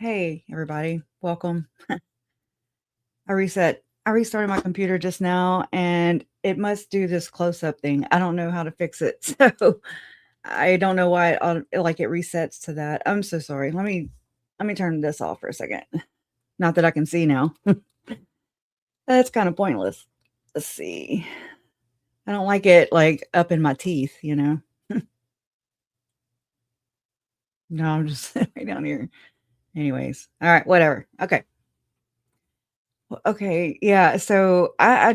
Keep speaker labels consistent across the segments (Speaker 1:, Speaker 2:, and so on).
Speaker 1: Hey, everybody. Welcome. I restarted my computer just now and it must do this close-up thing. I don't know how to fix it. So I don't know why it resets to that. I'm so sorry. Let me turn this off for a second. Not that I can see now. That's kind of pointless. Let's see. I don't like it like up in my teeth, you know. No, I'm just right down here. Anyways. All right, whatever. Okay. Okay, yeah, so uh,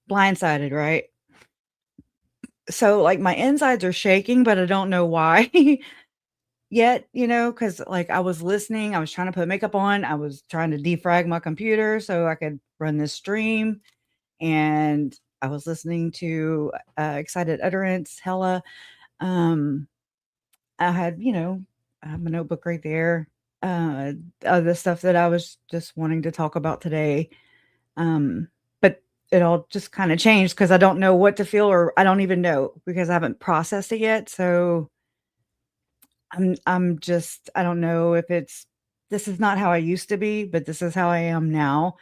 Speaker 1: blindsided, right? So, like, my insides are shaking, but I don't know why yet, because like, I was listening, I was trying to put makeup on, I was trying to defrag my computer so I could run this stream, and I was listening to, Excited Utterance, Hella, um, I had, I have my notebook right there, uh, the stuff that I was just wanting to talk about today. But it all just kinda changed because I don't know what to feel or I don't even know because I haven't processed it yet, so I'm just I don't know if it's this is not how I used to be, but this is how I am now.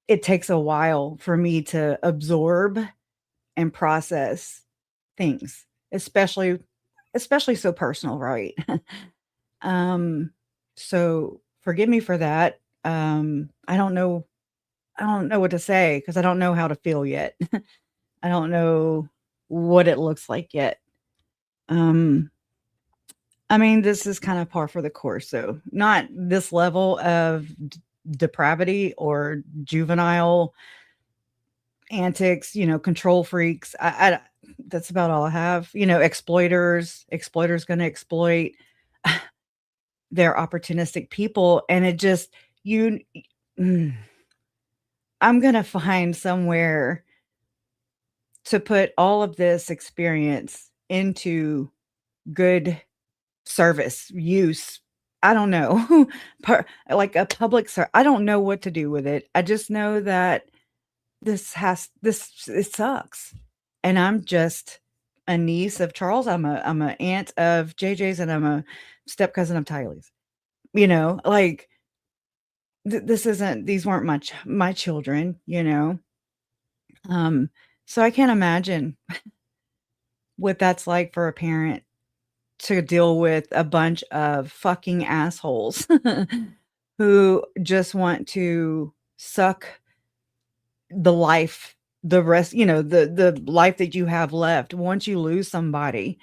Speaker 1: It takes a while for me to absorb and process things, especially so personal, right? Um, so forgive me for that. I don't know what to say because I don't know how to feel yet. I don't know what it looks like yet. Um, I mean, this is kind of par for the course, so not this level of depravity or juvenile antics, control freaks. I that's about all I have. Exploiters going to exploit. They're opportunistic people, and it just you. mm, I'm gonna find somewhere to put all of this experience into good service, use. I don't know. Like a public I don't know what to do with it. I just know that this it sucks. And I'm just a niece of Charles. I'm a aunt of JJ's and I'm a step cousin of Tylee's. Like this isn't these weren't my children, Um so I can't imagine what that's like for a parent to deal with a bunch of fucking assholes who just want to suck the life the rest the life that you have left once you lose somebody,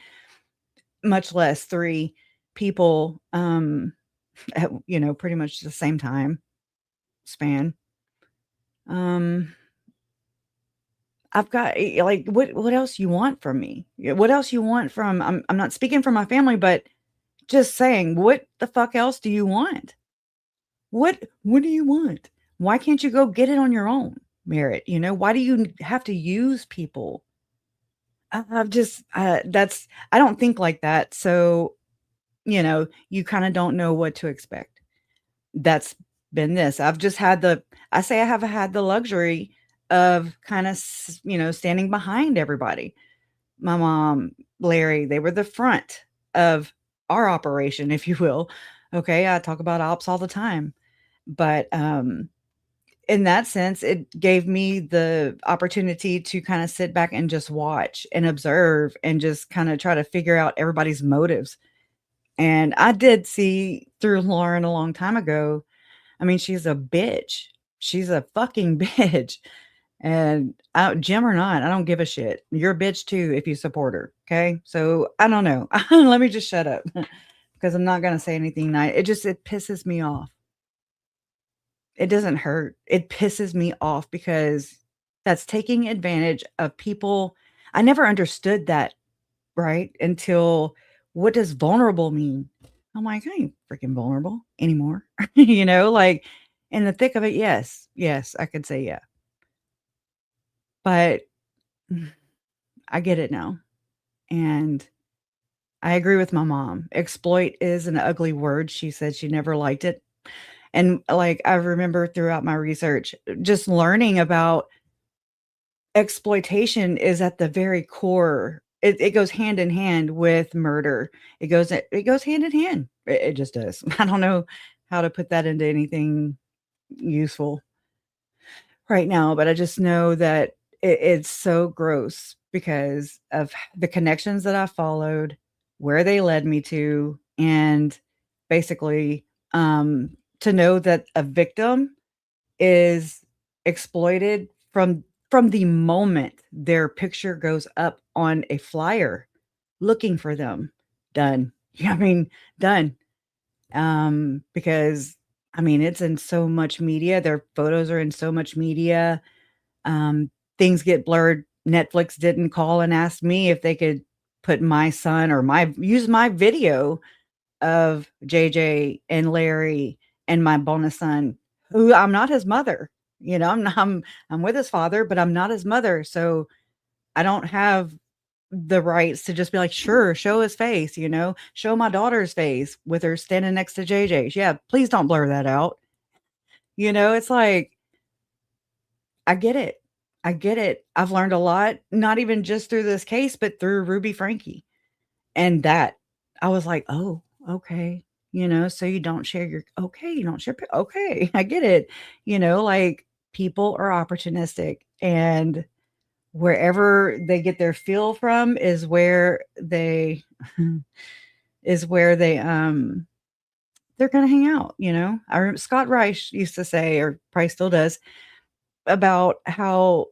Speaker 1: much less 3 people, at, pretty much the same time span. Um, I've got like, what else you want from me? What else you want from I'm not speaking for my family, but just saying, what the fuck else do you want? What do you want? Why can't you go get it on your own merit? Why do you have to use people? I've just that's I don't think like that. So, you kind of don't know what to expect. That's been this. I've just had I say I have had the luxury of kind of, standing behind everybody. My mom, Larry, they were the front of our operation, if you will. Okay, I talk about ops all the time. But in that sense, it gave me the opportunity to kind of sit back and just watch and observe and just kind of try to figure out everybody's motives. And I did see through Lauren a long time ago. I mean, she's a bitch. She's a fucking bitch. And Jim or not, I don't give a shit. You're a bitch too if you support her. Okay. So I don't know. Let me just shut up because I'm not going to say anything nice. It pisses me off. It doesn't hurt. It pisses me off because that's taking advantage of people. I never understood that, right? Until what does vulnerable mean? I'm like, I ain't freaking vulnerable anymore. Like in the thick of it, yes. Yes, I could say yeah. But I get it now. And I agree with my mom. Exploit is an ugly word. She said she never liked it. And like I remember throughout my research, just learning about exploitation is at the very core it goes hand in hand with murder. It goes hand in hand. It just does. I don't know how to put that into anything useful right now, but I just know that it's so gross because of the connections that I followed, where they led me to, and basically, to know that a victim is exploited from the moment their picture goes up on a flyer looking for them. Done. Yeah, I mean, done. Because I mean, it's in so much media. Their photos are in so much media. Um, Things get blurred. Netflix didn't call and ask me if they could put my son or my use my video of JJ and Larry and my bonus son, who I'm not his mother. You know, I'm with his father, but I'm not his mother. So I don't have the rights to just be like, sure, show his face, show my daughter's face with her standing next to JJ's. Yeah, please don't blur that out. It's like, I get it. I get it. I've learned a lot, not even just through this case, but through Ruby Frankie. And that I was like, "Oh, okay." So you don't share okay, I get it. Like, people are opportunistic, and wherever they get their feel from is where they is where they're gonna hang out. I remember Scott Reich used to say, or probably still does, about how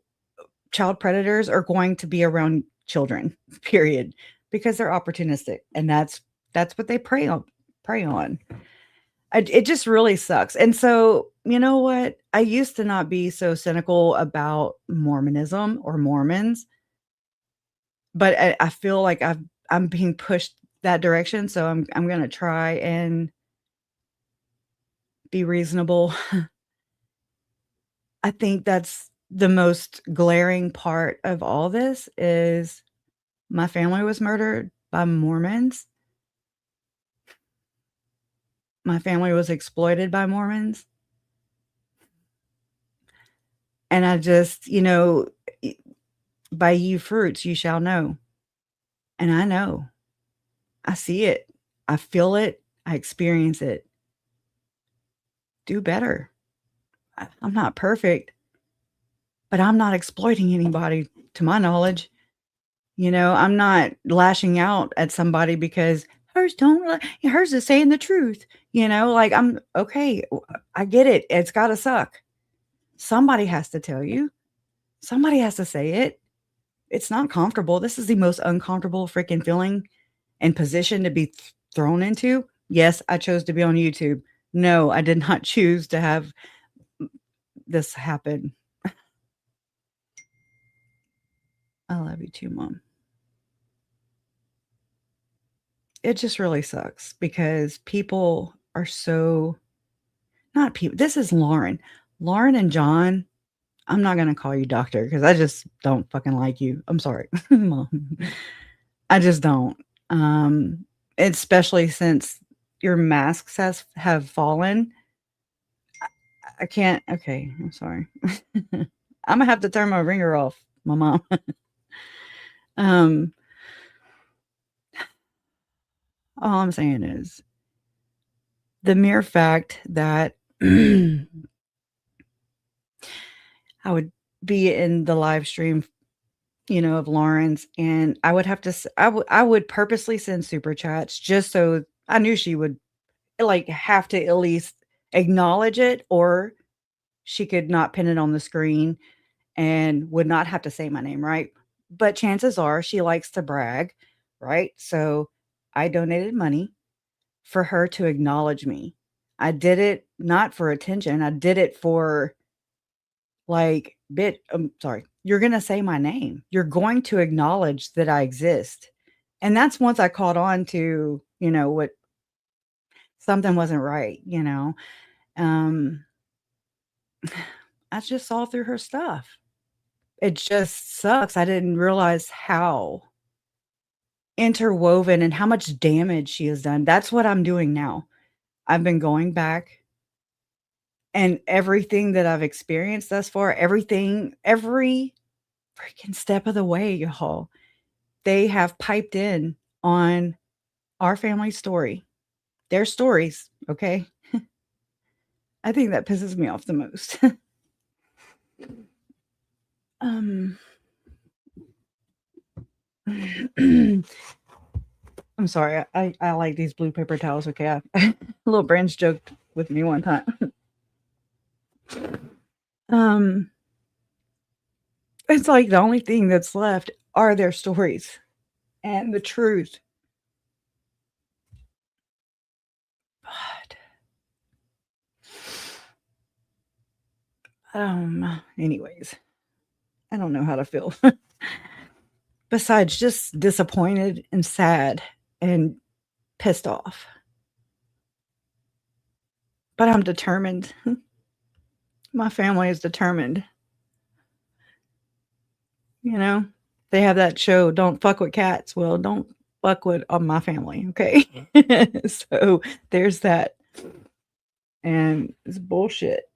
Speaker 1: child predators are going to be around children, period, because they're opportunistic, and that's what they prey on. It just really sucks. And so, you know what? I used to not be so cynical about Mormonism or Mormons, but I feel like I'm being pushed that direction, so I'm gonna try and be reasonable. I think that's the most glaring part of all this is my family was murdered by Mormons. My family was exploited by Mormons. And I just, y by ye fruits you shall know. And I know. I see it. I feel it. I experience it. Do better. I'm not perfect, but I'm not exploiting anybody to my knowledge. I'm not lashing out at somebody because hers is saying the truth. Like, I'm okay. I get it. It's gotta suck. Somebody has to tell you. Somebody has to say it. It's not comfortable. This is the most uncomfortable freaking feeling and position to be thrown into. Yes, I chose to be on YouTube. No, I did not choose to have this happen. I love you too, Mom. It just really sucks because people are so not people. This is Lauren. Lauren and John, I'm not gonna call you doctor because I just don't fucking like you. I'm sorry, Mom. I just don't. Um, Especially since your masks have fallen. I can't. Okay, I'm sorry. I'm gonna have to turn my ringer off, my mom. um, all I'm saying is the mere fact that I would be in the live stream, of Lauren's, and I would have to, I would purposely send super chats just so I knew she would like have to at least acknowledge it, or she could not pin it on the screen and would not have to say my name, right? But chances are she likes to brag, right? So I donated money for her to acknowledge me. I did it not for attention. I did it for like I'm sorry. You're going to say my name. You're going to acknowledge that I exist. And that's once I caught on to, what something wasn't right. Um I just saw through her stuff. It just sucks. I didn't realize how interwoven and how much damage she has done. That's what I'm doing now. I've been going back, and everything that I've experienced thus far, every freaking step of the way, y'all, they have piped in on our family story, their stories, okay? I think that pisses me off the most. Um, I'm sorry. I like these blue paper towels, okay? Little Branch joked with me one time. It's like the only thing that's left are their stories and the truth. But, anyways, I don't know how to feel. Besides just disappointed and sad and pissed off. But I'm determined. My family is determined. You know, they have that show, Don't Fuck with Cats. Well, don't fuck with my family, okay? So there's that. And it's bullshit.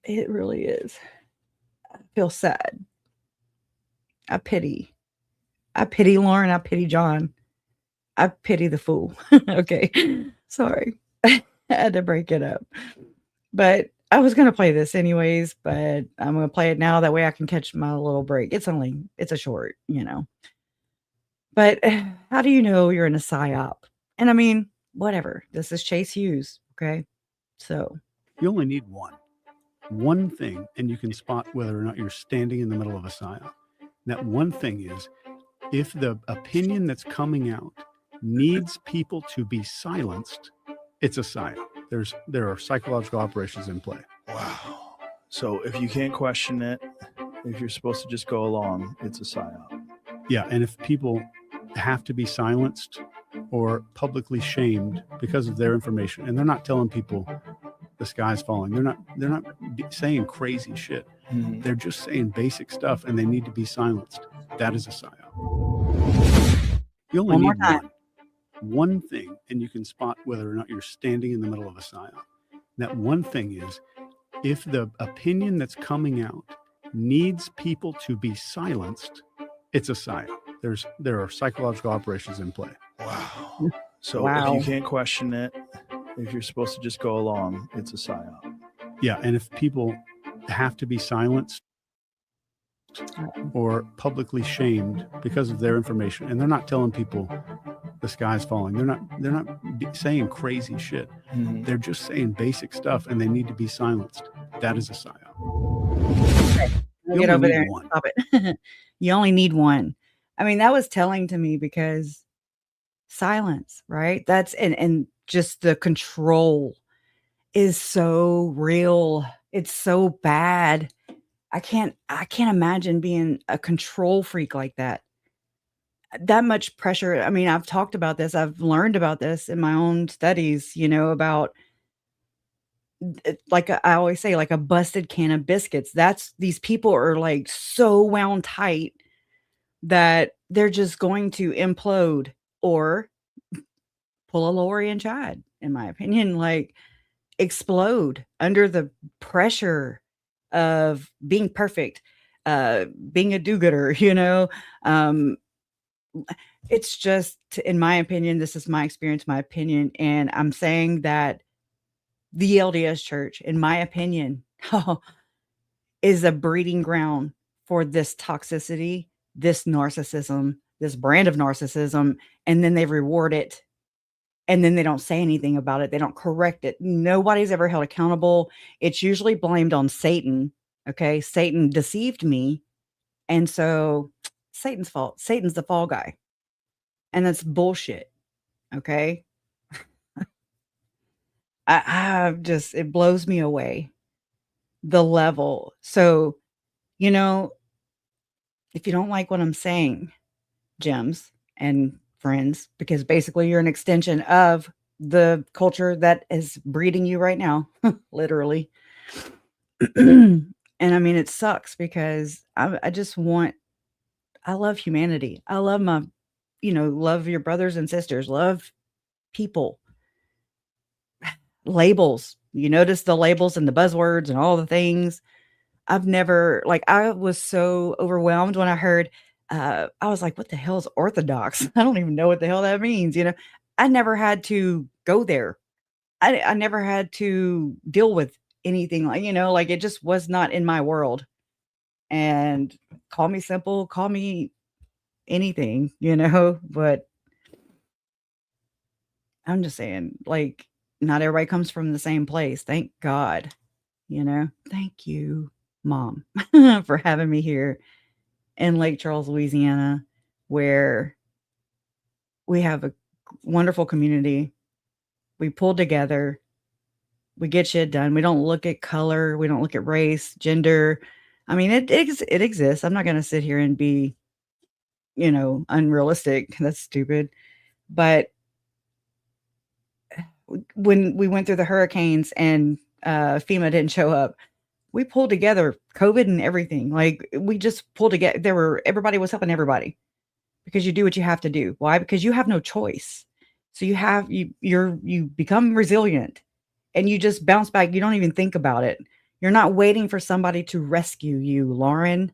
Speaker 1: It really is. I feel sad. I pity Lauren. I pity John. I pity the fool. Okay. Sorry. I had to break it up. But I was going to play this anyways, but I'm going to play it now. That way I can catch my little break. It's a short, But how do you know you're in a psyop? And I mean, whatever. This is Chase Hughes. Okay. So
Speaker 2: you only need one thing, and you can spot whether or not you're standing in the middle of a psyop. That one thing is, if the opinion that's coming out needs people to be silenced, it's a psyop. There are psychological operations in play.
Speaker 3: Wow. So if you can't question it, if you're supposed to just go along, it's a psyop.
Speaker 2: Yeah, and if people have to be silenced or publicly shamed because of their information, and they're not telling people the sky's falling, they're not saying crazy shit. Mm-hmm. They're just saying basic stuff, and they need to be silenced. That is a psyop. You only need one thing, and you can spot whether or not you're standing in the middle of a psyop. That one thing is, if the opinion that's coming out needs people to be silenced, it's a psyop. There are psychological operations in play.
Speaker 3: Wow. So if you can't question it, if you're supposed to just go along, it's a psyop.
Speaker 2: Yeah, and if people have to be silenced or publicly shamed because of their information, and they're not telling people the sky's falling, they're not saying crazy shit. Mm-hmm. They're just saying basic stuff, and they need to be silenced. That is a psyop.
Speaker 1: Okay. Get over there and stop it. You only need one. I mean, that was telling to me because silence, right? That's and just the control is so real. It's so bad. I can't imagine being a control freak like that. That much pressure. I mean, I've talked about this. I've learned about this in my own studies, about like I always say, like a busted can of biscuits. These people are like so wound tight that they're just going to implode or pull a Lori and Chad, in my opinion, like explode under the pressure of being perfect, being a do-gooder, it's just, in my opinion, this is my experience, my opinion. And I'm saying that the LDS church, in my opinion, is a breeding ground for this toxicity, this narcissism, this brand of narcissism. And then they reward it. And then they don't say anything about it. They don't correct it. Nobody's ever held accountable. It's usually blamed on Satan. Okay. Satan deceived me. And so Satan's fault. Satan's the fall guy. And that's bullshit. Okay. It blows me away. The level. So, if you don't like what I'm saying, gems and friends, because basically you're an extension of the culture that is breeding you right now, literally. And I mean, it sucks because I love humanity. I love love your brothers and sisters, love people. Labels. You notice the labels and the buzzwords and all the things. I was so overwhelmed when I heard I was like, what the hell is Orthodox? I don't even know what the hell that means. I never had to go there. I never had to deal with anything like it just was not in my world. And call me simple, call me anything, but I'm just saying, like, not everybody comes from the same place. Thank God, Thank you, Mom, for having me here in Lake Charles, Louisiana, where we have a wonderful community. We pull together, we get shit done. We don't look at color, we don't look at race, gender. I mean, it exists. I'm not going to sit here and be, unrealistic. That's stupid. But when we went through the hurricanes and FEMA didn't show up, we pulled together, COVID and everything. Like, we just pulled together. Everybody was helping everybody because you do what you have to do. Why? Because you have no choice. So you become resilient and you just bounce back. You don't even think about it. You're not waiting for somebody to rescue you, Lauren.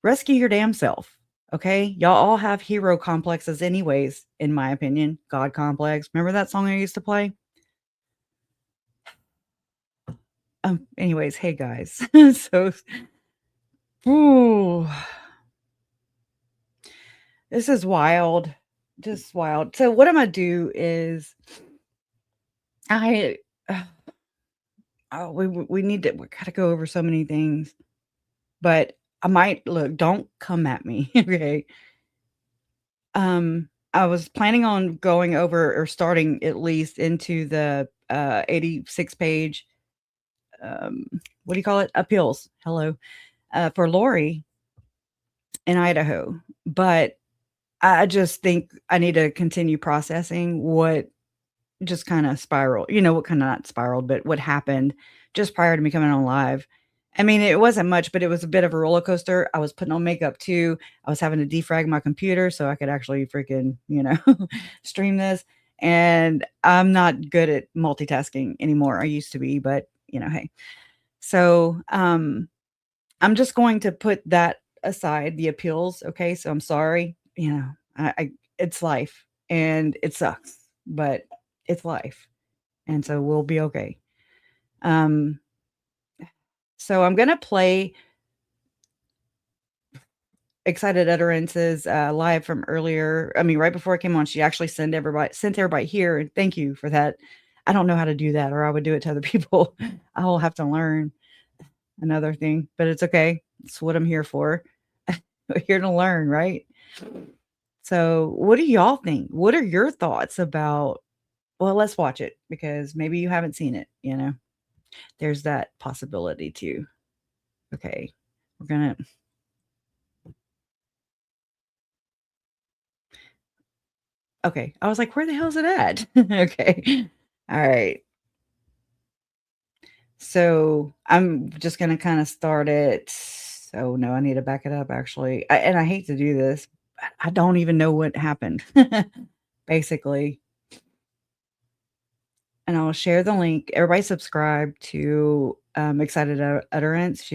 Speaker 1: Rescue your damn self. Okay? Y'all all have hero complexes anyways, in my opinion. God complex. Remember that song I used to play? Anyways, hey guys. So, ooh, this is wild. Just wild. So what I'm gonna do is we gotta go over so many things, but I might don't come at me. Okay. I was planning on going over or starting at least into the 86 page what do you call it? Appeals. Hello. For Lori in Idaho. But I just think I need to continue processing what just kind of spiraled, what kind of not spiraled, but what happened just prior to me coming on live. I mean, it wasn't much, but it was a bit of a roller coaster. I was putting on makeup too. I was having to defrag my computer so I could actually freaking, stream this. And I'm not good at multitasking anymore. I used to be, but hey. So, I'm just going to put that aside, the appeals. Okay. So I'm sorry. It's life and it sucks, but it's life. And so we'll be okay. So I'm going to play Excited Utterances live from earlier. I mean, right before I came on, she actually sent everybody here. And thank you for that. I don't know how to do that, or I would do it to other people. I'll have to learn another thing, but it's okay. It's what I'm here for. We're here to learn, right? So what do y'all think? What are your thoughts about, well, let's watch it because maybe you haven't seen it, There's that possibility too. Okay. We're going to Okay. I was like, where the hell is it at? Okay. All right. So I'm just going to kind of start it. Oh no, I need to back it up actually. And I hate to do this. I don't even know what happened basically. And I'll share the link. Everybody subscribe to Excited Utterance.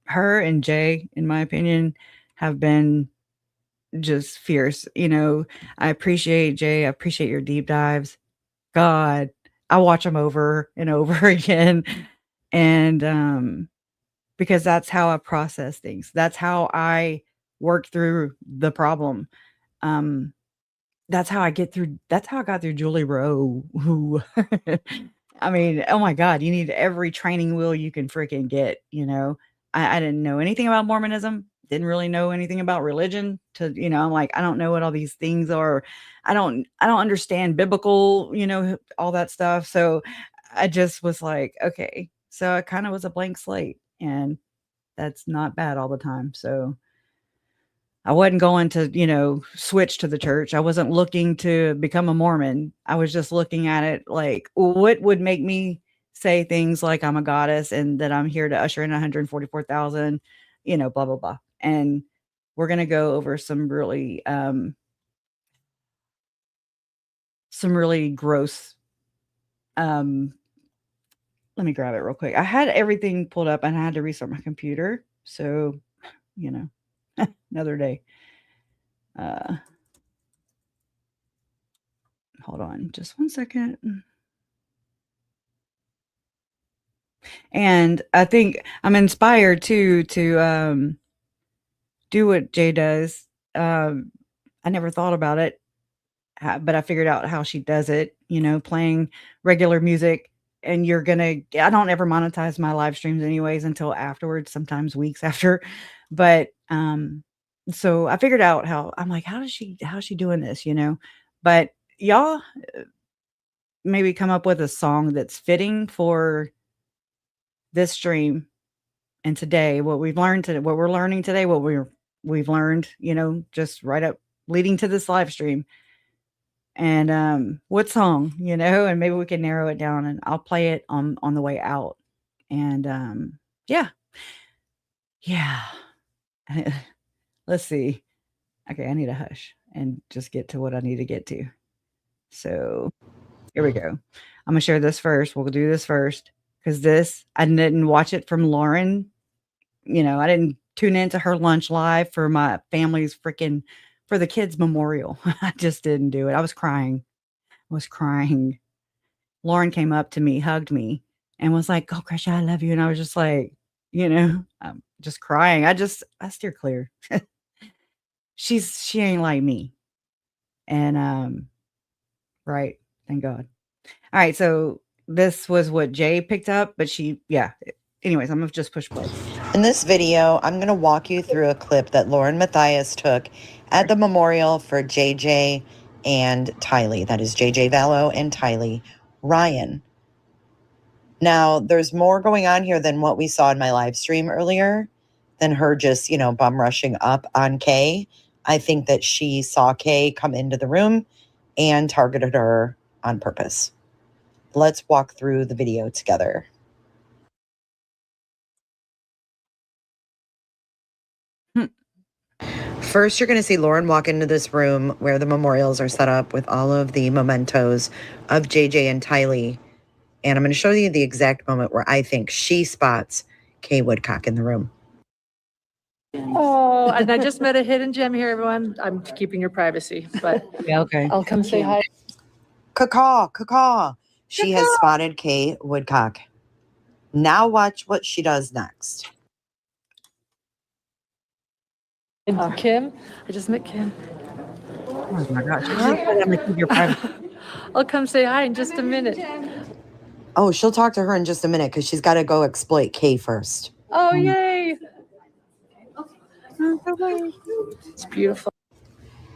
Speaker 1: Her and Jay, in my opinion, have been just fierce. I appreciate Jay. I appreciate your deep dives. God, I watch them over and over again. And because that's how I process things. That's how I work through the problem. That's how I got through Julie Rowe, who I mean, oh my God, you need every training wheel you can freaking get, I didn't know anything about Mormonism, didn't really know anything about religion I'm like, I don't know what all these things are. I don't understand biblical, all that stuff. So I just was like, okay. So it kind of was a blank slate, and that's not bad all the time. So I wasn't going to, switch to the church. I wasn't looking to become a Mormon. I was just looking at it like, what would make me say things like I'm a goddess and that I'm here to usher in 144,000, blah, blah, blah. And we're going to go over some really gross, let me grab it real quick. I had everything pulled up and I had to restart my computer. So, Another day. Hold on just one second. And I think I'm inspired too to do what Jay does. I never thought about it, but I figured out how she does it, playing regular music. And I don't ever monetize my live streams anyways until afterwards, sometimes weeks after. But so I figured out how. I'm like, how's she doing this, But y'all maybe come up with a song that's fitting for this stream and today, what we've learned today, what we're learning today, what we've learned, just right up leading to this live stream. And what song, and maybe we can narrow it down, and I'll play it on the way out. And yeah. Let's see. Okay, I need a hush and just get to what I need to get to. So here we go. I'm gonna share this first. We'll do this first because I didn't watch it from Lauren. I didn't tune into her lunch live for my family's for the kids' memorial. I just didn't do it. I was crying. Lauren came up to me, hugged me, and was like, "Oh, Krisha, I love you." And I was just like, I'm just crying. I steer clear. She ain't like me. And right. Thank God. All right. So this was what Jay picked up, but anyways, I'm gonna just push play.
Speaker 4: In this video, I'm going to walk you through a clip that Lauren Matthias took at the memorial for JJ and Tylee. That is JJ Vallow and Tylee Ryan. Now, there's more going on here than what we saw in my live stream earlier, than her just, bum rushing up on Kay. I think that she saw Kay come into the room and targeted her on purpose. Let's walk through the video together. First, you're going to see Lauren walk into this room where the memorials are set up with all of the mementos of JJ and Tylee. And I'm going to show you the exact moment where I think she spots Kay Woodcock in the room.
Speaker 5: Oh, and I just met a hidden gem here, everyone. I'm keeping your privacy, but
Speaker 1: Yeah, okay.
Speaker 5: I'll come say hi.
Speaker 4: Caw. She has spotted Kay Woodcock. Now watch what she does next.
Speaker 5: And Kim, I just met Kim.
Speaker 1: Oh my gosh. I'm gonna keep your privacy.
Speaker 5: I'll come say hi in just a minute.
Speaker 4: Oh, she'll talk to her in just a minute because she's got to go exploit Kay first.
Speaker 5: Oh, yay. It's beautiful.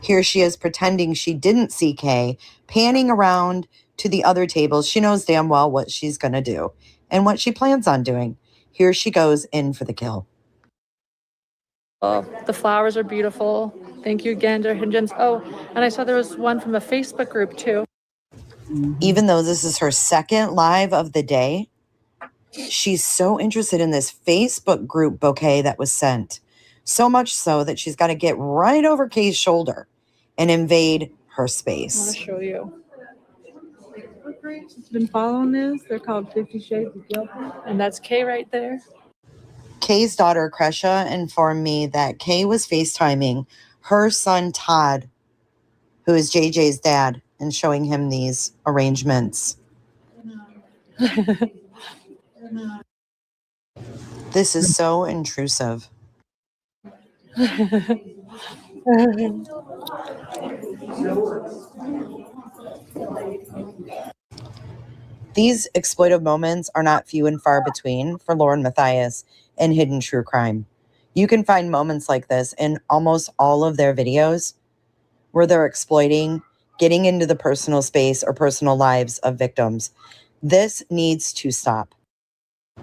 Speaker 4: Here she is pretending she didn't see Kay, panning around to the other tables. She knows damn well what she's going to do and what she plans on doing. Here she goes in for the kill.
Speaker 5: Oh, the flowers are beautiful. Thank you again to Hidden Gems. Oh, and I saw there was one from a Facebook group too.
Speaker 4: Even though this is her second live of the day, she's so interested in this Facebook group bouquet that was sent. So much so that she's got to get right over Kay's shoulder and invade her space.
Speaker 5: I want to show you.
Speaker 6: It's been following this. They're called 50 Shades of Guilty.
Speaker 5: And that's Kay right there.
Speaker 4: Kay's daughter, Krisha, informed me that Kay was FaceTiming her son, Todd, who is JJ's dad, and showing him these arrangements. This is so intrusive. These exploitive moments are not few and far between for Lauren Matthias and Hidden True Crime. You can find moments like this in almost all of their videos where they're exploiting, getting into the personal space or personal lives of victims. This needs to stop.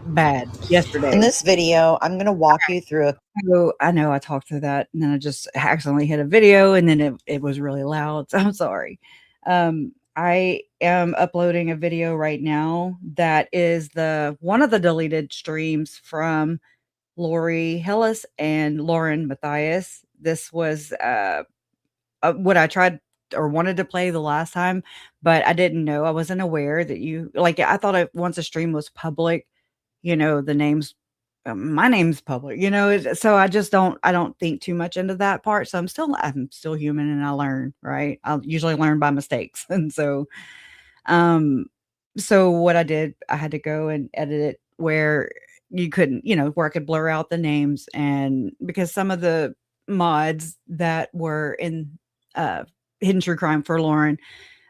Speaker 1: Bad. Yesterday.
Speaker 4: In this video, I'm going to walk you through
Speaker 1: I know I talked through that, and then I just accidentally hit a video, and then it was really loud. So I'm sorry. I am uploading a video right now that is one of the deleted streams from Lori Hellis and Lauren Matthias. This was what I tried or wanted to play the last time, but I didn't know. I wasn't aware that I thought once a stream was public, the names my name's public, so I don't think too much into that part. So I'm still human and I learn, right? I'll usually learn by mistakes. And um, so what I did, I had to go and edit it where you couldn't, where I could blur out the names. And because some of the mods that were in, Hidden True Crime for Lauren,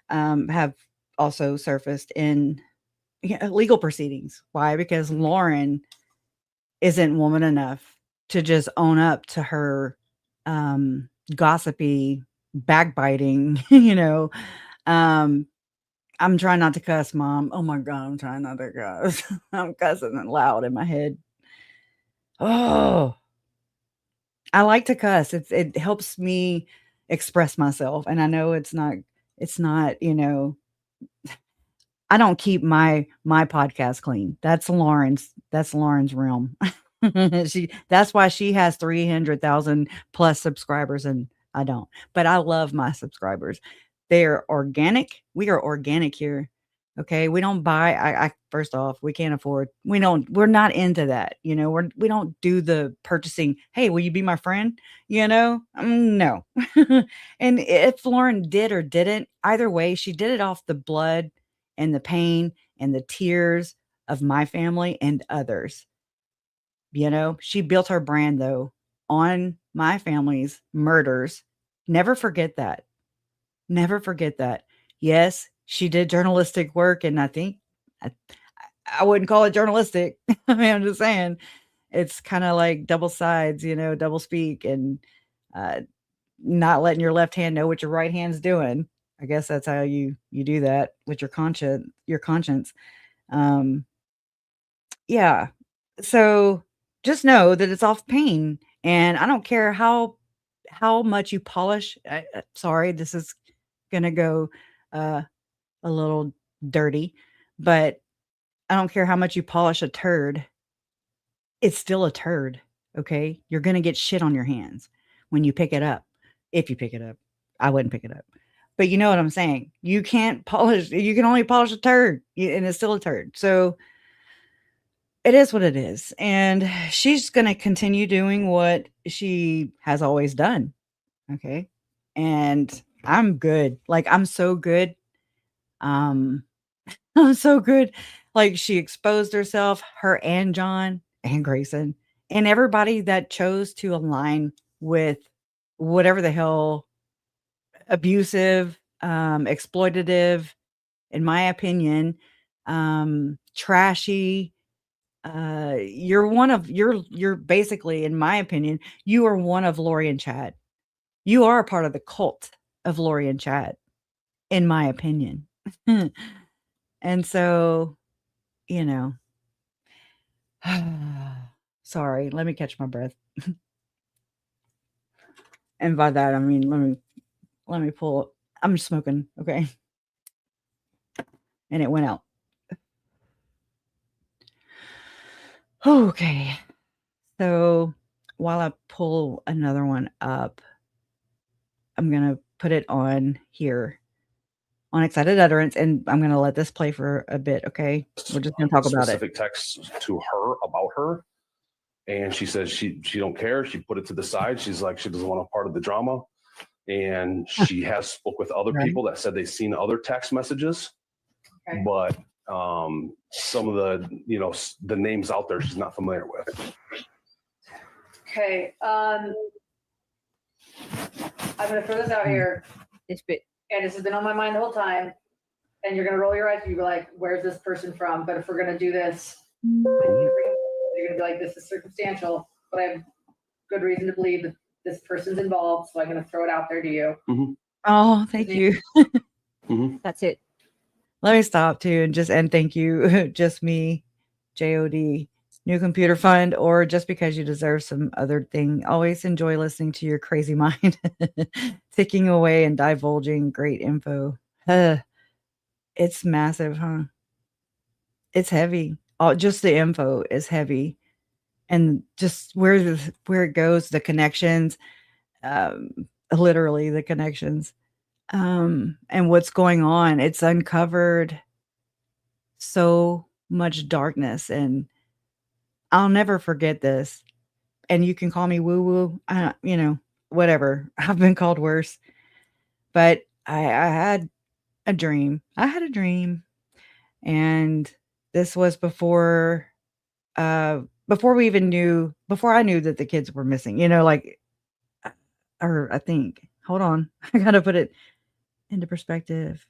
Speaker 1: have also surfaced in legal proceedings. Why? Because Lauren isn't woman enough to just own up to her gossipy backbiting. I'm trying not to cuss, Mom. Oh my God, I'm trying not to cuss. I'm cussing it loud in my head. Oh, I like to cuss. It helps me express myself. And I know it's not, I don't keep my podcast clean. That's Lauren's realm. That's why she has 300,000 plus subscribers and I don't. But I love my subscribers. They're organic. We are organic here. Okay. We don't buy, I first off, we can't afford, we're not into that. We don't do the purchasing. Hey, will you be my friend? No. And if Lauren did or didn't, either way, she did it off the blood and the pain and the tears of my family and others. She built her brand though on my family's murders. Never forget that. Never forget that. Yes, she did journalistic work, and I think I wouldn't call it journalistic. I mean, I'm just saying it's kind of like double sides, double speak, and not letting your left hand know what your right hand's doing. I guess that's how you do that with your conscience. Yeah. So just know that it's off pain, and I don't care how much you polish. Sorry, this is gonna go a little dirty, but I don't care how much you polish a turd. It's still a turd. Okay, you're gonna get shit on your hands when you pick it up. If you pick it up, I wouldn't pick it up. But you know what I'm saying. You can't polish. You can only polish a turd, and it's still a turd. So it is what it is. And she's going to continue doing what she has always done. Okay. And I'm good. Like, I'm so good. I'm so good. Like, she exposed herself, her and John and Grayson and everybody that chose to align with whatever the hell abusive, exploitative, in my opinion, trashy, you're basically, in my opinion, you are one of Lori and Chad. You are a part of the cult of Lori and Chad, in my opinion. And so, sorry, let me catch my breath. And by that, I mean, let me pull, I'm smoking. Okay. And it went out. Okay. So while I pull another one up, I'm going to put it on here on Excited Utterance, and I'm going to let this play for a bit. Okay. We're just going to talk about it.
Speaker 7: Specific text to her about her. And she says she don't care. She put it to the side. She's like, she doesn't want a part of the drama. And she has spoke with other people that said they've seen other text messages. Okay. But some of the, the names out there she's not familiar with.
Speaker 8: Okay. I'm going to throw this out here. And this has been on my mind the whole time. And you're going to roll your eyes and you'll be like, where's this person from? But if we're going to do this, you're going to be like, this is circumstantial, but I have good reason to believe that this person's involved. So I'm going to throw it out there to you.
Speaker 7: Mm-hmm.
Speaker 1: Oh, thank you.
Speaker 7: Mm-hmm.
Speaker 8: That's it.
Speaker 1: Let me stop too and thank you. Just me, JOD, New Computer Fund, or just because you deserve some other thing. Always enjoy listening to your crazy mind ticking away and divulging great info. It's massive, huh? It's heavy. Just the info is heavy, and just where it goes, the connections, literally the connections. And what's going on, it's uncovered so much darkness, and I'll never forget this. And you can call me woo woo, whatever. I've been called worse. But I had a dream. I had a dream. And this was before we even before I knew that the kids were missing, or I think, hold on, I gotta put it into perspective.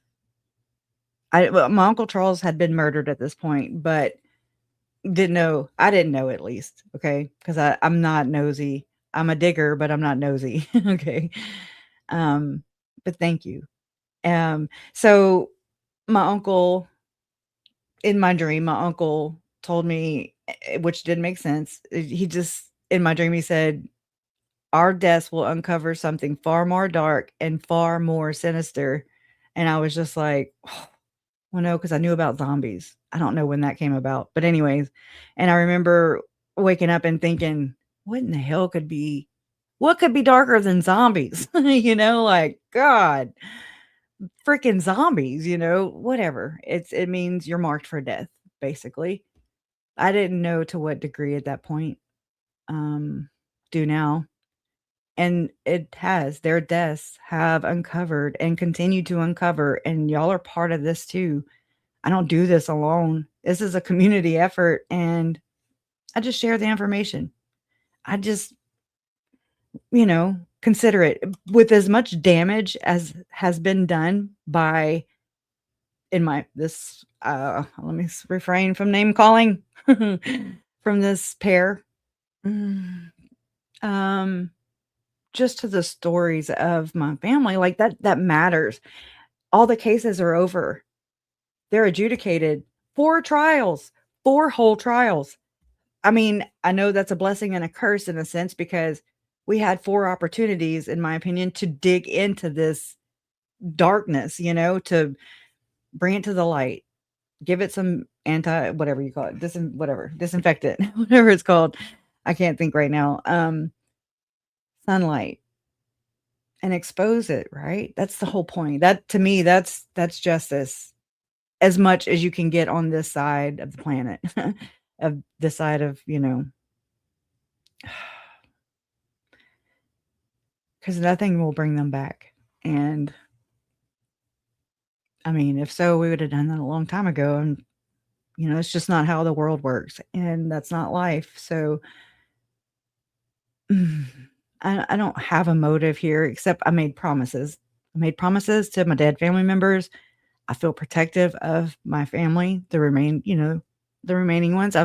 Speaker 1: My Uncle Charles had been murdered at this point, but I didn't know at least, okay? Because I'm not nosy. I'm a digger, but I'm not nosy. Okay. But thank you. So my uncle, in my dream, my uncle told me, which didn't make sense. He just, in my dream, he said, our deaths will uncover something far more dark and far more sinister. And I was just like, well, no, because I knew about zombies. I don't know when that came about. But anyways, and I remember waking up and thinking, what in the hell what could be darker than zombies? Like, God, freaking zombies, whatever. It means you're marked for death, basically. I didn't know to what degree at that point. Do now. And their deaths have uncovered and continue to uncover, and y'all are part of this too. I don't do this alone. This is a community effort, and I just share the information. I just, consider it with as much damage as has been done let me refrain from name calling from this pair. Just to the stories of my family, like that matters. All the cases are over. They're adjudicated. 4 trials, 4 whole trials. I mean, I know that's a blessing and a curse in a sense, because we had 4 opportunities, in my opinion, to dig into this darkness, to bring it to the light, give it some whatever you call it, disinfectant, whatever it's called. I can't think right now. Sunlight, and expose it, right? That's the whole point. That, to me, that's justice, as much as you can get on this side of the planet, of the side of, because nothing will bring them back. And I mean, if so, we would have done that a long time ago. And, it's just not how the world works, and that's not life. So I don't have a motive here, except I made promises. I made promises to my dead family members. I feel protective of my family, the remaining ones.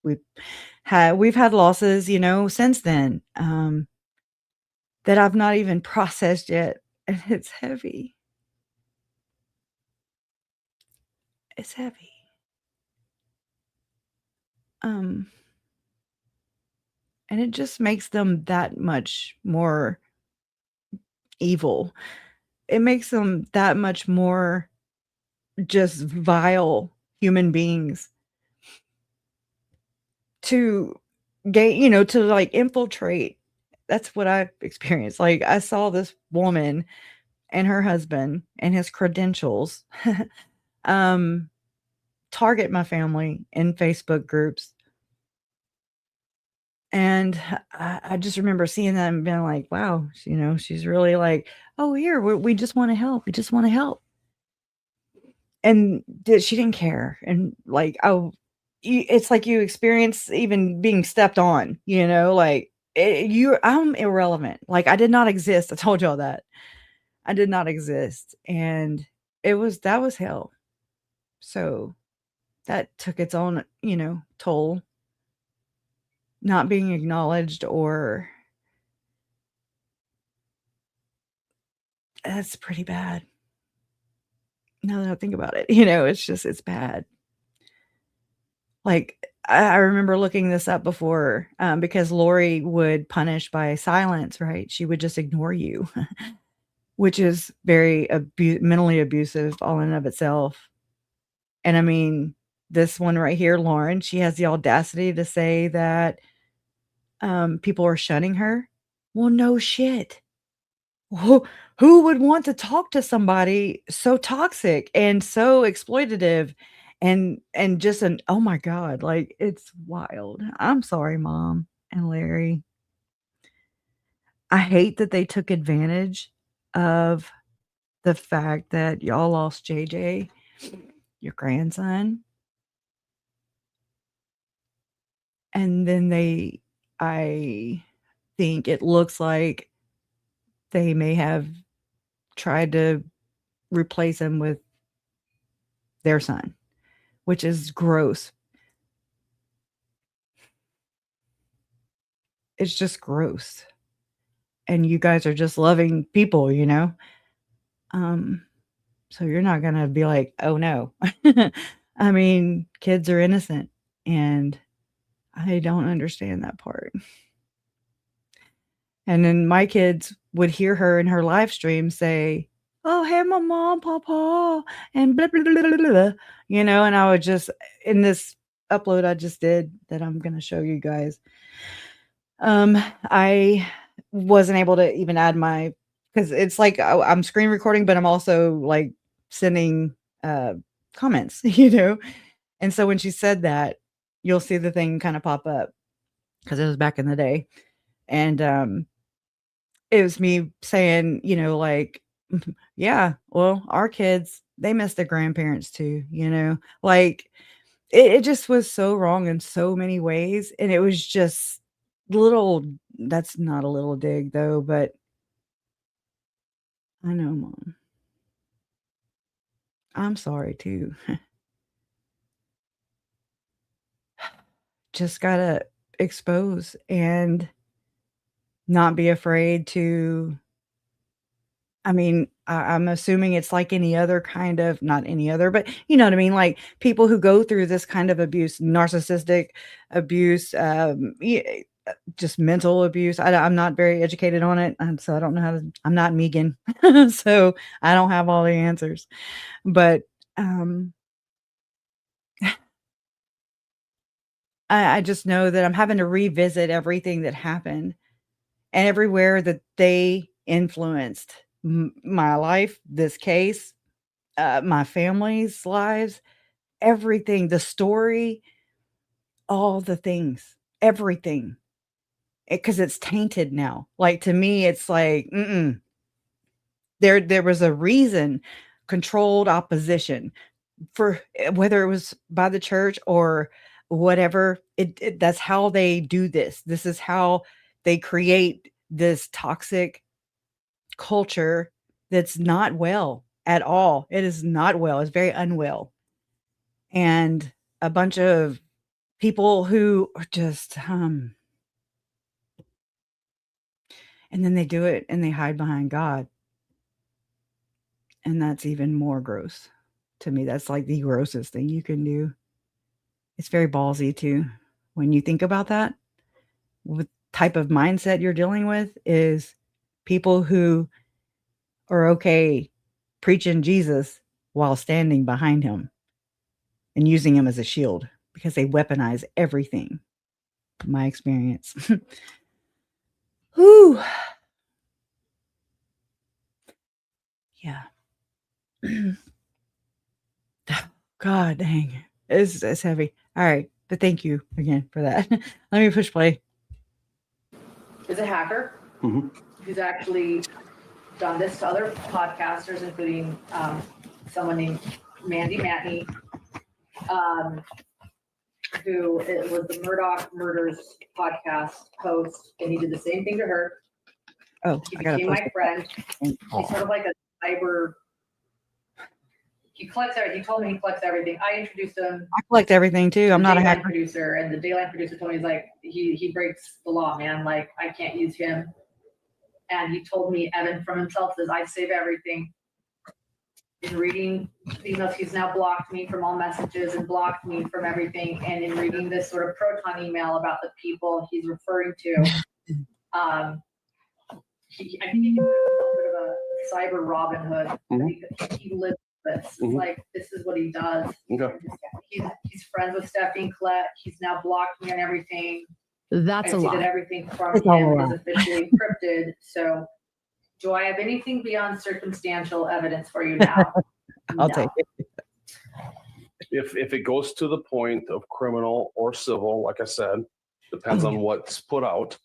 Speaker 1: We've had losses, since then, that I've not even processed yet. And it's heavy. It's heavy. And it just makes them that much more evil. It makes them that much more just vile human beings to gain, to like infiltrate. That's what I've experienced. Like, I saw this woman and her husband and his credentials target my family in Facebook groups. And I just remember seeing that and being like, wow, she's really like, oh, here, we just want to help. We just want to help. And she didn't care. And like, it's like you experience even being stepped on, like I'm irrelevant. Like, I did not exist. I told y'all that. I did not exist. And that was hell. So that took its own, toll. Not being acknowledged, or that's pretty bad. Now that I think about it, it's bad. Like, I remember looking this up before, because Lori would punish by silence, right? She would just ignore you, which is very mentally abusive all in and of itself. And I mean, this one right here, Lauren, she has the audacity to say that people are shunning her. Well, no shit. Who would want to talk to somebody so toxic and so exploitative and just an, oh my God, like, it's wild. I'm sorry, Mom and Larry. I hate that they took advantage of the fact that y'all lost JJ, your grandson. And then I think it looks like they may have tried to replace him with their son, which is gross. It's just gross. And you guys are just loving people, you know? So you're not gonna be like, oh no. I mean, kids are innocent, and I don't understand that part. And then my kids would hear her in her live stream say, "Oh, hey, my mom, papa," and blah, blah, blah, blah, blah, blah, you know, and I would just, in this upload I just did that I'm gonna show you guys, I wasn't able to even add my, because it's like I'm screen recording, but I'm also like sending comments, you know. And so when she said that, you'll see the thing kind of pop up because it was back in the day. And it was me saying, you know, like, yeah, well, our kids, they miss their grandparents too, you know, like it just was so wrong in so many ways. And it was just little, that's not a little dig though, but I know, Mom. I'm sorry too. Just gotta expose and not be afraid to, I mean, I'm assuming it's like any other kind of, not any other, but you know what I mean? Like people who go through this kind of abuse, narcissistic abuse, just mental abuse. I'm not very educated on it. So I don't know how to, I'm not Megan. So I don't have all the answers, but, I just know that I'm having to revisit everything that happened and everywhere that they influenced my life, this case, my family's lives, everything, the story, all the things, everything, because it's tainted now. Like to me, it's like, there was a reason, controlled opposition for whether it was by the church or whatever. That's how they do this. This is how they create this toxic culture that's not well at all. It is not well. It's very unwell. And a bunch of people who are just, and then they do it and they hide behind God. And that's even more gross to me. That's like the grossest thing you can do. It's very ballsy too. When you think about that, what type of mindset you're dealing with is people who are okay preaching Jesus while standing behind him and using him as a shield because they weaponize everything. My experience. Whew. Yeah. God dang. It's heavy. All right. But thank you again for that. Let me push play.
Speaker 8: Is a hacker who's actually done this to other podcasters, including someone named Mandy Matney, who it was the Murdoch Murders podcast host, and he did the same thing to her.
Speaker 1: Oh,
Speaker 8: he became my friend. He's sort of like a cyber. He collects everything. He told me he collects everything. I introduced him.
Speaker 1: I collect everything too. I'm not a hacker.
Speaker 8: Producer, and the Dayline producer told me, he's like, he breaks the law, man. Like, I can't use him. And he told me, Evan, from himself, says, I save everything. In reading emails, he's now blocked me from all messages and blocked me from everything. And in reading this sort of Proton email about the people he's referring to, I think he did a little bit of a cyber Robin Hood. He lives this. Like, this is what he does.
Speaker 7: Okay.
Speaker 8: He's friends with Stephanie Collette. He's now blocked me on everything.
Speaker 5: That's a lot.
Speaker 8: That everything from him is officially encrypted. So, do I have anything beyond circumstantial evidence for you now?
Speaker 1: I'll take it.
Speaker 7: if it goes to the point of criminal or civil, like I said, depends on what's put out.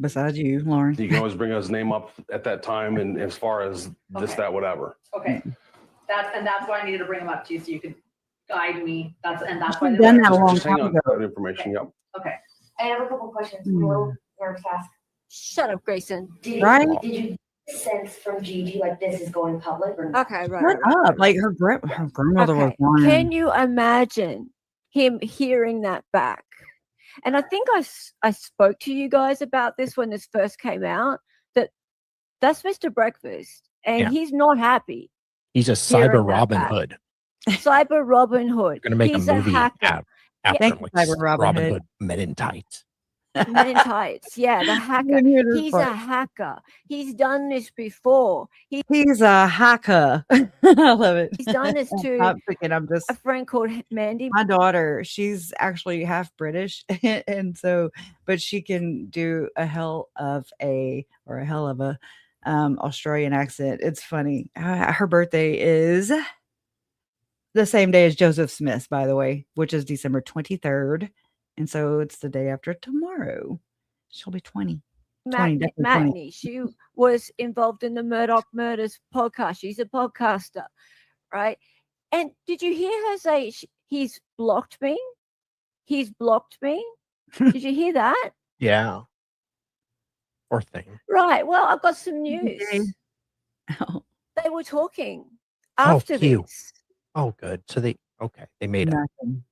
Speaker 1: Besides you, Lauren.
Speaker 7: You can always bring his name up at that time, and as far as this, that, whatever.
Speaker 8: Okay. That's why I needed to bring him up to you so you could guide me. That's why
Speaker 1: I've done that a
Speaker 7: Just
Speaker 1: long
Speaker 7: hang
Speaker 1: time
Speaker 7: on
Speaker 1: ago.
Speaker 7: to that information. Yep.
Speaker 8: Okay.
Speaker 9: I have a couple questions. I'm a little nervous to ask.
Speaker 10: Shut up, Grayson.
Speaker 1: Right?
Speaker 9: Did you get a sense from Gigi like this is going public or not?
Speaker 10: Okay, right.
Speaker 1: Shut up. Like her grandmother was
Speaker 10: Okay.
Speaker 1: lying.
Speaker 10: Can you imagine him hearing that back? And I think I spoke to you guys about this when this first came out, that's Mr. Breakfast, and
Speaker 11: Yeah.
Speaker 10: he's not happy.
Speaker 11: He's a
Speaker 10: Hearing
Speaker 11: cyber
Speaker 10: that
Speaker 11: Robin
Speaker 10: back.
Speaker 11: Hood.
Speaker 10: Cyber Robin Hood.
Speaker 11: Going to make
Speaker 10: He's
Speaker 11: a movie
Speaker 10: hacker.
Speaker 11: after
Speaker 1: Thank you,
Speaker 11: like
Speaker 1: Cyber Robin Hood.
Speaker 11: Hood Men in Tights.
Speaker 10: Men in Tights. Yeah, the hacker.
Speaker 1: didn't hear this
Speaker 10: He's
Speaker 1: part.
Speaker 10: a hacker. He's done this before.
Speaker 1: He's a hacker. I love it.
Speaker 10: He's done this to
Speaker 1: I'm thinking I'm just
Speaker 10: a friend called Mandy.
Speaker 1: my daughter, she's actually half British, and so, but she can do a hell of a Australian accent. It's funny. Her birthday is the same day as Joseph Smith's, by the way, which is December 23rd, and so it's the day after tomorrow. She'll be 20. 20, definitely 20.
Speaker 10: Matney. She was involved in the Murdoch Murders podcast. She's a podcaster, right? And did you hear her say he's blocked me? He's blocked me. Did you hear that?
Speaker 11: Yeah. Poor thing.
Speaker 10: Right. Well, I've got some news.
Speaker 1: Oh,
Speaker 10: They were talking
Speaker 11: Oh,
Speaker 10: after
Speaker 11: cute.
Speaker 10: this.
Speaker 11: Oh, good. So they made up.
Speaker 1: nothing.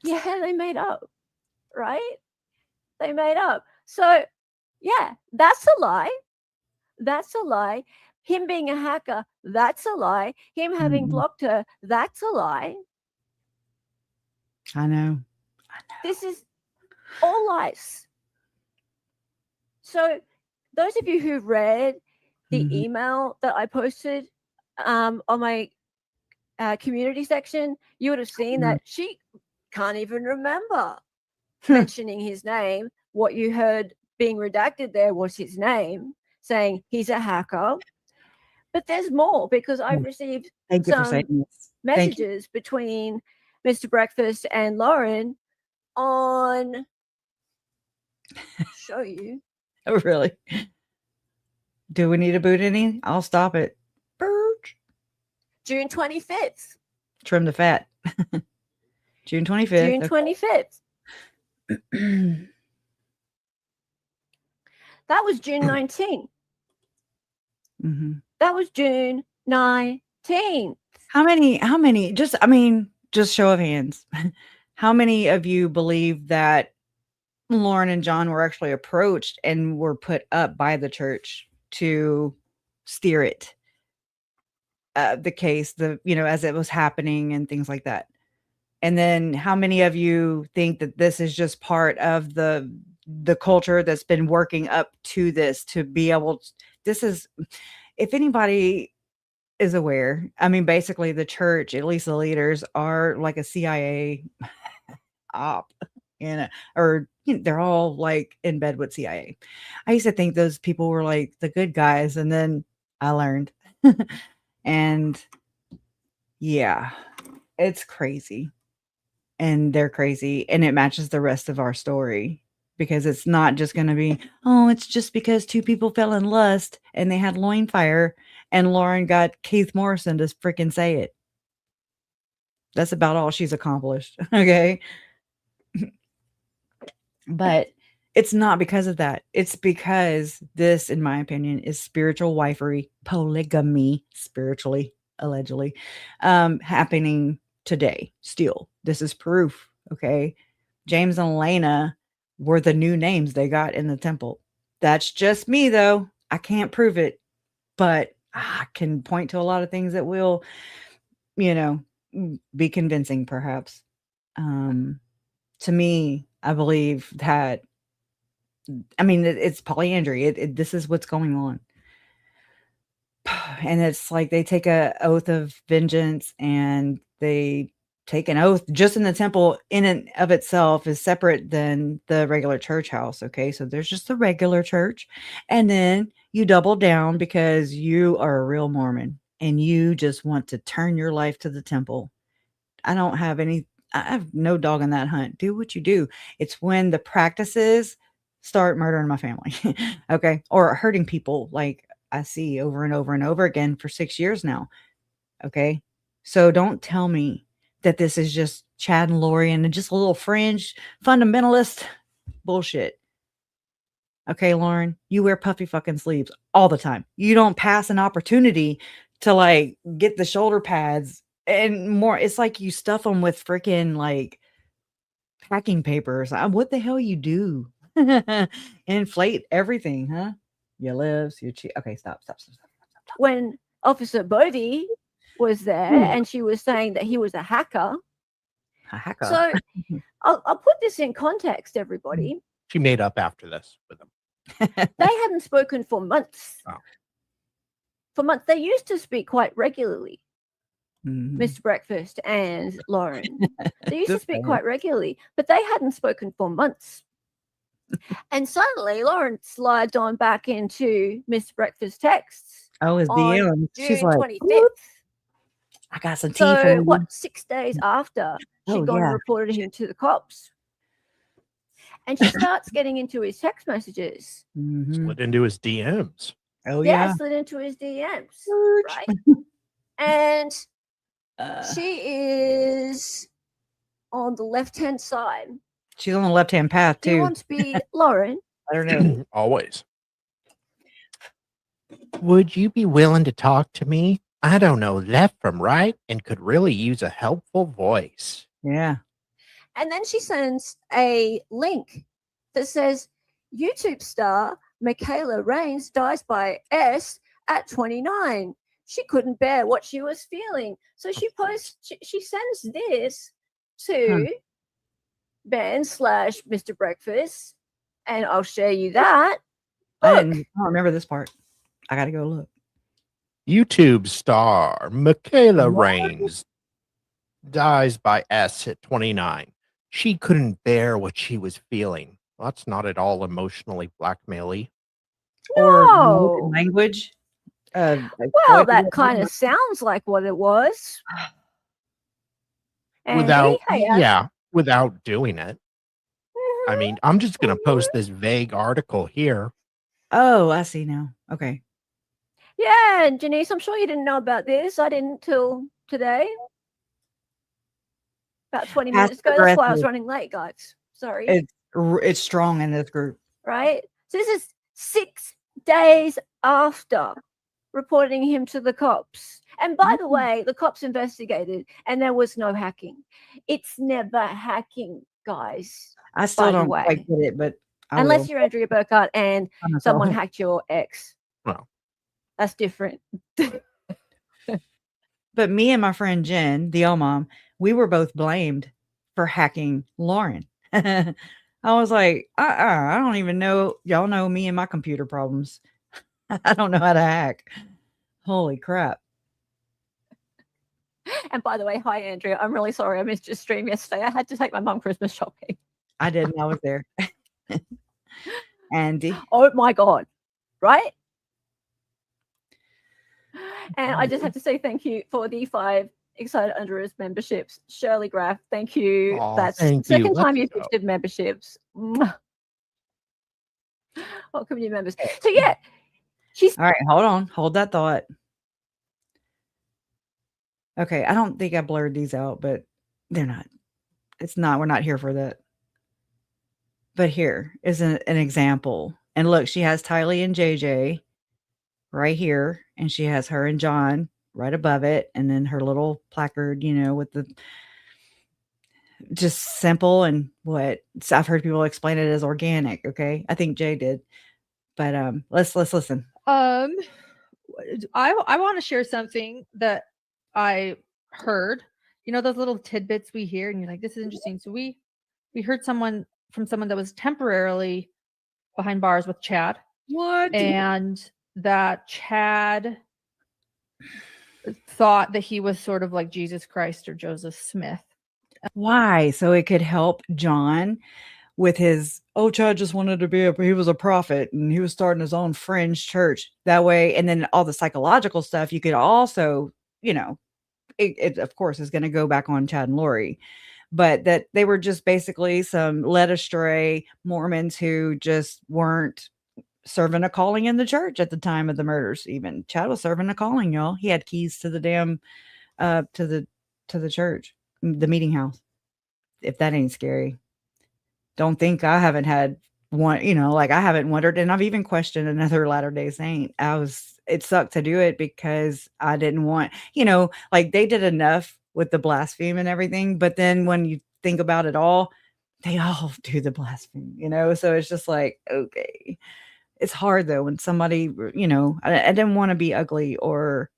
Speaker 10: Yeah, they made up, right? They made up. So, yeah, that's a lie. That's a lie. Him being a hacker, that's a lie. Him having
Speaker 1: Mhm.
Speaker 10: blocked her, that's a lie.
Speaker 1: I know.
Speaker 10: This is all lies. So, those of you who read the
Speaker 1: Mhm.
Speaker 10: email that I posted on my community section, you would have seen that she can't even remember mentioning his name. What you heard being redacted there was his name, saying he's a hacker. But there's more because I've received
Speaker 1: Thank you for
Speaker 10: some
Speaker 1: saying this. Thank you.
Speaker 10: messages between Mr. Breakfast and Lauren on show you.
Speaker 1: Oh, really? Do we need to boot any? I'll stop it. Birch.
Speaker 10: June 25th.
Speaker 1: Trim the fat. June 25th.
Speaker 10: June 25th. That was June 19th.
Speaker 1: Mm-hmm.
Speaker 10: That was June 19th.
Speaker 1: How many, just show of hands. How many of you believe that Lauren and John were actually approached and were put up by the church to steer it? The case, as it was happening and things like that. And then how many of you think that this is just part of the culture that's been working up to this to be able to, this is, if anybody is aware, basically the church, at least the leaders, are like a CIA op, or they're all like in bed with CIA. I used to think those people were like the good guys, and then I learned. And yeah, it's crazy. And they're crazy. And it matches the rest of our story, because it's not just going to be, oh, it's just because two people fell in lust and they had loin fire and Lauren got Keith Morrison to freaking say it. That's about all she's accomplished. Okay. But it's not because of that. It's because this, in my opinion, is spiritual wifery, polygamy, spiritually, allegedly, happening today. Still, this is proof. Okay. James and Elena were the new names they got in the temple. That's just me, though. I can't prove it, but I can point to a lot of things that will, be convincing, perhaps. To me, I believe that, it's polyandry. This is what's going on. And it's like they take an oath of vengeance, and they take an oath just in the temple in and of itself is separate than the regular church house. Okay. So there's just the regular church. And then you double down because you are a real Mormon and you just want to turn your life to the temple. I don't have any, I have no dog in that hunt. Do what you do. It's when the practices start murdering my family, okay, or hurting people like I see over and over and over again for 6 years now, okay? So don't tell me that this is just Chad and Lori and just a little fringe fundamentalist bullshit. Okay, Lauren, you wear puffy fucking sleeves all the time. You don't pass an opportunity to like get the shoulder pads and more. It's like you stuff them with freaking like packing papers. What the hell you do? Inflate everything, huh? Your lips, your cheek. Okay, stop.
Speaker 10: When Officer Bodie was there and she was saying that he was a hacker.
Speaker 1: A hacker.
Speaker 10: So I'll put this in context, everybody.
Speaker 11: She made up after this with him.
Speaker 10: They hadn't spoken for months.
Speaker 11: Oh.
Speaker 10: For months. They used to speak quite regularly,
Speaker 1: Mhm.
Speaker 10: Mr. Breakfast and Lauren. They used to
Speaker 1: Just
Speaker 10: speak
Speaker 1: saying.
Speaker 10: quite regularly, but they hadn't spoken for months. And suddenly Lauren slides on back into Mr. Breakfast's texts
Speaker 1: Oh, his
Speaker 10: on
Speaker 1: DM. She's
Speaker 10: June
Speaker 1: like,
Speaker 10: 25th.
Speaker 1: I got some tea
Speaker 10: So
Speaker 1: for you.
Speaker 10: what, 6 days after she'd
Speaker 1: Oh,
Speaker 10: gone
Speaker 1: yeah.
Speaker 10: and reported him to the cops. And she starts getting into his text messages.
Speaker 1: Mhm.
Speaker 11: Slid into his DMs.
Speaker 1: Oh,
Speaker 10: Yeah,
Speaker 1: yeah.
Speaker 10: slid into his DMs. Right. And she is on the left-hand side.
Speaker 1: She's on the left-hand path,
Speaker 10: Do you
Speaker 1: too.
Speaker 10: want to be Lauren?
Speaker 1: I don't know.
Speaker 11: Always. Would you be willing to talk to me? I don't know left from right and could really use a helpful voice.
Speaker 1: Yeah.
Speaker 10: And then she sends a link that says YouTube star Michaela Raines dies by S at 29. She couldn't bear what she was feeling. So she posts, she sends this to Ben / Mr. Breakfast, and I'll share you that.
Speaker 1: I don't remember this part. I got to go look.
Speaker 11: YouTube star Michaela
Speaker 1: What?
Speaker 11: Raines dies by S at 29. She couldn't bear what she was feeling. Well, that's not at all emotionally blackmail-y.
Speaker 1: Or
Speaker 10: No.
Speaker 1: language.
Speaker 10: Well, that kind of sounds like what it was. Andy,
Speaker 11: Without,
Speaker 10: hey, Andy.
Speaker 11: yeah, without doing it. I mean, I'm just going to post this vague article here.
Speaker 1: Oh, I see now. Okay.
Speaker 10: Yeah, Janice, I'm sure you didn't know about this. I didn't till today. About 20 minutes ago. That's why I was running late, guys. Sorry.
Speaker 1: It's strong in this group.
Speaker 10: Right? So this is 6 days after reporting him to the cops. And by the way, the cops investigated and there was no hacking. It's never hacking, guys.
Speaker 1: I still
Speaker 10: by the
Speaker 1: don't
Speaker 10: way.
Speaker 1: quite get it, but I
Speaker 10: Unless
Speaker 1: will.
Speaker 10: you're Andrea Burkhardt and someone
Speaker 1: girl.
Speaker 10: hacked your ex.
Speaker 11: Well,
Speaker 10: that's different.
Speaker 1: But me and my friend Jen, the L mom, we were both blamed for hacking Lauren. I was like, I don't even know. Y'all know me and my computer problems. I don't know how to hack. Holy crap.
Speaker 10: And by the way, hi, Andrea. I'm really sorry I missed your stream yesterday. I had to take my mum Christmas shopping.
Speaker 1: I didn't. I was there. Andy.
Speaker 10: Oh, my God. Right? And I just have to say thank you for the 5 Excited Underers memberships. Shirley Graff, thank you.
Speaker 11: Aw,
Speaker 10: That's
Speaker 11: thank
Speaker 10: second
Speaker 11: you.
Speaker 10: time
Speaker 11: Let's
Speaker 10: you've
Speaker 11: go.
Speaker 10: gifted memberships. Mwah. Welcome, new members. So, yeah, she's
Speaker 1: All right, hold on. Hold that thought. Okay, I don't think I blurred these out, but they're not. It's not. We're not here for that. But here is an example. And look, she has Tylee and JJ right here, and she has her and John right above it, and then her little placard, you know, with the just simple and what I've heard people explain it as organic. Okay, I think Jay did, but let's listen.
Speaker 12: I want to share something that I heard. You know those little tidbits we hear, and you're like, "This is interesting." So we heard someone that was temporarily behind bars with Chad.
Speaker 1: What?
Speaker 12: And that Chad thought that he was sort of like Jesus Christ or Joseph Smith.
Speaker 1: Why? So it could help John with his, Chad just wanted to be he was a prophet and he was starting his own fringe church that way. And then all the psychological stuff, you could also, you know, it of course is going to go back on Chad and Lori, but that they were just basically some led astray Mormons who just weren't serving a calling in the church at the time of the murders. Even Chad was serving a calling, y'all. He had keys to the damn to the church, the meeting house. If that ain't scary. Don't think I haven't had one, like I haven't wondered, and I've even questioned another Latter-day Saint. It sucked to do it because I didn't want, like they did enough with the blaspheme and everything, but then when you think about it all, they all do the blaspheme, so it's just like, okay. It's hard though when somebody, I didn't want to be ugly or,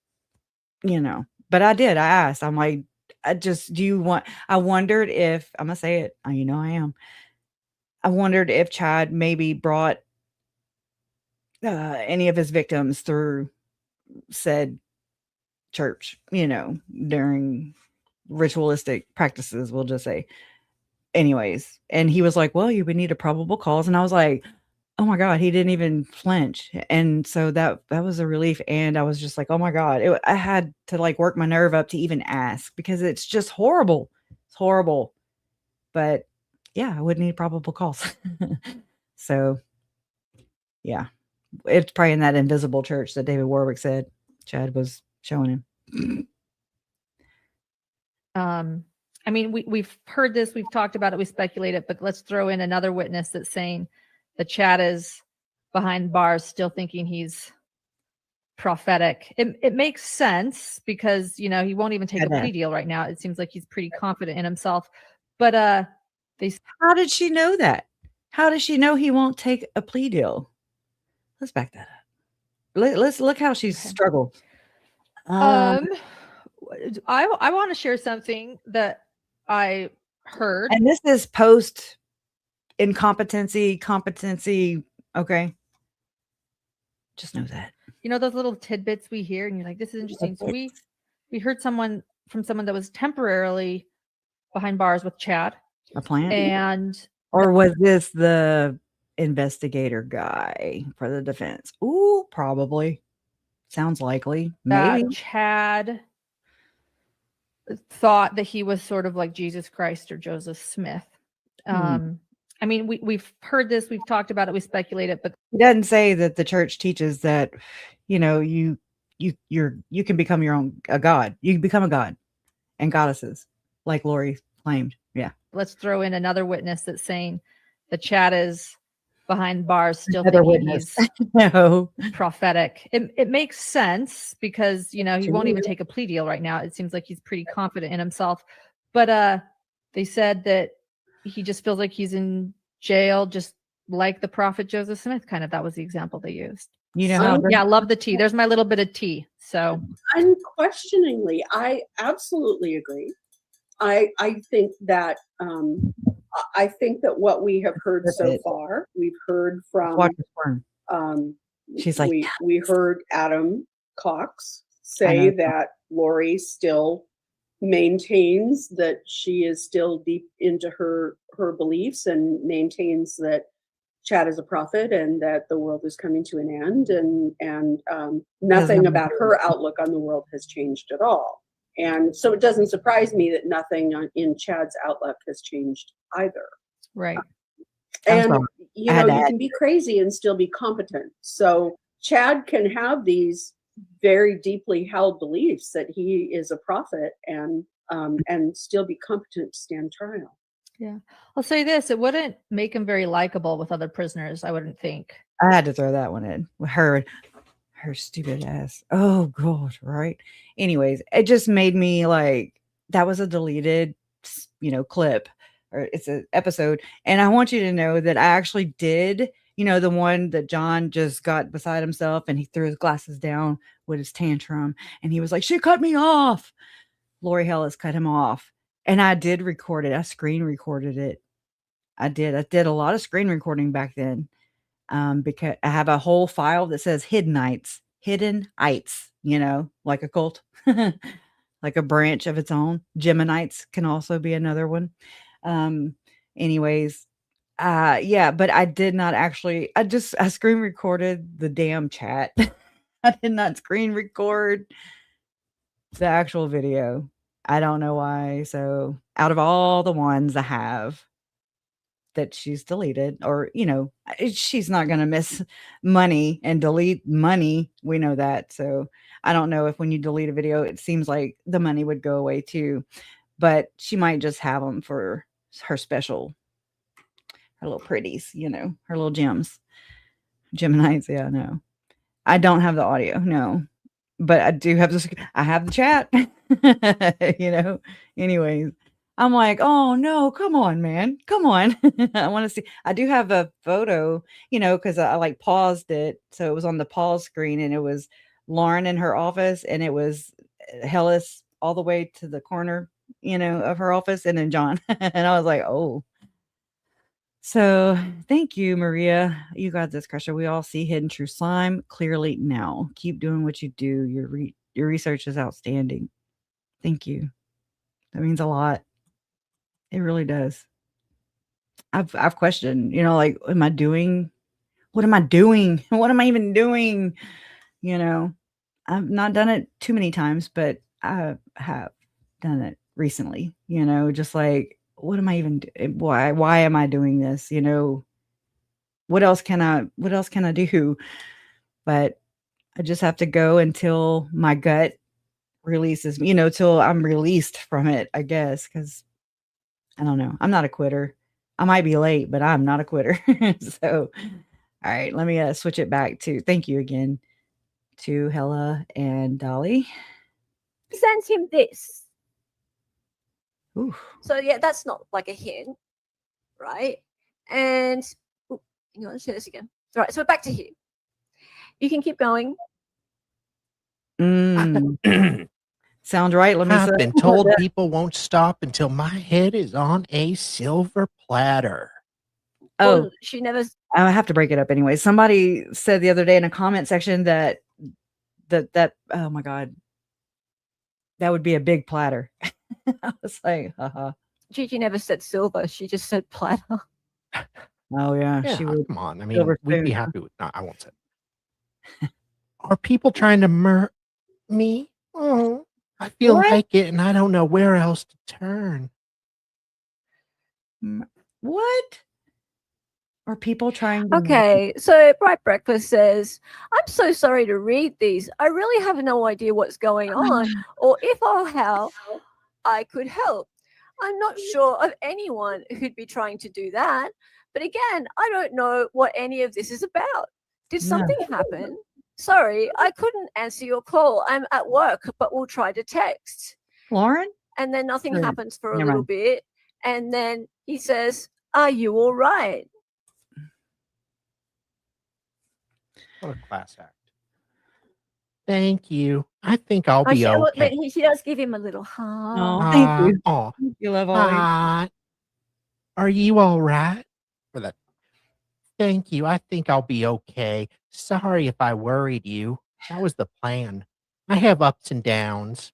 Speaker 1: but I did. I asked. I'm like, I wondered if, I'm gonna say it, I am. I wondered if Chad maybe brought any of his victims through said church, during ritualistic practices, we'll just say. Anyways, and he was like, well, you would need a probable cause. And I was like, oh my God, he didn't even flinch. And so that was a relief. And I was just like, oh my God, I had to like work my nerve up to even ask because it's just horrible. It's horrible. But yeah, I would need probable cause. So yeah, it's probably in that invisible church that David Warwick said Chad was showing him.
Speaker 12: I mean, we've heard this, we've talked about it, we speculate it, but let's throw in another witness that's saying that Chad is behind bars still thinking he's prophetic. It makes sense because, he won't even take a plea deal right now. It seems like he's pretty confident in himself. But
Speaker 1: how did she know that? How does she know he won't take a plea deal? Let's back that up. Let's look how she's struggled.
Speaker 12: I want to share something that I heard.
Speaker 1: And this is post incompetency, competency. Okay. Just know that.
Speaker 12: Those little tidbits we hear and you're like, this is interesting. So we heard from someone that was temporarily behind bars with Chad.
Speaker 1: A plan?
Speaker 12: Or
Speaker 1: was this the investigator guy for the defense? Ooh, probably. Sounds likely. Maybe.
Speaker 12: Chad thought that he was sort of like Jesus Christ or Joseph Smith. I mean, we've heard this, we've talked about it, we speculate it, but
Speaker 1: it doesn't say that the church teaches that, you can become a god. You can become a god and goddesses, like Lori claimed. Yeah.
Speaker 12: Let's throw in another witness that's saying that Chad is behind bars still
Speaker 1: Another
Speaker 12: thinking
Speaker 1: witness.
Speaker 12: he's prophetic. It makes sense because, he won't even take a plea deal right now. It seems like he's pretty confident in himself. But they said that he just feels like he's in jail, just like the prophet Joseph Smith, kind of. That was the example they used. Yeah, I love the tea. There's my little bit of tea. So
Speaker 13: unquestioningly, I absolutely agree. I think that what we have heard so far, we've heard from
Speaker 1: she's like,
Speaker 13: we heard Adam Cox say that Lori still maintains that she is still deep into her beliefs and maintains that Chad is a prophet and that the world is coming to an end, and nothing about her outlook on the world has changed at all. And so it doesn't surprise me that nothing in Chad's outlook has changed either.
Speaker 12: Right.
Speaker 13: And you can be crazy and still be competent. So Chad can have these very deeply held beliefs that he is a prophet and still be competent to stand trial.
Speaker 12: Yeah. I'll say this, it wouldn't make him very likable with other prisoners, I wouldn't think.
Speaker 1: I had to throw that one in with her stupid ass. Oh God. Right. Anyways, it just made me like, that was a deleted, clip, or it's an episode. And I want you to know that I actually did, the one that John just got beside himself and he threw his glasses down with his tantrum and he was like, she cut me off. Lori Hellis cut him off. And I did record it. I screen recorded it. I did a lot of screen recording back then. Because I have a whole file that says hidden ites, like a cult, like a branch of its own. Geminites can also be another one. Anyways, but I did not actually, I screen recorded the damn chat. I did not screen record the actual video. I don't know why. So out of all the ones I have that she's deleted, or, she's not going to miss money and delete money. We know that. So I don't know if when you delete a video, it seems like the money would go away too, but she might just have them for her little pretties, her little gems. Geminis. Yeah, no. I don't have the audio. No. But I do have I have the chat, anyways. I'm like, oh no, come on, man. Come on. I want to see. I do have a photo, because I like paused it. So it was on the pause screen and it was Lauren in her office and it was Hellas all the way to the corner, of her office, and then John. And I was like, oh. So thank you, Maria. You got this, Crusher. We all see hidden true slime clearly now. Keep doing what you do. Your research is outstanding. Thank you. That means a lot. It really does. I've questioned, like, am I doing? What am I doing? What am I even doing? I've not done it too many times, but I have done it recently. Just like, what am I even why am I doing this? What else can I do? But I just have to go until my gut releases me, till I'm released from it, I guess, because I don't know. I'm not a quitter. I might be late, but I'm not a quitter. So, all right, let me switch it back to thank you again to Hella and Dolly.
Speaker 10: Sends him this.
Speaker 1: Ooh.
Speaker 10: So yeah, that's not like a hint, right? And hang on, let's do this again. All right, so we're back to here. You can keep going.
Speaker 1: Sounds right. Let me
Speaker 11: I've been told people won't stop until my head is on a silver platter.
Speaker 1: Oh,
Speaker 10: Well, she never.
Speaker 1: I have to break it up anyway. Somebody said the other day in a comment section that oh my God, that would be a big platter. I was like, haha.
Speaker 10: Gigi never said silver. She just said platter.
Speaker 1: Oh yeah,
Speaker 11: Yeah,
Speaker 1: she would.
Speaker 11: come on. I mean, we'd be happy with. No, I won't say. Are people trying to murder me? Oh, I feel like it, and I don't know where else to turn.
Speaker 1: What? Are people trying to?
Speaker 10: Okay, so Bright Breakfast says, I'm so sorry to read these. I really have no idea what's going on or if or how I could help. I'm not sure of anyone who'd be trying to do that. But again, I don't know what any of this is about. Did something happen? Sorry, I couldn't answer your call. I'm at work, but we'll try to text.
Speaker 1: Lauren?
Speaker 10: And then nothing happens for a
Speaker 1: Never
Speaker 10: little
Speaker 1: mind.
Speaker 10: bit. And then he says, are you all right?
Speaker 11: What a class act. Thank you. I think I'll be okay.
Speaker 10: She does give him a little heart.
Speaker 1: Oh, thank you.
Speaker 11: Oh,
Speaker 1: You love always.
Speaker 11: Are you all right? For that. Thank you. I think I'll be okay. Sorry if I worried you. That was the plan. I have ups and downs.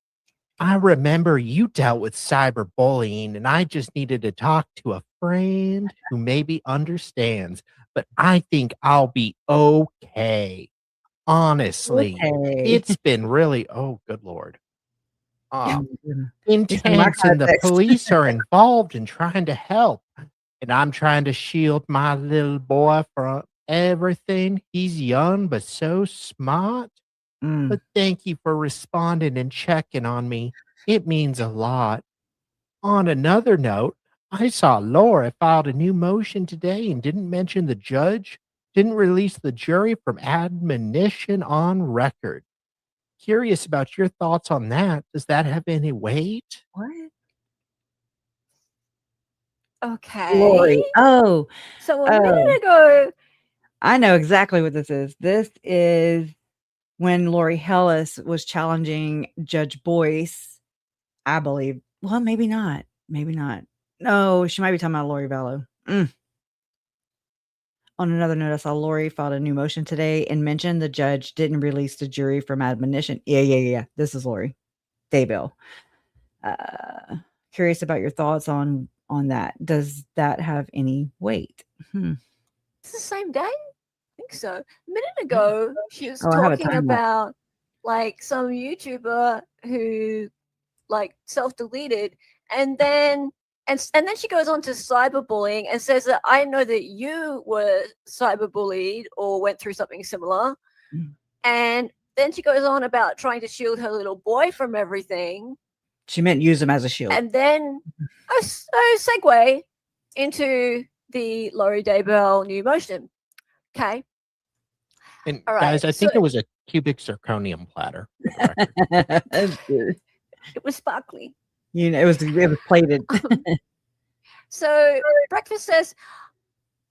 Speaker 11: I remember you dealt with cyberbullying, and I just needed to talk to a friend who maybe understands. But I think I'll be okay. Honestly, it's been really, oh, good Lord. Intense, and the police are involved in trying to help. And I'm trying to shield my little boy from everything. He's young, but so smart. But thank you for responding and checking on me. It means a lot. On another note, I saw Laura filed a new motion today and didn't mention the judge, didn't release the jury from admonition on record. Curious about your thoughts on that. Does that have any weight?
Speaker 1: What?
Speaker 10: Okay.
Speaker 1: Lori. Oh.
Speaker 10: So a minute ago.
Speaker 1: I know exactly what this is. This is when Lori Hellas was challenging Judge Boyce, I believe. Well, maybe not. Maybe not. No, she might be talking about Lori Vallow. On another note, I saw Lori filed a new motion today and mentioned the judge didn't release the jury from admonition. Yeah. This is Lori Daybell. Curious about your thoughts on that. Does that have any weight?
Speaker 10: It's the same day? I think so. A minute ago, she was
Speaker 1: I have a
Speaker 10: talking
Speaker 1: timer.
Speaker 10: about like some YouTuber who like self-deleted, and then she goes on to cyberbullying and says that I know that you were cyberbullied or went through something similar. And then she goes on about trying to shield her little boy from everything.
Speaker 1: She meant use him as a shield.
Speaker 10: And then a segue into the Lori Daybell new motion. Okay.
Speaker 11: And
Speaker 10: All right,
Speaker 11: guys, I think
Speaker 10: so-
Speaker 11: it was a cubic zirconium platter.
Speaker 10: It was sparkly.
Speaker 1: You know, it was plated.
Speaker 10: So Breakfast says,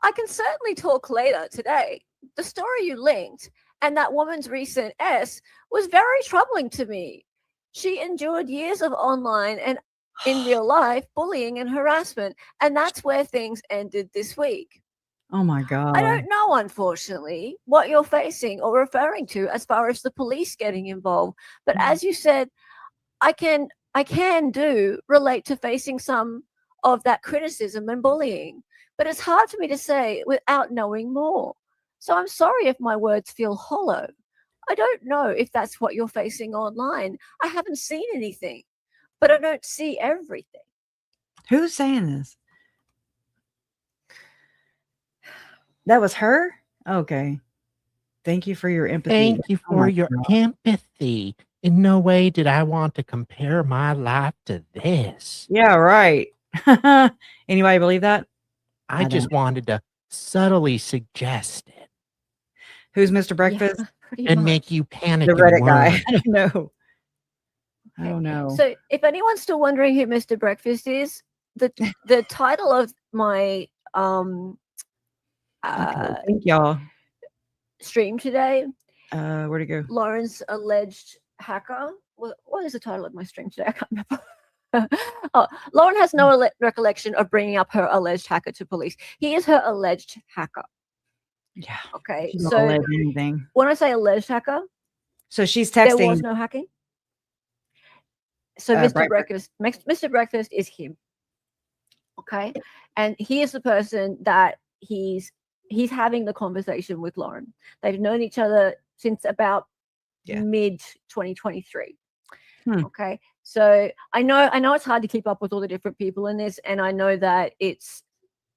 Speaker 10: I can certainly talk later today. The story you linked and that woman's recent S was very troubling to me. She endured years of online and in real life bullying and harassment, and that's where things ended this week.
Speaker 1: Oh my God.
Speaker 10: I don't know, unfortunately, what you're facing or referring to as far as the police getting involved. But as you said, I can relate to facing some of that criticism and bullying. But it's hard for me to say without knowing more. So I'm sorry if my words feel hollow. I don't know if that's what you're facing online. I haven't seen anything, but I don't see everything.
Speaker 1: Who's saying this? That was her? Okay. Thank you for your empathy.
Speaker 11: Thank you
Speaker 1: Oh
Speaker 11: for
Speaker 1: my
Speaker 11: your
Speaker 1: God.
Speaker 11: empathy. In no way did I want to compare my life to this.
Speaker 1: Yeah, right. Anybody believe that?
Speaker 11: I just wanted to subtly suggest it
Speaker 1: Who's Mr. Breakfast?
Speaker 11: and make you panic
Speaker 1: The
Speaker 11: and
Speaker 1: Reddit guy.
Speaker 11: worry.
Speaker 1: I don't know. I don't know.
Speaker 10: So if anyone's still wondering who Mr. Breakfast is, the title of my
Speaker 1: Thank y'all.
Speaker 10: stream today,
Speaker 1: Where'd it go?
Speaker 10: Lauren's alleged hacker. What is the title of my stream today? I can't remember. Oh, Lauren has no recollection of bringing up her alleged hacker to police. He is her alleged hacker.
Speaker 1: Yeah.
Speaker 10: Okay.
Speaker 1: She don't
Speaker 10: So
Speaker 1: allege anything.
Speaker 10: when I say alleged hacker,
Speaker 1: So she's
Speaker 10: there
Speaker 1: texting.
Speaker 10: was no hacking. So Mr. Mr. Breakfast is him. Okay. And he is the person that he's having the conversation with Lauren. They've known each other since about mid 2023. Okay. So I know it's hard to keep up with all the different people in this, and I know that it's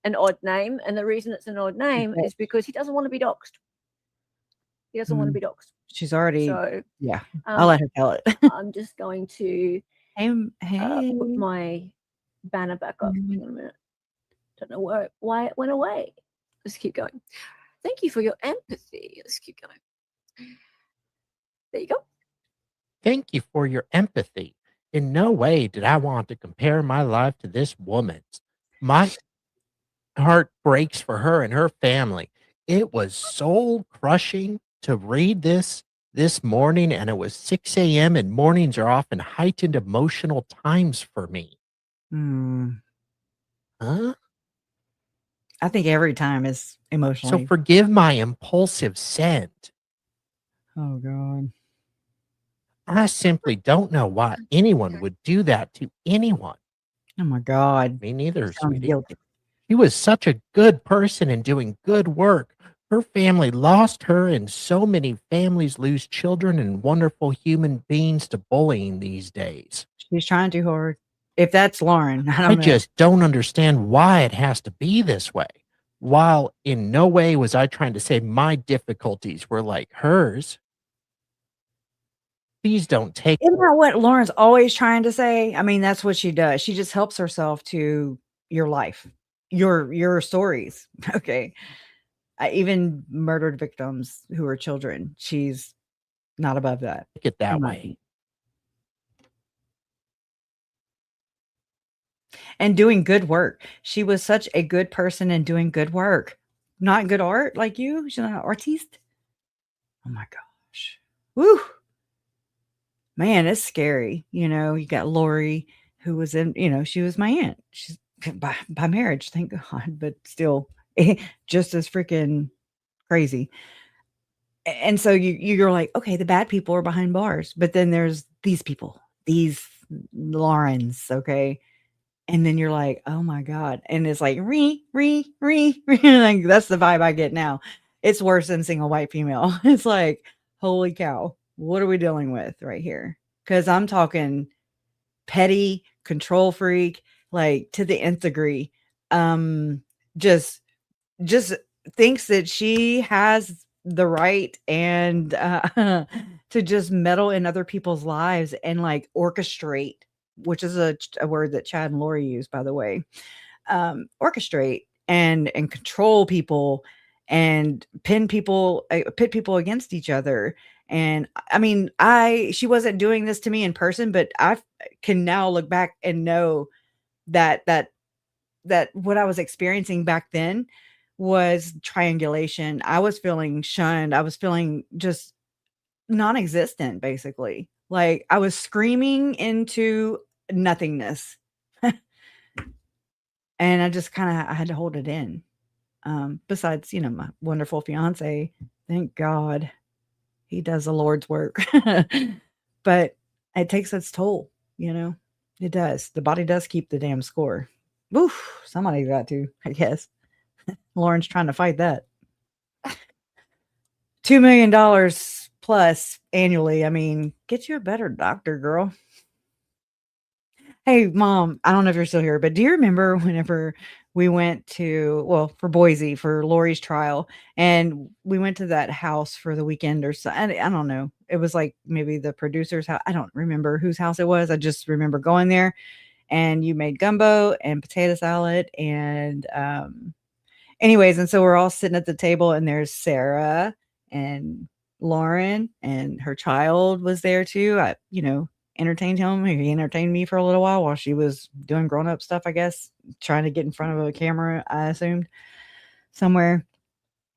Speaker 10: an odd name, and the reason it's an odd name is because he doesn't want to be doxxed. He doesn't want to be doxxed.
Speaker 1: She's already.
Speaker 10: So
Speaker 1: Yeah. I'll let her tell it.
Speaker 10: I'm just going to put my banner back up in a minute. Don't know why it went away. Let's keep going. Thank you for your empathy. Let's keep going. There you go.
Speaker 11: Thank you for your empathy. In no way did I want to compare my life to this woman's. My heart breaks for her and her family. It was soul crushing to read this morning, and it was 6 a.m. and mornings are often heightened emotional times for me. Huh?
Speaker 1: I think every time is emotionally.
Speaker 11: So forgive my impulsive send.
Speaker 1: Oh God.
Speaker 11: I simply don't know why anyone would do that to anyone.
Speaker 1: Oh my God.
Speaker 11: Me neither,
Speaker 1: I'm
Speaker 11: sweetie.
Speaker 1: guilty.
Speaker 11: She was such a good person and doing good work. Her family lost her, and so many families lose children and wonderful human beings to bullying these days.
Speaker 1: She's trying too hard. If that's Lauren, I don't know.
Speaker 11: just don't understand why it has to be this way. While in no way was I trying to say my difficulties were like hers. Please don't take.
Speaker 1: Isn't that what Lauren's always trying to say? I mean, that's what she does. She just helps herself to your life, your stories. Okay. Even murdered victims who are children. She's not above that.
Speaker 11: Take it that way.
Speaker 1: And doing good work. She was such a good person and doing good work. Not good art like you. She's not an artiste. Oh my gosh. Woo. Man, it's scary. You know, you got Lori, who was in, you know, she was my aunt. She's by marriage, thank God, but still just as freaking crazy. And so you're like, okay, the bad people are behind bars, but then there's these people, these Laurens, okay? And then you're like, oh my God. And it's like, like, that's the vibe I get now. It's worse than single white female. It's like, holy cow. what are we dealing with right here? Because I'm talking petty, control freak, like to the nth degree. Just thinks that she has the right and to just meddle in other people's lives and like orchestrate, which is a word that Chad and Lori use, by the way. Orchestrate and control people and pit people against each other. And I mean, she wasn't doing this to me in person, but I can now look back and know that what I was experiencing back then was triangulation. I was feeling shunned. I was feeling just non-existent, basically. Like I was screaming into nothingness. And I just I had to hold it in. Besides, my wonderful fiance, thank God he does the Lord's work. But it takes its toll, it does. The body does keep the damn score. Oof, somebody's got to, I guess. Lauren's trying to fight that. $2 million plus annually. I mean, get you a better doctor, girl. Hey, Mom, I don't know if you're still here, but do you remember whenever we went to, for Boise for Lori's trial, and we went to that house for the weekend or so? I don't know. It was like maybe the producer's house. I don't remember whose house it was. I just remember going there, and you made gumbo and potato salad. And anyways, and so we're all sitting at the table, and there's Sarah and Lauren, and her child was there too. I, entertained him. He entertained me for a little while she was doing grown-up stuff, I guess, trying to get in front of a camera, I assumed, somewhere.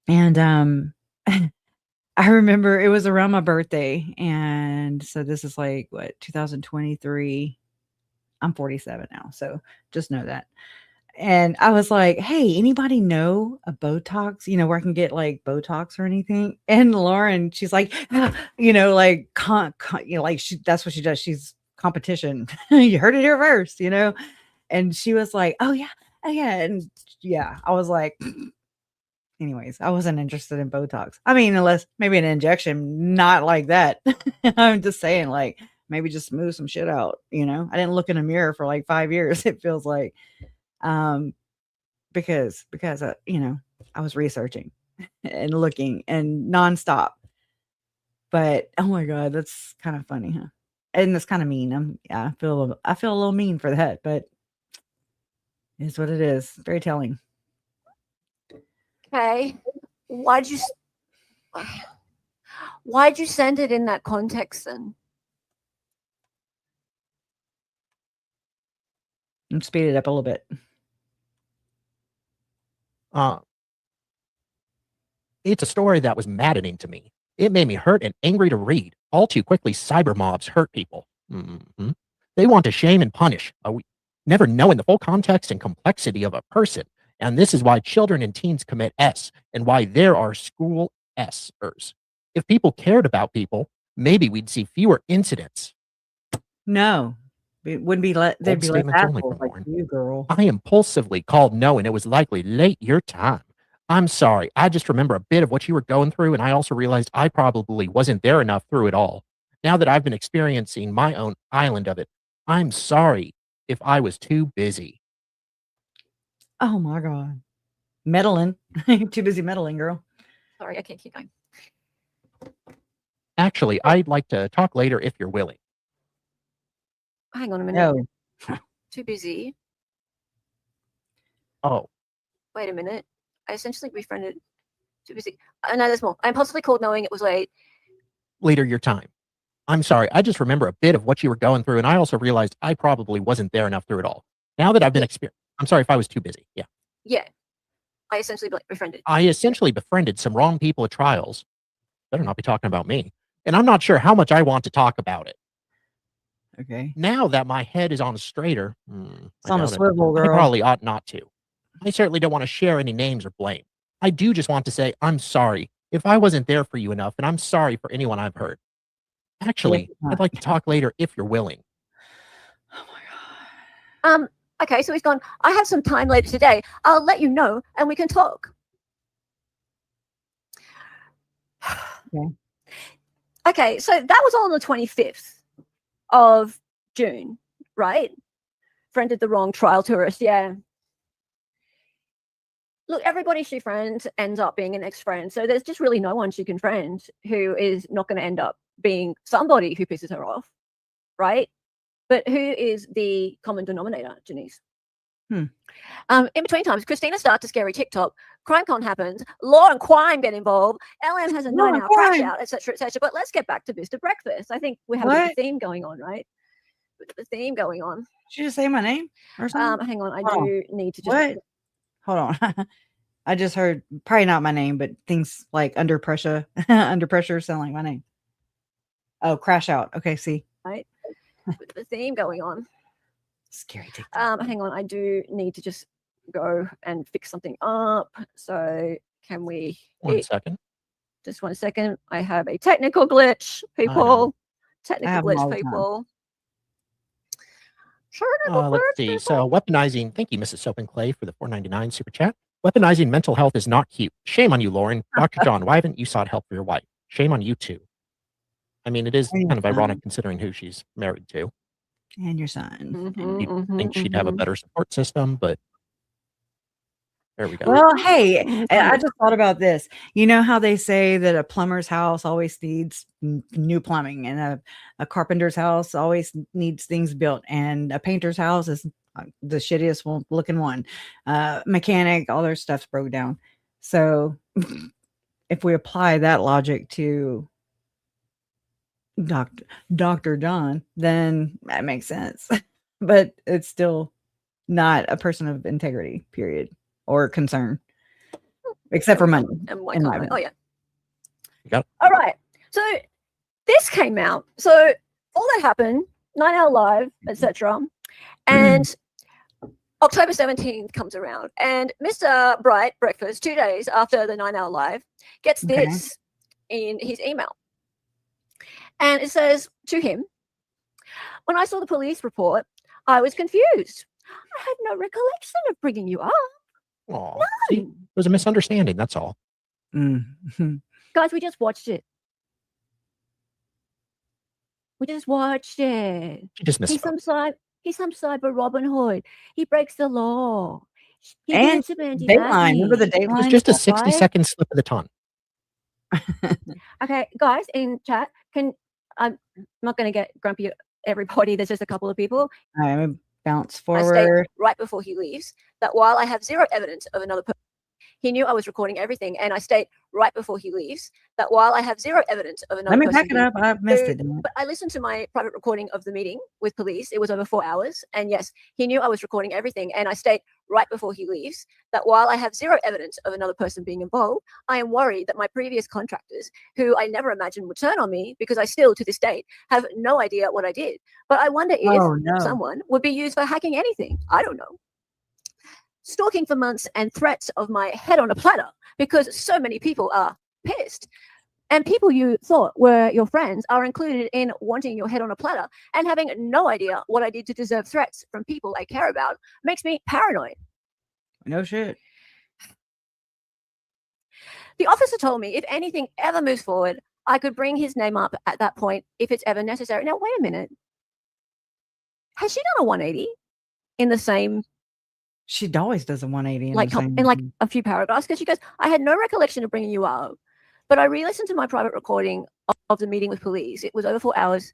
Speaker 1: And I remember it was around my birthday, and so this is like 2023. I'm 47 now, so just know that. And I was like, hey, anybody know a Botox, where I can get like Botox or anything? And Lauren, she's like, like, that's what she does. She's competition. You heard it here first, And she was like, oh yeah. And yeah, I was like, anyways, I wasn't interested in Botox. I mean, unless maybe an injection, not like that. I'm just saying, like, maybe just smooth some shit out. I didn't look in a mirror for like 5 years. It feels like, because I was researching and looking and nonstop. But oh my God, that's kind of funny, huh? And that's kind of mean. I feel a little mean for that, but it's what it is. Very telling.
Speaker 10: Okay, why'd you send it in that context then?
Speaker 1: And speed it up a little bit.
Speaker 11: It's a story that was maddening to me. It made me hurt and angry to read. All too quickly, cyber mobs hurt people. Mm-hmm. They want to shame and punish, never knowing the full context and complexity of a person. And this is why children and teens commit S, and why there are school S'ers. If people cared about people, maybe we'd see fewer incidents.
Speaker 1: No. It wouldn't be they'd be less assholes like you, girl.
Speaker 11: I impulsively called no, and it was likely late your time. I'm sorry. I just remember a bit of what you were going through, and I also realized I probably wasn't there enough through it all. Now that I've been experiencing my own island of it, I'm sorry if I was too busy.
Speaker 1: Oh my God. Meddling. Too busy meddling, girl.
Speaker 10: Sorry, I can't keep going.
Speaker 11: Actually, I'd like to talk later if you're willing.
Speaker 10: Hang on a minute.
Speaker 1: No.
Speaker 10: Too busy.
Speaker 11: Oh.
Speaker 10: Wait a minute. I essentially befriended. Too busy. No, there's more. I impulsively called knowing it was late.
Speaker 11: Later your time. I'm sorry. I just remember a bit of what you were going through, and I also realized I probably wasn't there enough through it all. Now that I've been I'm sorry if I was too busy. Yeah.
Speaker 10: Yeah. I essentially befriended.
Speaker 11: I essentially befriended some wrong people at trials. Better not be talking about me. And I'm not sure how much I want to talk about it.
Speaker 1: Okay.
Speaker 11: Now that my head is on a straighter,
Speaker 1: it's on a swivel, girl.
Speaker 11: I probably ought not to. I certainly don't want to share any names or blame. I do just want to say I'm sorry if I wasn't there for you enough, and I'm sorry for anyone I've hurt. Actually, I'd like to talk later if you're willing.
Speaker 1: Oh my
Speaker 10: God. Okay, so he's gone, I have some time later today. I'll let you know and we can talk.
Speaker 1: Okay.
Speaker 10: Okay, so that was on the 25th of June, right? Friended the wrong trial tourist, yeah. Look, everybody she friends ends up being an ex-friend. So there's just really no one she can friend who is not going to end up being somebody who pisses her off, right? But who is the common denominator, Janice? In between times, Christina starts a scary TikTok. CrimeCon happens. Law and crime get involved. LM has a 9-hour crash out, etc., etc. But let's get back to Mr. Breakfast. I think we have a bit of a theme going on, right? The theme going on.
Speaker 1: Did you just say my name or something?
Speaker 10: Hang on, I do need to just.
Speaker 1: What? Hold on. I just heard probably not my name, but things like under pressure sound like my name. Oh, crash out. Okay, see.
Speaker 10: Right. With the theme going on.
Speaker 1: Scary TikTok.
Speaker 10: Hang on, I do need to just go and fix something up. So can we?
Speaker 11: One second.
Speaker 10: Just 1 second. I have a technical glitch, people. Technical glitch, people.
Speaker 11: Let's see. So weaponizing. Thank you, Mrs. Soap and Clay, for the $4.99 super chat. Weaponizing mental health is not cute. Shame on you, Lauren. Dr. John, why haven't you sought help for your wife? Shame on you too. I mean, it is kind of ironic considering who she's married to.
Speaker 1: And your son.
Speaker 11: You'd think she'd have a better support system, but there we go.
Speaker 1: Well, hey, I just thought about this. You know how they say that a plumber's house always needs new plumbing, and a carpenter's house always needs things built, and a painter's house is the shittiest looking one. Mechanic, all their stuff's broke down. So if we apply that logic to Dr. John, then that makes sense. But it's still not a person of integrity, period, or concern, except for money.
Speaker 10: And
Speaker 1: in my
Speaker 10: oh, yeah.
Speaker 11: Yep.
Speaker 10: All right. So this came out. So all that happened, 9-hour live, etc. And October 17th comes around, and Mr. Bright Breakfast, 2 days after the 9-hour live, gets this in his email. And it says to him, when I saw the police report, I was confused. I had no recollection of bringing you up.
Speaker 11: Aw, see, it was a misunderstanding. That's all.
Speaker 10: Guys, we just watched it. We just watched it.
Speaker 11: She just missed it.
Speaker 10: He's some cyber Robin Hood. He breaks the law. He
Speaker 1: And
Speaker 10: did it to Mandy
Speaker 1: Dateline.
Speaker 10: Maggie.
Speaker 1: Remember the
Speaker 11: It was
Speaker 1: Dateline?
Speaker 11: just a
Speaker 10: Right?
Speaker 11: 60-second slip of the tongue.
Speaker 10: Okay, guys in chat, I'm not going to get grumpy at everybody. There's just a couple of people.
Speaker 1: I'm gonna bounce
Speaker 10: I state
Speaker 1: forward.
Speaker 10: right before he leaves that while I have zero evidence of another person, he knew I was recording everything. And I state right before he leaves that while I have zero evidence of another
Speaker 1: Let me
Speaker 10: person,
Speaker 1: back it up. I've missed it. damn it.
Speaker 10: but I listened to my private recording of the meeting with police. It was over 4 hours. And yes, he knew I was recording everything. And I state right before he leaves that while I have zero evidence of another person being involved, I am worried that my previous contractors, who I never imagined would turn on me because I still, to this date, have no idea what I did. But I wonder if someone would be used for hacking anything. I don't know. Stalking for months and threats of my head on a platter because so many people are pissed. And people you thought were your friends are included in wanting your head on a platter and having no idea what I did to deserve threats from people I care about makes me paranoid.
Speaker 1: No shit.
Speaker 10: The officer told me if anything ever moves forward, I could bring his name up at that point if it's ever necessary. Now, wait a minute. Has she done a 180 in the same?
Speaker 1: She always does a 180
Speaker 10: in like a few paragraphs, because she goes, I had no recollection of bringing you up, but I re-listened to my private recording of the meeting with police. It was over 4 hours.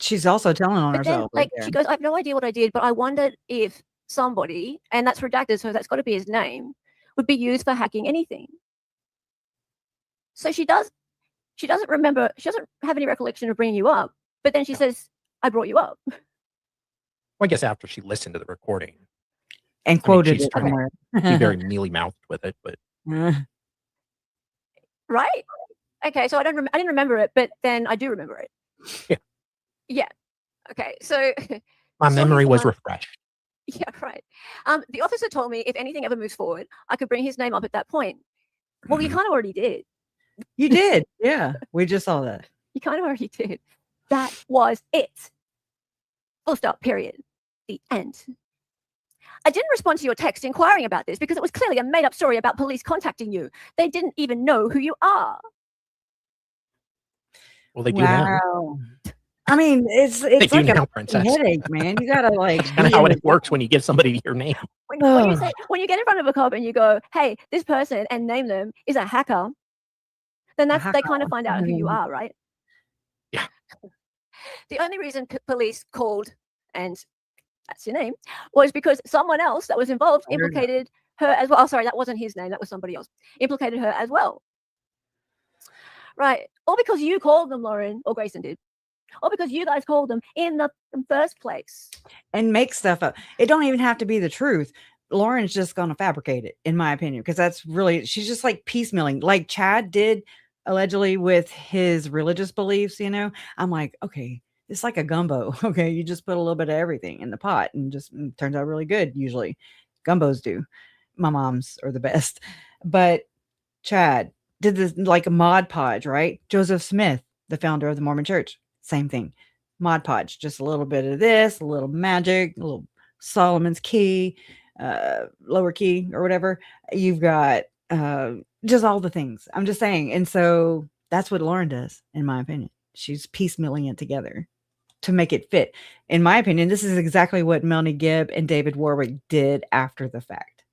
Speaker 1: She's also telling on
Speaker 10: But then,
Speaker 1: herself.
Speaker 10: like, she goes, I have no idea what I did, but I wondered if somebody, and that's redacted, so that's got to be his name, would be used for hacking anything. So she doesn't remember, she doesn't have any recollection of bringing you up, but then she says, I brought you up.
Speaker 11: Well, I guess after she listened to the recording
Speaker 1: and quoted
Speaker 11: she's
Speaker 1: it
Speaker 11: trying
Speaker 1: somewhere.
Speaker 11: to be very mealy-mouthed with it, but
Speaker 10: Right? Okay, so I didn't remember it, but then I do remember it.
Speaker 11: Yeah.
Speaker 10: Yeah. Okay, so
Speaker 11: my memory was refreshed.
Speaker 10: Yeah, right. The officer told me if anything ever moves forward, I could bring his name up at that point. Well, you kind of already did.
Speaker 1: You did. Yeah, we just saw that.
Speaker 10: You kind of already did. That was it. Full stop, period. The end. I didn't respond to your text inquiring about this because it was clearly a made-up story about police contacting you. They didn't even know who you are.
Speaker 11: Well, they do now.
Speaker 1: Wow. I mean, it's
Speaker 11: They do
Speaker 1: like a
Speaker 11: now,
Speaker 1: fucking
Speaker 11: princess.
Speaker 1: headache, man. You gotta like
Speaker 11: That's kind of
Speaker 1: be
Speaker 11: how
Speaker 1: in
Speaker 11: it
Speaker 1: the
Speaker 11: works when you give somebody your name.
Speaker 10: When you get in front of a cop and you go, "Hey, this person," and name them is a hacker, then they kind of find out who you are, right?
Speaker 11: Yeah.
Speaker 10: The only reason police called, and that's your name, was because someone else that was involved implicated her as well. Oh, sorry, that wasn't his name. That was somebody else. Implicated her as well. Right. All because you called them, Lauren, or Grayson did. Or because you guys called them in the first place.
Speaker 1: and make stuff up. It don't even have to be the truth. Lauren's just gonna fabricate it, in my opinion, because that's really, she's just like piecemealing, like Chad did allegedly with his religious beliefs. I'm like, okay, it's like a gumbo. Okay, you just put a little bit of everything in the pot, and just turns out really good. Usually, gumbos do. My mom's are the best, but Chad did this like a Mod Podge, right? Joseph Smith, the founder of the Mormon Church, same thing. Mod Podge, just a little bit of this, a little magic, a little Solomon's key, lower key or whatever. You've got just all the things. I'm just saying. And so that's what Lauren does, in my opinion. She's piecemealing it together to make it fit. In my opinion, this is exactly what Melanie Gibb and David Warwick did after the fact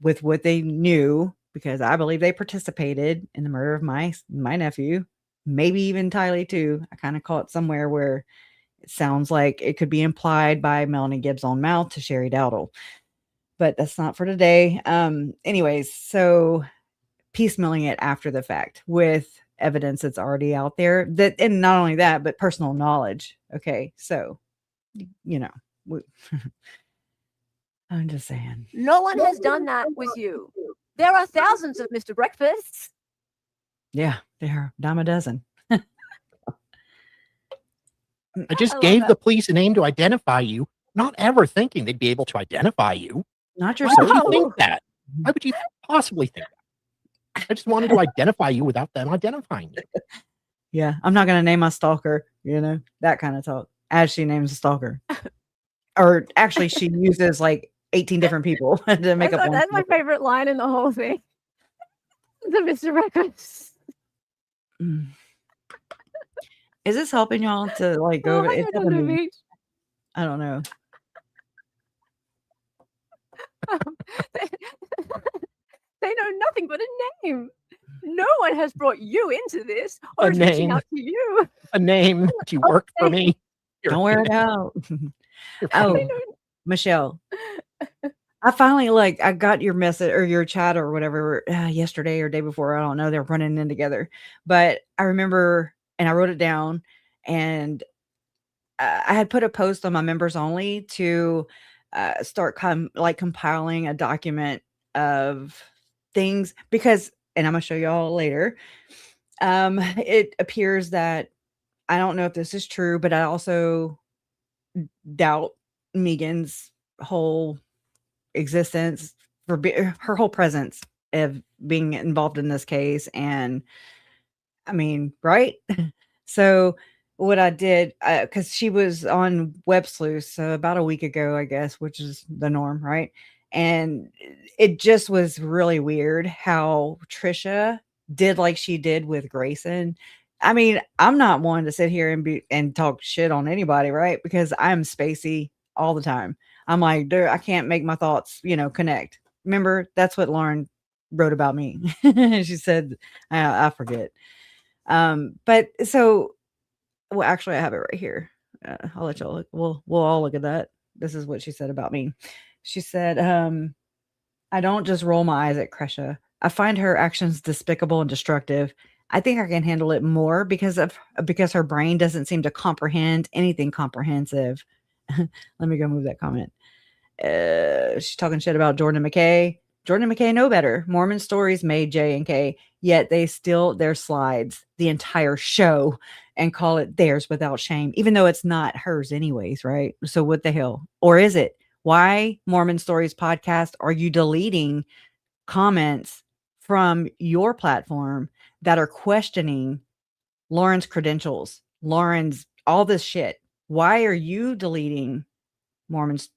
Speaker 1: with what they knew, because I believe they participated in the murder of my nephew, maybe even Tylee too. I kind of caught somewhere where it sounds like it could be implied by Melanie Gibbs' own mouth to Sherry Dowdle, but that's not for today. Anyways, so piecemealing it after the fact with evidence that's already out there, that, and not only that, but personal knowledge. Okay, so I'm just saying.
Speaker 10: No one has done that with you. There are thousands of Mr. Breakfasts.
Speaker 1: Yeah, there are dime a dozen.
Speaker 11: I just gave the police a name to identify you, not ever thinking they'd be able to identify you.
Speaker 1: Not
Speaker 11: Why
Speaker 1: yourself.
Speaker 11: would you think that? Why would you possibly think that? I just wanted to identify you without them identifying you.
Speaker 1: Yeah, I'm not going to name my stalker, that kind of talk, as she names a stalker. Or actually, she uses like 18 different people to make up one.
Speaker 10: That's my favorite line in the whole thing. The Mr. Breakfast.
Speaker 1: Is this helping y'all to like go over?
Speaker 10: It's on the beach.
Speaker 1: I don't know.
Speaker 10: They know nothing but a name. No one has brought you into this or
Speaker 11: A
Speaker 10: is reaching
Speaker 11: name.
Speaker 10: out to you.
Speaker 11: A name that you worked for me.
Speaker 1: Don't wear it out. Oh, Michelle. I finally I got your message or your chat or whatever yesterday or day before. I don't know. They're running in together, but I remember, and I wrote it down, and I had put a post on my members only to start compiling a document of things, because, and I'm gonna show y'all later. It appears that, I don't know if this is true, but I also doubt Megan's whole existence, for her whole presence of being involved in this case. And I mean, right? So what I did, because she was on Web Sleuth about a week ago, I guess, which is the norm, right? And it just was really weird how Trisha did like she did with Grayson. I mean, I'm not one to sit here and talk shit on anybody, right? Because I'm spacey all the time. I'm like, dude, I can't make my thoughts, connect. Remember, that's what Lauren wrote about me. She said, I forget. But so, well, actually, I have it right here. I'll let y'all look. We'll all look at that. This is what she said about me. She said, I don't just roll my eyes at Kresha. I find her actions despicable and destructive. I think I can handle it more because her brain doesn't seem to comprehend anything comprehensive. Let me go move that comment. She's talking shit about Jordan and McKay. Jordan and McKay know better. Mormon Stories made J and K, yet they steal their slides the entire show and call it theirs without shame, even though it's not hers anyways, right? So what the hell? Or is it? Why, Mormon Stories podcast, are you deleting comments from your platform that are questioning Lauren's credentials, Lauren's all this shit? Why are you deleting Mormons?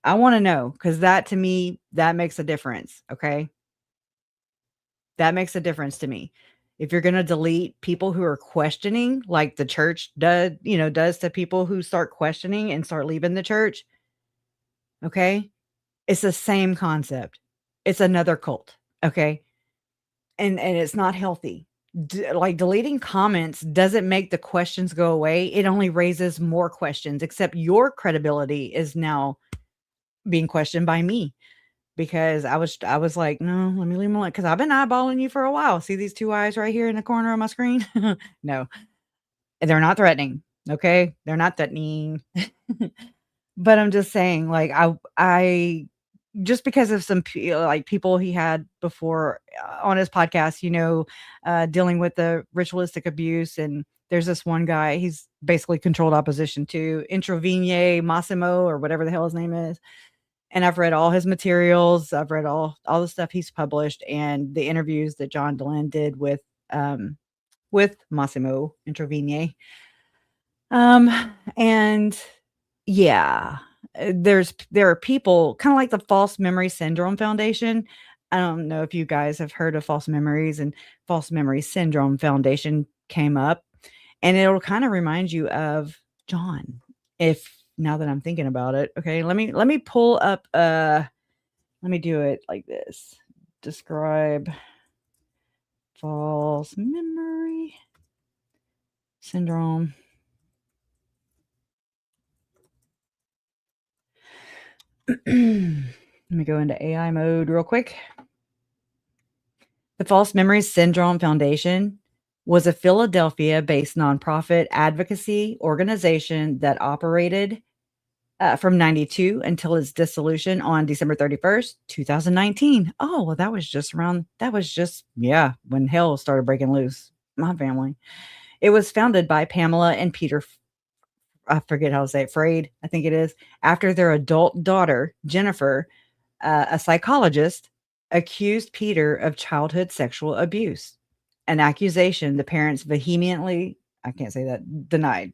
Speaker 1: I want to know, because that, to me, that makes a difference. Okay. That makes a difference to me. If you're going to delete people who are questioning, like the church does to people who start questioning and start leaving the church, okay? It's the same concept. It's another cult, okay? And it's not healthy. Like deleting comments doesn't make the questions go away. It only raises more questions, except your credibility is now being questioned by me. Because I was like, no, let me leave them alone. Because I've been eyeballing you for a while. See these two eyes right here in the corner of my screen? No, they're not threatening. Okay, they're not threatening. But I'm just saying, like, I just because of some like people he had before on his podcast, dealing with the ritualistic abuse, and there's this one guy. He's basically controlled opposition to Introvigny Massimo or whatever the hell his name is. And I've read all his materials. I've read all the stuff he's published and the interviews that John Dehlin did with Massimo Introvigny. And yeah, there are people kind of like the False Memory Syndrome Foundation. I don't know if you guys have heard of false memories, and False Memory Syndrome Foundation came up, and it'll kind of remind you of John. Now that I'm thinking about it, okay, let me pull up. Let me do it like this. Describe false memory syndrome. Let me go into AI mode real quick. The False Memory Syndrome Foundation was a Philadelphia-based nonprofit advocacy organization that operated from 92 until its dissolution on December 31st, 2019. Oh, well, that was just when hell started breaking loose. My family. It was founded by Pamela and Peter, I forget how to say it, Freyd, I think it is, after their adult daughter, Jennifer, a psychologist, accused Peter of childhood sexual abuse, an accusation the parents vehemently, denied.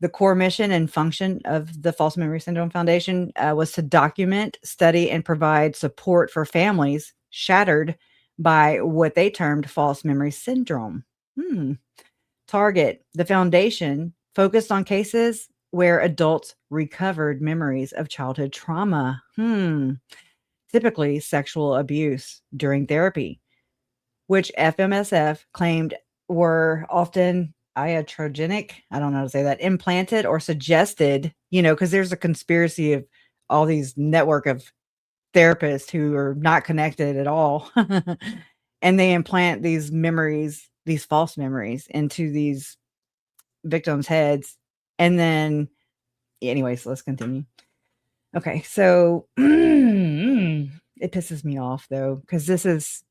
Speaker 1: The core mission and function of the False Memory Syndrome Foundation was to document, study, and provide support for families shattered by what they termed false memory syndrome. Target. The foundation focused on cases where adults recovered memories of childhood trauma. Typically sexual abuse during therapy, which FMSF claimed were often iatrogenic. I don't know how to say that. Implanted or suggested, because there's a conspiracy of all these network of therapists who are not connected at all. And they implant these memories, these false memories into these victims' heads. And then, anyways, let's continue. Okay, so it pisses me off though, because this is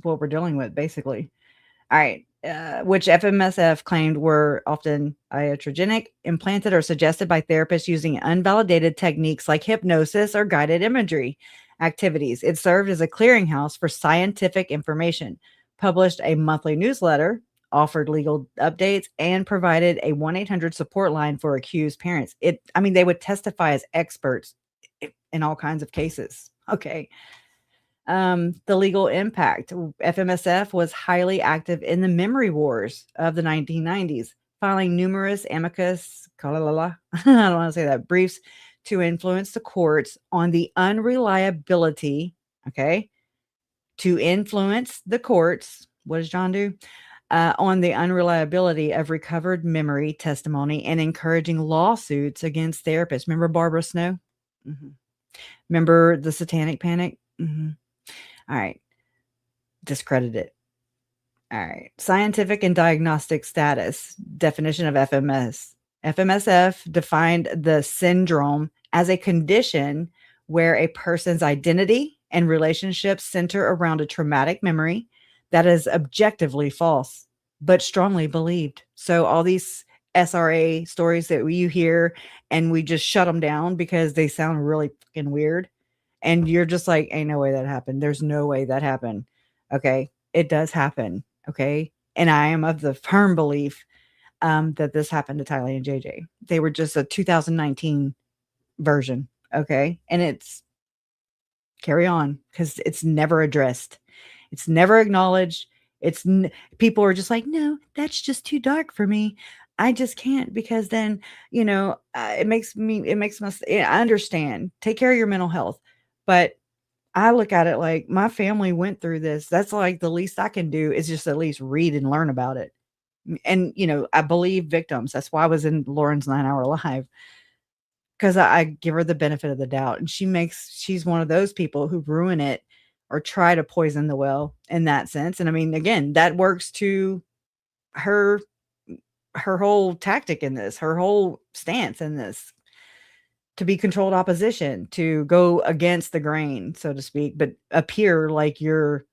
Speaker 1: what we're dealing with, basically. All right, which FMSF claimed were often iatrogenic, implanted, or suggested by therapists using unvalidated techniques like hypnosis or guided imagery activities. It served as a clearinghouse for scientific information, published a monthly newsletter, offered legal updates, and provided a 1-800 support line for accused parents. They would testify as experts in all kinds of cases. Okay. The legal impact. FMSF was highly active in the memory wars of the 1990s, filing numerous amicus, I don't want to say that, briefs to influence the courts on the unreliability, to influence the courts. What does John do? On the unreliability of recovered memory testimony and encouraging lawsuits against therapists. Remember Barbara Snow? Remember the Satanic Panic? All right. Discredit it. All right. Scientific and diagnostic status. Definition of FMS. FMSF defined the syndrome as a condition where a person's identity and relationships center around a traumatic memory that is objectively false, but strongly believed. So all these SRA stories that you hear and we just shut them down because they sound really fucking weird. And you're just like, ain't no way that happened. There's no way that happened. Okay. It does happen. Okay. And I am of the firm belief that this happened to Tylee and JJ. They were just a 2019 version. Okay. And it's carry on because it's never addressed. It's never acknowledged. People are just like, no, that's just too dark for me. I just can't, because then, it makes I understand. Take care of your mental health. But I look at it like my family went through this. That's like the least I can do is just at least read and learn about it. And, I believe victims. That's why I was in Lauren's 9-hour live, because I give her the benefit of the doubt. And she's one of those people who ruin it or try to poison the well in that sense. And I mean, again, that works to her whole tactic in this, her whole stance in this, to be controlled opposition, to go against the grain, so to speak, but appear like you're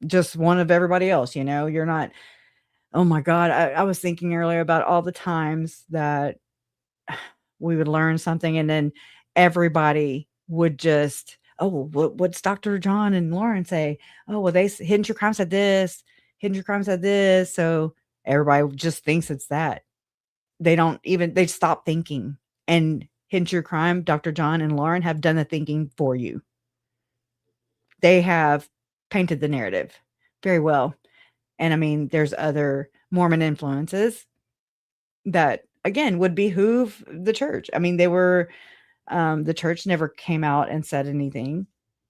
Speaker 1: just one of everybody else. You're not. Oh my God. I was thinking earlier about all the times that we would learn something and then everybody would just, oh, what's Dr. John and Lauren say? Oh, well, Hidden True Crime said this, Hidden True Crime said this. So everybody just thinks it's that. They stop thinking. And Hidden True Crime, Dr. John and Lauren have done the thinking for you. They have painted the narrative very well. And I mean, there's other Mormon influences that, again, would behoove the church. I mean, the church never came out and said anything,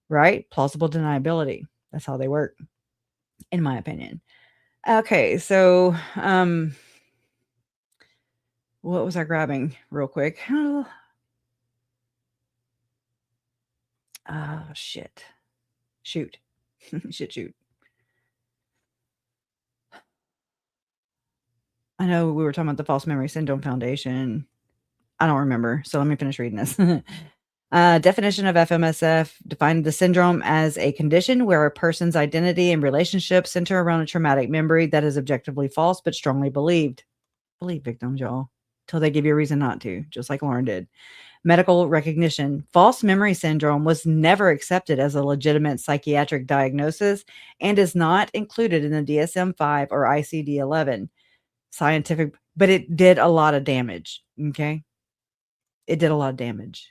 Speaker 1: right? Plausible deniability. That's how they work, in my opinion. Okay, so what was I grabbing real quick? Oh, shit. Shoot. Shoot. I know we were talking about the False Memory Syndrome Foundation. I don't remember. So let me finish reading this. Definition of FMSF defined the syndrome as a condition where a person's identity and relationships center around a traumatic memory that is objectively false but strongly believed. Believe victims, y'all, till they give you a reason not to, just like Lauren did. Medical recognition. False memory syndrome was never accepted as a legitimate psychiatric diagnosis and is not included in the DSM-5 or ICD-11 scientific, but it did a lot of damage. Okay. It did a lot of damage.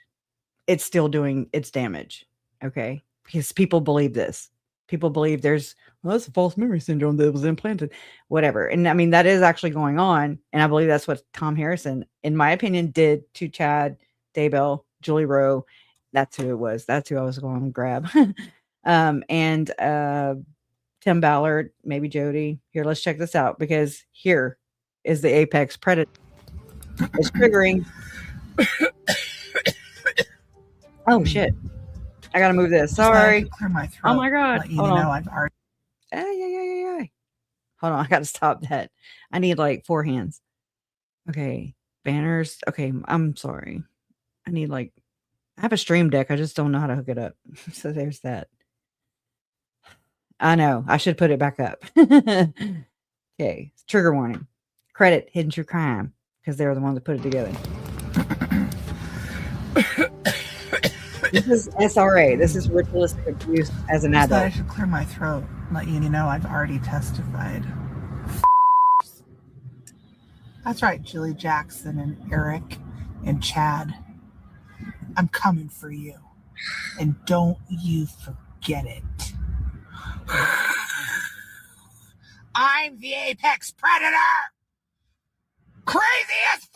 Speaker 1: It's still doing its damage. Okay. Because people believe this. People believe that's a false memory syndrome that was implanted, whatever. And I mean, that is actually going on. And I believe that's what Tom Harrison, in my opinion, did to Chad Daybell, Julie Rowe. That's who it was. That's who I was going to grab. And Tim Ballard, maybe Jody. Here, let's check this out, because here is the apex predator. It's triggering. Oh shit! I gotta move this. Sorry.
Speaker 14: Clear my throat.
Speaker 1: Oh my God!
Speaker 14: Hold on. I've already.
Speaker 1: Hold on. I gotta stop that. I need like 4 hands. Okay, banners. Okay, I'm sorry. I have a stream deck. I just don't know how to hook it up. So there's that. I know. I should put it back up. Okay. Trigger warning. Credit Hidden True Crime, because they're the ones that put it together. This is SRA. This is ritualistic abuse as an adult.
Speaker 14: I should clear my throat. Let you know I've already testified. That's right, Julie Jackson and Eric and Chad. I'm coming for you. And don't you forget it. I'm the apex predator! Crazy as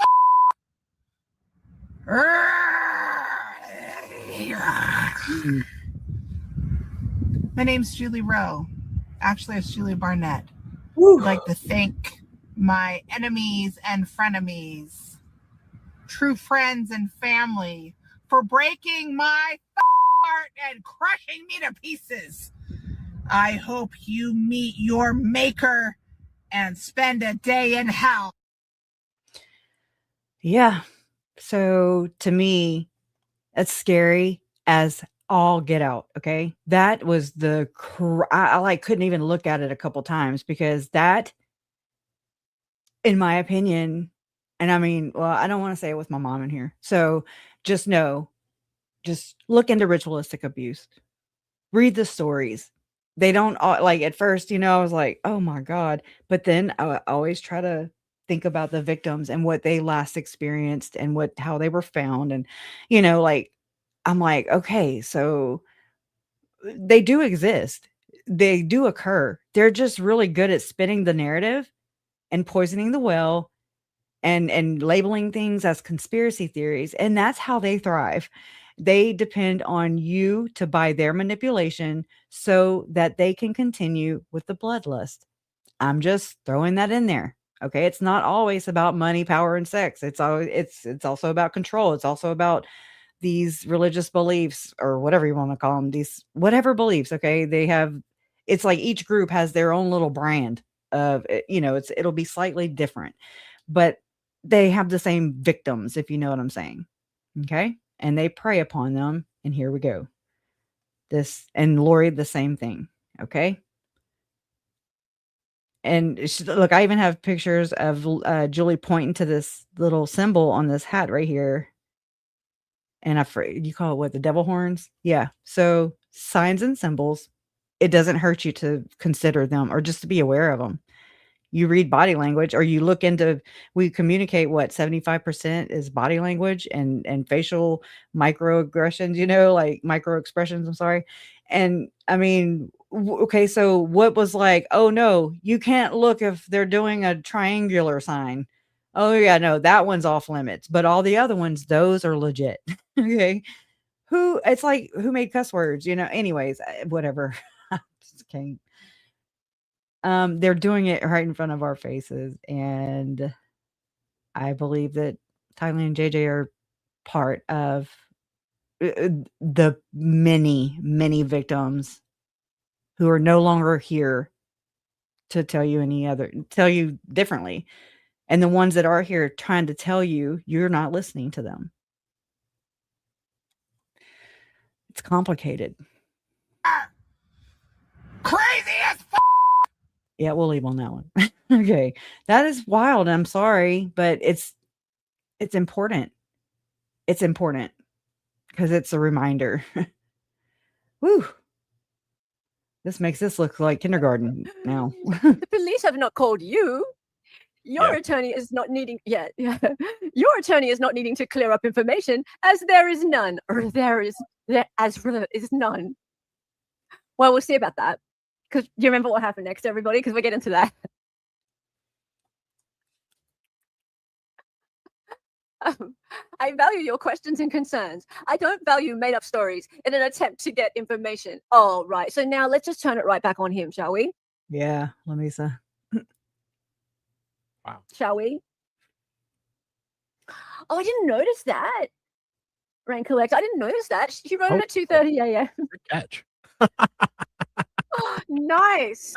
Speaker 14: My name's Julie Rowe. Actually, it's Julie Barnett. I'd like to thank my enemies and frenemies, true friends and family, for breaking my heart and crushing me to pieces. I hope you meet your maker and spend a day in hell.
Speaker 1: Yeah. So to me, it's scary as all get out. Okay. That was I couldn't even look at it a couple times, because that, in my opinion, and I mean, well, I don't want to say it with my mom in here. So just look into ritualistic abuse, read the stories. They don't at first, I was like, oh my God. But then I always try to think about the victims and what they last experienced and how they were found. And, I'm like, okay, so they do exist. they do occur. They're just really good at spinning the narrative and poisoning the well and labeling things as conspiracy theories. And that's how they thrive. They depend on you to buy their manipulation so that they can continue with the bloodlust. I'm just throwing that in there. Okay. It's not always about money, power, and sex. It's also about control. It's also about these religious beliefs or whatever you want to call them, these whatever beliefs. Okay. It's like each group has their own little brand of it, it'll be slightly different, but they have the same victims, if you know what I'm saying. Okay. And they prey upon them. And here we go. This and Lori, the same thing. Okay. And look, I even have pictures of Julie pointing to this little symbol on this hat right here. And you call it what? The devil horns? Yeah. So signs and symbols, it doesn't hurt you to consider them or just to be aware of them. You read body language or you look into, we communicate what 75% is body language and facial microaggressions, like micro expressions. I'm sorry. And I mean, okay, so what was like, oh no, you can't look if they're doing a triangular sign. Oh yeah, no, that one's off limits, but all the other ones, those are legit. Okay. It's like, who made cuss words, anyways, whatever. Just can't. They're doing it right in front of our faces. And I believe that Tylee and JJ are part of the many, many victims who are no longer here to tell you differently. And the ones that are here trying to tell you, you're not listening to them. It's complicated.
Speaker 14: Crazy as
Speaker 1: Yeah, we'll leave on that one. Okay. That is wild. I'm sorry, but it's important. It's important because it's a reminder. Woo. This makes this look like kindergarten now.
Speaker 10: The police have not called you. Your attorney is not needing Your attorney is not needing to clear up information as there is none, or there is none. Well, we'll see about that. Because do you remember what happened next, everybody? Because we'll get into that. I value your questions and concerns. I don't value made-up stories in an attempt to get information. Oh, right. So now let's just turn it right back on him, shall we?
Speaker 1: Yeah, Lamisa.
Speaker 11: Wow.
Speaker 10: Shall we? Oh, I didn't notice that. Rain Collect. I didn't notice that. She wrote it at 2:30 a.m.
Speaker 11: Good catch.
Speaker 10: Nice.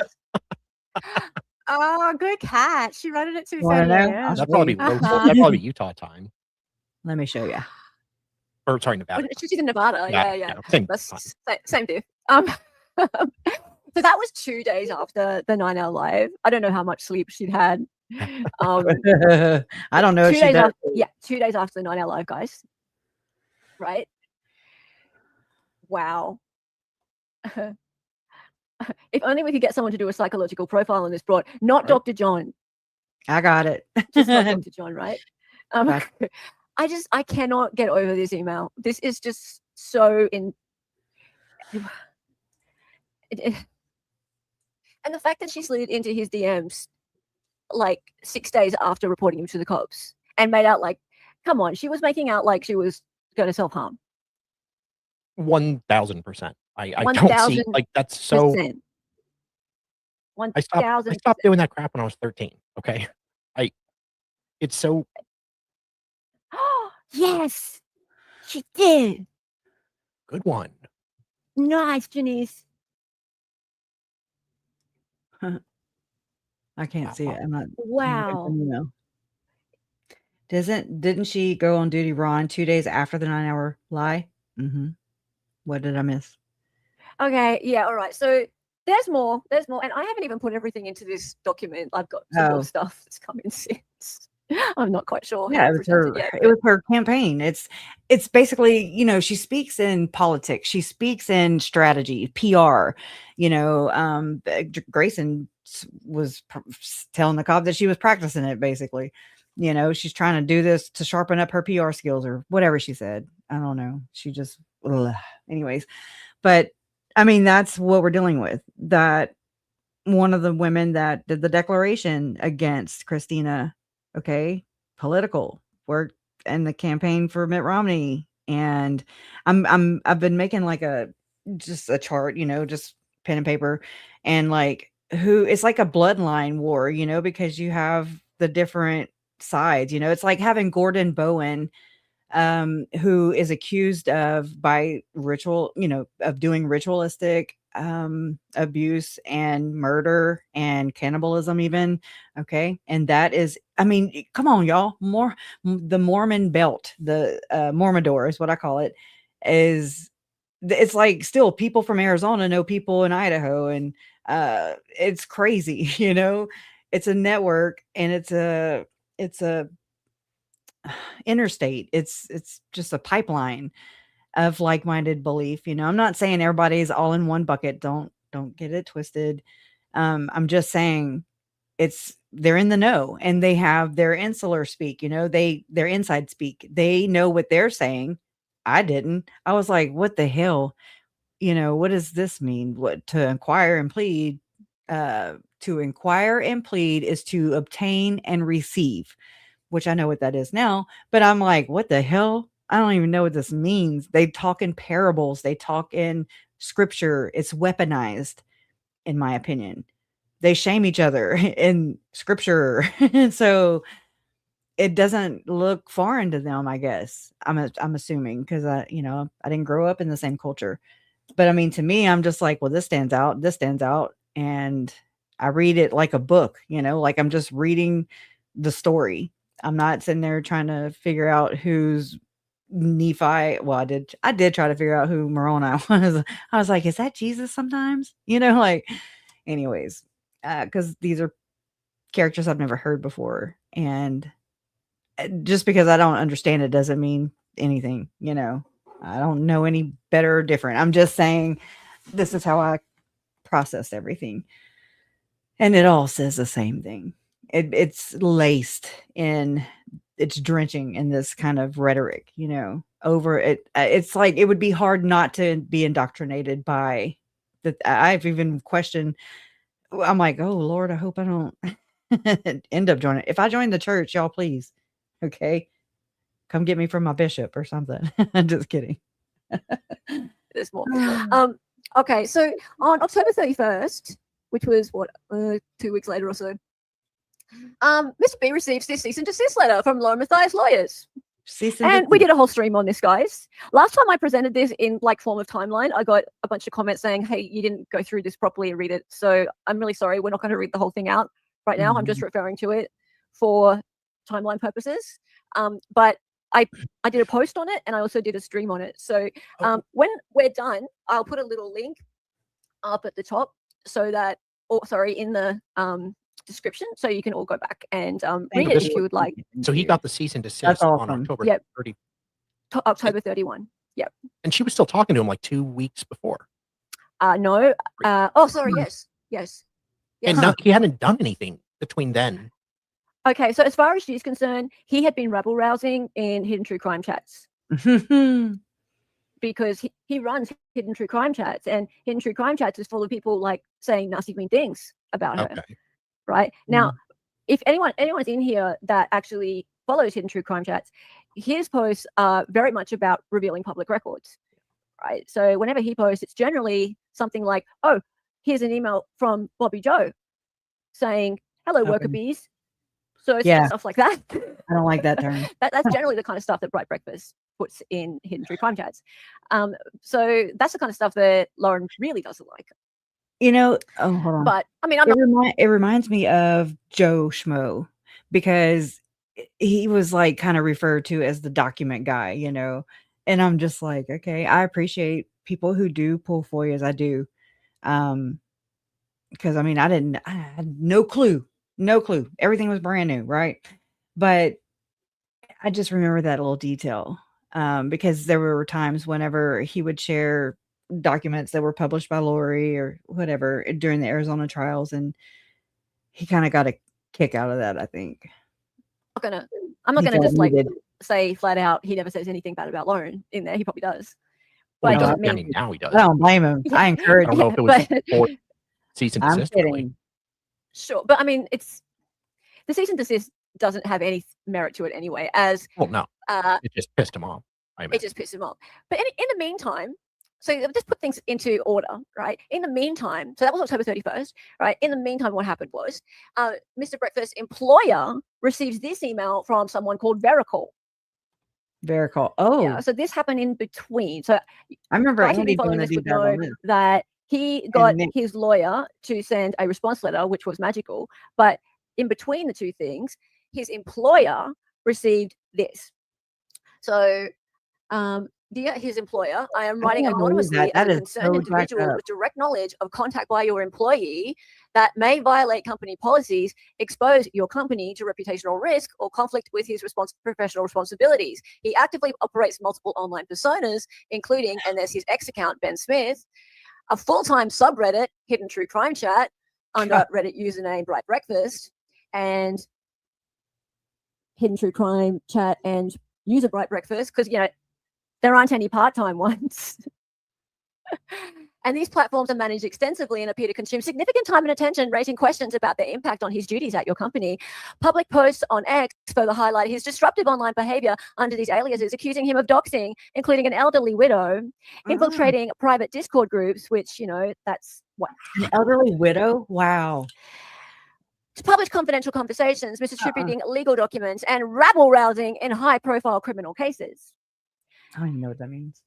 Speaker 10: Oh, good catch. She wrote it at 2:30 a.m.
Speaker 11: That'd probably be Utah time.
Speaker 1: Let me show you.
Speaker 11: Or sorry, Nevada.
Speaker 10: She's in Nevada. Yeah.
Speaker 11: Same
Speaker 10: dude. So that was 2 days after the 9-hour live. I don't know how much sleep she'd had.
Speaker 1: I don't know.
Speaker 10: 2 days after, 2 days after the 9-hour live, guys. Right? Wow. If only we could get someone to do a psychological profile on this broad. Not right. Dr. John.
Speaker 1: I got it.
Speaker 10: Just not Dr. John, right? I cannot get over this email. This is just so and the fact that she slid into his DMs like 6 days after reporting him to the cops and made out like, come on, she was making out like she was going to self-harm.
Speaker 11: 1,000%. I don't see, like, that's so.
Speaker 10: 1,000%.
Speaker 11: I stopped doing that crap when I was 13. Okay. It's so.
Speaker 10: Yes, she did.
Speaker 11: Good one.
Speaker 10: Nice, Janice.
Speaker 1: I can't see it. I'm not.
Speaker 10: Wow.
Speaker 1: Didn't she go on duty Ron 2 days after the 9-hour lie? Mm-hmm. What did I miss?
Speaker 10: Okay. Yeah. All right. So there's more. And I haven't even put everything into this document. I've got some more stuff that's coming since. I'm not quite sure.
Speaker 1: Yeah, it was her campaign. It's basically, she speaks in politics. She speaks in strategy, PR. Grayson was telling the cop that she was practicing it, basically. She's trying to do this to sharpen up her PR skills or whatever she said. I don't know. She just, anyways. But I mean, that's what we're dealing with. That one of the women that did the declaration against Christina, okay, political work and the campaign for Mitt Romney. And I've been making like just a chart, just pen and paper, and like who it's like a bloodline war, because you have the different sides, it's like having Gordon Bowen, who is accused of by ritual, of doing ritualistic abuse and murder and cannibalism even. Okay. And that is, I mean, come on, y'all. The Mormon belt, the Mormidor is what I call it, is it's like still people from Arizona know people in Idaho, and it's crazy, it's a network, and it's a interstate. It's just a pipeline of like-minded belief. I'm not saying everybody's all in one bucket. Don't get it twisted. I'm just saying they're in the know, and they have their insular speak, their inside speak. They know what they're saying. I didn't. I was like, what the hell? What does this mean? What to inquire and plead? To inquire and plead is to obtain and receive, which I know what that is now, but I'm like, what the hell? I don't even know what this means. They talk in parables. They talk in scripture. It's weaponized, in my opinion. They shame each other in scripture. And so it doesn't look foreign to them, I guess. I'm assuming, because I didn't grow up in the same culture. But I mean, to me, I'm just like, well, this stands out. This stands out. And I read it like a book, like I'm just reading the story. I'm not sitting there trying to figure out who's Nephi. Well, I did try to figure out who Moroni was. I was like, is that Jesus sometimes? Like, anyways, because these are characters I've never heard before. And just because I don't understand it doesn't mean anything, I don't know any better or different. I'm just saying this is how I processed everything. And it all says the same thing. It's laced in, it's drenching in this kind of rhetoric, over it. It's like, it would be hard not to be indoctrinated by that. I've even questioned, I'm like, oh Lord, I hope I don't end up joining. If I join the church, y'all please, okay, come get me from my bishop or something. I'm just kidding.
Speaker 10: There's more. Okay, so on October 31st, which was 2 weeks later or so, Mr. B receives this cease and desist letter from Lori Matthias lawyers. And we did a whole stream on this, guys. Last time I presented this in like form of timeline, I got a bunch of comments saying, hey, you didn't go through this properly and read it. So I'm really sorry. We're not going to read the whole thing out right now. I'm just referring to it for timeline purposes. But I did a post on it, and I also did a stream on it. So when we're done, I'll put a little link up at the top so that, in the description, so you can all go back and read it if you would like.
Speaker 11: So he got the cease and desist on October 30.
Speaker 10: October 31. Yep.
Speaker 11: And she was still talking to him like 2 weeks before.
Speaker 10: No. Yes.
Speaker 11: And no, he hadn't done anything between then.
Speaker 10: Okay, so as far as she's concerned, he had been rabble rousing in Hidden True Crime chats. Because he runs Hidden True Crime chats, and Hidden True Crime chats is full of people like saying nasty mean things about her. Right? Now, if anyone's in here that actually follows Hidden True Crime chats, his posts are very much about revealing public records. Right? So whenever he posts, it's generally something like, oh, here's an email from Bobby Joe saying, hello, worker bees. So it's stuff like that.
Speaker 1: I don't like that term.
Speaker 10: That's generally the kind of stuff that Bright Breakfast puts in Hidden True Crime chats. So that's the kind of stuff that Lauren really doesn't like.
Speaker 1: Oh, hold on.
Speaker 10: But I mean,
Speaker 1: it reminds me of Joe Schmo, because he was like kind of referred to as the document guy, and I'm just like, okay, I appreciate people who do pull FOIAs. I do. Because I mean, I had no clue. Everything was brand new. Right. But I just remember that little detail, because there were times whenever he would share documents that were published by Lori or whatever during the Arizona trials, and he kind of got a kick out of that, I think.
Speaker 10: I'm not gonna just like say flat out he never says anything bad about Lauren in there. He probably does. But
Speaker 11: Well,
Speaker 10: it
Speaker 11: he
Speaker 10: doesn't
Speaker 11: doesn't. I
Speaker 10: mean
Speaker 11: mean, now he does.
Speaker 1: I don't blame him. I
Speaker 11: I
Speaker 1: encourage
Speaker 11: don't know
Speaker 1: him.
Speaker 11: if it was
Speaker 10: but
Speaker 11: for cease and
Speaker 1: I'm
Speaker 11: desist. Really.
Speaker 1: kidding.
Speaker 10: sure. But I mean, it's the cease and desist doesn't have any merit to it anyway, as
Speaker 11: Well, no, it just pissed him off. I
Speaker 10: it
Speaker 11: imagine.
Speaker 10: just pissed him off. But in the meantime, so just put things into order, right? In the meantime, so that was October 31st, right? In the meantime, what happened was Mr. Breakfast's employer receives this email from someone called Veracall.
Speaker 1: Very cool. Oh,
Speaker 10: Yeah, so this happened in between. So
Speaker 1: I remember
Speaker 10: guys who've
Speaker 1: Andy
Speaker 10: been following
Speaker 1: doing a
Speaker 10: this
Speaker 1: deep
Speaker 10: would
Speaker 1: dive on
Speaker 10: know
Speaker 1: this.
Speaker 10: that he got
Speaker 1: Nick.
Speaker 10: his lawyer to send a response letter, which was magical. But in between the two things, his employer received this. So, dear his employer, I am writing
Speaker 1: can't believe
Speaker 10: anonymously
Speaker 1: that.
Speaker 10: as
Speaker 1: That
Speaker 10: a
Speaker 1: is
Speaker 10: concerned
Speaker 1: so jacked
Speaker 10: individual
Speaker 1: up.
Speaker 10: with direct knowledge of contact by your employee that may violate company policies, expose your company to reputational risk, or conflict with his professional responsibilities. He actively operates multiple online personas, including, and there's his ex account, Ben Smith, a full-time subreddit, Hidden True Crime Chat, under Reddit username Bright Breakfast, and Hidden True Crime Chat and user Bright Breakfast, because there aren't any part-time ones. And these platforms are managed extensively and appear to consume significant time and attention, raising questions about their impact on his duties at your company. Public posts on X further highlight his disruptive online behavior under these aliases, accusing him of doxing, including an elderly widow, infiltrating private Discord groups, which, that's what.
Speaker 1: An elderly widow? Wow.
Speaker 10: To publish confidential conversations, misattributing legal documents, and rabble-rousing in high-profile criminal cases.
Speaker 1: I don't even know what that means.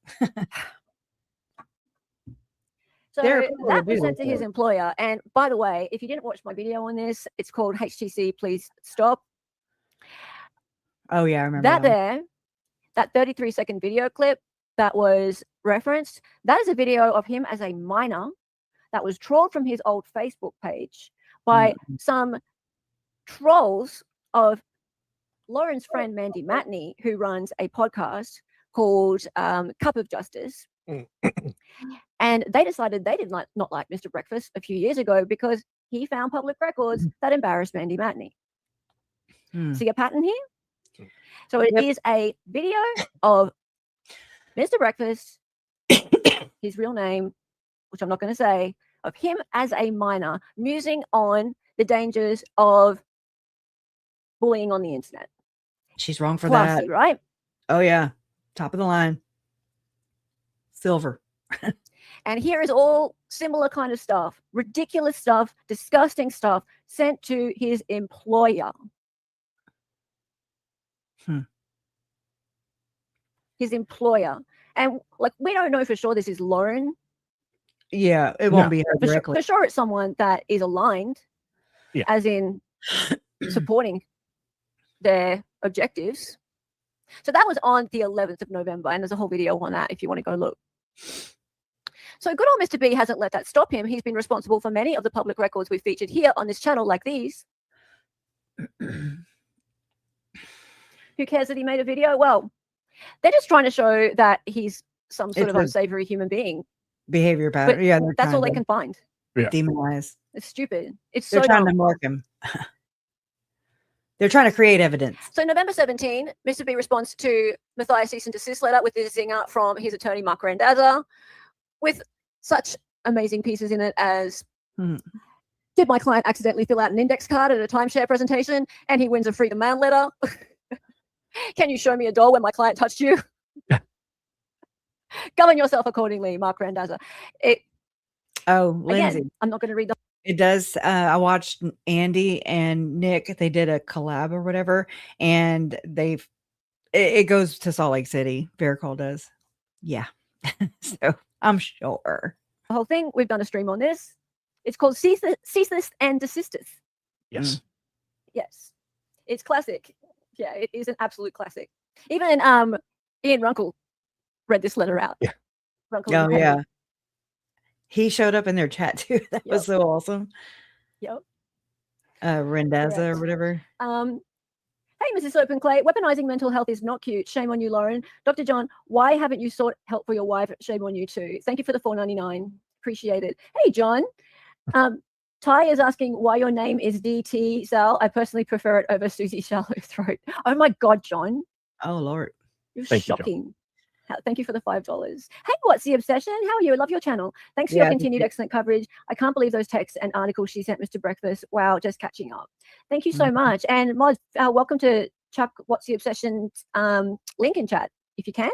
Speaker 10: So
Speaker 1: There are people
Speaker 10: that
Speaker 1: that
Speaker 10: was
Speaker 1: do
Speaker 10: sent to his
Speaker 1: that.
Speaker 10: employer. And by the way, if you didn't watch my video on this, it's called HTC, Please Stop.
Speaker 1: Oh, yeah, I remember
Speaker 10: that 33-second video clip that was referenced, that is a video of him as a minor that was trolled from his old Facebook page by some trolls of Lauren's friend Mandy Matney, who runs a podcast called Cup of Justice. And they decided they did not like Mr. Breakfast a few years ago because he found public records that embarrassed Mandy Matney. See a pattern here? So it is a video of Mr. Breakfast, his real name, which I'm not going to say, of him as a minor musing on the dangers of bullying on the internet.
Speaker 1: She's wrong for
Speaker 10: Classy,
Speaker 1: that.
Speaker 10: right?
Speaker 1: Oh, yeah. Top of the line. Silver.
Speaker 10: And here is all similar kind of stuff, ridiculous stuff, disgusting stuff sent to his employer. His employer. And we don't know for sure this is Lauren.
Speaker 1: Yeah, it won't be her directly.
Speaker 10: For sure it's someone that is aligned, as in supporting their objectives. So that was on the 11th of November, and there's a whole video on that if you want to go look. So good old Mr. B hasn't let that stop him. He's been responsible for many of the public records we've featured here on this channel, like these. Who cares that he made a video? Well, they're just trying to show that he's some sort of unsavory human being.
Speaker 1: Behavior pattern.
Speaker 10: But
Speaker 1: Yeah,
Speaker 10: that's all they can find.
Speaker 1: Demonize.
Speaker 10: It's stupid.
Speaker 1: They're trying to mark him. They're trying to create evidence.
Speaker 10: So November 17, Mr. B responds to Matthias' cease and desist letter with this zinger from his attorney, Mark Randazza, with such amazing pieces in it as, did my client accidentally fill out an index card at a timeshare presentation and he wins a Freedom Mail letter? Can you show me a doll when my client touched you? Govern yourself accordingly, Mark Randazza.
Speaker 1: Lindsay.
Speaker 10: Again, I'm not going to read the.
Speaker 1: It does. I watched Andy and Nick. They did a collab or whatever, and it goes to Salt Lake City. Veracall does. Yeah. So I'm sure.
Speaker 10: The whole thing, we've done a stream on this. It's called Cease and Desisteth.
Speaker 11: Yes.
Speaker 10: Yes. It's classic. Yeah, it is an absolute classic. Even Ian Runkle read this letter out.
Speaker 11: Yeah.
Speaker 10: Runkle
Speaker 1: yeah. He showed up in their chat too. That was so awesome.
Speaker 10: Yep.
Speaker 1: Randazza or whatever.
Speaker 10: Hey, Mrs. Soap and Clay, weaponizing mental health is not cute. Shame on you, Lauren. Dr. John, why haven't you sought help for your wife? Shame on you too. Thank you for the $4.99. Appreciate it. Hey, John. Ty is asking why your name is DT Sal. I personally prefer it over Susie Shallow Throat. Oh my God, John.
Speaker 1: Oh Lord.
Speaker 10: You're shocking. Thank you for the $5. Hey, what's the obsession? How are you? I love your channel. Thanks for your continued excellent coverage. I can't believe those texts and articles she sent Mr. Breakfast. Wow, just catching up. Thank you so much. And Mod, welcome to chuck What's the Obsession link in chat if you can.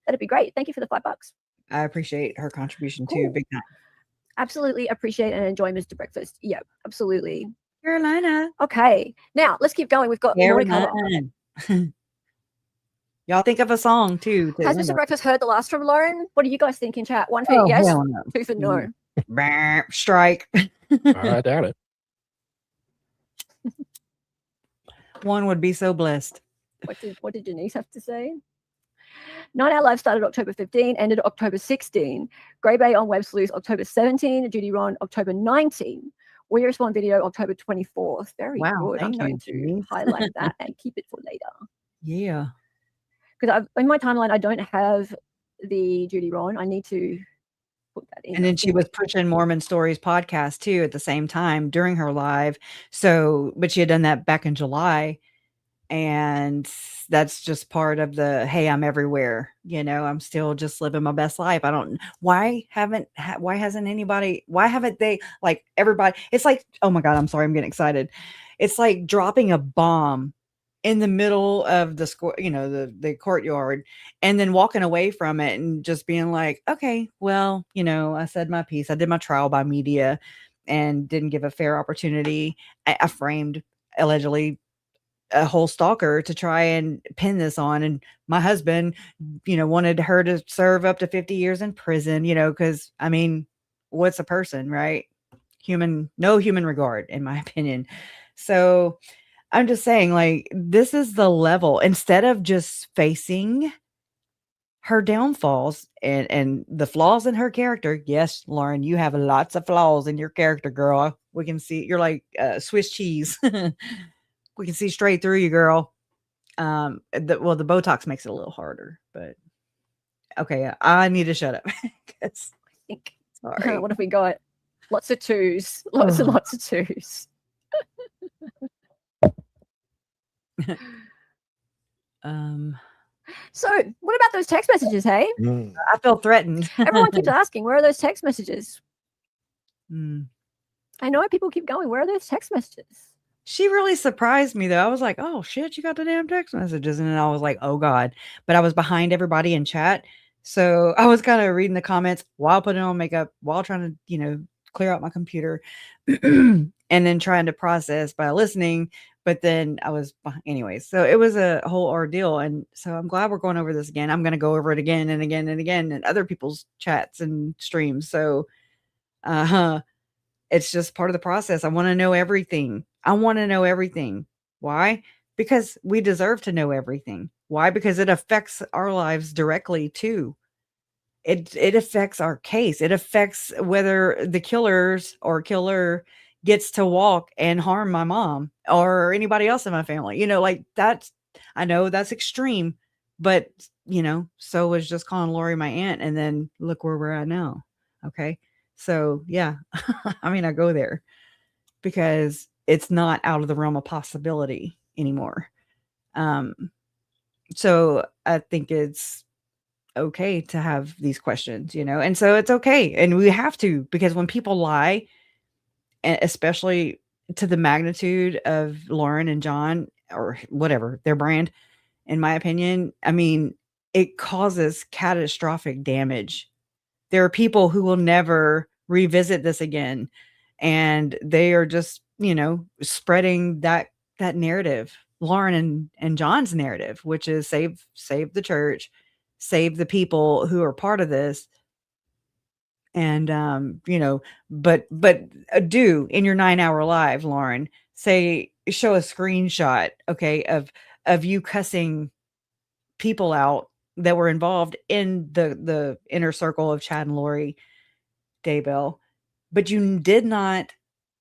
Speaker 10: That'd be great. Thank you for the $5.
Speaker 1: I appreciate her contribution too. Big time.
Speaker 10: Absolutely appreciate and enjoy Mr. Breakfast. Yep, absolutely.
Speaker 1: Carolina.
Speaker 10: Okay, now let's keep going. We've got more to cover.
Speaker 1: Y'all think of a song too.
Speaker 10: Has Mr. Breakfast heard the last from Lauren? What do you guys think in chat? 1 for yes,
Speaker 1: hell no.
Speaker 10: 2 for no.
Speaker 1: Strike.
Speaker 11: I doubt it.
Speaker 1: One would be so blessed.
Speaker 10: What did Denise have to say? 9 Hour Live started October 15, ended October 16. Grey Bay on Web Sleuth October 17, Judy Ron October 19. We Respond video October 24th. Very good. I'm going to highlight that and keep it for later.
Speaker 1: Yeah.
Speaker 10: Because in my timeline, I don't have the Judy Ron. I need to put that in.
Speaker 1: And then she was pushing Mormon Stories podcast too at the same time during her live. So, but she had done that back in July. And that's just part of the, hey, I'm everywhere. You know, I'm still just living my best life. Why haven't they, like, everybody, it's like, oh my God, I'm sorry, I'm getting excited. It's like dropping a bomb in the middle of the square, you know, the courtyard, and then walking away from it and just being like, okay, well, you know, I said my piece. I did my trial by media and didn't give a fair opportunity. I framed allegedly a whole stalker to try and pin this on. And my husband, you know, wanted her to serve up to 50 years in prison, you know, because I mean, what's a person, right? No human regard, in my opinion. So I'm just saying, like, this is the level. Instead of just facing her downfalls and the flaws in her character. Yes, Lauren, you have lots of flaws in your character, girl. We can see you're like Swiss cheese. We can see straight through you, girl. The Botox makes it a little harder, but okay, I need to shut up.
Speaker 10: Sorry. What have we got? Lots of twos. Lots and lots of twos. So what about those text messages, hey?
Speaker 1: I feel threatened.
Speaker 10: Everyone keeps asking, where are those text messages? I know people keep going, where are those text messages?
Speaker 1: She really surprised me, though. I was like, oh, shit, you got the damn text messages. And then I was like, oh, God. But I was behind everybody in chat. So I was kind of reading the comments while putting on makeup, while trying to, you know, clear out my computer and then trying to process by listening. But then I was anyways. So it was a whole ordeal. And so I'm glad we're going over this again. I'm going to go over it again and again and again in other people's chats and streams. So it's just part of the process. I want to know everything. Why? Because we deserve to know everything. Why? Because it affects our lives directly too. It affects our case. It affects whether the killers or killer gets to walk and harm my mom or anybody else in my family. You know, like I know that's extreme, but you know, so was just calling Lori my aunt, and then look where we're at now. Okay. So yeah, I mean, I go there because it's not out of the realm of possibility anymore. So I think it's okay to have these questions, you know, and so it's okay. And we have to, because when people lie, especially to the magnitude of Lauren and John or whatever their brand, in my opinion, I mean, it causes catastrophic damage. There are people who will never revisit this again. And they are just, you know, spreading that narrative, Lauren and John's narrative, which is save the church, save the people who are part of this. And, you know, but do in your 9-hour live, Lauren, show a screenshot, okay, of you cussing people out that were involved in the inner circle of Chad and Lori Daybell, but you did not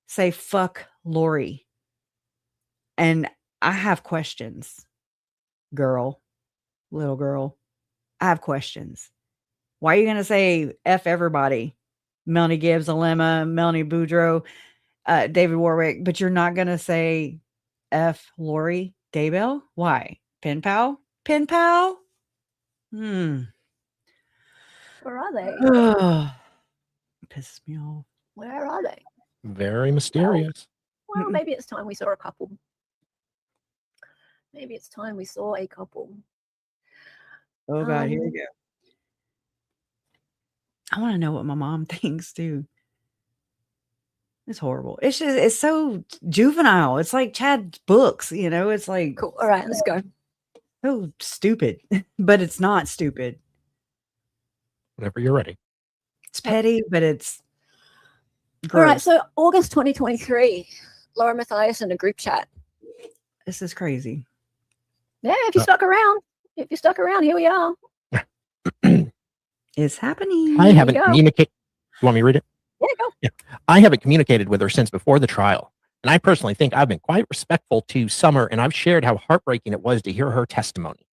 Speaker 1: say fuck Lori. And I have questions, little girl. I have questions. Why are you going to say F everybody? Melanie Gibbs, Alema, Melanie Boudreaux, David Warwick, but you're not going to say F Lori Daybell? Why? Pen pal?
Speaker 10: Where are they?
Speaker 1: Pisses me off.
Speaker 10: Where are they?
Speaker 11: Very mysterious.
Speaker 10: Well, maybe it's time we saw a couple. Maybe it's time we saw a couple.
Speaker 1: Oh God, here we go. I want to know what my mom thinks too. It's horrible. It's just, it's so juvenile. It's like Chad's books, you know, it's like,
Speaker 10: cool. All right, let's go.
Speaker 1: So stupid, but it's not stupid.
Speaker 11: Whenever you're ready.
Speaker 1: It's petty, but it's gross.
Speaker 10: All right. So August 2023, Laura Matthias in a group chat.
Speaker 1: This is crazy.
Speaker 10: Yeah. If you stuck around, here we are.
Speaker 1: It's happening.
Speaker 11: I haven't communicated. You want me to read it?
Speaker 10: Yeah, go.
Speaker 11: Yeah. I haven't communicated with her since before the trial. And I personally think I've been quite respectful to Summer, and I've shared how heartbreaking it was to hear her testimony.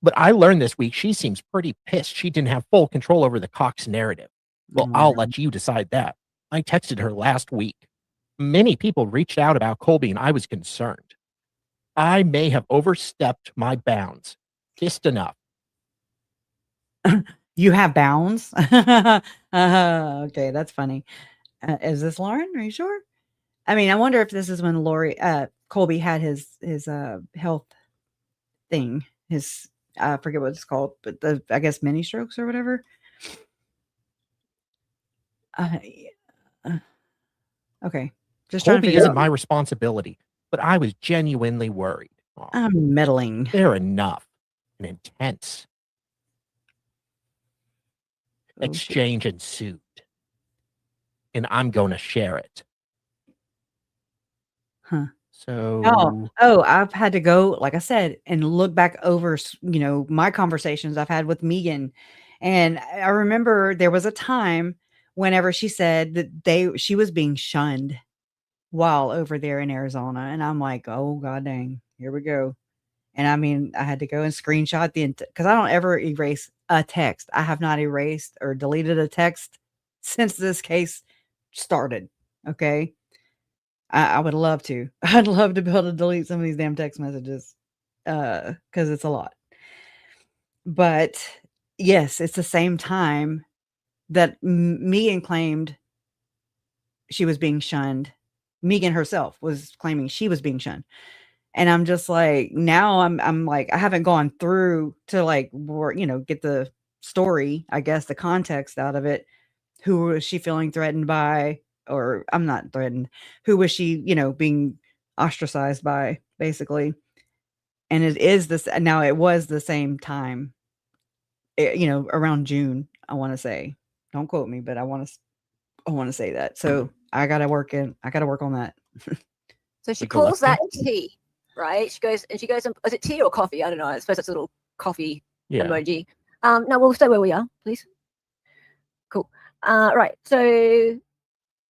Speaker 11: But I learned this week she seems pretty pissed she didn't have full control over the Cox narrative. Well, I'll let you decide that. I texted her last week. Many people reached out about Colby, and I was concerned. I may have overstepped my bounds just enough.
Speaker 1: You have bounds? Okay, that's funny. Is this Lauren? Are you sure? I mean, I wonder if this is when Colby had his health thing. His I forget what it's called, but I guess mini strokes or whatever. Okay, just trying to
Speaker 11: Colby
Speaker 1: figure
Speaker 11: isn't
Speaker 1: out.
Speaker 11: my responsibility, but I was genuinely worried.
Speaker 1: I'm meddling.
Speaker 11: Fair enough. And intense. Exchange ensued. And I'm going to share it.
Speaker 1: Huh.
Speaker 11: So.
Speaker 1: I've had to go, like I said, and look back over, my conversations I've had with Megan. And I remember there was a time whenever she said that she was being shunned while over there in Arizona. And I'm like, oh, God dang, here we go. And I mean, I had to go and screenshot because I don't ever erase a text. I have not erased or deleted a text since this case started. Okay. I would love to. I'd love to be able to delete some of these damn text messages because it's a lot. But yes, it's the same time that Megan claimed she was being shunned. Megan herself was claiming she was being shunned. And I'm just like, now I'm like, I haven't gone through to like, get the story, I guess, the context out of it. Who was she feeling threatened by? Or I'm not threatened. Who was she, being ostracized by, basically? And it was the same time, around June, I want to say. Don't quote me, but I want to say that. So I got to work on that.
Speaker 10: So she calls that tea, right? She goes, is it tea or coffee? I don't know. I suppose it's a little coffee emoji. No, we'll stay where we are, please. Cool. Right. So,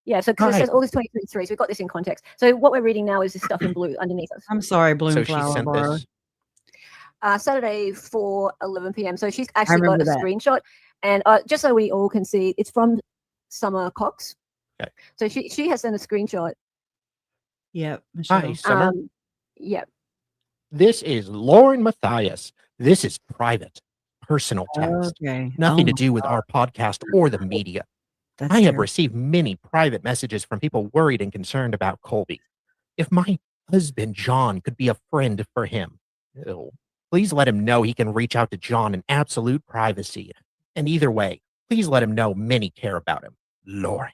Speaker 10: yeah. So, because it says August 2023, so we've got this in context. So, what we're reading now is this stuff in blue underneath us.
Speaker 1: I'm sorry, Bloom
Speaker 11: So
Speaker 1: Flower
Speaker 11: she sent
Speaker 1: Bar.
Speaker 11: this.
Speaker 10: Saturday 4:11 p.m. So she's actually got a
Speaker 1: that.
Speaker 10: screenshot, and just so we all can see, it's from Summer Cox.
Speaker 11: Okay.
Speaker 10: So she has sent a screenshot.
Speaker 1: Yep.
Speaker 11: Hi, Summer.
Speaker 10: Yep.
Speaker 11: This is Lauren Matthias. This is private, personal text.
Speaker 1: Okay.
Speaker 11: Nothing to do with our podcast or the media. I have
Speaker 1: terrible.
Speaker 11: received many private messages from people worried and concerned about Colby. If my husband, John, could be a friend for him, please let him know he can reach out to John in absolute privacy. And either way, please let him know many care about him. Lauren.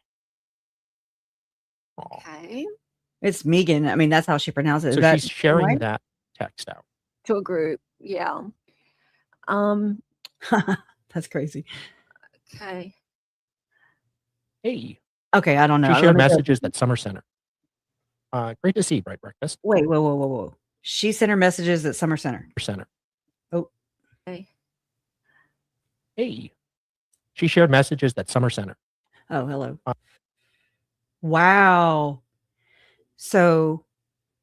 Speaker 10: Okay.
Speaker 1: It's Megan. I mean, that's how she pronounces it.
Speaker 11: So she's sharing that text out.
Speaker 10: To a group. Yeah.
Speaker 1: That's crazy.
Speaker 10: Okay.
Speaker 11: Hey.
Speaker 1: Okay, I don't know.
Speaker 11: She shared messages that Summer sent her. Great to see, Bright Breakfast.
Speaker 1: Wait, whoa. She sent her messages at Summer Center. Oh.
Speaker 10: Okay.
Speaker 11: Hey. She shared messages that Summer Center.
Speaker 1: Oh, hello. Wow. So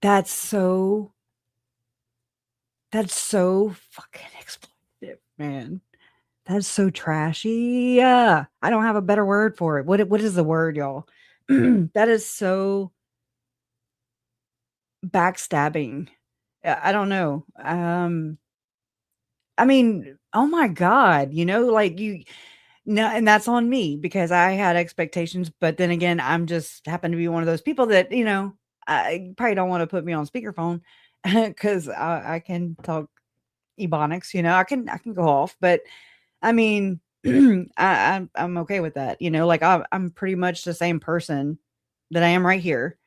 Speaker 1: that's so fucking exploitative, man. That's so trashy. Yeah. I don't have a better word for it. What is the word, y'all? That is so backstabbing. I don't know. I mean, oh my God, like no, and that's on me because I had expectations. But then again, I'm just happen to be one of those people that, I probably don't want to put me on speakerphone because I can talk ebonics, I can go off, but I mean, I'm okay with that, like I'm pretty much the same person that I am right here.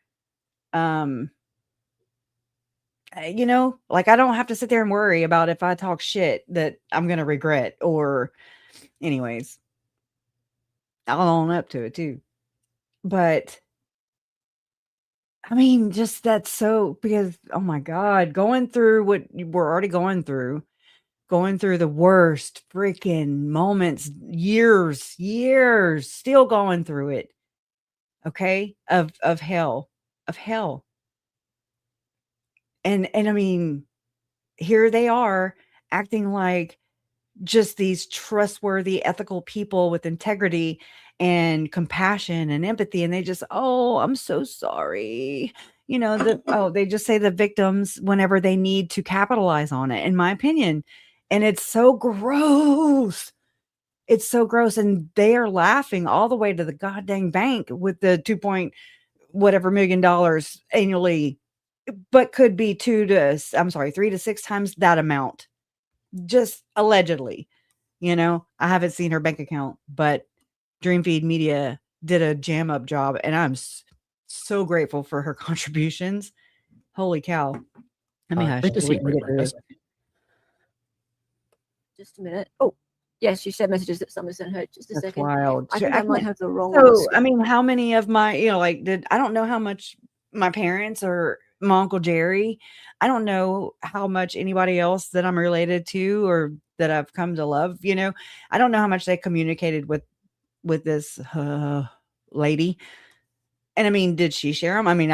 Speaker 1: Like I don't have to sit there and worry about if I talk shit that I'm gonna regret or anyways. I'll own up to it too. But I mean, just that's so because oh my God, going through what we're already going through the worst freaking moments, years, still going through it. Okay? Of hell. Of hell. And I mean, here they are acting like just these trustworthy, ethical people with integrity and compassion and empathy. And they just, oh, I'm so sorry. They just say the victims whenever they need to capitalize on it, in my opinion. And it's so gross. It's so gross. And they are laughing all the way to the goddamn bank with the 2 point whatever $million annually, but could be 3 to 6 times that amount. Just allegedly, I haven't seen her bank account, but Dreamfeed Media did a jam up job and I'm so grateful for her contributions. Holy cow. Let me hush.
Speaker 11: Great to
Speaker 1: so
Speaker 11: see
Speaker 1: we
Speaker 11: you,
Speaker 1: can get through
Speaker 11: Grace.
Speaker 1: it.
Speaker 10: Just a minute. Oh, yes, you said messages that someone sent her. Just a
Speaker 1: That's
Speaker 10: second.
Speaker 1: wild.
Speaker 10: I think I might have the wrong
Speaker 1: So,
Speaker 10: one.
Speaker 1: I mean, how many of my, I don't know how much my parents or my Uncle Jerry, I don't know how much anybody else that I'm related to or that I've come to love, I don't know how much they communicated with this lady. And I mean, did she share them? I mean,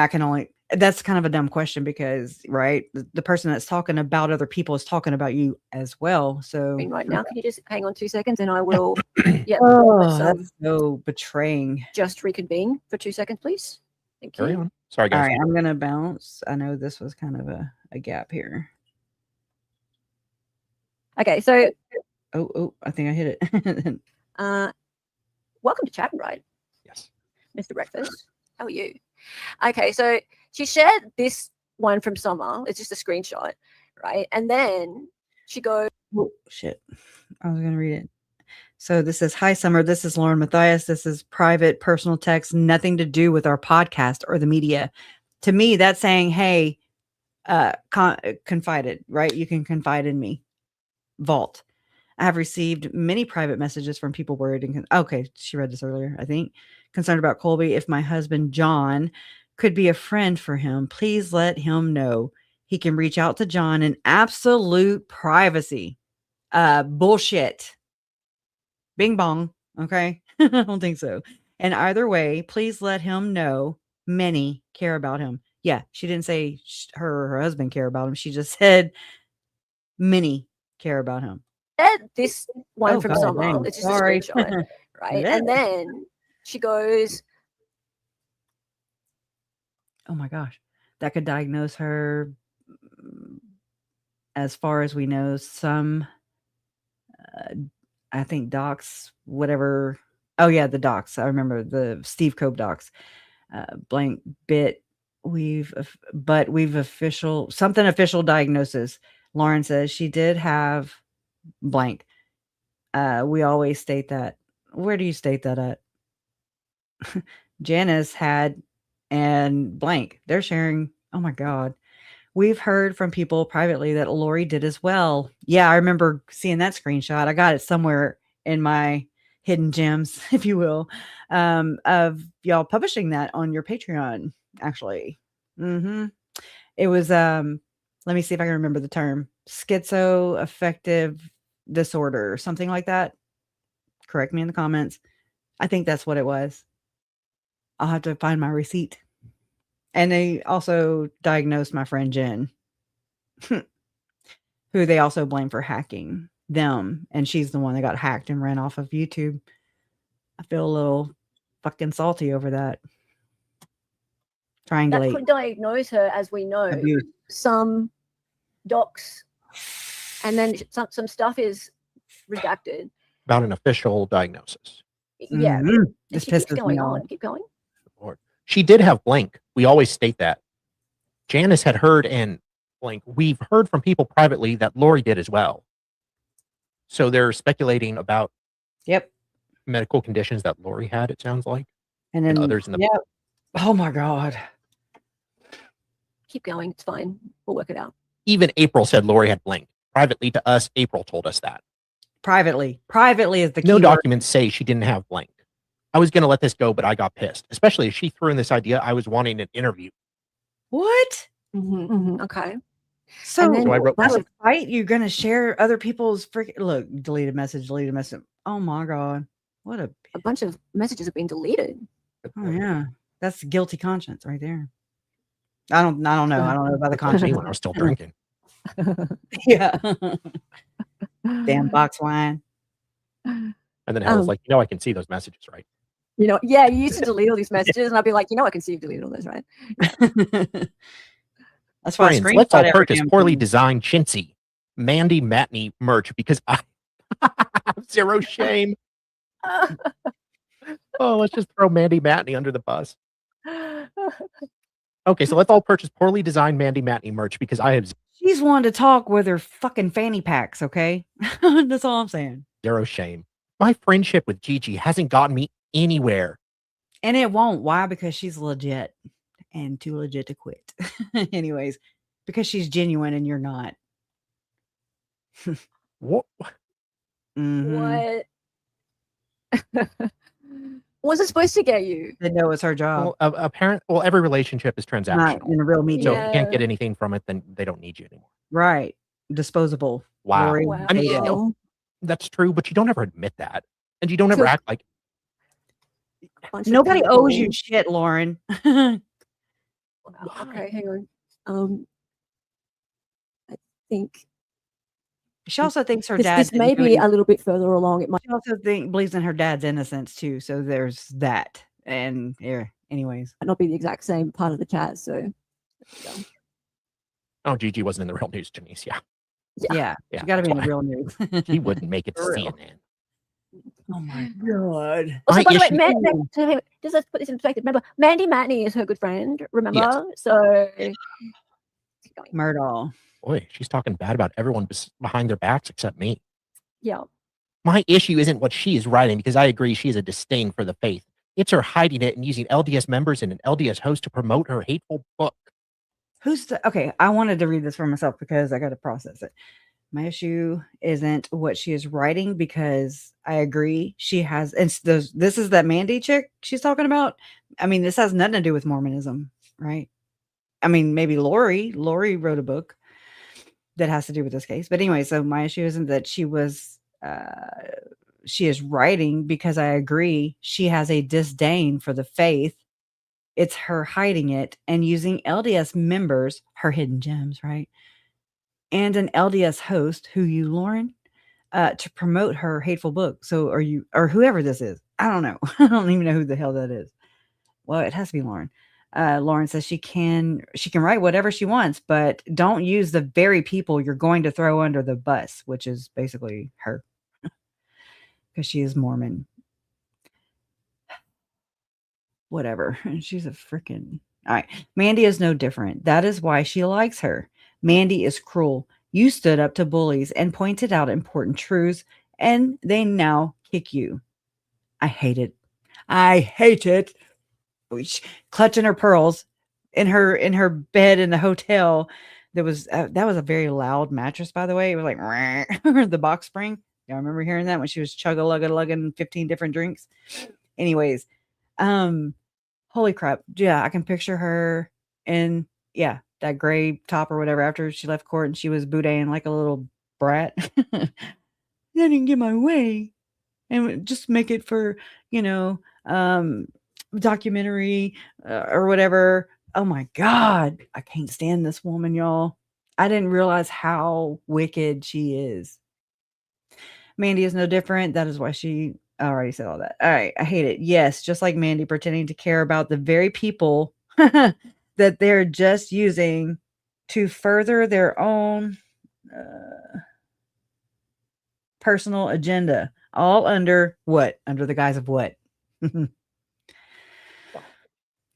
Speaker 1: that's kind of a dumb question because, right, the person that's talking about other people is talking about you as well. So
Speaker 10: Right now, can you just hang on 2 seconds and I will,
Speaker 1: oh, that's so betraying.
Speaker 10: Just reconvene for 2 seconds, please. Thank you.
Speaker 11: Carry on. Sorry,
Speaker 1: All
Speaker 11: guys.
Speaker 1: right, I'm going to bounce. I know this was kind of a gap here.
Speaker 10: Okay, so.
Speaker 1: Oh, I think I hit it.
Speaker 10: Welcome to Chat and Ride.
Speaker 11: Yes.
Speaker 10: Mr. Breakfast. How are you? Okay, so she shared this one from Summer. It's just a screenshot, right? And then she goes.
Speaker 1: Oh, shit. I was going to read it. So this is, hi, Summer. This is Lauren Matthias. This is private, personal text, nothing to do with our podcast or the media. To me, that's saying, hey, confided, right? You can confide in me. Vault. I have received many private messages from people worried. Okay, she read this earlier, I think. Concerned about Colby. If my husband, John, could be a friend for him, please let him know. He can reach out to John in absolute privacy. Bullshit. Bing bong. Okay. I don't think so. And either way, please let him know many care about him. Yeah. She didn't say her or her husband care about him. She just said many care about him.
Speaker 10: This one from Summer. It's just a screenshot, right? And then she goes.
Speaker 1: Oh my gosh. That could diagnose her. As far as we know, some, I think docs, whatever. Oh yeah, the docs. I remember the Steve Cope docs. Blank bit. We've official diagnosis. Lauren says she did have blank. We always state that. Where do you state that at? Janice had and blank. They're sharing. Oh my God. We've heard from people privately that Lori did as well. Yeah, I remember seeing that screenshot. I got it somewhere in my hidden gems, if you will, of y'all publishing that on your Patreon, actually. It was, let me see if I can remember the term, schizoaffective disorder or something like that. Correct me in the comments. I think that's what it was. I'll have to find my receipt. And they also diagnosed my friend Jen, who they also blame for hacking them. And she's the one that got hacked and ran off of YouTube. I feel a little fucking salty over that. Triangulate.
Speaker 10: That could diagnose her, as we know.
Speaker 1: Abuse.
Speaker 10: Some docs, and then some stuff is redacted.
Speaker 11: About an official diagnosis.
Speaker 10: Yeah.
Speaker 1: Mhm.
Speaker 10: And
Speaker 1: This
Speaker 10: she keeps
Speaker 1: pisses me
Speaker 10: going
Speaker 1: off.
Speaker 10: on. Keep going.
Speaker 11: Lord. She did have Blink. We always state that. Janice had heard and Blink. We've heard from people privately that Lori did as well. So they're speculating about medical conditions that Lori had, it sounds like.
Speaker 1: And then
Speaker 11: others in the
Speaker 1: yep. Oh my God.
Speaker 10: Keep going. It's fine. We'll work it out.
Speaker 11: Even April said Lori had Blink. Privately to us, April told us that.
Speaker 1: Privately is the key
Speaker 11: No
Speaker 1: word.
Speaker 11: documents say she didn't have Blink. I was going to let this go, but I got pissed. Especially as she threw in this idea I was wanting an interview.
Speaker 1: What?
Speaker 10: Okay.
Speaker 1: So,
Speaker 11: So I wrote
Speaker 1: that's a fight. You're gonna share other people's freaking look. Deleted message. Oh my God. What a
Speaker 10: bunch of messages have been deleted.
Speaker 1: Oh yeah. That's guilty conscience right there. I don't know. I don't know about the conscience.
Speaker 11: Me when I was still drinking.
Speaker 1: Yeah. Damn box wine.
Speaker 11: And then Hell was like, I can see those messages, right?
Speaker 10: You used to delete all these messages, and I'd be like, I can see you've deleted all those, right?
Speaker 1: That's why
Speaker 11: Friends, let's all purchase poorly designed chintzy Mandy Matney merch because I have zero shame. Let's just throw Mandy Matney under the bus. Okay, so let's all purchase poorly designed Mandy Matney merch because I have
Speaker 1: She's one to talk with her fucking fanny packs, okay? That's all I'm saying.
Speaker 11: zero shame. My friendship with Gigi hasn't gotten me anywhere.
Speaker 1: And it won't. Why? Because she's legit and too legit to quit. Anyways, because she's genuine and you're not.
Speaker 11: What?
Speaker 10: What was it supposed to get you?
Speaker 1: They know it's her job.
Speaker 11: Well, every relationship is transactional.
Speaker 1: Not in a real media.
Speaker 11: So if you can't get anything from it, then they don't need you anymore.
Speaker 1: Right. Disposable.
Speaker 11: Wow.
Speaker 1: Lori
Speaker 11: I mean,
Speaker 1: Vallow.
Speaker 11: that's true, but you don't ever admit that. And you don't ever act like
Speaker 1: nobody owes you shit, Lauren.
Speaker 10: Okay, hang on. I think
Speaker 1: She also thinks her
Speaker 10: this,
Speaker 1: dad
Speaker 10: this may be a little bit further along. It might.
Speaker 1: She also believes in her dad's innocence too. So there's that. And anyways,
Speaker 10: not be the exact same part of the chat. So,
Speaker 11: oh, Gigi wasn't in the real news, Janice.
Speaker 1: Yeah. She got to be in the real news.
Speaker 11: He wouldn't make it to
Speaker 1: For real.
Speaker 11: CNN.
Speaker 1: Oh my God.
Speaker 10: Also, by the way, just let's put this in perspective. Remember, Mandy Matney is her good friend. Remember,
Speaker 11: Yes.
Speaker 10: so
Speaker 1: Murdahl.
Speaker 11: Boy, she's talking bad about everyone behind their backs except me.
Speaker 10: Yeah.
Speaker 11: My issue isn't what she is writing because I agree she has a disdain for the faith. It's her hiding it and using LDS members and an LDS host to promote her hateful book.
Speaker 1: Okay, I wanted to read this for myself because I got to process it. My issue isn't what she is writing because I agree she has, and this is that Mandy chick she's talking about. I mean, this has nothing to do with Mormonism, right? I mean, maybe Lori wrote a book that has to do with this case. But anyway, so my issue isn't that she is writing because I agree she has a disdain for the faith. It's her hiding it and using LDS members, her hidden gems, right? And an LDS host, Lauren, to promote her hateful book. So are you, or whoever this is? I don't know. I don't even know who the hell that is. Well, it has to be Lauren. Lauren says she can write whatever she wants, but don't use the very people you're going to throw under the bus, which is basically her, because she is Mormon. Whatever. And she's a freaking. All right. Mandy is no different. That is why she likes her. Mandy is cruel. You stood up to bullies and pointed out important truths, and they now kick you. I hate it. I hate it. Clutching her pearls in her bed in the hotel. That was a very loud mattress, by the way. It was like the box spring. Y'all remember hearing that when she was lugging 15 different drinks? Anyways, holy crap. Yeah, I can picture her in that gray top or whatever after she left court and she was boudin like a little brat. I didn't get my way. And just make it for, documentary or whatever. Oh my God. I can't stand this woman, y'all. I didn't realize how wicked she is. Mandy is no different. That is why I already said all that. All right. I hate it. Yes. Just like Mandy pretending to care about the very people that they're just using to further their own personal agenda, all under what? Under the guise of what?
Speaker 11: She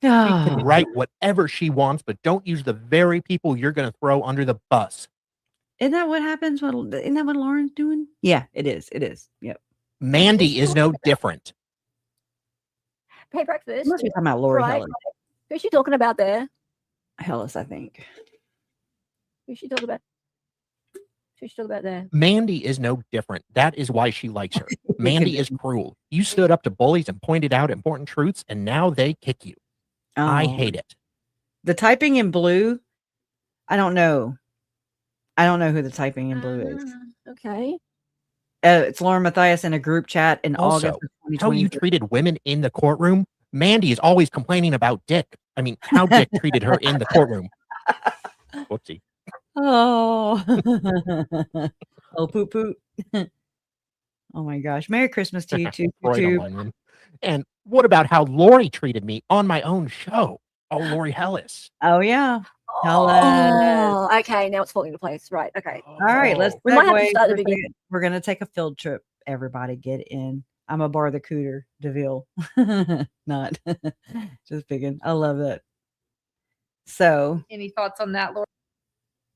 Speaker 11: can write whatever she wants, but don't use the very people you're going to throw under the bus.
Speaker 1: Isn't that what happens? Isn't that what Lauren's doing? Yeah, it is. It is. Yep.
Speaker 11: Mandy is no different.
Speaker 10: Pay breakfast.
Speaker 1: Must be talking about Lori
Speaker 10: right?
Speaker 1: Hellis.
Speaker 10: Who's she talking about there?
Speaker 1: Hellis, I think.
Speaker 10: Who's she talking about? Who's she talking about there?
Speaker 11: Mandy is no different. That is why she likes her. Mandy is cruel. You stood up to bullies and pointed out important truths, and now they kick you. I hate it.
Speaker 1: The typing in blue, I don't know. I don't know who the typing in blue is.
Speaker 10: Okay.
Speaker 1: It's Lauren Matthias in a group chat in
Speaker 11: Also,
Speaker 1: August of
Speaker 11: how
Speaker 1: 2020.
Speaker 11: you treated women in the courtroom. Mandy is always complaining about Dick. I mean, how Dick treated her in the courtroom. Whoopsie.
Speaker 1: Oh. Oh, poop poop. Oh my gosh. Merry Christmas to you too.
Speaker 11: Right on, Lyman. And what about how Lori treated me on my own show? Oh, Lori Hellis.
Speaker 1: Oh yeah. Hellis.
Speaker 10: Oh, okay. Now it's falling into place. Right. Okay.
Speaker 1: All right, let's
Speaker 10: We might have to
Speaker 1: segue
Speaker 10: start
Speaker 1: for
Speaker 10: at the
Speaker 1: a
Speaker 10: beginning.
Speaker 1: second. We're gonna take a field trip. Everybody get in. I'm a bar the cooter, DeVille. Not just picking. I love that. So
Speaker 12: Any thoughts on that, Lori?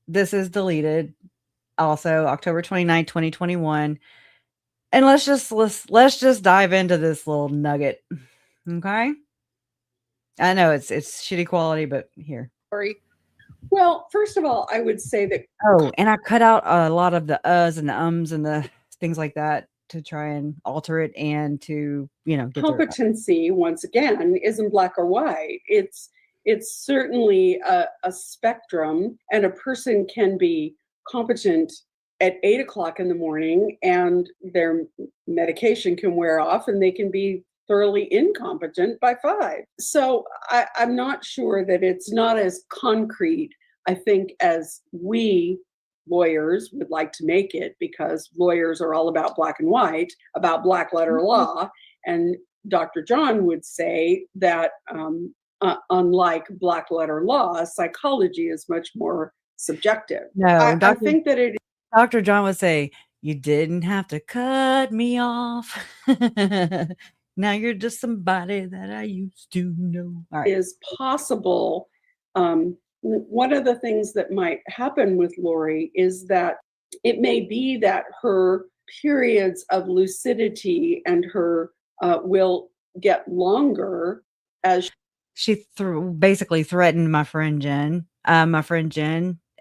Speaker 1: this is deleted. Also, October 29th, 2021. And let's just dive into this little nugget. Okay. I know it's shitty quality, but here.
Speaker 12: Lori.
Speaker 13: Well, first of all, I would say that
Speaker 1: Oh, and I cut out a lot of the uhs and the ums and the things like that to try and alter it and to, get through it.
Speaker 13: competency, once again, isn't black or white. It's certainly a spectrum, and a person can be competent at 8 o'clock in the morning and their medication can wear off and they can be thoroughly incompetent by 5. So I'm not sure that it's not as concrete, I think, as we lawyers would like to make it, because lawyers are all about black and white, about black letter law. And Dr. John would say that unlike black letter law, psychology is much more subjective.
Speaker 1: No,
Speaker 13: I think that it
Speaker 1: Dr. John would say, you didn't have to cut me off. Now you're just somebody that I used to know. All right.
Speaker 13: is possible. One of the things that might happen with Lori is that it may be that her periods of lucidity and her will get longer as
Speaker 1: She basically threatened my friend Jen.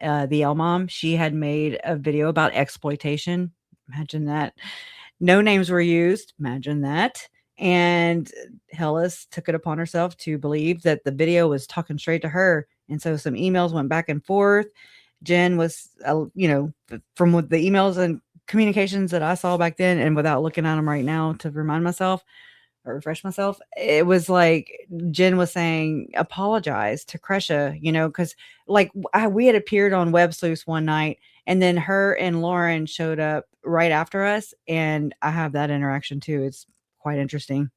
Speaker 1: The L mom, she had made a video about exploitation. Imagine that. No names were used. Imagine that. And Hellis took it upon herself to believe that the video was talking straight to her. And so some emails went back and forth. Jen was, from what the emails and communications that I saw back then, and without looking at them right now to remind myself or refresh myself, it was like Jen was saying, apologize to Kresha, because we had appeared on Web Sleuths one night, and then her and Lauren showed up right after us, and I have that interaction too. It's quite interesting.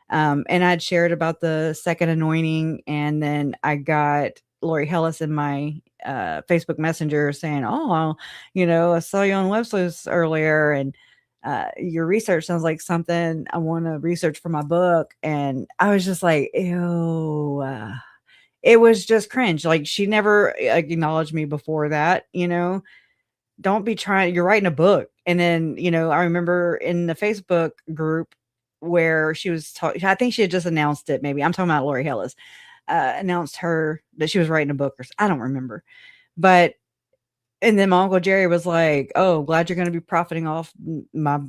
Speaker 1: And I'd shared about the second anointing, and then I got Lori Hellis in my Facebook Messenger saying, "Oh, I saw you on Web Sleuths earlier, and your research sounds like something I want to research for my book." And I was just like, ew. It was just cringe. Like, she never acknowledged me before that, Don't be trying, you're writing a book. And then, I remember in the Facebook group where she was talking, I think she had just announced it. Maybe I'm talking about Lori Hellis, announced that she was writing a book, or I don't remember, but and then my Uncle Jerry was like, "Oh, glad you're going to be profiting off my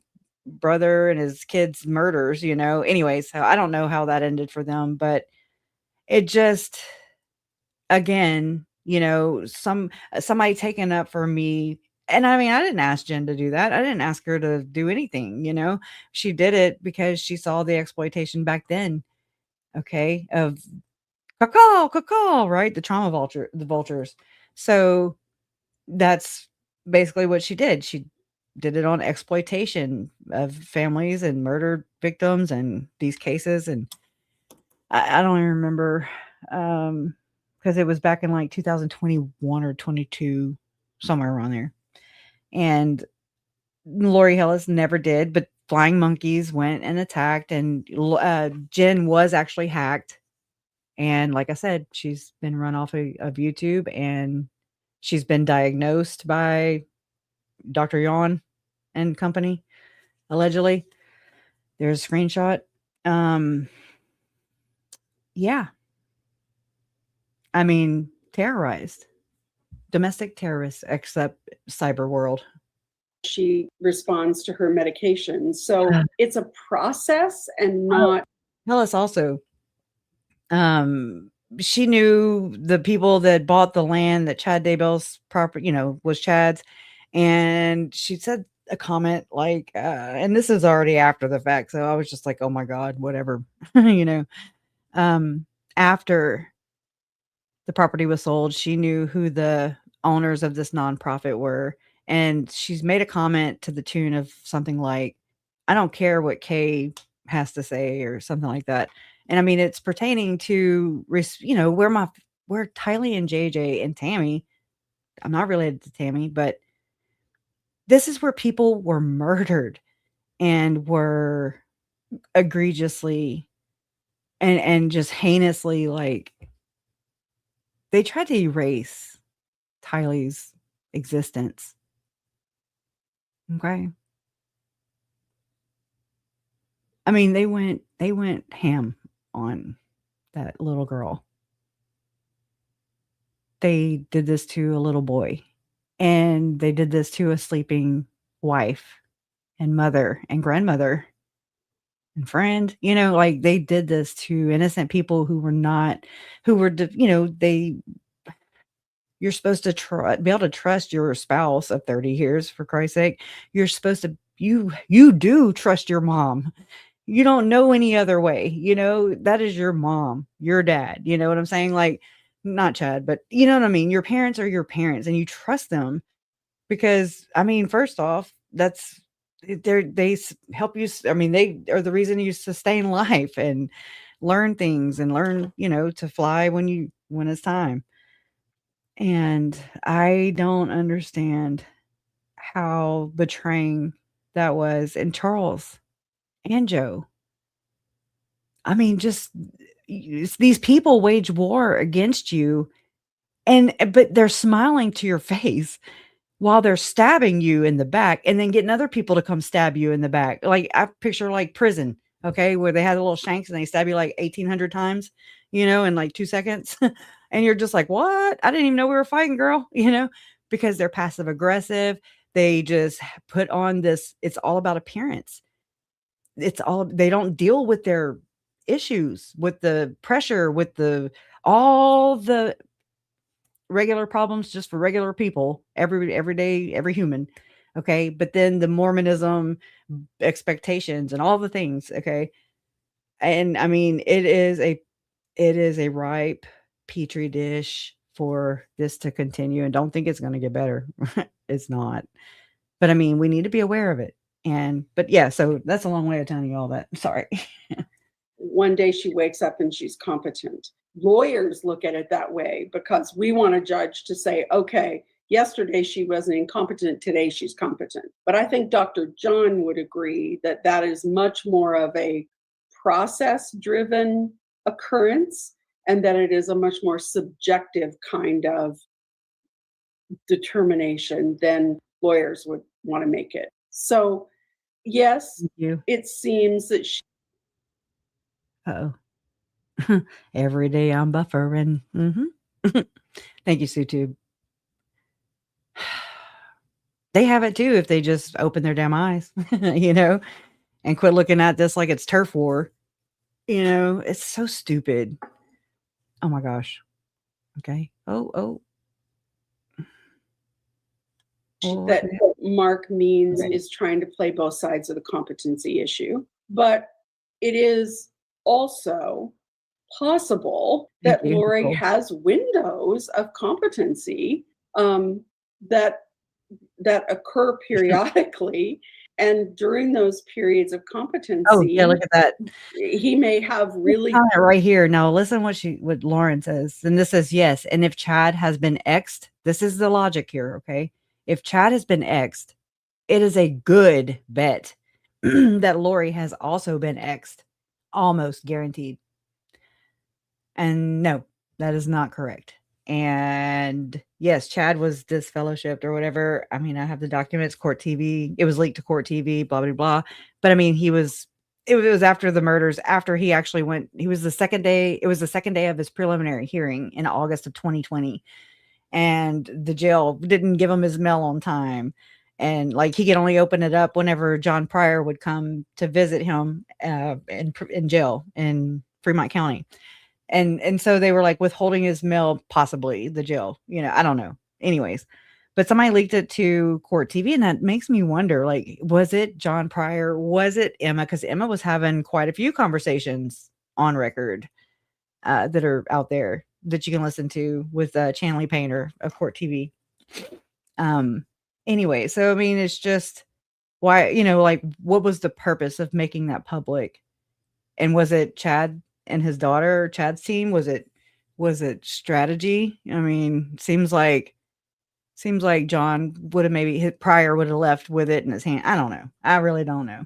Speaker 1: brother and his kids' murders," Anyway, so I don't know how that ended for them, but it just, again, somebody taking up for me. And I mean, I didn't ask Jen to do that. I didn't ask her to do anything, She did it because she saw the exploitation back then. Okay. Of caw, right? The trauma vultures. So that's basically what she did. She did it on exploitation of families and murder victims and these cases. And I don't even remember, because it was back in like 2021 or 22, somewhere around there. And Lori Hillis never did, but Flying Monkeys went and attacked, and Jen was actually hacked. And like I said, she's been run off of YouTube, and she's been diagnosed by Dr. Yawn and company, allegedly. There's a screenshot. Yeah. I mean, terrorized. Domestic terrorists, except cyber world.
Speaker 13: She responds to her medication. So it's a process and not.
Speaker 1: Hillis also, she knew the people that bought the land that Chad Daybell's property, was Chad's. And she said a comment like, and this is already after the fact. So I was just like, oh my God, whatever, after the property was sold, she knew who the owners of this nonprofit were. And she's made a comment to the tune of something like, I don't care what Kay has to say, or something like that. And I mean, it's pertaining to, where Tylee and JJ and Tammy, I'm not related to Tammy, but this is where people were murdered and were egregiously and just heinously, like, they tried to erase Tylee's existence. Okay. I mean, they went ham on that little girl. They did this to a little boy, and they did this to a sleeping wife and mother and grandmother and friend. Like, they did this to innocent people who were you're supposed to be able to trust your spouse of 30 years, for Christ's sake. You're supposed to, you do trust your mom. You don't know any other way. That is your mom, your dad. You know what I'm saying? Like, not Chad, but you know what I mean? Your parents are your parents, and you trust them because, I mean, first off, they help you. I mean, they are the reason you sustain life and learn things and learn, to fly when it's time. And I don't understand how betraying that was. And Charles and Joe, I mean, just these people wage war against you, but they're smiling to your face while they're stabbing you in the back, and then getting other people to come stab you in the back. Like, I picture like prison, okay, where they had the little shanks and they stab you like 1,800 times, in like 2 seconds. And you're just like, what? I didn't even know we were fighting, girl, because they're passive aggressive. They just put on this, it's all about appearance. They don't deal with their issues, with the pressure, with all the regular problems just for regular people, every day, every human. Okay. But then the Mormonism expectations and all the things. Okay. And I mean, it is a ripe petri dish for this to continue, and don't think it's going to get better. It's not. But I mean, we need to be aware of it. But yeah, so that's a long way of telling you all that. Sorry.
Speaker 13: One day she wakes up and she's competent. Lawyers look at it that way because we want a judge to say, okay, yesterday she wasn't incompetent, today she's competent. But I think Dr. John would agree that that is much more of a process-driven occurrence, and that it is a much more subjective kind of determination than lawyers would want to make it. So, yes, it seems that she.
Speaker 1: Uh-oh. Every day I'm buffering. Mm-hmm. Thank you, SueTube. They have it too if they just open their damn eyes, and quit looking at this like it's turf war. It's so stupid. Oh my gosh. Okay. Oh.
Speaker 13: That Mark means is trying to play both sides of the competency issue. But it is also possible that Lori has windows of competency that occur periodically. And during those periods of competency,
Speaker 1: oh yeah, look at that.
Speaker 13: He may have really
Speaker 1: right here. Now listen what Lauren says. And this says yes. And if Chad has been X'd, this is the logic here, okay? If Chad has been X'd, it is a good bet that Lori has also been X'd, almost guaranteed. And no, that is not correct. And yes, Chad was disfellowshipped or whatever. I mean, I have the documents, court TV. It was leaked to court TV, blah, blah, blah. But I mean, it was after the murders, after he actually went, it was the second day of his preliminary hearing in August of 2020. And the jail didn't give him his mail on time. And like he could only open it up whenever John Pryor would come to visit him in jail in Fremont County. And so they were like withholding his mail, possibly the jail, I don't know. Anyways, but somebody leaked it to court TV, and that makes me wonder, like, was it John Pryor? Was it Emma? Because Emma was having quite a few conversations on record that are out there that you can listen to with Chanley Painter of court TV. Anyway, so I mean, it's just why, like, what was the purpose of making that public? And was it Chad and his daughter, Chad's team? Was it strategy? I mean, seems like John would have maybe Pryor would have left with it in his hand. I don't know. I really don't know.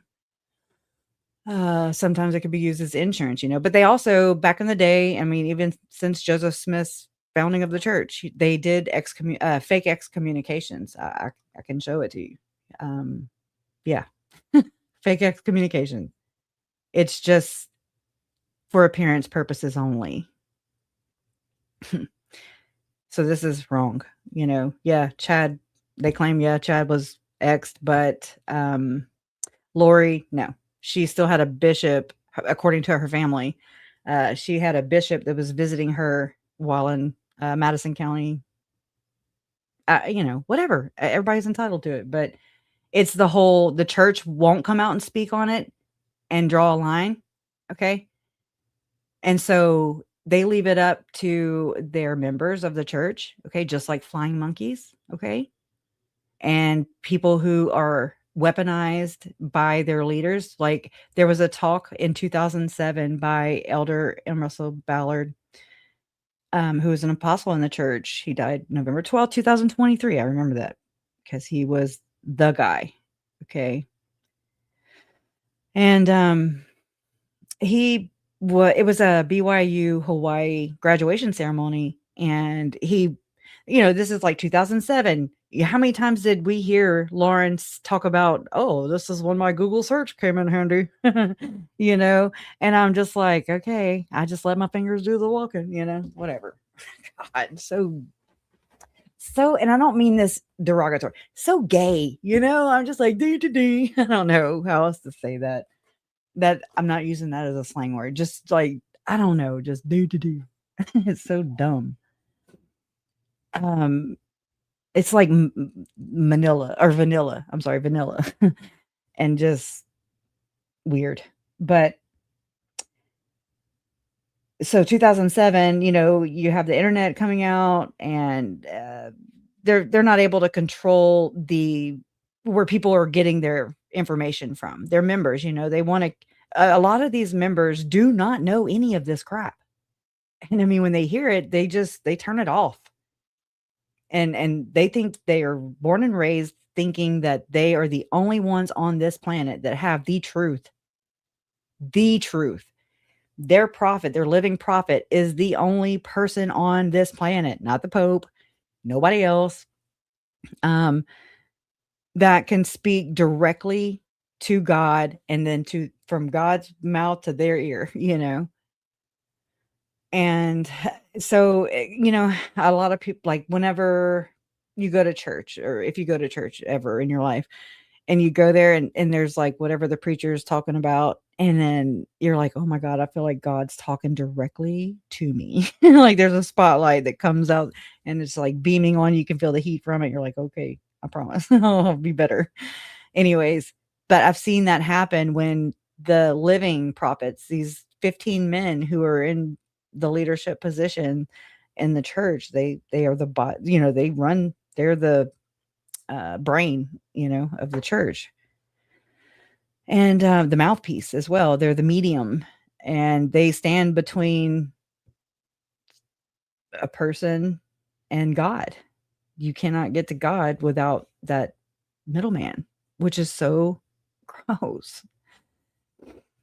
Speaker 1: Sometimes it could be used as insurance, but they also, back in the day, I mean, even since Joseph Smith's founding of the church, they did fake excommunications. I can show it to you. Yeah. Fake excommunication. It's just for appearance purposes only. So this is wrong. Yeah, Chad, they claim, Chad was X'd, but Lori, no. She still had a bishop, according to her family. She had a bishop that was visiting her while in Madison County. Whatever. Everybody's entitled to it, but it's the church won't come out and speak on it and draw a line. Okay. And so they leave it up to their members of the church. Okay. Just like flying monkeys. Okay. And people who are weaponized by their leaders. Like there was a talk in 2007 by Elder M. Russell Ballard, who was an apostle in the church. He died November 12th, 2023. I remember that because he was the guy. Okay. And it was a BYU Hawaii graduation ceremony. And he, this is like 2007. How many times did we hear Lawrence talk about, oh, this is when my Google search came in handy, and I'm just like, okay, I just let my fingers do the walking, whatever. God, so, and I don't mean this derogatory, so gay, I'm just like, I don't know how else to say that I'm not using that as a slang word. Just like, I don't know, just It's so dumb. It's like vanilla. I'm sorry, vanilla. And just weird. But so 2007, you have the internet coming out, and they're not able to control where people are getting their information from. Their members, they want to. A lot of these members do not know any of this crap, and I mean, when they hear it, they turn it off. And they think they are born and raised thinking that they are the only ones on this planet that have the truth. The truth. Their prophet, their living prophet, is the only person on this planet, not the Pope, nobody else, that can speak directly to God and then from God's mouth to their ear, And so, a lot of people, like whenever you go to church, or if you go to church ever in your life, and you go there and there's like whatever the preacher is talking about, and then you're like, oh my God, I feel like God's talking directly to me. Like there's a spotlight that comes out and it's like beaming on you. You can feel the heat from it. You're like, okay, I promise I'll be better. Anyways, but I've seen that happen when the living prophets, these 15 men who are in the leadership position in the church, they are they're the brain, of the church, and the mouthpiece as well. They're the medium, and they stand between a person and God. You cannot get to God without that middleman. which is so gross.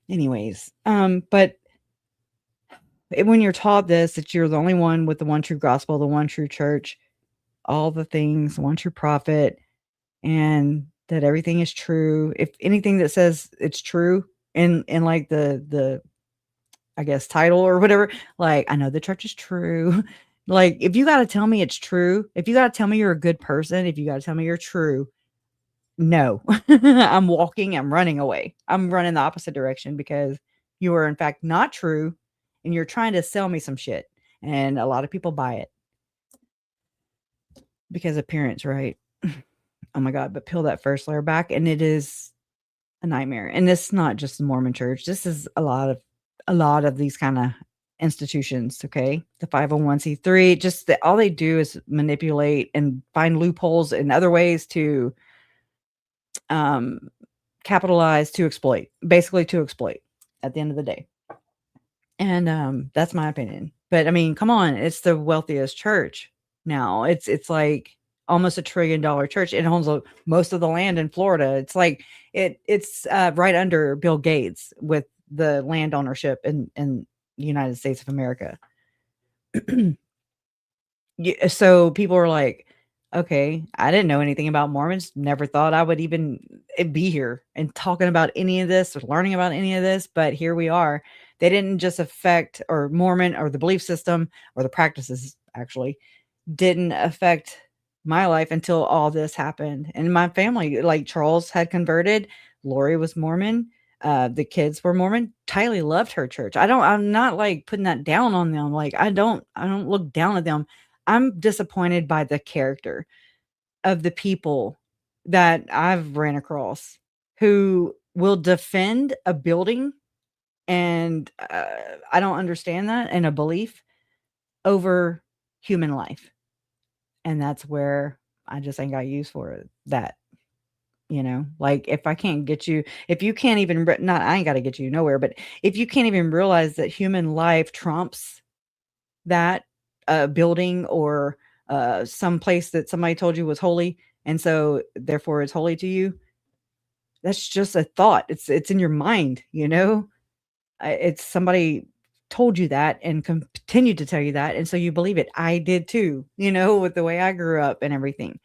Speaker 1: Anyways, but when you're taught this, that you're the only one with the one true gospel, the one true church, all the things, one true prophet, and that everything is true. If anything that says it's true in like the I guess title or whatever, like, I know the church is true. Like, if you got to tell me it's true, if you got to tell me you're a good person, if you got to tell me you're true, no, I'm running away. I'm running the opposite direction because you are in fact not true and you're trying to sell me some shit. And a lot of people buy it because appearance, right? Oh my God, but peel that first layer back and it is a nightmare. And it's not just the Mormon church. This is a lot of these kind of institutions, okay? The 501c3, just that all they do is manipulate and find loopholes and other ways to capitalize, to exploit, basically to exploit at the end of the day. And that's my opinion. But I mean, come on, it's the wealthiest church now. It's like almost $1 trillion church. It owns most of the land in Florida. It's like it's right under Bill Gates with the land ownership in the United States of America. So people are like, okay, I didn't know anything about Mormons. Never thought I would even be here and talking about any of this or learning about any of this. But here we are. They didn't just affect or Mormon or the belief system or the practices actually didn't affect my life until all this happened. And my family, like Charles had converted. Lori was Mormon. The kids were Mormon. Tylee loved her church. I'm not like putting that down on them. Like I don't look down at them. I'm disappointed by the character of the people that I've ran across who will defend a building. And I don't understand that, and a belief over human life. And that's where I just ain't got use for that. You know, like if I can't get you, if you can't even, I ain't got to get you nowhere, but if you can't even realize that human life trumps that building or some place that somebody told you was holy, and so therefore it's holy to you, that's just a thought. It's in your mind, you know. It's somebody told you that and continued to tell you that, and so you believe it. I did too, you know, with the way I grew up and everything.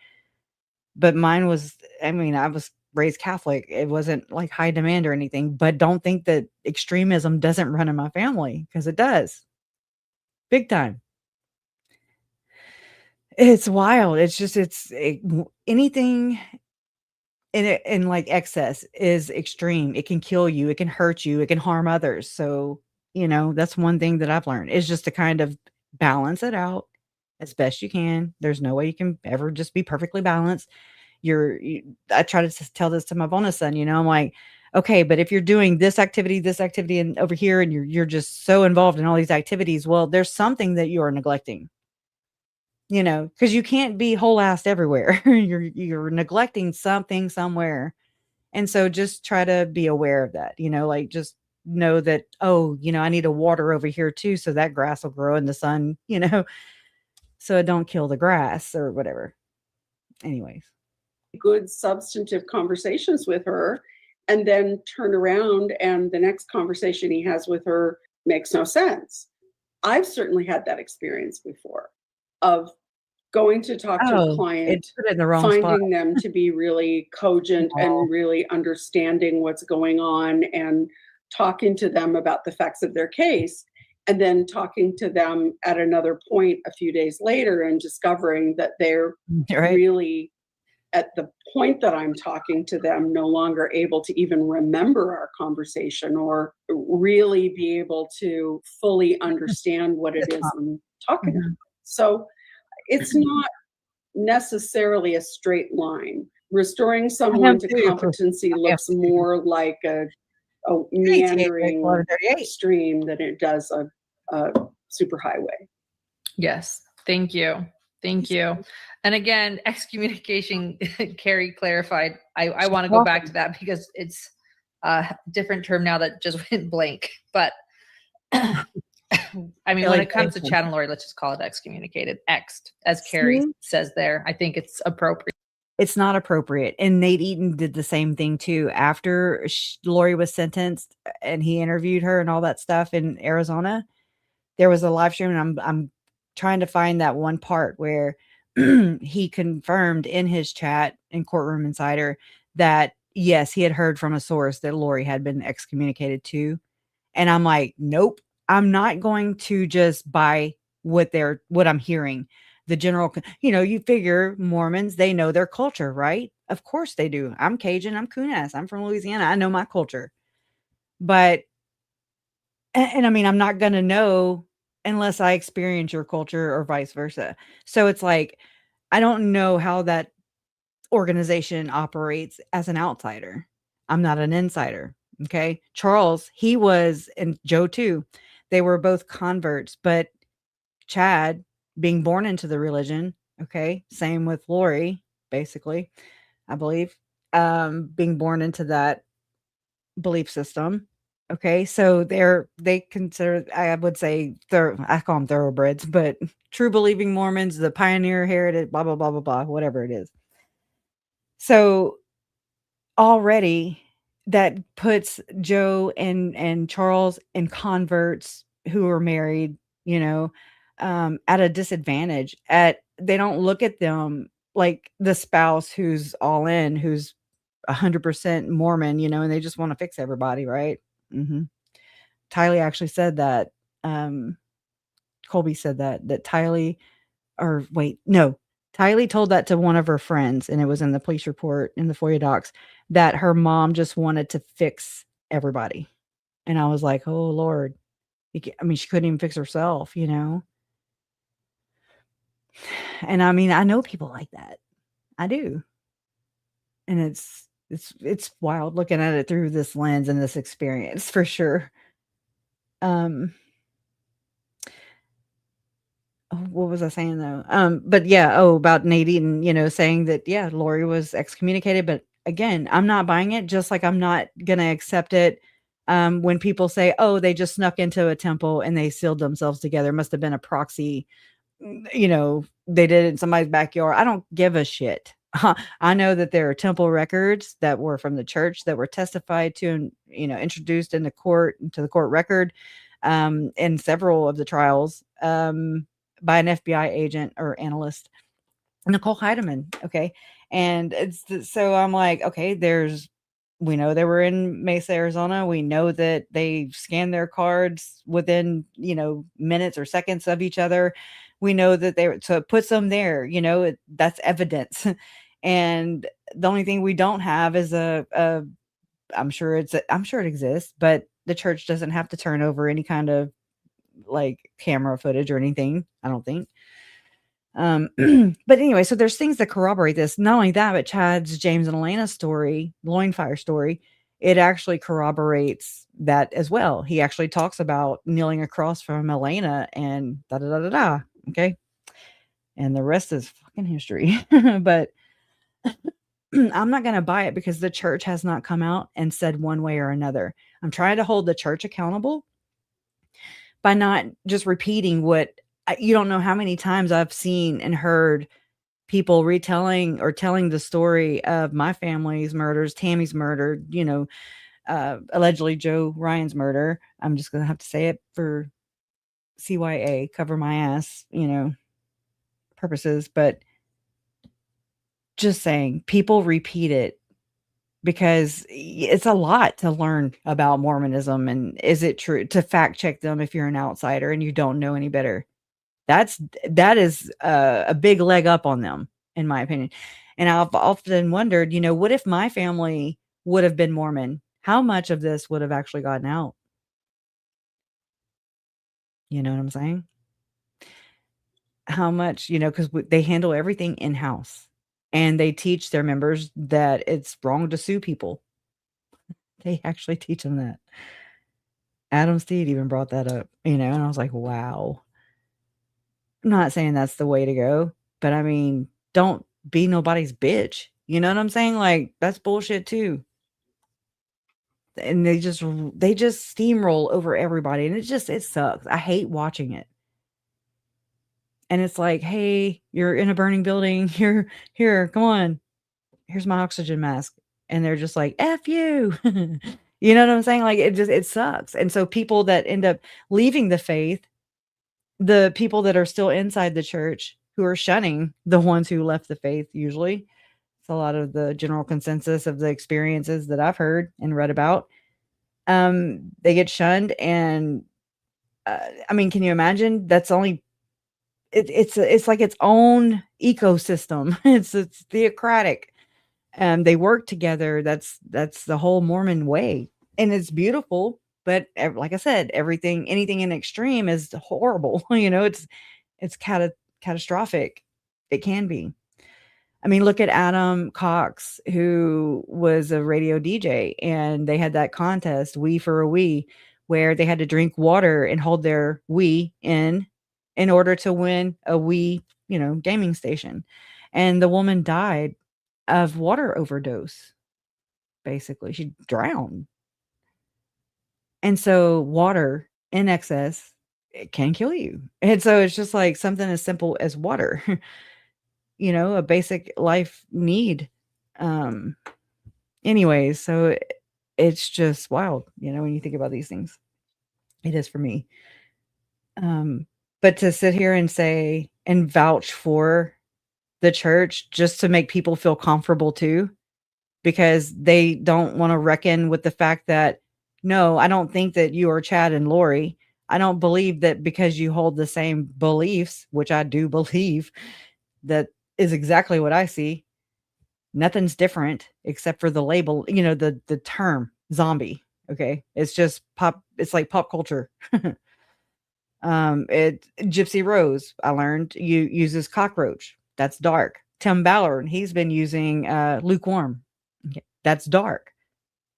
Speaker 1: But mine was, I mean, I was raised Catholic. It wasn't like high demand or anything, but don't think that extremism doesn't run in my family, because it does. Big time. It's wild. It's just, anything in like excess is extreme. It can kill you. It can hurt you. It can harm others. So, you know, that's one thing that I've learned is just to kind of balance it out as best you can. There's no way you can ever just be perfectly balanced. I try to tell this to my bonus son, you know, I'm like, okay, but if you're doing this activity, and over here, and you're just so involved in all these activities, well, there's something that you are neglecting, you know, because you can't be whole-assed everywhere. you're neglecting something somewhere. And so just try to be aware of that, you know, like just know that, oh, you know, I need to water over here too, so that grass will grow in the sun, you know, so it don't kill the grass or whatever. Anyways.
Speaker 13: Good substantive conversations with her, and then turn around and the next conversation he has with her makes no sense. I've certainly had that experience before of going to talk to a client, finding them to be really cogent and really understanding what's going on, and talking to them about the facts of their case, and then talking to them at another point a few days later and discovering that they're really, at the point that I'm talking to them, no longer able to even remember our conversation or really be able to fully understand what it is I'm talking about. So it's not necessarily a straight line. Restoring someone to competency looks more like a meandering stream than it does a superhighway.
Speaker 12: Yes. Thank you. Thank you. And again, excommunication, Carrie clarified. I want to go back to that because it's a different term now that just went blank. But I mean, when it comes to Chad and Lori, let's just call it excommunicated, exed, as Carrie says there. I think it's appropriate.
Speaker 1: It's not appropriate. And Nate Eaton did the same thing too. After Lori was sentenced and he interviewed her and all that stuff in Arizona, there was a live stream, and I'm trying to find that one part where he confirmed in his chat in Courtroom Insider that yes, he had heard from a source that Lori had been excommunicated too. And I'm like, nope, I'm not going to just buy what I'm hearing. The general, you figure Mormons, they know their culture, right? Of course they do. I'm Cajun, I'm Coonass, I'm from Louisiana, I know my culture. But, and I mean, I'm not going to know unless I experience your culture or vice versa. So it's like, I don't know how that organization operates as an outsider. I'm not an insider. Okay. Charles, he was, and Joe too, they were both converts, but Chad being born into the religion. Okay. Same with Lori, basically, I believe, being born into that belief system. Okay. So they consider, I would say, I call them thoroughbreds, but true believing Mormons, the pioneer heritage, blah, blah, blah, blah, blah, whatever it is. So already that puts Joe and Charles and converts who are married, at a disadvantage. They don't look at them like the spouse who's all in, who's 100% Mormon, and they just want to fix everybody, right? Mm-hmm. Tylee actually said that. Colby said that Tylee, or wait, no, Tylee told that to one of her friends, and it was in the police report in the FOIA docs, that her mom just wanted to fix everybody. And I was like, oh Lord. I mean, she couldn't even fix herself, And I mean, I know people like that. I do. And it's wild looking at it through this lens and this experience for sure. What was I saying though? But yeah, about Nate Eaton, saying that, yeah, Lori was excommunicated. But again, I'm not buying it, just like I'm not going to accept it when people say, oh, they just snuck into a temple and they sealed themselves together. Must have been a proxy, they did it in somebody's backyard. I don't give a shit. I know that there are temple records that were from the church that were testified to and, introduced into the court record in several of the trials. By an FBI agent or analyst, Nicole Heidemann. Okay. And so I'm like, okay, we know they were in Mesa, Arizona. We know that they scanned their cards within, minutes or seconds of each other. We know that so it puts them there, that's evidence. And the only thing we don't have is I'm sure it exists, but the church doesn't have to turn over any kind of like camera footage or anything, I don't think. But anyway, so there's things that corroborate this. Not only that, but Chad's James and Elena's story, Loinfire story, it actually corroborates that as well. He actually talks about kneeling across from Elena and da da da da da. Okay. And the rest is fucking history. But I'm not going to buy it because the church has not come out and said one way or another. I'm trying to hold the church accountable by not just repeating what you don't know how many times I've seen and heard people retelling or telling the story of my family's murders, Tammy's murder, allegedly Joe Ryan's murder. I'm just going to have to say it for CYA, cover my ass, purposes. But just saying, people repeat it because it's a lot to learn about Mormonism. And is it true to fact check them if you're an outsider and you don't know any better? That is a big leg up on them, in my opinion. And I've often wondered, what if my family would have been Mormon? How much of this would have actually gotten out? You know what I'm saying? How much, because they handle everything in-house. And they teach their members that it's wrong to sue people. They actually teach them that. Adam Steed even brought that up, and I was like, wow. I'm not saying that's the way to go, but I mean, don't be nobody's bitch. You know what I'm saying? Like, that's bullshit too. And they just steamroll over everybody. And it sucks. I hate watching it. And it's like, hey, you're in a burning building. Here, come on. here's my oxygen mask. And they're just like, F you. You know what I'm saying? Like, it sucks. And so people that end up leaving the faith, the people that are still inside the church who are shunning the ones who left the faith, usually it's a lot of the general consensus of the experiences that I've heard and read about. They get shunned. And I mean, can you imagine? That's only it's like its own ecosystem. It's theocratic. They work together. That's the whole Mormon way, and it's beautiful. But like I said, anything in extreme is horrible. You know, it's catastrophic. It can be. I mean, look at Adam Cox, who was a radio DJ, and they had that contest, "We for a We," where they had to drink water and hold their "we" in order to win a "we," gaming station. And the woman died of water overdose. Basically, she drowned. And so water in excess, it can kill you. And so it's just like something as simple as water. A basic life need. Anyways, so it's just wild, when you think about these things. It is for me. But to sit here and say and vouch for the church just to make people feel comfortable too, because they don't want to reckon with the fact that, no, I don't think that you are Chad and Lori. I don't believe that because you hold the same beliefs, which I do believe, that is exactly what I see. Nothing's different except for the label, the term zombie. Okay. It's just it's like pop culture. Gypsy Rose, I learned, uses cockroach. That's dark. Tim Ballard, he's been using lukewarm. Okay. That's dark.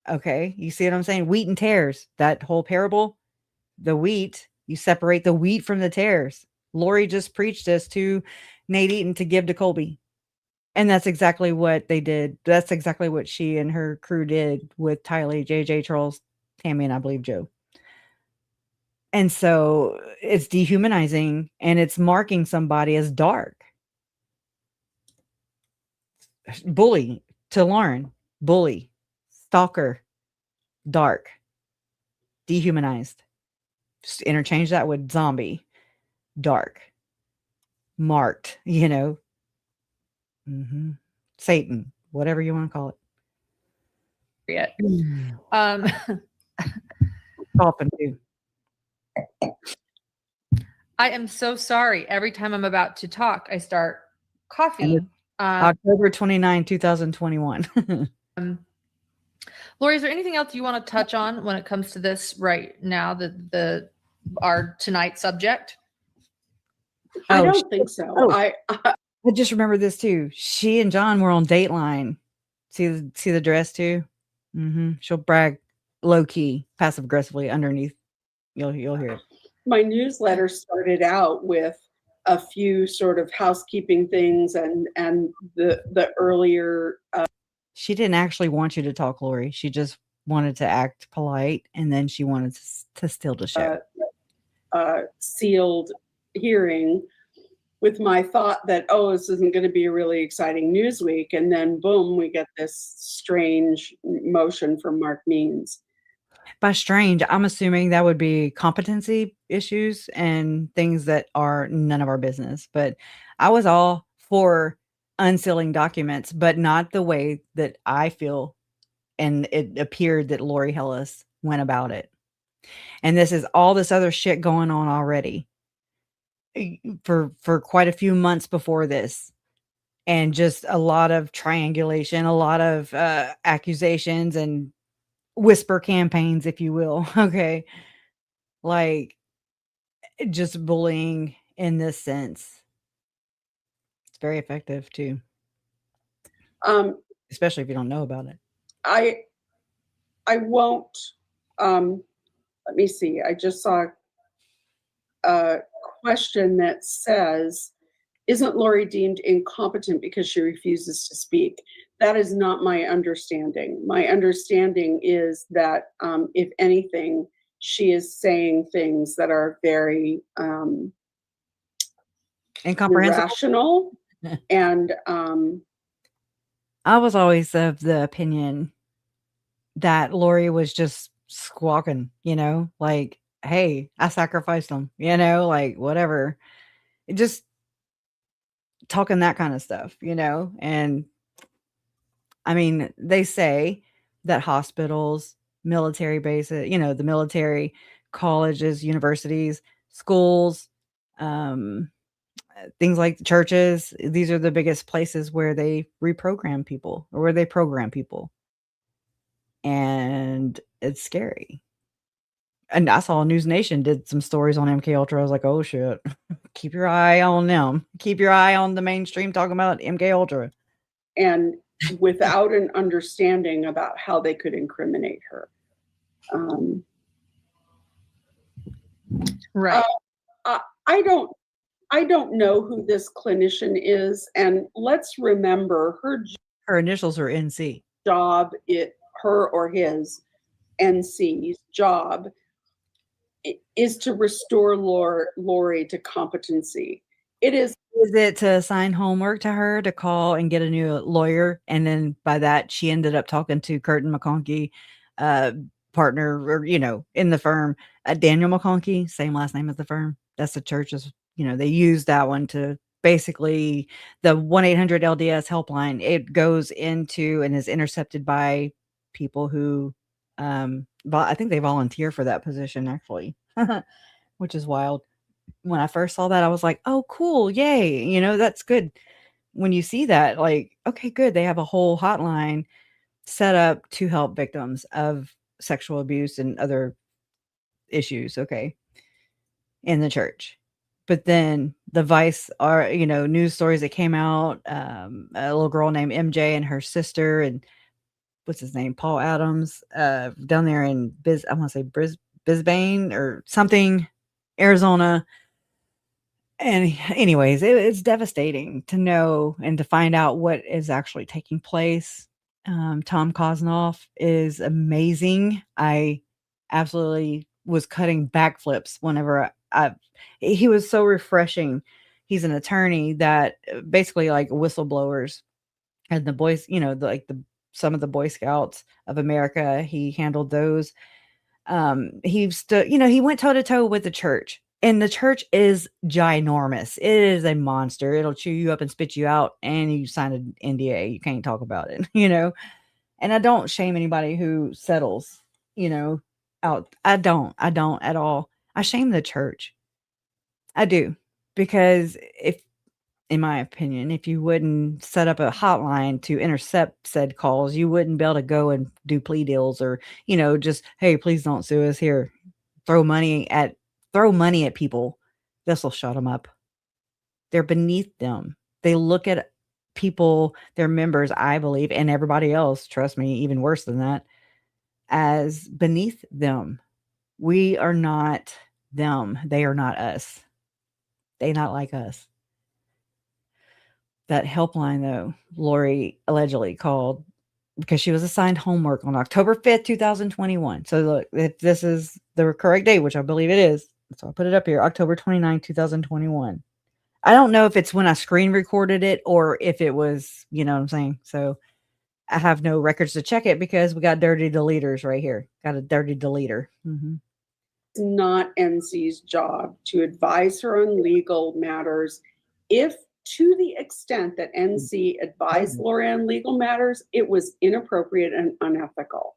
Speaker 1: Okay. You see what I'm saying? Wheat and tares, that whole parable, the wheat, you separate the wheat from the tares. Lori just preached this to Nate Eaton to give to Colby. And that's exactly what they did. That's exactly what she and her crew did with Tylee, JJ, Charles, Tammy, and I believe Joe. And so it's dehumanizing and it's marking somebody as dark. Bully to Lauren, bully, stalker, dark, dehumanized. Just interchange that with zombie, dark, marked, Satan, whatever you want to call it. Often too.
Speaker 12: I am so sorry. Every time I'm about to talk, I start coughing.
Speaker 1: October 29, 2021.
Speaker 12: Lori, is there anything else you want to touch on when it comes to this right now, our tonight subject?
Speaker 13: I don't think so. I
Speaker 1: just remember this too. She and John were on Dateline. See the dress too? Mm-hmm. She'll brag low key, passive aggressively underneath. You'll hear it.
Speaker 13: My newsletter started out with a few sort of housekeeping things and the earlier.
Speaker 1: She didn't actually want you to talk, Lori. She just wanted to act polite, and then she wanted to steal the show.
Speaker 13: Sealed hearing with my thought that, this isn't going to be a really exciting news week. And then boom, we get this strange motion from Mark Means.
Speaker 1: By strange, I'm assuming that would be competency issues and things that are none of our business. But I was all for unsealing documents, but not the way that I feel. And it appeared that Lori Hellis went about it. And this is all this other shit going on already for quite a few months before this. And just a lot of triangulation, a lot of accusations and whisper campaigns, if you will. Okay. Like just bullying in this sense. It's very effective too. Especially if you don't know about it.
Speaker 13: I won't, let me see. I just saw a question that says, isn't Lori deemed incompetent because she refuses to speak? That is not my understanding. My understanding is that, if anything, she is saying things that are very
Speaker 1: incomprehensible,
Speaker 13: irrational, and
Speaker 1: I was always of the opinion that Lori was just squawking, like, hey, I sacrificed them, like whatever. Just talking that kind of stuff, and I mean, they say that hospitals, military bases, the military, colleges, universities, schools, um, things like churches, these are the biggest places where they reprogram people or where they program people. And it's scary. And I saw News Nation did some stories on MK Ultra. I was like, oh shit. Keep your eye on them. Keep your eye on the mainstream talking about MK Ultra.
Speaker 13: And without an understanding about how they could incriminate her.
Speaker 12: Right.
Speaker 13: I don't know who this clinician is, and let's remember
Speaker 1: her initials are NC.
Speaker 13: Job, her or his, NC's job is to restore Lori to competency. Is
Speaker 1: it to assign homework to her to call and get a new lawyer? And then by that, she ended up talking to Curtin McConkie, partner, or, in the firm, Daniel McConkie, same last name as the firm. That's the church's, they use that one to basically the 1-800-LDS helpline. It goes into and is intercepted by people who, I think they volunteer for that position actually, which is wild. When I first saw that, I was like, oh, cool. Yay. That's good. When you see that, like, okay, good. They have a whole hotline set up to help victims of sexual abuse and other issues. Okay. In the church. But then the Vice are, news stories that came out, a little girl named MJ and her sister and what's his name? Paul Adams, down there in I want to say Brisbane or something, Arizona. And anyways, it's devastating to know and to find out what is actually taking place. Tom Kosnoff is amazing. I absolutely was cutting backflips whenever he was so refreshing. He's an attorney that basically like whistleblowers and the boys, some of the Boy Scouts of America, he handled those. He stood, he went toe to toe with the church. And the church is ginormous. It is a monster. It'll chew you up and spit you out, and you sign an NDA. You can't talk about it, And I don't shame anybody who settles, out. I don't at all. I shame the church. I do. Because in my opinion, if you wouldn't set up a hotline to intercept said calls, you wouldn't be able to go and do plea deals or, just, hey, please don't sue us here. Throw money at people. This will shut them up. They're beneath them. They look at people, their members, I believe, and everybody else, trust me, even worse than that, as beneath them. We are not them. They are not us. They not like us. That helpline, though, Lori allegedly called because she was assigned homework on October 5th, 2021. So look, if this is the correct date, which I believe it is, so I'll put it up here, October 29, 2021. I don't know if it's when I screen recorded it or if it was, you know what I'm saying? So I have no records to check it because we got dirty deleters right here. Got a dirty deleter. Mm-hmm.
Speaker 13: It's not NC's job to advise her on legal matters. If to the extent that NC advised Lori on legal matters, it was inappropriate and unethical.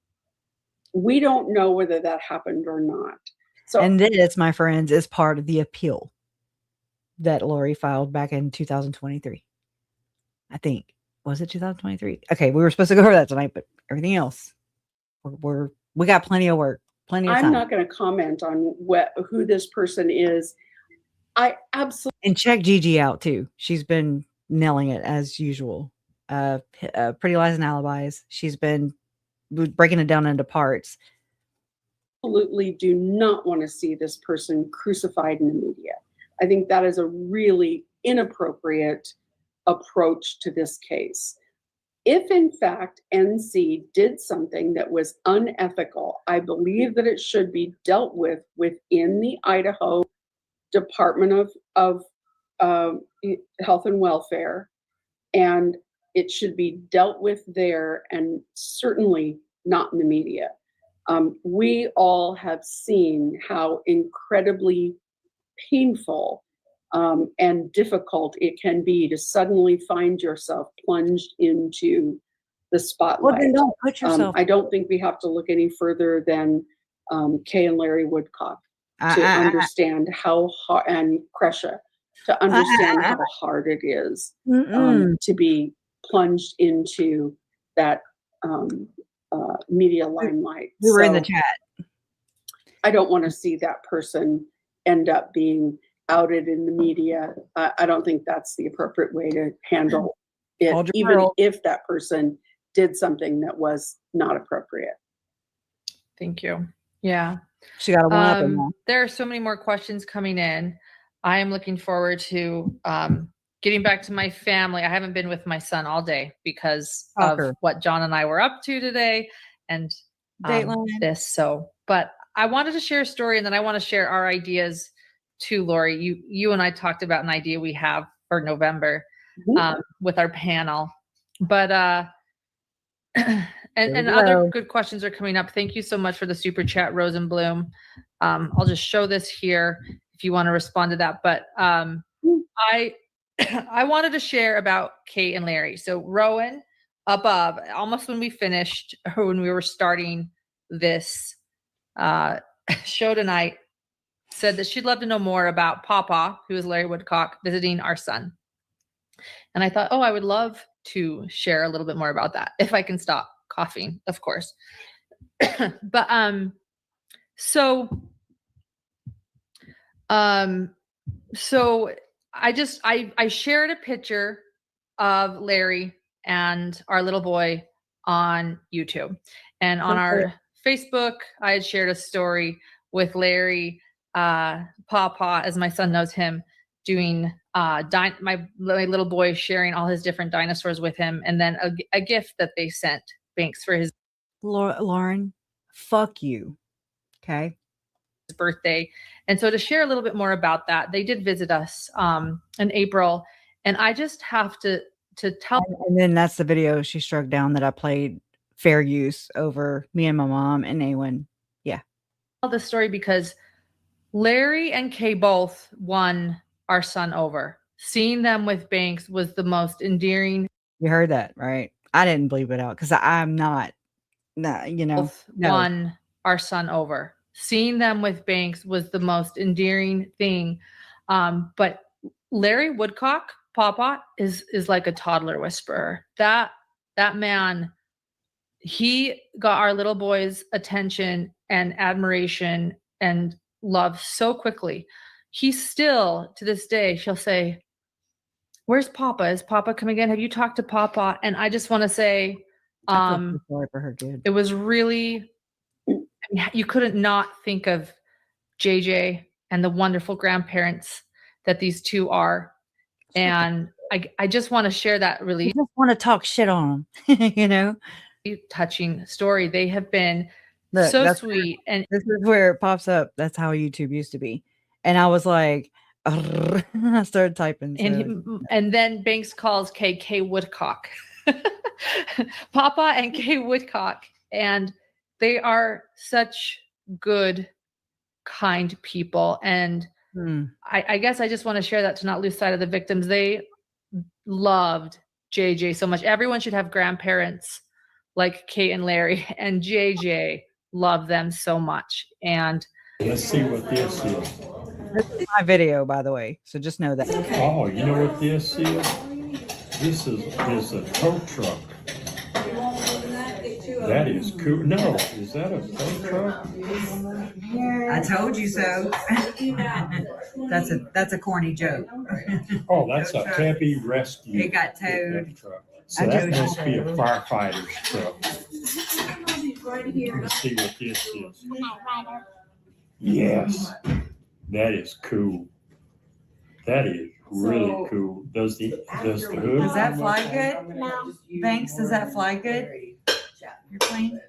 Speaker 13: We don't know whether that happened or not. So,
Speaker 1: and this, my friends, is part of the appeal that Lori filed back in 2023. I think. Was it 2023? Okay, we were supposed to go over that tonight, but everything else, we got plenty of work, plenty of time.
Speaker 13: I'm not going to comment on who this person is. I absolutely.
Speaker 1: And check Gigi out too. She's been nailing it as usual. Pretty Lies and Alibis. She's been breaking it down into parts.
Speaker 13: Absolutely do not want to see this person crucified in the media. I think that is a really inappropriate approach to this case. If in fact NC did something that was unethical, I believe that it should be dealt with within the Idaho Department of Health and Welfare, and it should be dealt with there and certainly not in the media. We all have seen how incredibly painful and difficult it can be to suddenly find yourself plunged into the spotlight.
Speaker 1: Well, then don't put yourself.
Speaker 13: I don't think we have to look any further than Kay and Larry Woodcock to understand how hard, and Kresha, to understand how hard it is to be plunged into that media limelight.
Speaker 1: We were in the chat.
Speaker 13: I don't want to see that person end up being outed in the media. I don't think that's the appropriate way to handle it, even if that person did something that was not appropriate.
Speaker 12: Thank you. Yeah.
Speaker 1: She got a one up.
Speaker 12: There are so many more questions coming in. I am looking forward to getting back to my family. I haven't been with my son all day because of what John and I were up to today and this. So, but I wanted to share a story, and then I want to share our ideas too, Lori. You and I talked about an idea we have for November with our panel, but and other good questions are coming up. Thank you so much for the super chat, Rosenblum. I'll just show this here if you want to respond to that. But I wanted to share about Kate and Larry. So Rowan above, almost when we finished, or when we were starting this show tonight, said that she'd love to know more about Papa, who is Larry Woodcock, visiting our son. And I thought, I would love to share a little bit more about that, if I can stop coughing, of course. But so I shared a picture of Larry and our little boy on YouTube, and on our Facebook, I had shared a story with Larry, Papa, as my son knows him, doing my little boy sharing all his different dinosaurs with him, and then a gift that they sent Banks for his
Speaker 1: Lauren, fuck you. Okay.
Speaker 12: His birthday. And so to share a little bit more about that, they did visit us in April, and I just have to tell.
Speaker 1: And then that's the video she struck down that I played fair use over me and my mom and Awen. Yeah.
Speaker 12: Tell this story because Larry and Kay both won our son over. Seeing them with Banks was the most endearing.
Speaker 1: You heard that, right? I didn't bleep it out because I'm not,
Speaker 12: won our son over. Seeing them with Banks was the most endearing thing. But Larry Woodcock, Papa, is like a toddler whisperer. That man, he got our little boy's attention and admiration and love so quickly. He still, to this day, she'll say, "Where's Papa? Is Papa coming in? Have you talked to Papa?" And I just want to say,
Speaker 1: sorry for her, dude.
Speaker 12: It was really, you couldn't not think of JJ and the wonderful grandparents that these two are. And I just want to share that really.
Speaker 1: You just want to talk shit on them,
Speaker 12: touching story. They have been
Speaker 1: Look,
Speaker 12: so sweet. And
Speaker 1: this is where it pops up. That's how YouTube used to be. And I was like, I started typing.
Speaker 12: And then Banks calls Kay Woodcock. Papa and Kay Woodcock. And they are such good, kind people. And I guess I just want to share that to not lose sight of the victims. They loved JJ so much. Everyone should have grandparents like Kate and Larry, and JJ loved them so much. And
Speaker 15: let's see what this is.
Speaker 1: This is my video, by the way, so just know that.
Speaker 15: Oh, you know what this is? This is a tow truck. That is cool. No, is that a tow truck?
Speaker 1: I told you so. That's a corny joke.
Speaker 15: Oh, that's a heavy rescue.
Speaker 1: It got towed.
Speaker 15: So that must be a firefighter's truck. Let's see what this is. Yes, that is cool. That is really cool. Does the hood?
Speaker 1: Does that fly good? No. Banks, does that fly good? Your plane?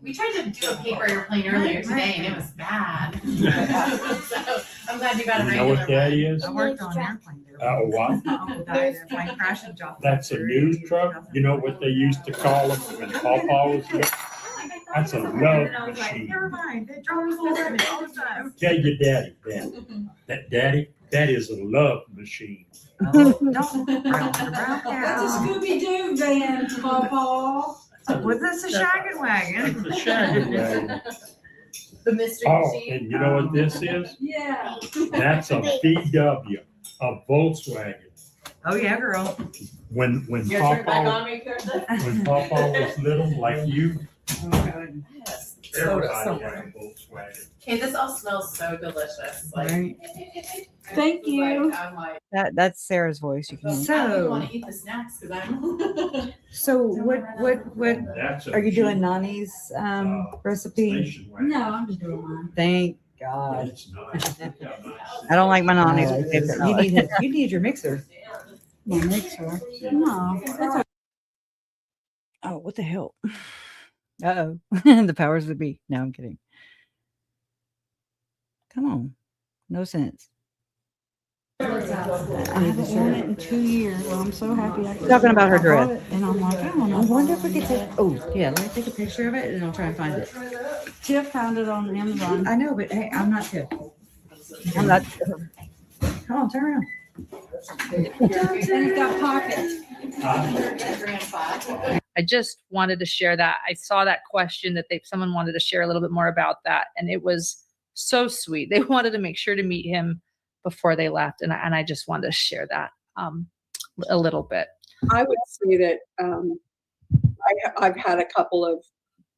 Speaker 16: We tried to do a paper airplane earlier today, and it was bad. So I'm glad you got a
Speaker 15: You
Speaker 16: regular
Speaker 15: know what that
Speaker 16: one.
Speaker 15: is?
Speaker 14: I worked on airplane.
Speaker 15: What?
Speaker 14: Uncle died in a plane crash in Joplin.
Speaker 15: That's a news truck. You know what they used to call them when Pawpaw was here? That's a love machine.
Speaker 14: Never mind. That drone was living all the time.
Speaker 15: Tell your daddy that. Daddy, that is a love machine.
Speaker 14: Oh, no.
Speaker 16: That's a Scooby-Doo van, Pawpaw.
Speaker 14: Was this a shaggin' wagon?
Speaker 15: It's a shaggin' wagon.
Speaker 16: The mystery
Speaker 15: Oh,
Speaker 16: machine.
Speaker 15: and you know what this is?
Speaker 16: Yeah.
Speaker 15: That's a VW, a Volkswagen.
Speaker 14: Oh, yeah, girl.
Speaker 15: When
Speaker 16: You gonna turn it back on
Speaker 15: Pawpaw
Speaker 16: me, Kirsten?
Speaker 15: when Pawpaw was little, like you,
Speaker 14: Oh, God.
Speaker 16: Yes.
Speaker 15: everybody had a Volkswagen.
Speaker 16: Okay, this all smells so delicious. Like,
Speaker 14: Right.
Speaker 6: Thank you.
Speaker 16: I'm like,
Speaker 1: That's Sarah's voice. You can hear.
Speaker 16: I don't
Speaker 14: So,
Speaker 16: want to eat the snacks because I'm.
Speaker 1: So what
Speaker 15: That's a
Speaker 1: are you doing?
Speaker 15: machine.
Speaker 1: Nani's recipe?
Speaker 15: Station wagon.
Speaker 6: No, I'm just doing mine.
Speaker 1: Thank God.
Speaker 15: It's nice.
Speaker 1: I don't like my Nani's.
Speaker 14: you need your mixer.
Speaker 6: My mixer. No, that's
Speaker 1: Oh, what the hell? Uh-oh. The powers that be. No, I'm kidding. Come on. No sense.
Speaker 6: I haven't worn it in 2 years. Well, I'm so happy.
Speaker 1: Talking about her dress.
Speaker 6: bought it, and I'm like, I don't know.
Speaker 1: I wonder if we could take. Oh, yeah. Let me take a picture of it and I'll try and find it.
Speaker 6: Tiff found it on Amazon.
Speaker 1: I know, but hey, I'm not Tiff. I'm not. Come on, turn around.
Speaker 6: And it's got pockets.
Speaker 5: I just wanted to share that. I saw that question that someone wanted to share a little bit more about that, and it was so sweet. They wanted to make sure to meet him before they left, and I just wanted to share that a little bit.
Speaker 13: I would say that I've had a couple of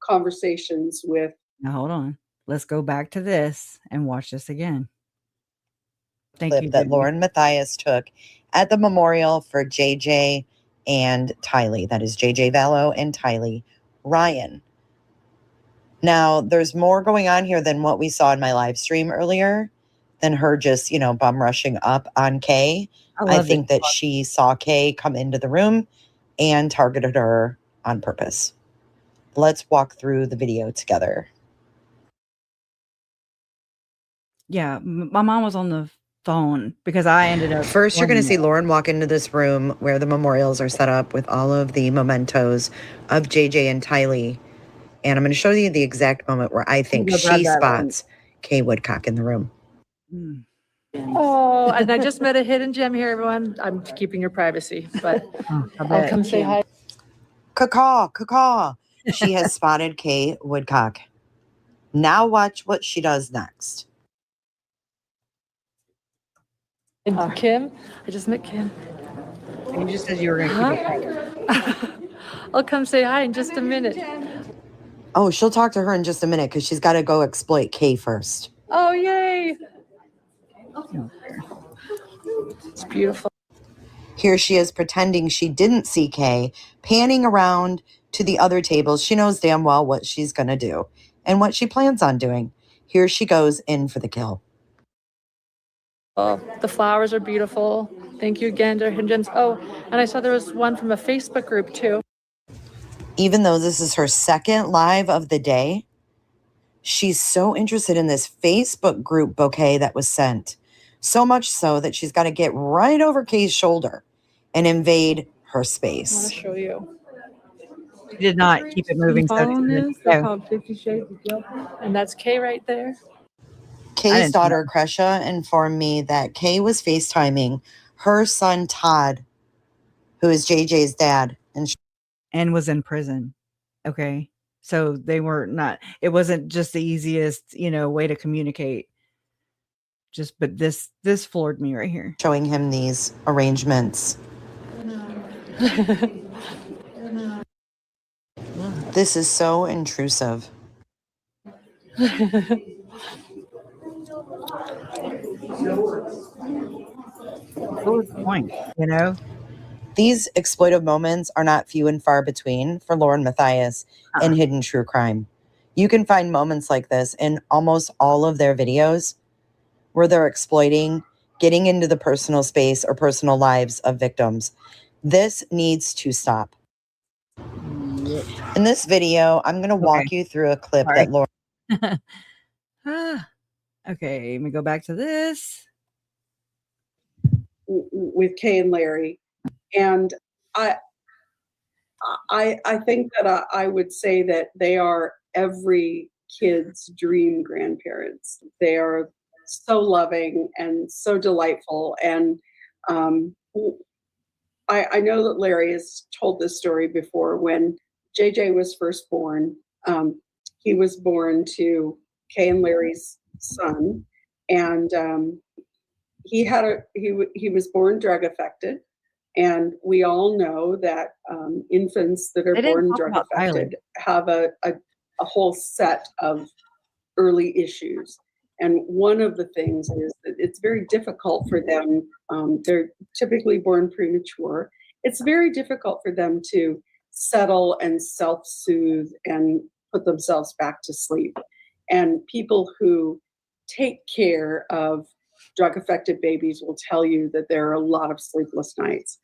Speaker 13: conversations with.
Speaker 1: Now hold on. Let's go back to this and watch this again. Thank
Speaker 4: Clip
Speaker 1: you.
Speaker 4: that
Speaker 1: Judy.
Speaker 4: Lauren Matthias took at the memorial for JJ and Tylee. That is JJ Vallow and Tylee Ryan. Now, there's more going on here than what we saw in my live stream earlier, than her just, bum rushing up on Kay. I think that she saw Kay come into the room and targeted her on purpose. Let's walk through the video together.
Speaker 1: Yeah, my mom was on the phone because I ended up.
Speaker 4: First, you're going to see
Speaker 1: filming it.
Speaker 4: Lauren walk into this room where the memorials are set up with all of the mementos of JJ and Tylee. And I'm going to show you the exact moment where I think she spots Kay Woodcock in the room.
Speaker 5: Oh, and I just met a hidden gem here, everyone. I'm keeping your privacy, but I'll come say hi.
Speaker 4: Caw. She has spotted Kay Woodcock. Now watch what she does next.
Speaker 5: And Kim, I just met Kim.
Speaker 1: You just said you were going to keep it private.
Speaker 5: I'll come say hi in just a minute.
Speaker 4: Oh, she'll talk to her in just a minute because she's got to go exploit Kay first.
Speaker 5: Oh, yay. It's beautiful.
Speaker 4: Here she is pretending she didn't see Kay, panning around to the other tables. She knows damn well what she's going to do and what she plans on doing. Here she goes in for the kill.
Speaker 5: Oh, the flowers are beautiful. Thank you again to Hidden Gems. Oh, and I saw there was one from a Facebook group too.
Speaker 4: Even though this is her second live of the day, she's so interested in this Facebook group bouquet that was sent. So much so that she's got to get right over Kay's shoulder and invade her
Speaker 5: I
Speaker 4: space.
Speaker 5: want to show you.
Speaker 1: She did not keep it moving. So
Speaker 6: Following
Speaker 1: it's
Speaker 6: this, they're
Speaker 1: no.
Speaker 6: called 50 Shades of Guilty.
Speaker 5: And that's Kay right there.
Speaker 4: Kay's daughter, Kresha, informed me that Kay was FaceTiming her son, Todd, who is JJ's dad.
Speaker 1: And was in prison. Okay. So they were not, it wasn't just the easiest, way to communicate. But this floored me right here.
Speaker 4: Showing him these arrangements. This is so intrusive.
Speaker 1: What was the point?
Speaker 4: These exploitive moments are not few and far between for Lauren Matthias and Hidden True Crime. You can find moments like this in almost all of their videos where they're exploiting, getting into the personal space or personal lives of victims. This needs to stop. In this video, I'm going to walk you through a clip
Speaker 1: Sorry.
Speaker 4: that Lori.
Speaker 1: Okay, let me go back to this.
Speaker 13: With Kay and Larry. And I think that I would say that they are every kid's dream grandparents. They are so loving and so delightful. And I know that Larry has told this story before. When JJ was first born, he was born to Kay and Larry's son, and he was born drug affected. And we all know that infants that are born drug affected have a whole set of early issues. And one of the things is that it's very difficult for them. They're typically born premature. It's very difficult for them to settle and self-soothe and put themselves back to sleep. And people who take care of drug-affected babies will tell you that there are a lot of sleepless nights.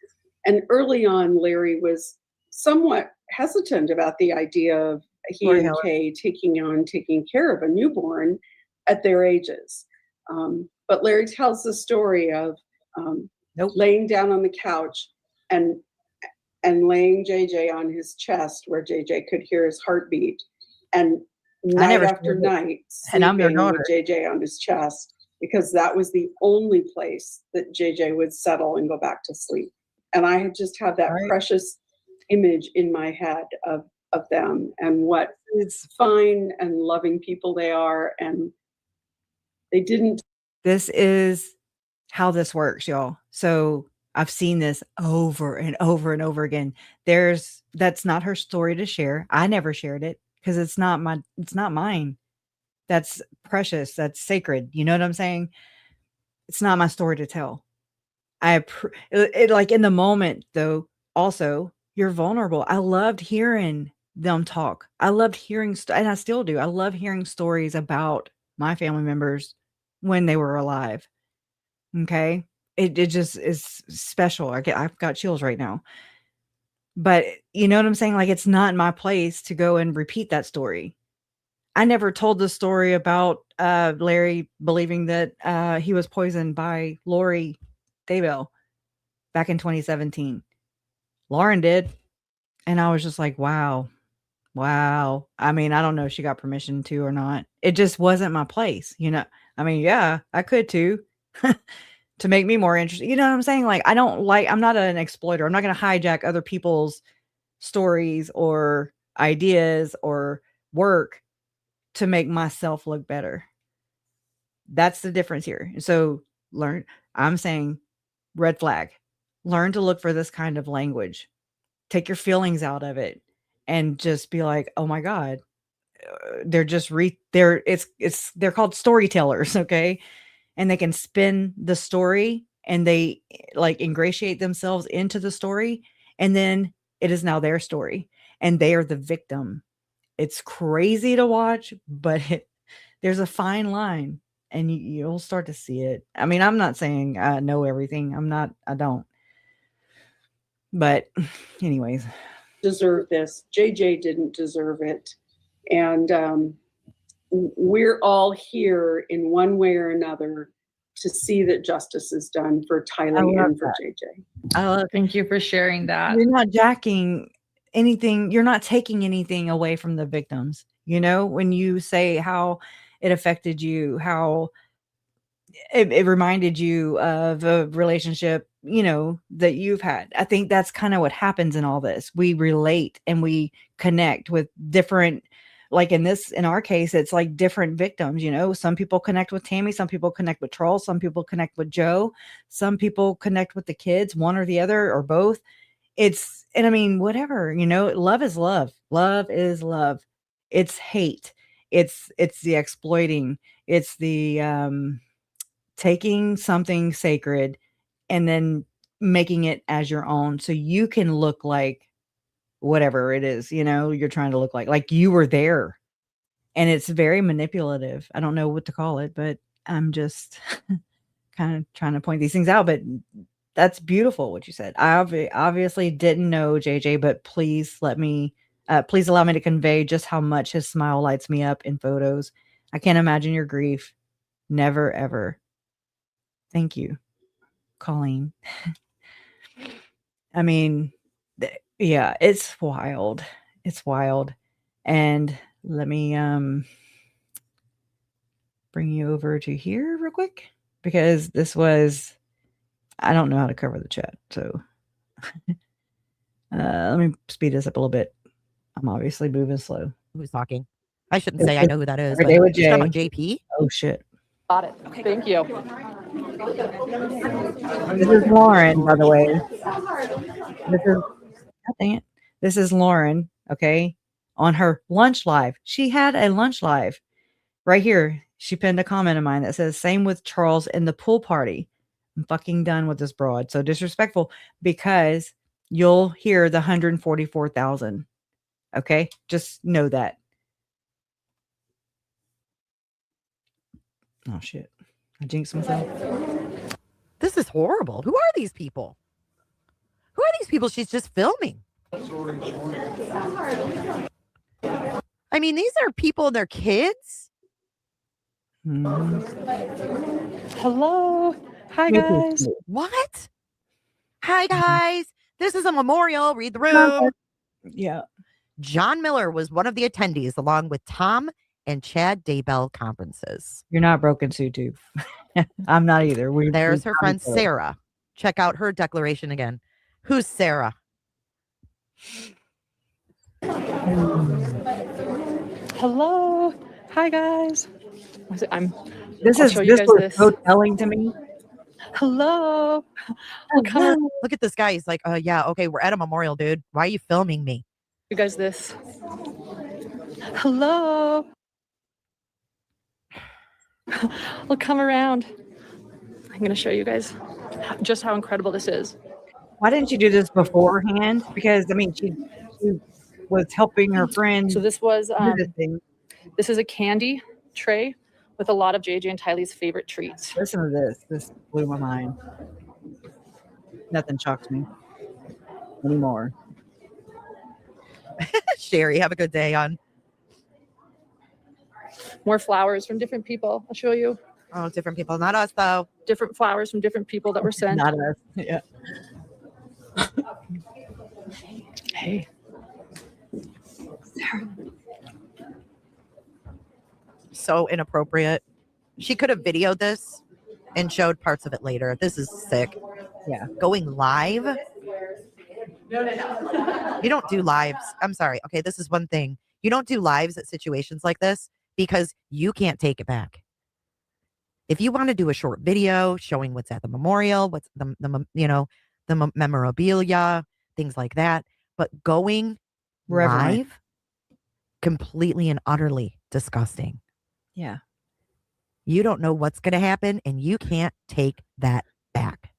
Speaker 13: And early on, Larry was somewhat hesitant about the idea of he and Kay taking care of a newborn at their ages. But Larry tells the story of laying down on the couch and laying JJ on his chest where JJ could hear his heartbeat, and night after night sleeping with JJ on his chest, because that was the only place that JJ would settle and go back to sleep. And I had just had that precious image in my head of them and what fine and loving people they are. And they didn't.
Speaker 1: This is how this works, y'all. So I've seen this over and over and over again. That's not her story to share. I never shared it because it's not mine. That's precious. That's sacred. You know what I'm saying? It's not my story to tell. Like in the moment though, also you're vulnerable. I loved hearing them talk. I loved hearing, and I still do. I love hearing stories about my family members when they were alive. Okay. It just is special. I've got chills right now. But you know what I'm saying? Like, it's not my place to go and repeat that story. I never told the story about Larry believing that he was poisoned by Lori Daybell back in 2017. Lauren did. And I was just like, wow. I mean, I don't know if she got permission to or not. It just wasn't my place. You know, I mean, yeah, I could too. To make me more interested. You know what I'm saying? Like, I'm not an exploiter. I'm not going to hijack other people's stories or ideas or work to make myself look better. That's the difference here. So I'm saying red flag, learn to look for this kind of language, take your feelings out of it and just be like, oh my God, they're called storytellers. Okay. And they can spin the story and they like ingratiate themselves into the story. And then it is now their story and they are the victim. It's crazy to watch, but there's a fine line and you'll start to see it. I mean, I'm not saying I know everything. I don't. But anyways.
Speaker 13: Deserve this. JJ didn't deserve it. And we're all here in one way or another to see that justice is done for Tylee and for JJ.
Speaker 5: Thank you for sharing that.
Speaker 1: You're not jacking anything. You're not taking anything away from the victims. You know, when you say how it affected you, how it reminded you of a relationship, you know, that you've had. I think that's kind of what happens in all this. We relate and we connect with different, like in our case, it's like different victims, you know, some people connect with Tammy, some people connect with Charles, some people connect with Joe, some people connect with the kids, one or the other or both. And I mean, whatever, you know, love is love. Love is love. It's hate. It's the exploiting. It's the taking something sacred and then making it as your own so you can look like whatever it is, you know, you're trying to look like you were there. And it's very manipulative. I don't know what to call it, but I'm just kind of trying to point these things out. But that's beautiful what you said. I obviously didn't know JJ, but please let me Please allow me to convey just how much his smile lights me up in photos. I can't imagine your grief. Never, ever. Thank you, Colleen. I mean, yeah, it's wild. It's wild. And let me bring you over to here real quick, because this was, I don't know how to cover the chat. So let me speed this up a little bit. I'm obviously moving slow.
Speaker 17: Who's talking? I shouldn't say I know who that is.
Speaker 1: Every day with
Speaker 17: You're talking
Speaker 1: Jay.
Speaker 17: about JP?
Speaker 1: Oh, shit.
Speaker 18: Got it. Okay, thank you.
Speaker 1: This is Lauren, by the way. This is, God dang it. This is Lauren, okay, on her lunch live. She had a lunch live right here. She pinned a comment of mine that says, same with Charles in the pool party. I'm fucking done with this broad. So disrespectful, because you'll hear the 144,000. Okay, just know that. Oh shit, I jinxed myself.
Speaker 17: This is horrible. Who are these people? Who are these people she's just filming? I mean, these are people and their kids.
Speaker 18: Hello. Hi, guys.
Speaker 17: What? Hi, guys. This is a memorial. Read the room.
Speaker 1: Yeah.
Speaker 17: John Miller was one of the attendees, along with Tom and Chad Daybell conferences.
Speaker 1: You're not broken, Sutu. I'm not either.
Speaker 17: There's her friend Sarah. Check out her declaration again. Who's Sarah?
Speaker 18: Hello. Hi, guys.
Speaker 1: This
Speaker 18: I'll
Speaker 1: is
Speaker 18: show you
Speaker 1: this
Speaker 18: guys
Speaker 1: was
Speaker 18: this.
Speaker 1: so telling to me.
Speaker 18: Hello.
Speaker 17: Look at this guy. He's like, yeah, okay, we're at a memorial, dude. Why are you filming me?
Speaker 18: You guys this. Hello. Well, come around. I'm going to show you guys just how incredible this is.
Speaker 1: Why didn't you do this beforehand? Because I mean, she was helping her friend.
Speaker 18: So this was
Speaker 1: do this thing.
Speaker 18: this is a candy tray with a lot of JJ and Tylee's favorite treats.
Speaker 1: Listen to this. This blew my mind. Nothing shocks me anymore.
Speaker 17: Sherry, have a good day on.
Speaker 18: More flowers from different people. I'll show you.
Speaker 17: Oh, different people. Not us, though.
Speaker 18: Different flowers from different people that were sent.
Speaker 1: Not us. Yeah.
Speaker 18: Hey.
Speaker 17: So inappropriate. She could have videoed this and showed parts of it later. This is sick.
Speaker 1: Yeah.
Speaker 17: Going live. You don't do lives. I'm sorry. Okay, this is one thing. You don't do lives at situations like this because you can't take it back. If you want to do a short video showing what's at the memorial, what's the memorabilia, things like that, but going live, completely and utterly disgusting.
Speaker 1: Yeah.
Speaker 17: You don't know what's going to happen and you can't take that back.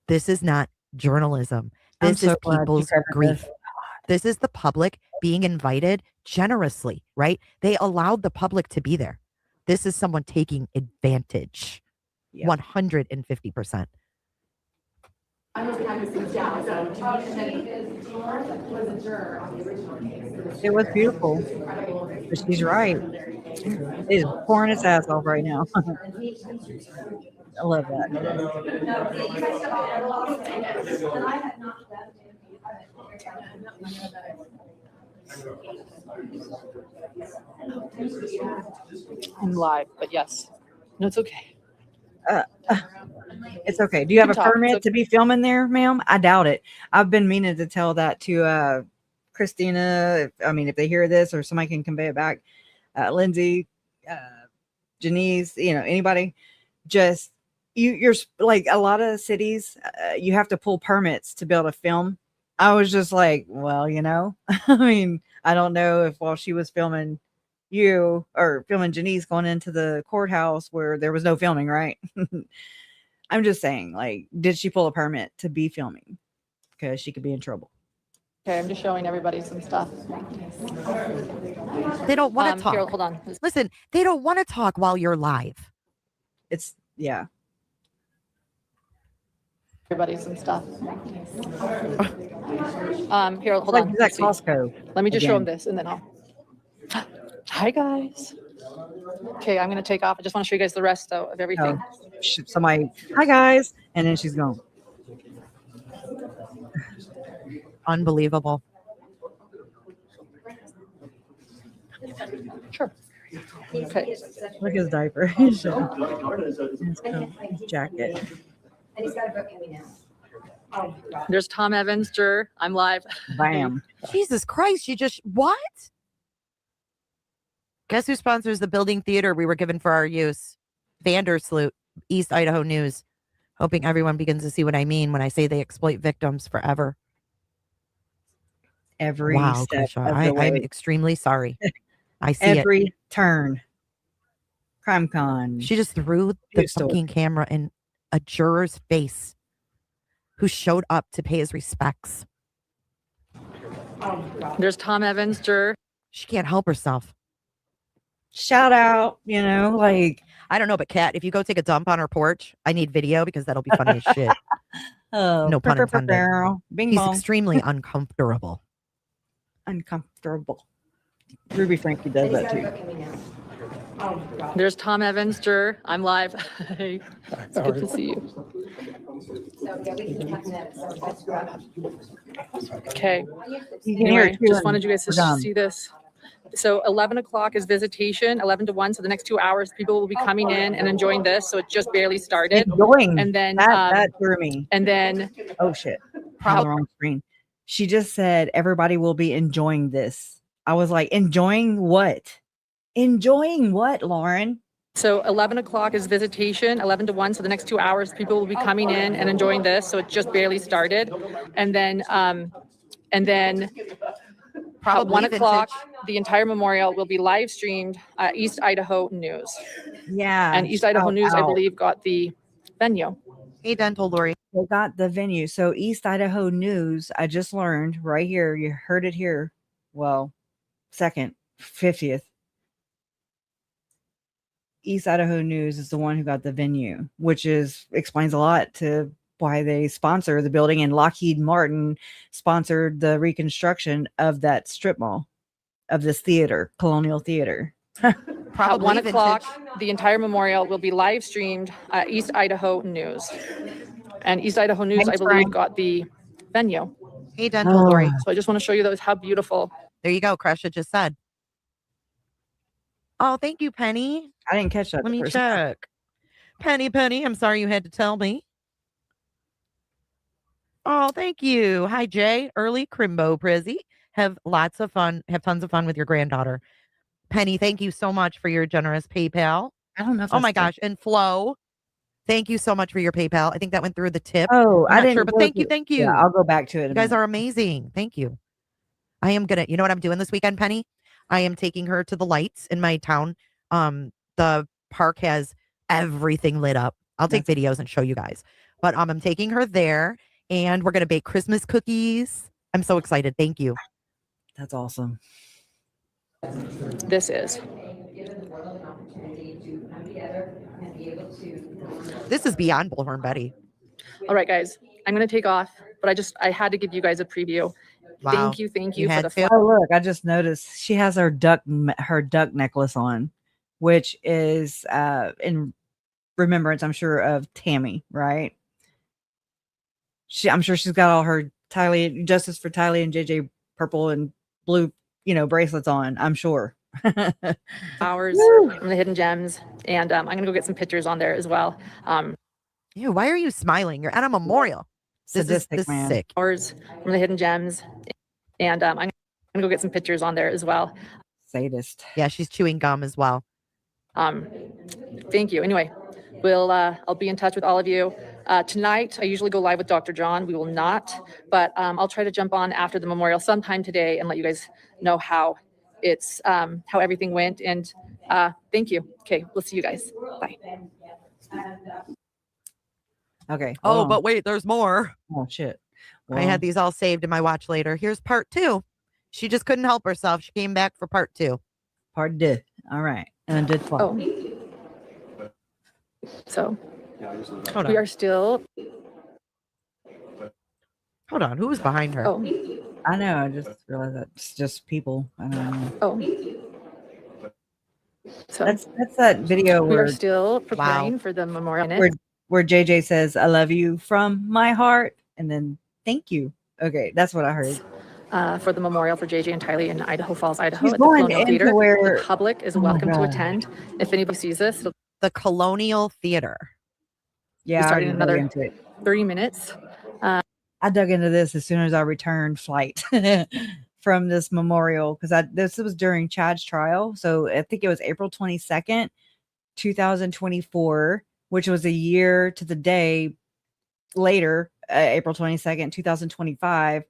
Speaker 17: This is not journalism. This is people's grief. This is the public being invited generously, right? They allowed the public to be there. This is someone taking advantage. 150%.
Speaker 1: It was beautiful. But she's right. He's pouring his ass off right now. I love that.
Speaker 18: I'm live, but yes. No, it's okay.
Speaker 1: It's okay. Do you have a
Speaker 18: can talk.
Speaker 1: permit
Speaker 18: It's
Speaker 1: to be filming there, ma'am? I doubt it. I've been meaning to tell that to Christina. If they hear this or somebody can convey it back, Lindsay, Janice, anybody, just you're like a lot of cities, you have to pull permits to be able to film. I was just like, well, I don't know if while she was filming you or filming Janice going into the courthouse where there was no filming, right? I'm just saying, like, did she pull a permit to be filming? Because she could be in trouble.
Speaker 18: Okay, I'm just showing everybody some stuff.
Speaker 17: They don't want to talk.
Speaker 18: Here, hold on.
Speaker 17: Listen, they don't want to talk while you're live.
Speaker 1: Yeah.
Speaker 18: everybody some stuff. Here, hold
Speaker 1: Like
Speaker 18: on.
Speaker 1: he's at
Speaker 18: Let's see.
Speaker 1: Costco.
Speaker 18: Let me just show
Speaker 1: again.
Speaker 18: them this, and then I'll. Hi guys. Okay, I'm gonna take off. I just want to show you guys the rest though of everything.
Speaker 1: Somebody, hi guys, and then she's gone.
Speaker 17: Unbelievable.
Speaker 18: Sure. Okay.
Speaker 1: Look at his diaper. His jacket.
Speaker 9: And he's got a book coming out.
Speaker 18: There's Tom Evans, Jur. I'm live.
Speaker 1: Bam.
Speaker 17: Jesus Christ, you just what? Guess who sponsors the building theater we were given for our use? Vandersloot, East Idaho News. Hoping everyone begins to see what I mean when I say they exploit victims forever.
Speaker 1: Every
Speaker 17: wow,
Speaker 1: step
Speaker 17: Krisha,
Speaker 1: of the
Speaker 17: I'm
Speaker 1: way.
Speaker 17: extremely sorry. I see
Speaker 1: Every
Speaker 17: it.
Speaker 1: turn. CrimeCon.
Speaker 17: She just threw the fucking camera in a juror's face who showed up to pay his respects.
Speaker 18: There's Tom Evans, Jur.
Speaker 17: She can't help herself.
Speaker 1: Shout out, like
Speaker 17: I don't know, but Kat, if you go take a dump on her porch, I need video because that'll be funny as shit.
Speaker 1: Oh,
Speaker 17: No pun intended.
Speaker 1: Bing
Speaker 17: He's
Speaker 1: bong.
Speaker 17: extremely uncomfortable.
Speaker 1: Uncomfortable. Ruby Frankie does that too.
Speaker 18: There's Tom Evans, Jur. I'm live. Hey, it's good to see you. Okay.
Speaker 1: You can hear
Speaker 18: Anyway,
Speaker 1: it too,
Speaker 18: just
Speaker 1: and
Speaker 18: wanted you guys to
Speaker 1: we're done.
Speaker 18: see this. So 11 o'clock is visitation, 11 to 1. So the next 2 hours, people will be coming in and enjoying this. So it just barely started.
Speaker 1: Enjoying.
Speaker 18: And then
Speaker 1: that threw me.
Speaker 18: And then
Speaker 1: oh shit, on the wrong screen. She just said everybody will be enjoying this. I was like, enjoying what? Enjoying what, Lauren?
Speaker 18: So 11 o'clock is visitation, 11 to 1. So the next 2 hours, people will be coming in and enjoying this. So it just barely started. And then at 1 o'clock, the entire memorial will be live streamed East Idaho News.
Speaker 1: Yeah.
Speaker 18: And East Idaho News, I believe, got the venue.
Speaker 17: Hey, Dental Lori.
Speaker 1: They got the venue. So East Idaho News, I just learned right here. You heard it here. Well, 50th. East Idaho News is the one who got the venue, which explains a lot to why they sponsor the building, and Lockheed Martin sponsored the reconstruction of that strip mall, of this theater, Colonial Theater.
Speaker 18: At 1 o'clock, the entire memorial will be live streamed East Idaho News. And East Idaho News, I believe, got the venue.
Speaker 17: Hey, Dental Lori.
Speaker 18: So I just want to show you those, how beautiful.
Speaker 17: There you go. Krisha just said. Oh, thank you, Penny.
Speaker 1: I didn't catch that.
Speaker 17: Let me check. Penny, I'm sorry you had to tell me. Oh, thank you. Hi, Jay. Early Crimbo Prizzy. Have lots of fun. Have tons of fun with your granddaughter. Penny, thank you so much for your generous PayPal.
Speaker 1: I don't know if
Speaker 17: oh my gosh. And Flo, thank you so much for your PayPal. I think that went through the tip.
Speaker 1: Oh,
Speaker 17: I'm
Speaker 1: I
Speaker 17: not
Speaker 1: didn't.
Speaker 17: sure, but thank you. Thank you.
Speaker 1: Yeah, I'll go back to it.
Speaker 17: You guys are amazing. Thank you. I am gonna, you know what I'm doing this weekend, Penny? I am taking her to the lights in my town. The park has everything lit up. I'll take videos and show you guys. But I'm taking her there, and we're gonna bake Christmas cookies. I'm so excited. Thank you.
Speaker 1: That's awesome.
Speaker 18: This is.
Speaker 17: This is beyond Bullhorn Betty.
Speaker 18: All right, guys. I'm going to take off, but I had to give you guys a preview.
Speaker 17: Wow.
Speaker 18: Thank you
Speaker 17: You
Speaker 18: for
Speaker 17: had
Speaker 18: the
Speaker 17: to?
Speaker 1: Oh, look, I just noticed she has her duck necklace on, which is in remembrance, I'm sure, of Tammy, right? I'm sure she's got all her Justice for Tylee and JJ purple and blue, bracelets on, I'm sure.
Speaker 18: hours from the Hidden Gems, and I'm going to go get some pictures on there as well.
Speaker 17: Ew, why are you smiling? You're at a memorial. This is sick.
Speaker 18: Hours from the Hidden Gems, and I'm going to go get some pictures on there as well.
Speaker 1: Sadist.
Speaker 17: Yeah, she's chewing gum as well.
Speaker 18: Thank you. Anyway, I'll be in touch with all of you. Tonight, I usually go live with Dr. John. We will not, but I'll try to jump on after the memorial sometime today and let you guys know how how everything went. And thank you. Okay, we'll see you guys. Bye.
Speaker 1: Okay.
Speaker 17: Oh, but wait, there's more.
Speaker 1: Oh shit.
Speaker 17: I had these all saved in my watch later. Here's part 2. She just couldn't help herself. She came back for part 2.
Speaker 1: Part 2. All right. And did fun.
Speaker 18: Oh. So we are still
Speaker 17: Hold on, who was behind her?
Speaker 18: Oh,
Speaker 1: I know. I just realized that's just people. I don't know.
Speaker 18: oh. So
Speaker 1: That's that video
Speaker 18: we are
Speaker 1: where
Speaker 18: still preparing for the memorial.
Speaker 1: where JJ says, "I love you from my heart," and then thank you. Okay, that's what I heard.
Speaker 18: For the memorial for JJ and Tylee in Idaho Falls, Idaho,
Speaker 1: She's
Speaker 18: at the
Speaker 1: going
Speaker 18: Colonial
Speaker 1: into
Speaker 18: Theater.
Speaker 1: where-
Speaker 18: The public is
Speaker 1: Oh my
Speaker 18: welcome to
Speaker 1: God.
Speaker 18: attend. If anybody sees this, it'll
Speaker 17: The Colonial Theater.
Speaker 18: be
Speaker 1: Yeah, I
Speaker 18: starting in
Speaker 1: already dug
Speaker 18: another
Speaker 1: into it.
Speaker 18: 30 minutes.
Speaker 1: I dug into this as soon as I returned flight from this memorial because this was during Chad's trial. So I think it was April 22nd, 2024, which was a year to the day later, April 22nd, 2025.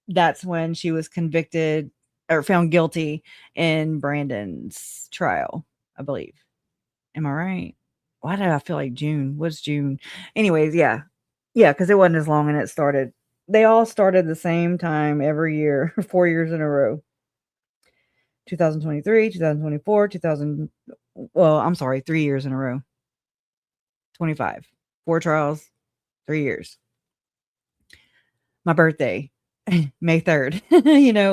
Speaker 1: That's when she was convicted or found guilty in Brandon's trial, I believe. Am I right? Why did I feel like June? What's June? Anyways, yeah. Yeah, because it wasn't as long and it started. They all started the same time every year, 4 years in a row. 2023, 2024, 2000. Well, I'm sorry, 3 years in a row. 25. 4 trials, 3 years. My birthday, May 3rd,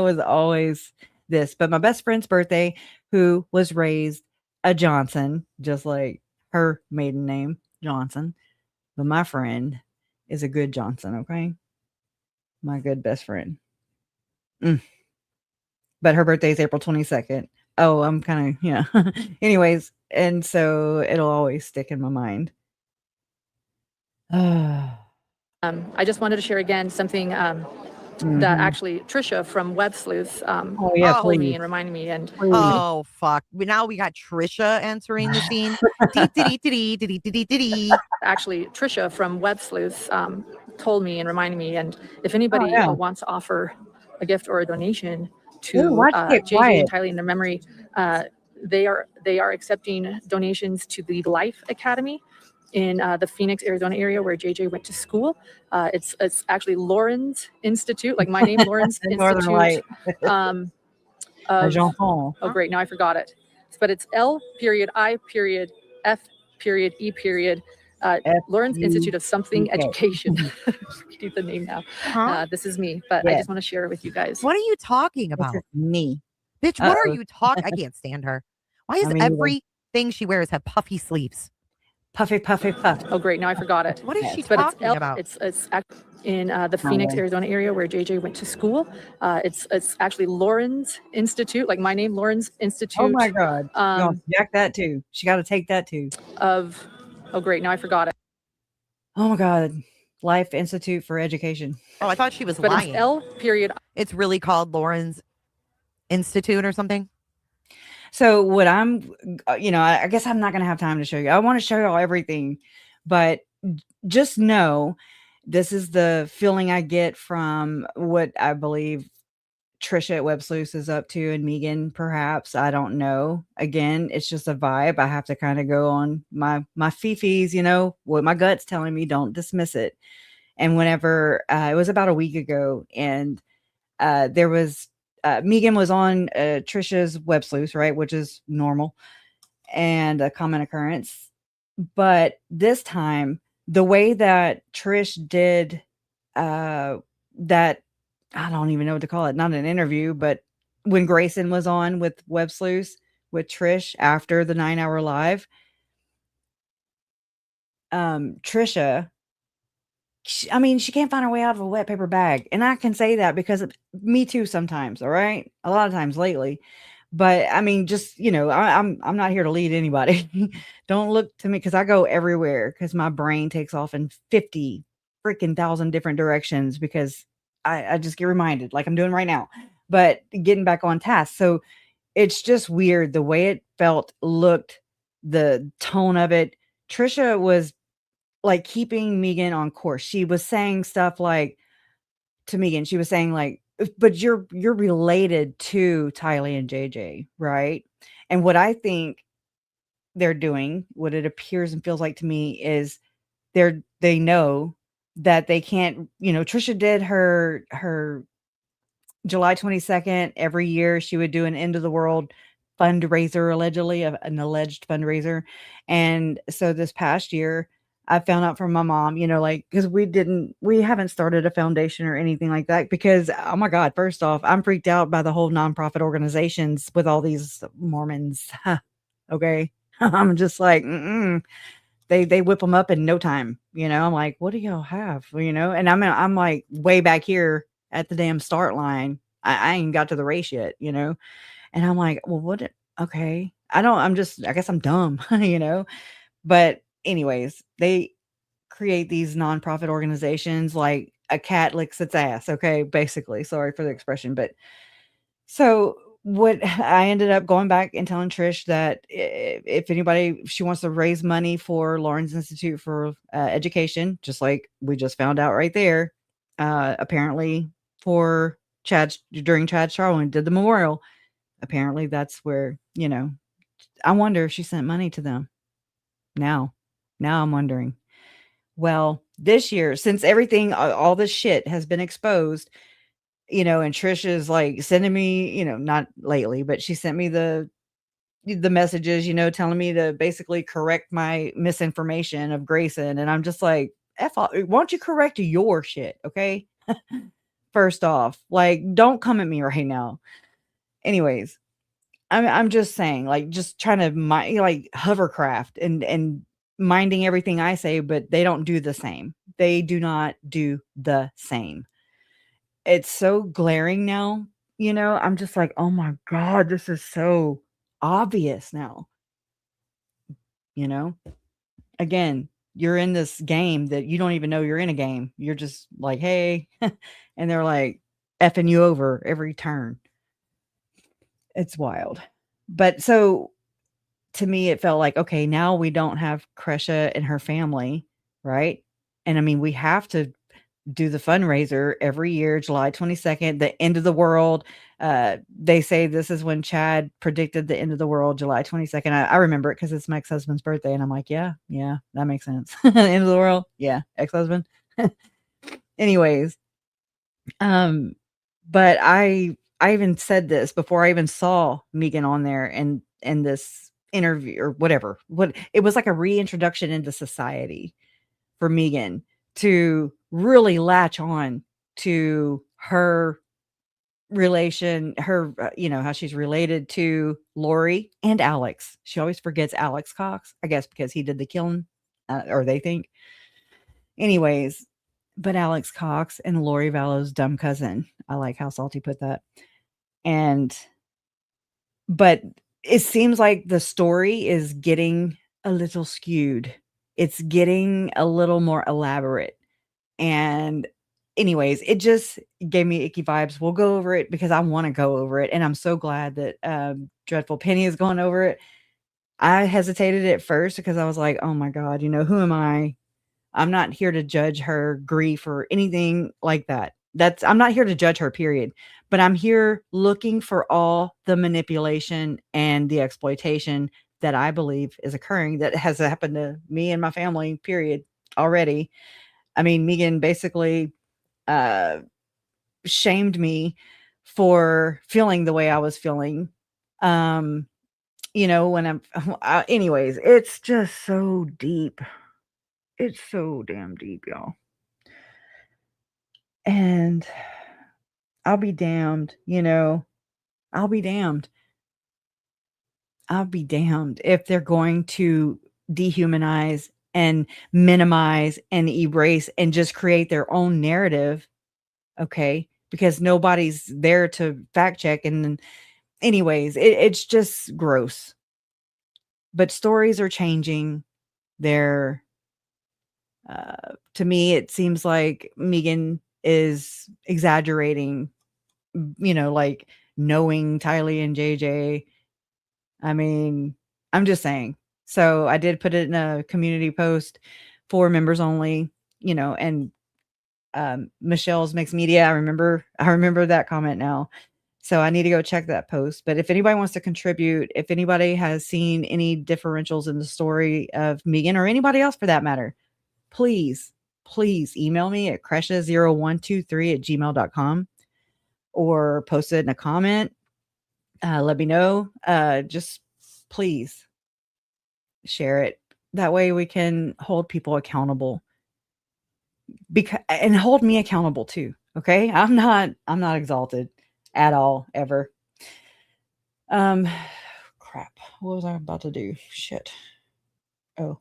Speaker 1: was always this. But my best friend's birthday, who was raised a Johnson, just like her maiden name, Johnson. But my friend is a good Johnson, okay? My good best friend. But her birthday is April 22nd. Oh, I'm kind of, Anyways, and so it'll always stick in my mind.
Speaker 18: I just wanted to share again something that actually Trisha from Web Sleuth told me and reminded me. And
Speaker 17: Oh fuck! Now we got Trisha entering the scene.
Speaker 18: Actually, Trisha from Web Sleuth told me and reminded me. And if anybody wants to offer a gift or a donation to JJ and Tylee in their memory, they are accepting donations to the Life Academy in the Phoenix, Arizona area where JJ went to school. It's actually Lauren's Institute, like my name, Lauren's Institute.
Speaker 1: Jean-Paul.
Speaker 18: Oh, great. Now I forgot it. But it's L.I.F.E. Lauren's Institute of Something Education. Keep the name now. This is me, but I just want to share it with you guys.
Speaker 17: What are you talking about?
Speaker 1: Me.
Speaker 17: Bitch, what are you talking? I can't stand her. Why does everything she wears have puffy sleeves?
Speaker 1: Puffy, puffy, puff.
Speaker 18: Oh, great. Now I forgot it.
Speaker 17: What is she talking about?
Speaker 18: It's in the Phoenix, Arizona area where JJ went to school. It's actually Lauren's Institute, like my name, Lauren's Institute.
Speaker 1: Oh my God. Jack that too. She got to take that too.
Speaker 18: Oh, great. Now I forgot it.
Speaker 1: Oh my God. Life Institute for Education.
Speaker 17: Oh, I thought she was
Speaker 18: but
Speaker 17: lying.
Speaker 18: It's
Speaker 17: It's really called Lauren's Institute or something.
Speaker 1: So what I'm, I guess I'm not going to have time to show you. I want to show y'all everything, but just know this is the feeling I get from what I believe Trisha at Web Sleuth is up to, and Megan, perhaps. I don't know. Again, it's just a vibe. I have to kind of go on my fifis, what my gut's telling me, don't dismiss it. And whenever, it was about a week ago, and there was, Megan was on Trisha's Web Sleuth, right, which is normal and a common occurrence. But this time, the way that Trish did that, I don't even know what to call it, not an interview, but when Grayson was on with Web Sleuth with Trish after the 9-hour live, Trisha, she can't find her way out of a wet paper bag. And I can say that because of me too sometimes, all right? A lot of times lately. But just, I'm not here to lead anybody. Don't look to me because I go everywhere because my brain takes off in 50 freaking thousand different directions because I just get reminded like I'm doing right now. But getting back on task. So it's just weird the way it felt, looked, the tone of it. Trisha was like keeping Megan on course. She was saying stuff like to Megan, she was saying like, but you're related to Tylee and JJ, right? And what I think they're doing, what it appears and feels like to me is they know that they can't, Trisha did her July 22nd every year. She would do an end of the world fundraiser, allegedly an alleged fundraiser. And so this past year, I found out from my mom, like, because we haven't started a foundation or anything like that because, oh my God, first off, I'm freaked out by the whole nonprofit organizations with all these Mormons. Okay. I'm just like, they whip them up in no time. I'm like, what do y'all have? And I'm like way back here at the damn start line. I ain't got to the race yet, and I'm like, well, okay. I guess I'm dumb, but anyways, they create these nonprofit organizations like a cat licks its ass. Okay. Basically, sorry for the expression, but so what I ended up going back and telling Trish that if anybody, she wants to raise money for Lauren's Institute for Education, just like we just found out right there, apparently for during Chad's trial when did the memorial, apparently that's where, I wonder if she sent money to them. Now I'm wondering. Well, this year, since everything, all this shit has been exposed, and Trish is like sending me, not lately, but she sent me the messages, telling me to basically correct my misinformation of Grayson. And I'm just like, why don't you correct your shit? Okay. First off, like, don't come at me right now. Anyways, I'm just saying, like, just trying to like hovercraft and minding everything I say, but they don't do the same. They do not do the same. It's so glaring now, I'm just like, oh my God, this is so obvious now. Again, you're in this game that you don't even know you're in a game. You're just like, hey, and they're like effing you over every turn. It's wild. But so to me, it felt like, okay, now we don't have Kresha and her family, right? And I mean, we have to do the fundraiser every year, July 22nd, the end of the world. They say this is when Chad predicted the end of the world, July 22nd. I remember it because it's my ex-husband's birthday. And I'm like, yeah, that makes sense. End of the world. Yeah. Ex-husband. Anyways. But I even said this before I even saw Megan on there and this interview or whatever. It was like a reintroduction into society for Megan to really latch on to her relation, her, how she's related to Lori and Alex. She always forgets Alex Cox, I guess, because he did the killing, or they think. Anyways, but Alex Cox and Lori Vallow's dumb cousin. I like how Salty put that. But it seems like the story is getting a little skewed. It's getting a little more elaborate. And anyways, it just gave me icky vibes. We'll go over it because I want to go over it. And I'm so glad that Dreadful Penny is going over it. I hesitated at first because I was like, oh my God, who am I? I'm not here to judge her grief or anything like that. I'm not here to judge her, period. But I'm here looking for all the manipulation and the exploitation that I believe is occurring, that has happened to me and my family, period, already. I mean, Megan basically shamed me for feeling the way I was feeling. When anyways, it's just so deep. It's so damn deep, y'all. And I'll be damned, I'll be damned. I'll be damned if they're going to dehumanize and minimize and erase and just create their own narrative. Okay. Because nobody's there to fact check. And anyways, it's just gross. But stories are changing. They're, to me, it seems like Megan is exaggerating, like knowing Tylee and JJ. I mean, I'm just saying. So I did put it in a community post for members only, and Michelle's Mixed Media. I remember that comment now. So I need to go check that post. But if anybody wants to contribute, if anybody has seen any differentials in the story of Megan or anybody else for that matter, please email me at kresha0123@gmail.com or post it in a comment. Let me know. Just please share it. That way we can hold people accountable. And hold me accountable too. Okay. I'm not exalted at all, ever. Crap. What was I about to do? Shit. Oh.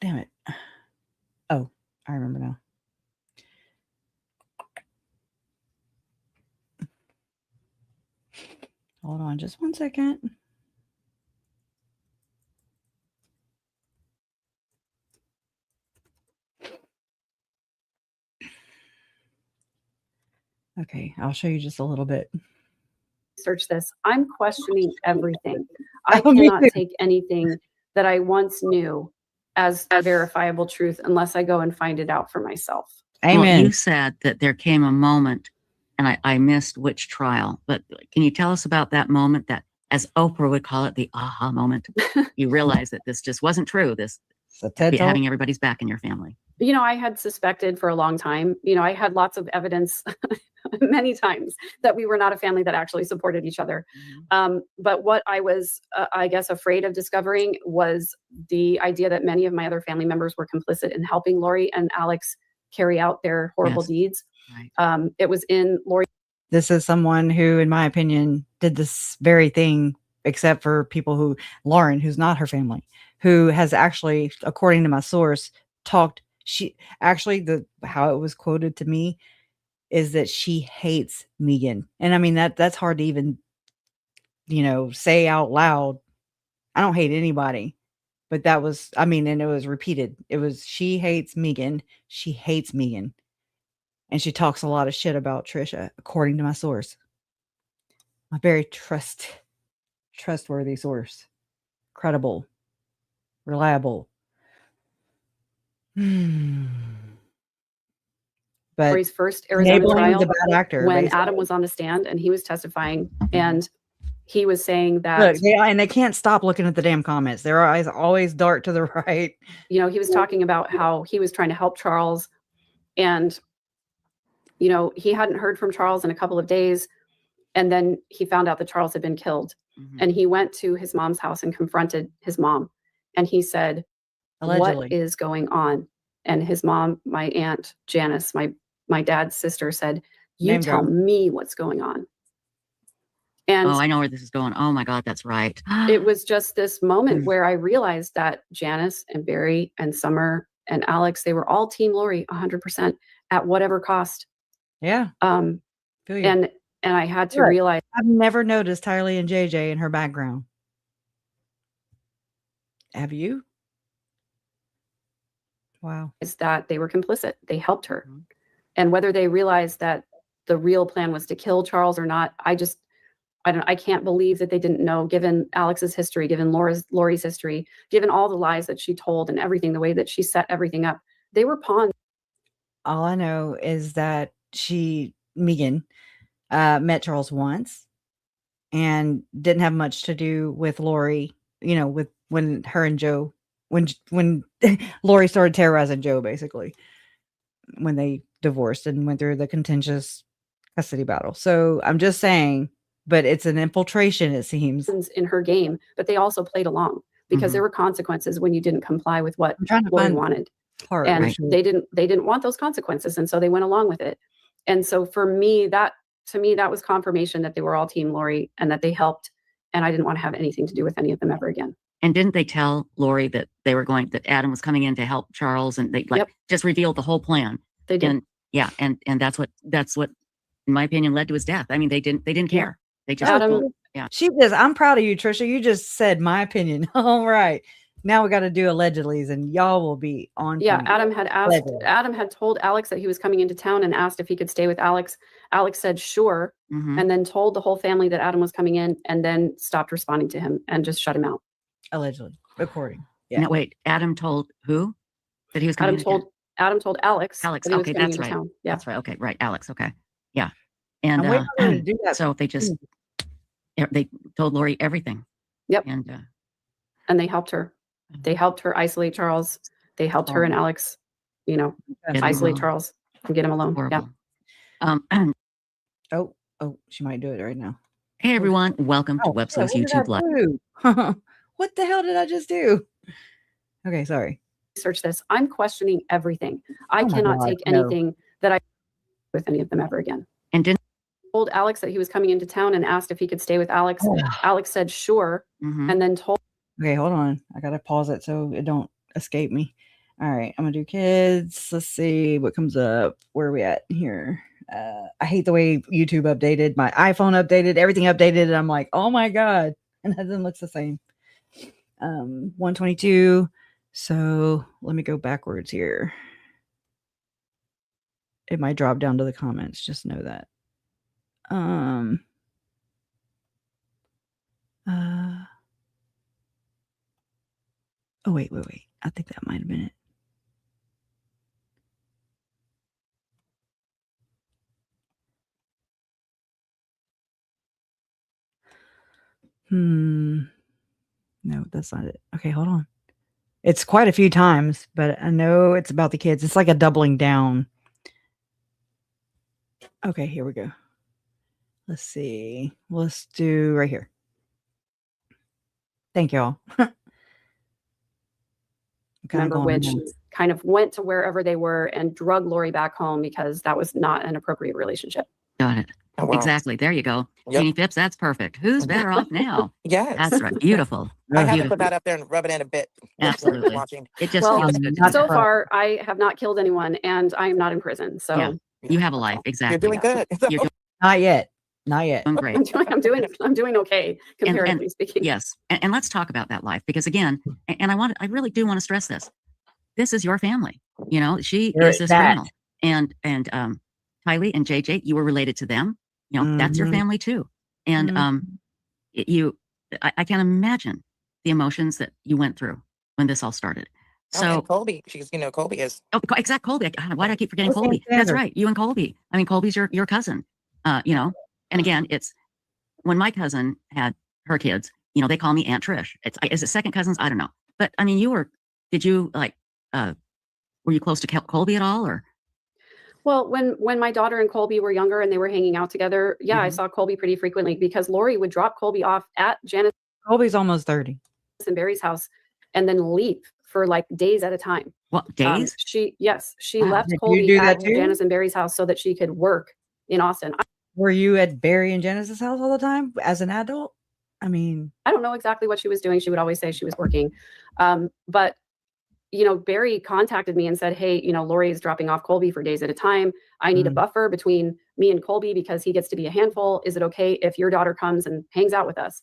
Speaker 1: Damn it. Oh, I remember now. Hold on just one second. Okay, I'll show you just a little bit.
Speaker 13: Search this. I'm questioning everything. I
Speaker 1: Oh, me
Speaker 13: cannot
Speaker 1: too.
Speaker 13: take anything that I once knew as verifiable truth unless I go and find it out for myself.
Speaker 1: Amen.
Speaker 19: Well, you said that there came a moment, and I missed which trial, but can you tell us about that moment that, as Oprah would call it, the aha moment? You realize that this just wasn't true. This having everybody's back in your family.
Speaker 13: You know, I had suspected for a long time. You know, I had lots of evidence many times that we were not a family that actually supported each other. But what I was, I guess, afraid of discovering was the idea that many of my other family members were complicit in helping Lori and Alex carry out their horrible deeds. Right. It was in Lori.
Speaker 1: This is someone who, in my opinion, did this very thing, except for people who, Lauren, who's not her family, who has actually, according to my source, talked. She actually, how it was quoted to me is that she hates Megan. And I mean, that's hard to even, say out loud. I don't hate anybody, but that was, I mean, and it was repeated. It was, she hates Megan. She hates Megan. And she talks a lot of shit about Trisha, according to my source. A very trustworthy source. Credible. Reliable. But
Speaker 13: Lori's first Arizona
Speaker 1: enabling
Speaker 13: trial,
Speaker 1: the bad actor,
Speaker 13: when
Speaker 1: basically.
Speaker 13: Adam was on the stand and he was testifying, and he was saying that
Speaker 1: Look, they can't stop looking at the damn comments. Their eyes always dart to the right.
Speaker 13: you know, he was talking about how he was trying to help Charles, and you know, he hadn't heard from Charles in a couple of days, and then he found out that Charles had been killed. And he went to his mom's house and confronted his mom, and he said,
Speaker 1: Allegedly.
Speaker 13: "What is going on?" And his mom, my aunt Janice, my dad's sister, said, "You
Speaker 1: Name
Speaker 13: tell
Speaker 1: drop.
Speaker 13: me what's going on." And
Speaker 19: Oh, I know where this is going. Oh my God, that's right.
Speaker 13: it was just this moment where I realized that Janice and Barry and Summer and Alex, they were all Team Lori 100% at whatever cost.
Speaker 1: Yeah. Feel you.
Speaker 13: And I had to
Speaker 1: Look,
Speaker 13: realize
Speaker 1: I've never noticed Tylee and JJ in her background. Have you? Wow.
Speaker 13: is that they were complicit. They helped her. And whether they realized that the real plan was to kill Charles or not, I can't believe that they didn't know, given Alex's history, given Lori's history, given all the lies that she told and everything, the way that she set everything up. They were pawns.
Speaker 1: All I know is that Megan, met Charles once and didn't have much to do with Lori, with when her and Joe, when Lori started terrorizing Joe, basically, when they divorced and went through the contentious custody battle. So I'm just saying, but it's an infiltration, it seems.
Speaker 13: In her game, but they also played along because there were consequences when you didn't comply with what Lori wanted. And they didn't want those consequences. And so they went along with it. And so for me, to me, that was confirmation that they were all Team Lori and that they helped. And I didn't want to have anything to do with any of them ever again.
Speaker 19: And didn't they tell Lori that that Adam was coming in to help Charles, and they just revealed the whole plan?
Speaker 13: They did.
Speaker 19: And that's what, in my opinion, led to his death. I mean, they didn't care. They just,
Speaker 1: I'm proud of you, Trisha. You just said my opinion. All right. Now we got to do allegedlys, and y'all will be on.
Speaker 13: Yeah.
Speaker 1: point.
Speaker 13: Adam had told Alex that he was coming into town and asked if he could stay with Alex. Alex said, sure. And then told the whole family that Adam was coming in, and then stopped responding to him and just shut him out.
Speaker 1: Allegedly, according. Yeah.
Speaker 19: No, wait, Adam told who that he was coming?
Speaker 13: Adam told Alex.
Speaker 19: Alex.
Speaker 13: That he was
Speaker 19: Okay,
Speaker 13: coming
Speaker 19: that's
Speaker 13: into
Speaker 19: right.
Speaker 13: town. Yeah.
Speaker 19: That's right. Okay, right. Alex. Okay. Yeah. And
Speaker 1: I'm waiting for her to do that.
Speaker 19: so they just they told Lori everything.
Speaker 13: Yep.
Speaker 19: And
Speaker 13: they helped her. They helped her isolate Charles. They helped her and Alex, isolate Charles and get him alone.
Speaker 19: Horrible.
Speaker 13: Yeah.
Speaker 1: Oh, she might do it right now.
Speaker 19: Hey everyone, welcome to Webslow's YouTube Live.
Speaker 1: What What the hell did I just do? Okay, sorry.
Speaker 20: Research this. I'm questioning everything. I
Speaker 1: Oh my
Speaker 20: cannot
Speaker 1: God,
Speaker 20: take
Speaker 1: no.
Speaker 20: anything that I with any of them ever again.
Speaker 19: And didn't
Speaker 20: told Alex that he was coming into town and asked if he could stay with Alex. Alex said sure, and then told.
Speaker 1: Okay, hold on. I gotta pause it so it don't escape me. All right, I'm gonna do kids. Let's see what comes up. Where are we at here? I hate the way YouTube updated. My iPhone updated. Everything updated. And I'm like, oh my God. And nothing looks the same. 122. So let me go backwards here. It might drop down to the comments. Just know that. Oh, wait. I think that might have been it. No, that's not it. Okay, hold on. It's quite a few times, but I know it's about the kids. It's like a doubling down. Okay, here we go. Let's see. Let's do right here. Thank y'all.
Speaker 20: Remember which kind of went to wherever they were and drug Lori back home because that was not an appropriate relationship.
Speaker 19: Got it.
Speaker 4: Oh, wow.
Speaker 19: Exactly. There you go.
Speaker 4: Yep.
Speaker 19: Jeannie Phipps, that's perfect. Who's better off now?
Speaker 4: Yes.
Speaker 19: That's right. Beautiful.
Speaker 4: I have to
Speaker 19: Beautiful.
Speaker 4: put that up there and rub it in a bit.
Speaker 19: Absolutely.
Speaker 4: Watching.
Speaker 19: It just
Speaker 20: Well,
Speaker 19: feels good.
Speaker 20: so far I have not killed anyone and I'm not in prison. So
Speaker 19: Yeah. You have a life. Exactly.
Speaker 4: You're doing good.
Speaker 19: You're doing
Speaker 1: Not yet. Not yet.
Speaker 19: great.
Speaker 20: I'm doing okay comparatively speaking.
Speaker 19: Yes. And let's talk about that life because again, and I really do want to stress this. This is your family. You know, she is this criminal. And Kylie and JJ, you were related to them. You know, that's your family too. And I can't imagine the emotions that you went through when this all started. So
Speaker 4: and Colby, Colby is.
Speaker 19: Oh, exact Colby. Why do I keep forgetting Colby? That's right. You and Colby. I mean, Colby's your cousin. You know, and again, it's when my cousin had her kids. You know, they call me Aunt Trish. Is it second cousins? I don't know. But I mean, were you close to Colby at all, or?
Speaker 20: Well, when my daughter and Colby were younger and they were hanging out together, I saw Colby pretty frequently because Lori would drop Colby off at Janice.
Speaker 1: Colby's almost 30.
Speaker 20: And Barry's house, and then leave for like days at a time.
Speaker 19: What, days?
Speaker 20: She
Speaker 19: Wow.
Speaker 20: left
Speaker 1: Did you
Speaker 20: Colby
Speaker 1: do
Speaker 20: at
Speaker 1: that too?
Speaker 20: Janice and Barry's house so that she could work in Austin.
Speaker 1: Were you at Barry and Janice's house all the time as an adult? I mean,
Speaker 20: I don't know exactly what she was doing. She would always say she was working. But, you know, Barry contacted me and said, hey, you know, Lori is dropping off Colby for days at a time. I need a buffer between me and Colby because he gets to be a handful. Is it okay if your daughter comes and hangs out with us?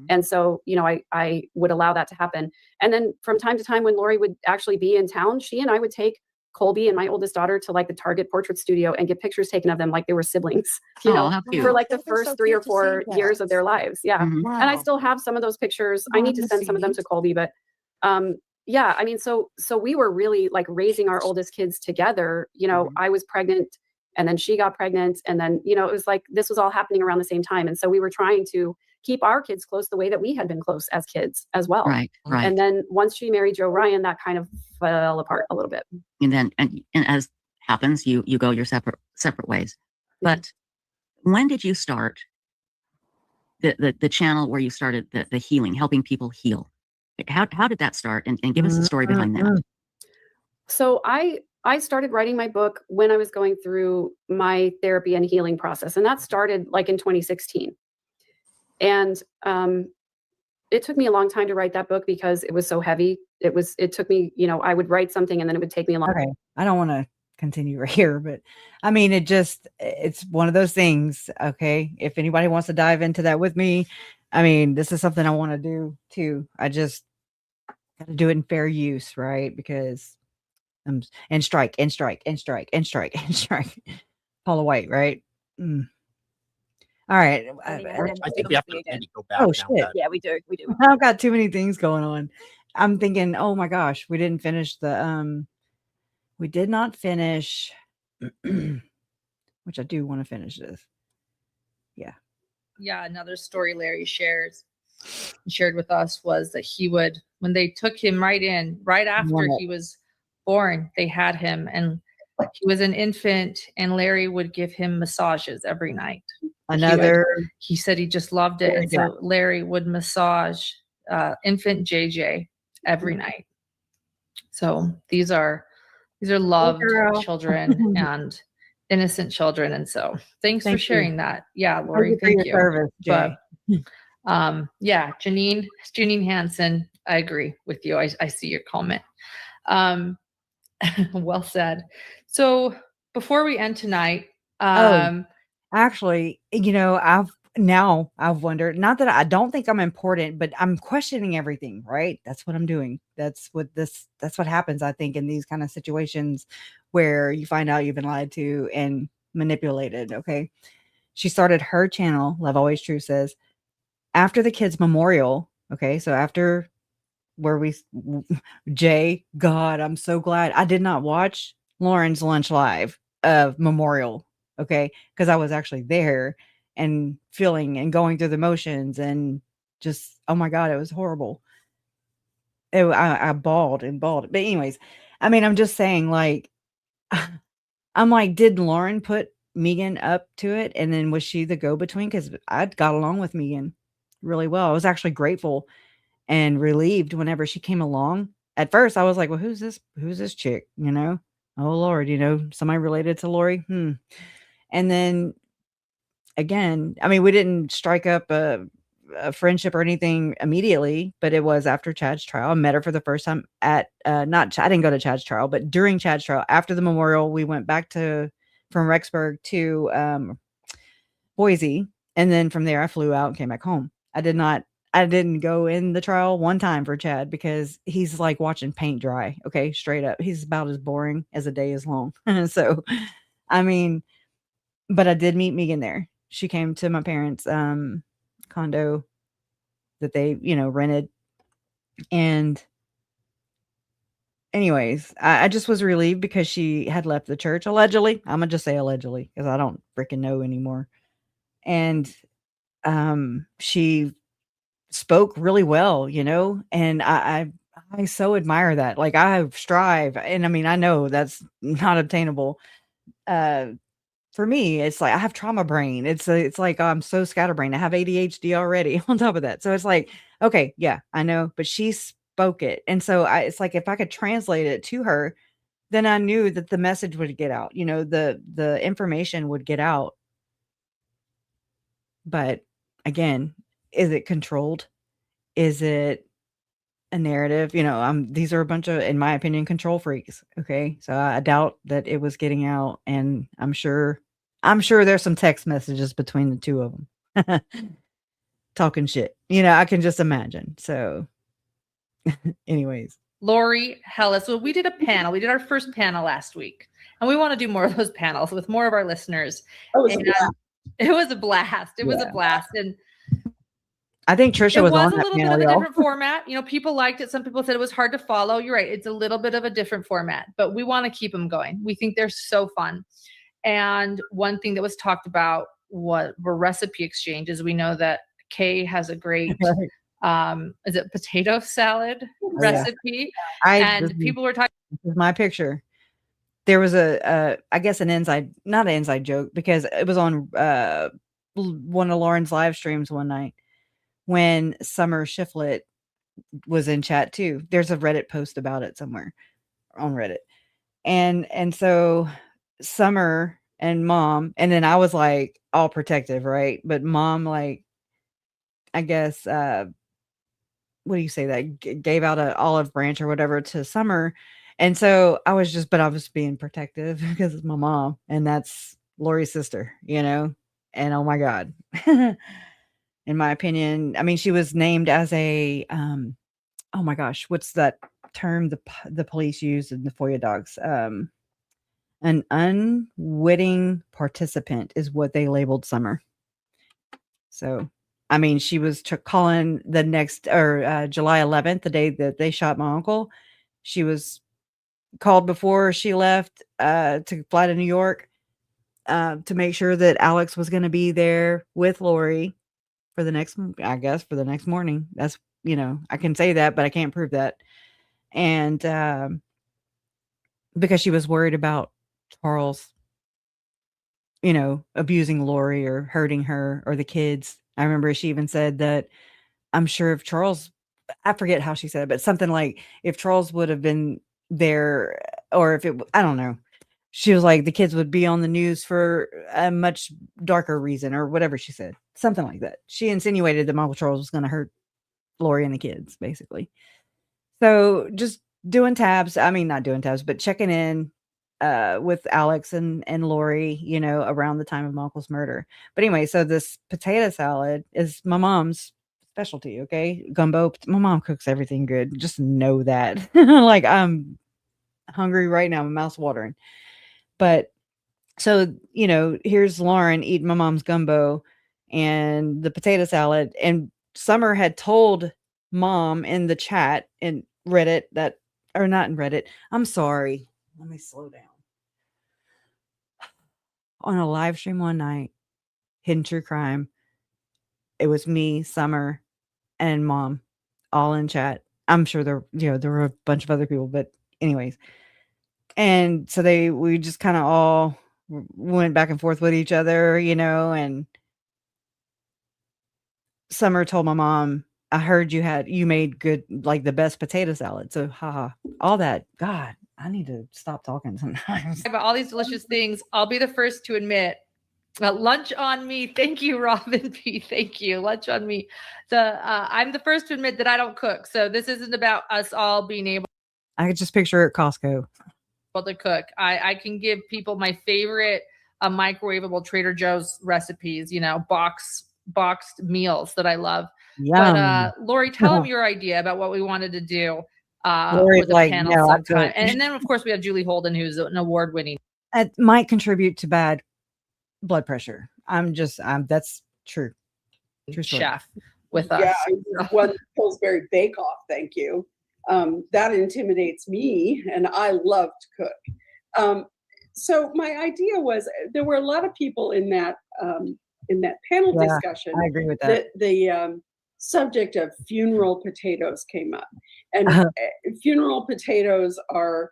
Speaker 20: And so, you know, I would allow that to happen. And then from time to time when Lori would actually be in town, she and I would take Colby and my oldest daughter to like the Target portrait studio and get pictures taken of them like they were siblings, you know,
Speaker 19: how cute.
Speaker 20: for like the
Speaker 4: That was
Speaker 20: first
Speaker 4: so
Speaker 20: 3 or
Speaker 4: cute to
Speaker 20: 4
Speaker 4: see
Speaker 20: years
Speaker 4: that.
Speaker 20: of their lives. Yeah.
Speaker 19: Mhm.
Speaker 20: And I still have some of those pictures. I need to send some of them to Colby, but yeah, I mean, so we were really like raising our oldest kids together. You know, I was pregnant and then she got pregnant and then, you know, it was like, this was all happening around the same time. And so we were trying to keep our kids close the way that we had been close as kids as well.
Speaker 19: Right.
Speaker 20: And then once she married Joe Ryan, that kind of fell apart a little bit.
Speaker 19: And then, and as happens, you go your separate ways. But when did you start the channel where you started the healing, helping people heal? How did that start? And give us the story behind that.
Speaker 20: So I started writing my book when I was going through my therapy and healing process. And that started like in 2016. And it took me a long time to write that book because it was so heavy. It took me, you know, I would write something and then it would take me a long time.
Speaker 1: okay. I don't want to continue right here, but I mean, it's one of those things. Okay. If anybody wants to dive into that with me, I mean, this is something I want to do too. I just got to do it in fair use, right? Because and strike. Paula White, right? All right.
Speaker 11: I think we have to maybe go back.
Speaker 1: Oh
Speaker 11: now,
Speaker 1: shit!
Speaker 11: Pat.
Speaker 10: Yeah, we do.
Speaker 1: I've got too many things going on. I'm thinking, oh my gosh, we didn't finish we did not finish, which I do want to finish this.
Speaker 5: Yeah, another story Larry shared with us was that he would, when they took him right after he was born, they had him and he was an infant and Larry would give him massages every night. He said he just loved it. And so Larry would massage infant JJ every night. So these are loved
Speaker 1: girl.
Speaker 5: children and innocent children. And so thanks for
Speaker 1: Thank you.
Speaker 5: sharing that. Yeah,
Speaker 1: Thank
Speaker 5: Lori,
Speaker 1: you for
Speaker 5: thank
Speaker 1: your
Speaker 5: you.
Speaker 1: service, Jay.
Speaker 5: But yeah, Janine Hansen, I agree with you. I see your comment. Well said. So before we end tonight,
Speaker 1: actually, I've wondered, not that I don't think I'm important, but I'm questioning everything, right? That's what I'm doing. That's what happens, I think, in these kind of situations where you find out you've been lied to and manipulated. Okay. She started her channel, Love Always True, says, after the kids' memorial. Okay. So after Jay, God, I'm so glad I did not watch Lauren's lunch live of memorial. Okay. Because I was actually there and feeling and going through the motions and just, oh my God, it was horrible. I bawled and bawled. But anyways, I mean, I'm just saying, like, I'm like, did Lauren put Megan up to it? And then was she the go-between? Because I got along with Megan really well. I was actually grateful and relieved whenever she came along. At first, I was like, well, who's this chick? Oh, Lord, somebody related to Lori. And then again, I mean, we didn't strike up a friendship or anything immediately, but it was after Chad's trial. I met her for the first time at I didn't go to Chad's trial, but during Chad's trial, after the memorial, we went back from Rexburg to Boise, and then from there I flew out and came back home. I didn't go in the trial one time for Chad because he's like watching paint dry. Okay, straight up, he's about as boring as a day is long. So, I mean, but I did meet Megan there. She came to my parents' condo that they, rented. And anyways, I just was relieved because she had left the church, allegedly. I'm gonna just say allegedly because I don't freaking know anymore. And she spoke really well, and I so admire that. Like, I strive, and I mean, I know that's not obtainable. For me, it's like I have trauma brain. It's like I'm so scatterbrained. I have ADHD already on top of that. So it's like, okay, yeah, I know, but she spoke it. And so it's like if I could translate it to her, then I knew that the message would get out. The information would get out. But again, is it controlled? Is it a narrative? These are a bunch of, in my opinion, control freaks. Okay. So I doubt that it was getting out, and I'm sure there's some text messages between the two of them talking shit. I can just imagine. So anyways.
Speaker 5: Lori Hellis. So we did a panel. We did our first panel last week, and we want to do more of those panels with more of our listeners. It was a blast. It was a blast. And
Speaker 1: I think Trisha was on that panel.
Speaker 5: It was a little bit of a different format. People liked it. Some people said it was hard to follow. You're right. It's a little bit of a different format, but we want to keep them going. We think they're so fun. And one thing that was talked about were recipe exchanges. We know that Kay has a great, is it potato salad recipe? People were talking.
Speaker 1: This is my picture. There was I guess not an inside joke, because it was on one of Lauren's live streams one night when Summer Shiflett was in chat too. There's a Reddit post about it somewhere on Reddit. And so Summer and Mom, and then I was like all protective, right? But Mom, like, I guess, what do you say, that gave out an olive branch or whatever to Summer. And so I was being protective because it's my mom, and that's Lori's sister, and oh my God. In my opinion, I mean, she was named as a, oh my gosh, what's that term the police used in the FOIA docs? An unwitting participant is what they labeled Summer. So, I mean, she was calling the next, July 11th, the day that they shot my uncle. She was called before she left to fly to New York to make sure that Alex was going to be there with Lori for the next morning. That's, I can say that, but I can't prove that. And because she was worried about Charles, abusing Lori or hurting her or the kids. I remember she even said that, I'm sure if Charles I forget how she said it, but something like if Charles would have been there, or if it, I don't know. She was like, the kids would be on the news for a much darker reason, or whatever she said, something like that. She insinuated that Michael Charles was going to hurt Lori and the kids, basically. So just doing tabs. I mean, not doing tabs, but checking in with Alex and Lori, you know, around the time of Michael's murder. But anyway, so this potato salad is my mom's specialty. Okay, gumbo. My mom cooks everything good. Just know that. Like, I'm hungry right now. My mouth's watering. But so, you know, here's Lauren eating my mom's gumbo and the potato salad. And Summer had told Mom in the chat in Reddit that, or not in Reddit. I'm sorry. Let me slow down. On a live stream one night, Hidden True Crime, it was me, Summer, and Mom all in chat. I'm sure there were a bunch of other people, but anyways. And so we just kind of all went back and forth with each other, you know, and Summer told my mom, I heard you made good, like the best potato salad. So haha, all that. God, I need to stop talking sometimes.
Speaker 12: About all these delicious things, I'll be the first to admit, lunch on me. Thank you, Robin P. Thank you. Lunch on me. I'm the first to admit that I don't cook. So this isn't about us all being able
Speaker 1: I could just picture it at Costco.
Speaker 12: to cook. I can give people my favorite microwavable Trader Joe's recipes, you know, boxed meals that I love.
Speaker 1: Yum.
Speaker 12: But Lori, tell them your idea about what we wanted to do
Speaker 1: Lori's
Speaker 12: with a
Speaker 1: like,
Speaker 12: panel
Speaker 1: no, I'll do
Speaker 12: sometime.
Speaker 1: it.
Speaker 12: And then of course we have Julie Holden, who's an award-winning.
Speaker 1: It might contribute to bad blood pressure. That's true. True story.
Speaker 12: Chef with us.
Speaker 13: Yeah, one Pillsbury Bake Off. Thank you. That intimidates me, and I love to cook. So my idea was there were a lot of people in that panel discussion.
Speaker 1: I agree with that.
Speaker 13: The subject of funeral potatoes came up, and funeral potatoes are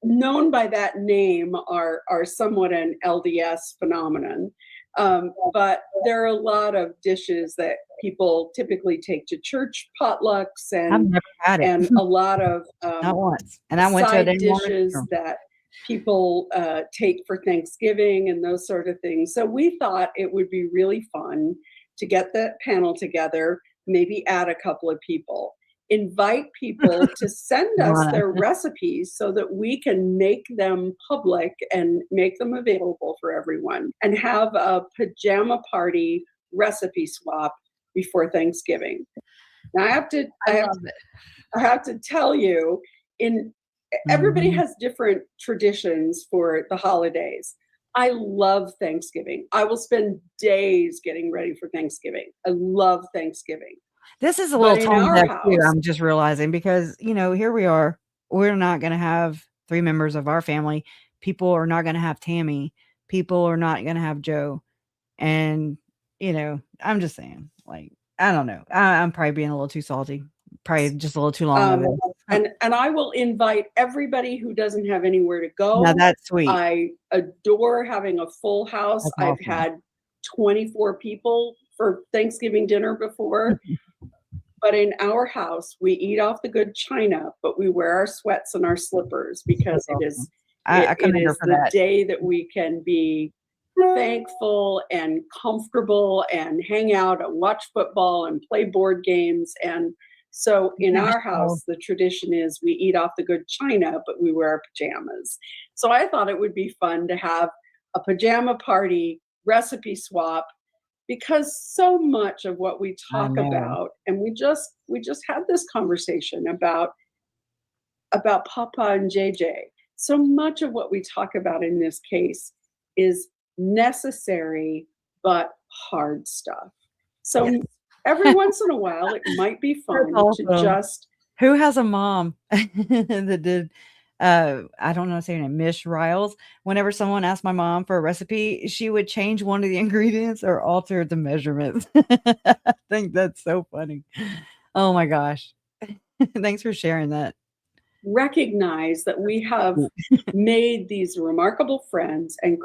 Speaker 13: known by that name are somewhat an LDS phenomenon. But there are a lot of dishes that people typically take to church potlucks, and
Speaker 1: I've never had it.
Speaker 13: and a lot of
Speaker 1: Not once. And I went to
Speaker 13: side
Speaker 1: it
Speaker 13: dishes that people take for Thanksgiving and those sort of things. So we thought it would be really fun to get that panel together, maybe add a couple of people, invite people to send us their recipes so that we can make them public and make them available for everyone, and have a pajama party recipe swap before Thanksgiving. Now I have to tell you, everybody has different traditions for the holidays. I love Thanksgiving. I will spend days getting ready for Thanksgiving. I love Thanksgiving.
Speaker 1: This is a little
Speaker 13: But in
Speaker 1: tone
Speaker 13: our
Speaker 1: deaf
Speaker 13: house,
Speaker 1: too, I'm just realizing, because, you know, here we are. We're not going to have 3 members of our family. People are not going to have Tammy. People are not going to have Joe. And, you know, I'm just saying, like, I don't know. I'm probably being a little too salty. Probably just a little too long. Of it.
Speaker 13: And I will invite everybody who doesn't have anywhere to go.
Speaker 1: Now that's sweet.
Speaker 13: I adore having a full house.
Speaker 1: That's
Speaker 13: I've
Speaker 1: awesome.
Speaker 13: had 24 people for Thanksgiving dinner before. But in our house, we eat off the good china, but we wear our sweats and our slippers, because it is the day that we can be thankful and comfortable and hang out and watch football and play board games. And so in our house, the tradition is we eat off the good china, but we wear our pajamas. So I thought it would be fun to have a pajama party recipe swap, because so much of what we talk about, and we just had this conversation about Papa and JJ. So much of what we talk about in this case is necessary but hard stuff. So every once in a while, it might be fun to just.
Speaker 1: Who has a mom that did? I don't know how to say her name, Mish Riles. Whenever someone asked my mom for a recipe, she would change one of the ingredients or alter the measurements. I think that's so funny. Oh my gosh. Thanks for sharing that.
Speaker 13: Recognize that we have made these remarkable friends and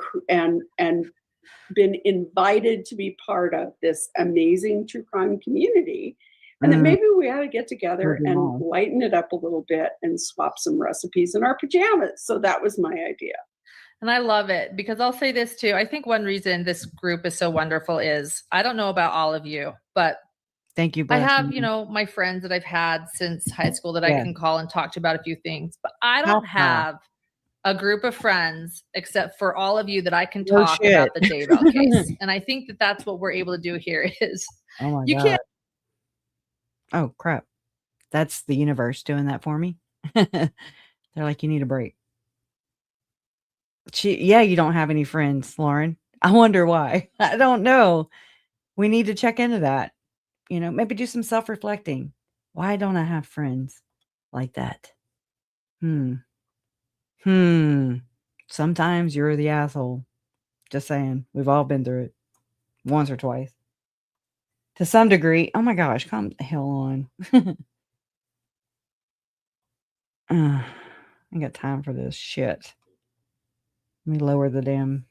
Speaker 13: been invited to be part of this amazing true crime community, and that maybe we ought to get together and lighten it up a little bit and swap some recipes in our pajamas. So that was my idea.
Speaker 5: And I love it because I'll say this too. I think one reason this group is so wonderful is I don't know about all of you, but
Speaker 1: thank you.
Speaker 5: I have, my friends that I've had since high school that I can call and talk to about a few things, but I don't have a group of friends except for all of you that I can talk about the Daybell case. And I think that that's what we're able to do here is you can't.
Speaker 1: Oh, crap. That's the universe doing that for me. They're like, you need a break. You don't have any friends, Lauren. I wonder why. I don't know. We need to check into that. Maybe do some self-reflecting. Why don't I have friends like that? Sometimes you're the asshole. Just saying. We've all been through it once or twice. To some degree. Oh my gosh, come the hell on. I ain't got time for this shit. Let me lower the damn.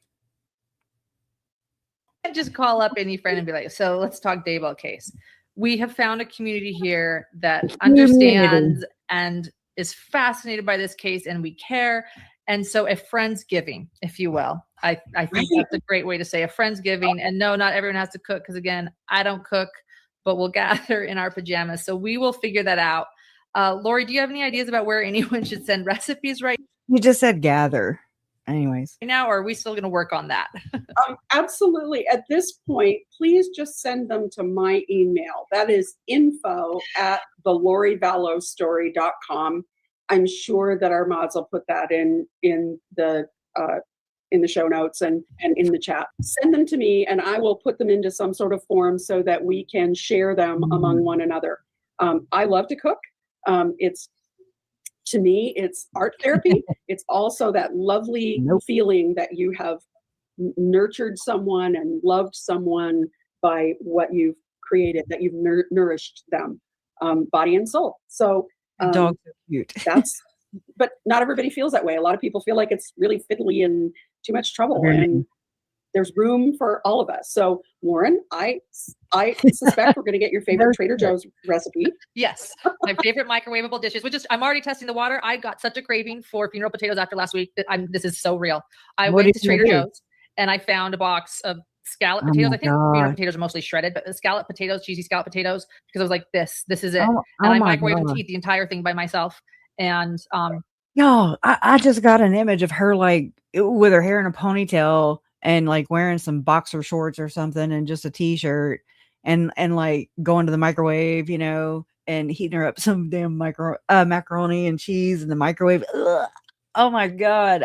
Speaker 5: Just call up any friend and be like, so let's talk Daybell case. We have found a community here that understands and is fascinated by this case, and we care. And so a friendsgiving, if you will. I think that's a great way to say a friendsgiving. And no, not everyone has to cook because, again, I don't cook, but we'll gather in our pajamas. So we will figure that out. Lori, do you have any ideas about where anyone should send recipes right
Speaker 1: You just said gather. Anyways.
Speaker 5: now, or are we still going to work on that?
Speaker 13: Absolutely. At this point, please just send them to my email. That is info@thelorivallowstory.com. I'm sure that our mods will put that in the show notes and in the chat. Send them to me and I will put them into some sort of form so that we can share them among one another. I love to cook. To me, it's art therapy. It's also that lovely feeling that you have nurtured someone and loved someone by what you've created, that you've nourished them, body and soul. So
Speaker 1: dogs are cute.
Speaker 13: But not everybody feels that way. A lot of people feel like it's really fiddly and too much trouble. And there's room for all of us. So Lauren, I suspect we're going to get your favorite Trader Joe's recipe.
Speaker 5: Yes, my favorite microwavable dishes. I'm already testing the water. I got such a craving for funeral potatoes after last week that this is so real. I went to Trader Joe's and I found a box of scallop potatoes. I think funeral potatoes are mostly shredded, but the scallop potatoes, cheesy scallop potatoes, because I was like, this is it. And I microwaved them to eat the entire thing by myself. And
Speaker 1: y'all, I just got an image of her like with her hair in a ponytail and like wearing some boxer shorts or something and just a t-shirt and like going to the microwave, and heating her up some damn macaroni and cheese in the microwave. Ugh. Oh my God.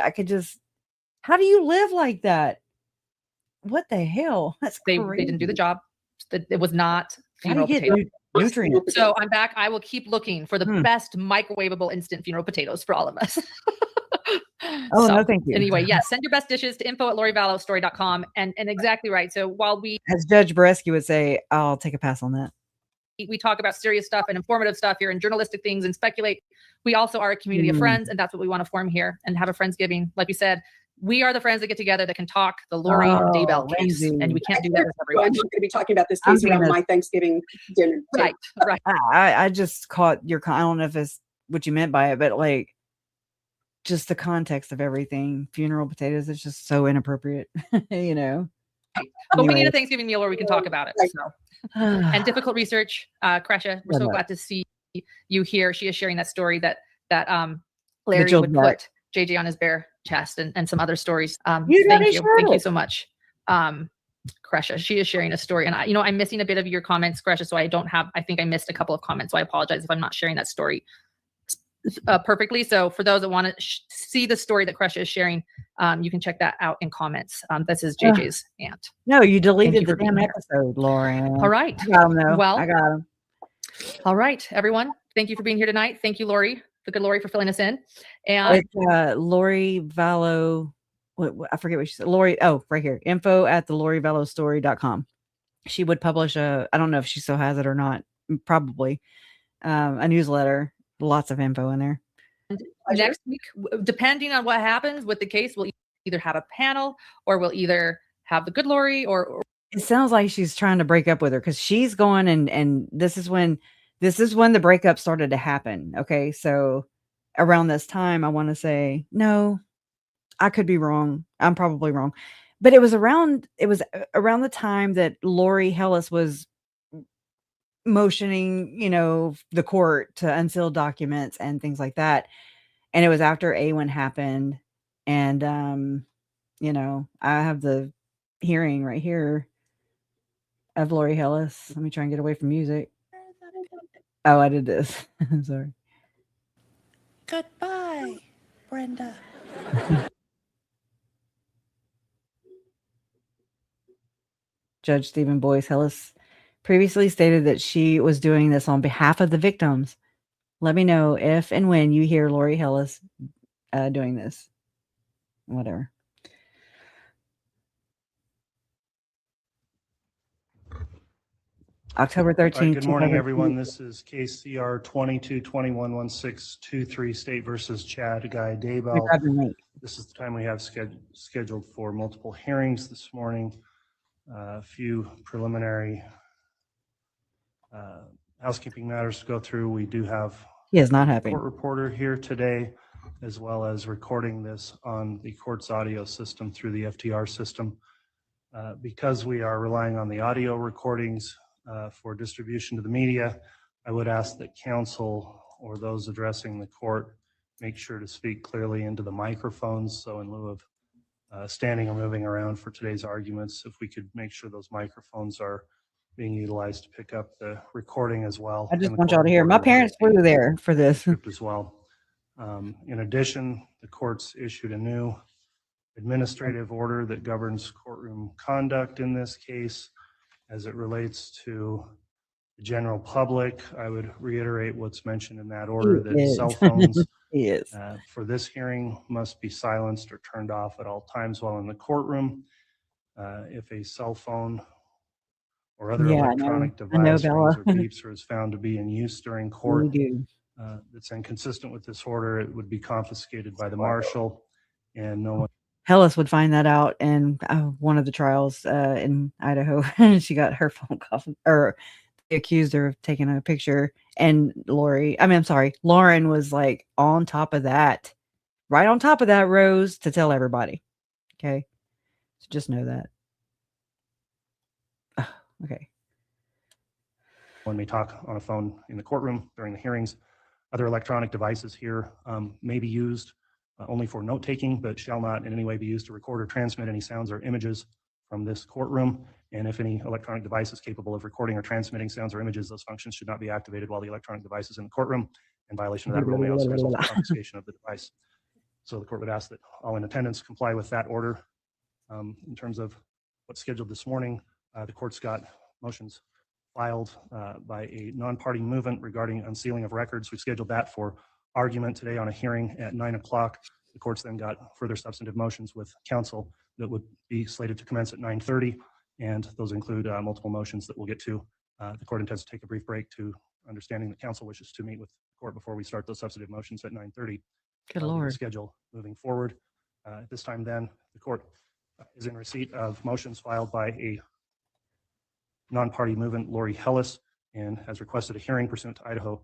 Speaker 1: How do you live like that? What the hell? That's
Speaker 5: they
Speaker 1: crazy.
Speaker 5: didn't do the job. It was not funeral
Speaker 1: How do you
Speaker 5: potato.
Speaker 1: get nutrients?
Speaker 5: So I'm back. I will keep looking for the best microwavable instant funeral potatoes for all of us.
Speaker 1: Oh, no, thank you.
Speaker 5: Anyway, yes, send your best dishes to info@lorivallowstory.com. And exactly right. So while
Speaker 1: as Judge Bresky would say, I'll take a pass on that.
Speaker 5: We talk about serious stuff and informative stuff here and journalistic things and speculate, we also are a community of friends, and that's what we want to form here and have a friendsgiving. Like we said, we are the friends that get together that can talk the Lori Daybell case, and we can't do that with everyone.
Speaker 13: I'm going to be talking about this case around my Thanksgiving dinner.
Speaker 5: Right.
Speaker 1: I just caught your. I don't know if it's what you meant by it, but like just the context of everything. Funeral potatoes is just so inappropriate,
Speaker 5: But we need a Thanksgiving meal where we can talk about it. So, and difficult research, Kresha, we're so glad to see you here. She is sharing that story that Larry would put JJ on his bare chest and some other stories. Thank you so much, Kresha. She is sharing a story, and I'm missing a bit of your comments, Kresha. So I think I missed a couple of comments. So I apologize if I'm not sharing that story perfectly. So for those that want to see the story that Kresha is sharing, you can check that out in comments. This is JJ's aunt.
Speaker 1: No, you deleted the damn episode, Lauren.
Speaker 5: All right.
Speaker 1: I got him, though.
Speaker 5: Well,
Speaker 1: I got him.
Speaker 5: All right, everyone. Thank you for being here tonight. Thank you, Lori, the good Lori, for filling us in. And
Speaker 1: it's Lori Vallow. I forget what she said. Lori. Oh, right here. info@thelorivallowstory.com. She would publish I don't know if she still has it or not. Probably a newsletter. Lots of info in there.
Speaker 5: Next week, depending on what happens with the case, we'll either have a panel or we'll either have the good Lori or
Speaker 1: It sounds like she's trying to break up with her because she's going and this is when the breakup started to happen. Okay. So around this time, I want to say, no, I could be wrong. I'm probably wrong. But it was around the time that Lori Hellis was motioning, the court to unseal documents and things like that. And it was after A1 happened. And I have the hearing right here of Lori Hellis. Let me try and get away from music. Oh, I did this. Sorry.
Speaker 17: Goodbye, Brenda.
Speaker 1: Judge Stephen Boyce Hellis previously stated that she was doing this on behalf of the victims. Let me know if and when you hear Lori Hellis doing this. Whatever. October 13th.
Speaker 21: Good morning, everyone. This is case CR 22-21-1623, State versus Chad Guy Daybell. This is the time we have scheduled for multiple hearings this morning. A few preliminary housekeeping matters to go through. We do have
Speaker 1: he is not happy.
Speaker 21: Court reporter here today, as well as recording this on the court's audio system through the FTR system. Because we are relying on the audio recordings for distribution to the media, I would ask that counsel or those addressing the court make sure to speak clearly into the microphones. So in lieu of standing or moving around for today's arguments, if we could make sure those microphones are being utilized to pick up the recording as well.
Speaker 1: I just want y'all to hear. My parents flew there for this.
Speaker 21: As well. In addition, the court's issued a new administrative order that governs courtroom conduct in this case. As it relates to the general public, I would reiterate what's mentioned in that order, that cell phones for this hearing must be silenced or turned off at all times while in the courtroom. If a cell phone or other electronic device rings or beeps or is found to be in use during court that's inconsistent with this order, it would be confiscated by the marshal, and no one.
Speaker 1: Hellis would find that out in one of the trials in Idaho. She got her phone call, or they accused her of taking a picture. And Lauren was like on top of that, right on top of that, Rose, to tell everybody. Okay. So just know that. Okay.
Speaker 21: When we talk on a phone in the courtroom during the hearings, other electronic devices here may be used only for note taking, but shall not in any way be used to record or transmit any sounds or images from this courtroom. And if any electronic device is capable of recording or transmitting sounds or images, those functions should not be activated while the electronic device is in the courtroom. In violation of that rule may also result in confiscation of the device. So the court would ask that all in attendance comply with that order. In terms of what's scheduled this morning, the court's got motions filed by a non-party movement regarding unsealing of records. We've scheduled that for argument today on a hearing at 9 o'clock. The court's then got further substantive motions with counsel that would be slated to commence at 9:30, and those include multiple motions that we'll get to. The court intends to take a brief break to understanding that counsel wishes to meet with the court before we start those substantive motions at 9:30.
Speaker 1: Good Lord.
Speaker 21: Schedule moving forward. At this time then, the court is in receipt of motions filed by a non-party movement, Lori Hellis, and has requested a hearing pursuant to Idaho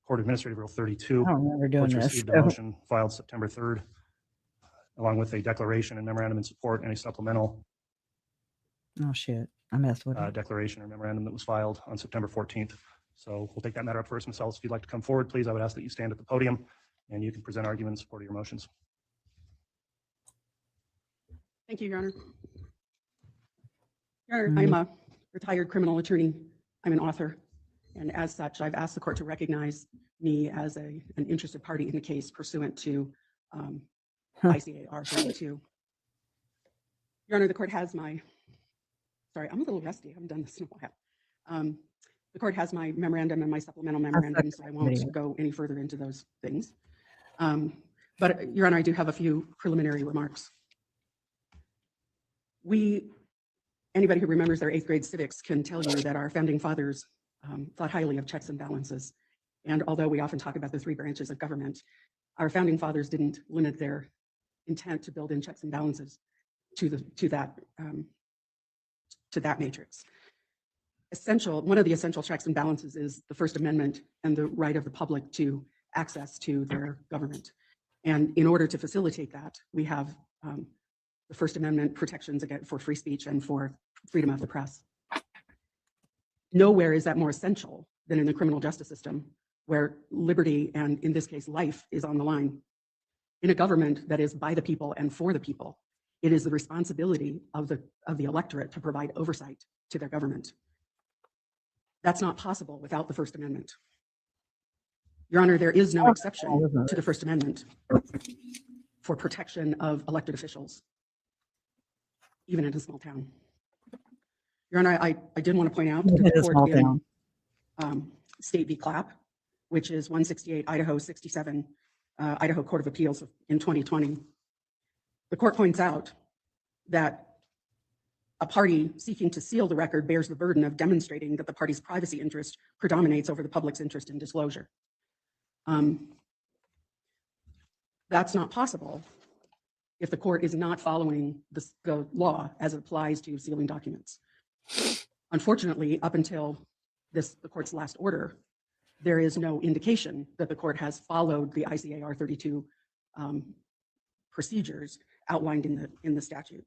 Speaker 21: Court Administrative Rule 32.
Speaker 1: I don't remember doing
Speaker 21: Court's
Speaker 1: this.
Speaker 21: received a motion filed September 3rd, along with a declaration and memorandum in support and a supplemental
Speaker 1: Oh shit, I messed with it.
Speaker 21: declaration or memorandum that was filed on September 14th. So we'll take that matter up first. Ms. Ellis, if you'd like to come forward, please, I would ask that you stand at the podium and you can present argument in support of your motions.
Speaker 13: Thank you, Your Honor. Your Honor, I'm a retired criminal attorney. I'm an author. And as such, I've asked the court to recognize me as an interested party in the case pursuant to ICAR 32. Your Honor, the court has my, sorry, I'm a little rusty. I haven't done this in a while. The court has my memorandum and my supplemental memorandum, so I won't go any further into those things. But Your Honor, I do have a few preliminary remarks. Anybody who remembers their 8th grade civics can tell you that our founding fathers thought highly of checks and balances. And although we often talk about the 3 branches of government, our founding fathers didn't limit their intent to build in checks and balances
Speaker 3: to that matrix. One of the essential checks and balances is the First Amendment and the right of the public to access to their government. And in order to facilitate that, we have the First Amendment protections again for free speech and for freedom of the press. Nowhere is that more essential than in the criminal justice system, where liberty and, in this case, life is on the line. In a government that is by the people and for the people, it is the responsibility of the electorate to provide oversight to their government. That's not possible without the First Amendment. Your Honor, there is no exception to the First Amendment for protection of elected officials, even in a small town. Your Honor, I did want to point out that the court in State v. Clapp, which is 168 Idaho 67, Idaho Court of Appeals in 2020, the court points out that a party seeking to seal the record bears the burden of demonstrating that the party's privacy interest predominates over the public's interest in disclosure. That's not possible if the court is not following the law as it applies to sealing documents. Unfortunately, up until the court's last order, there is no indication that the court has followed the ICAR 32 procedures outlined in the statute.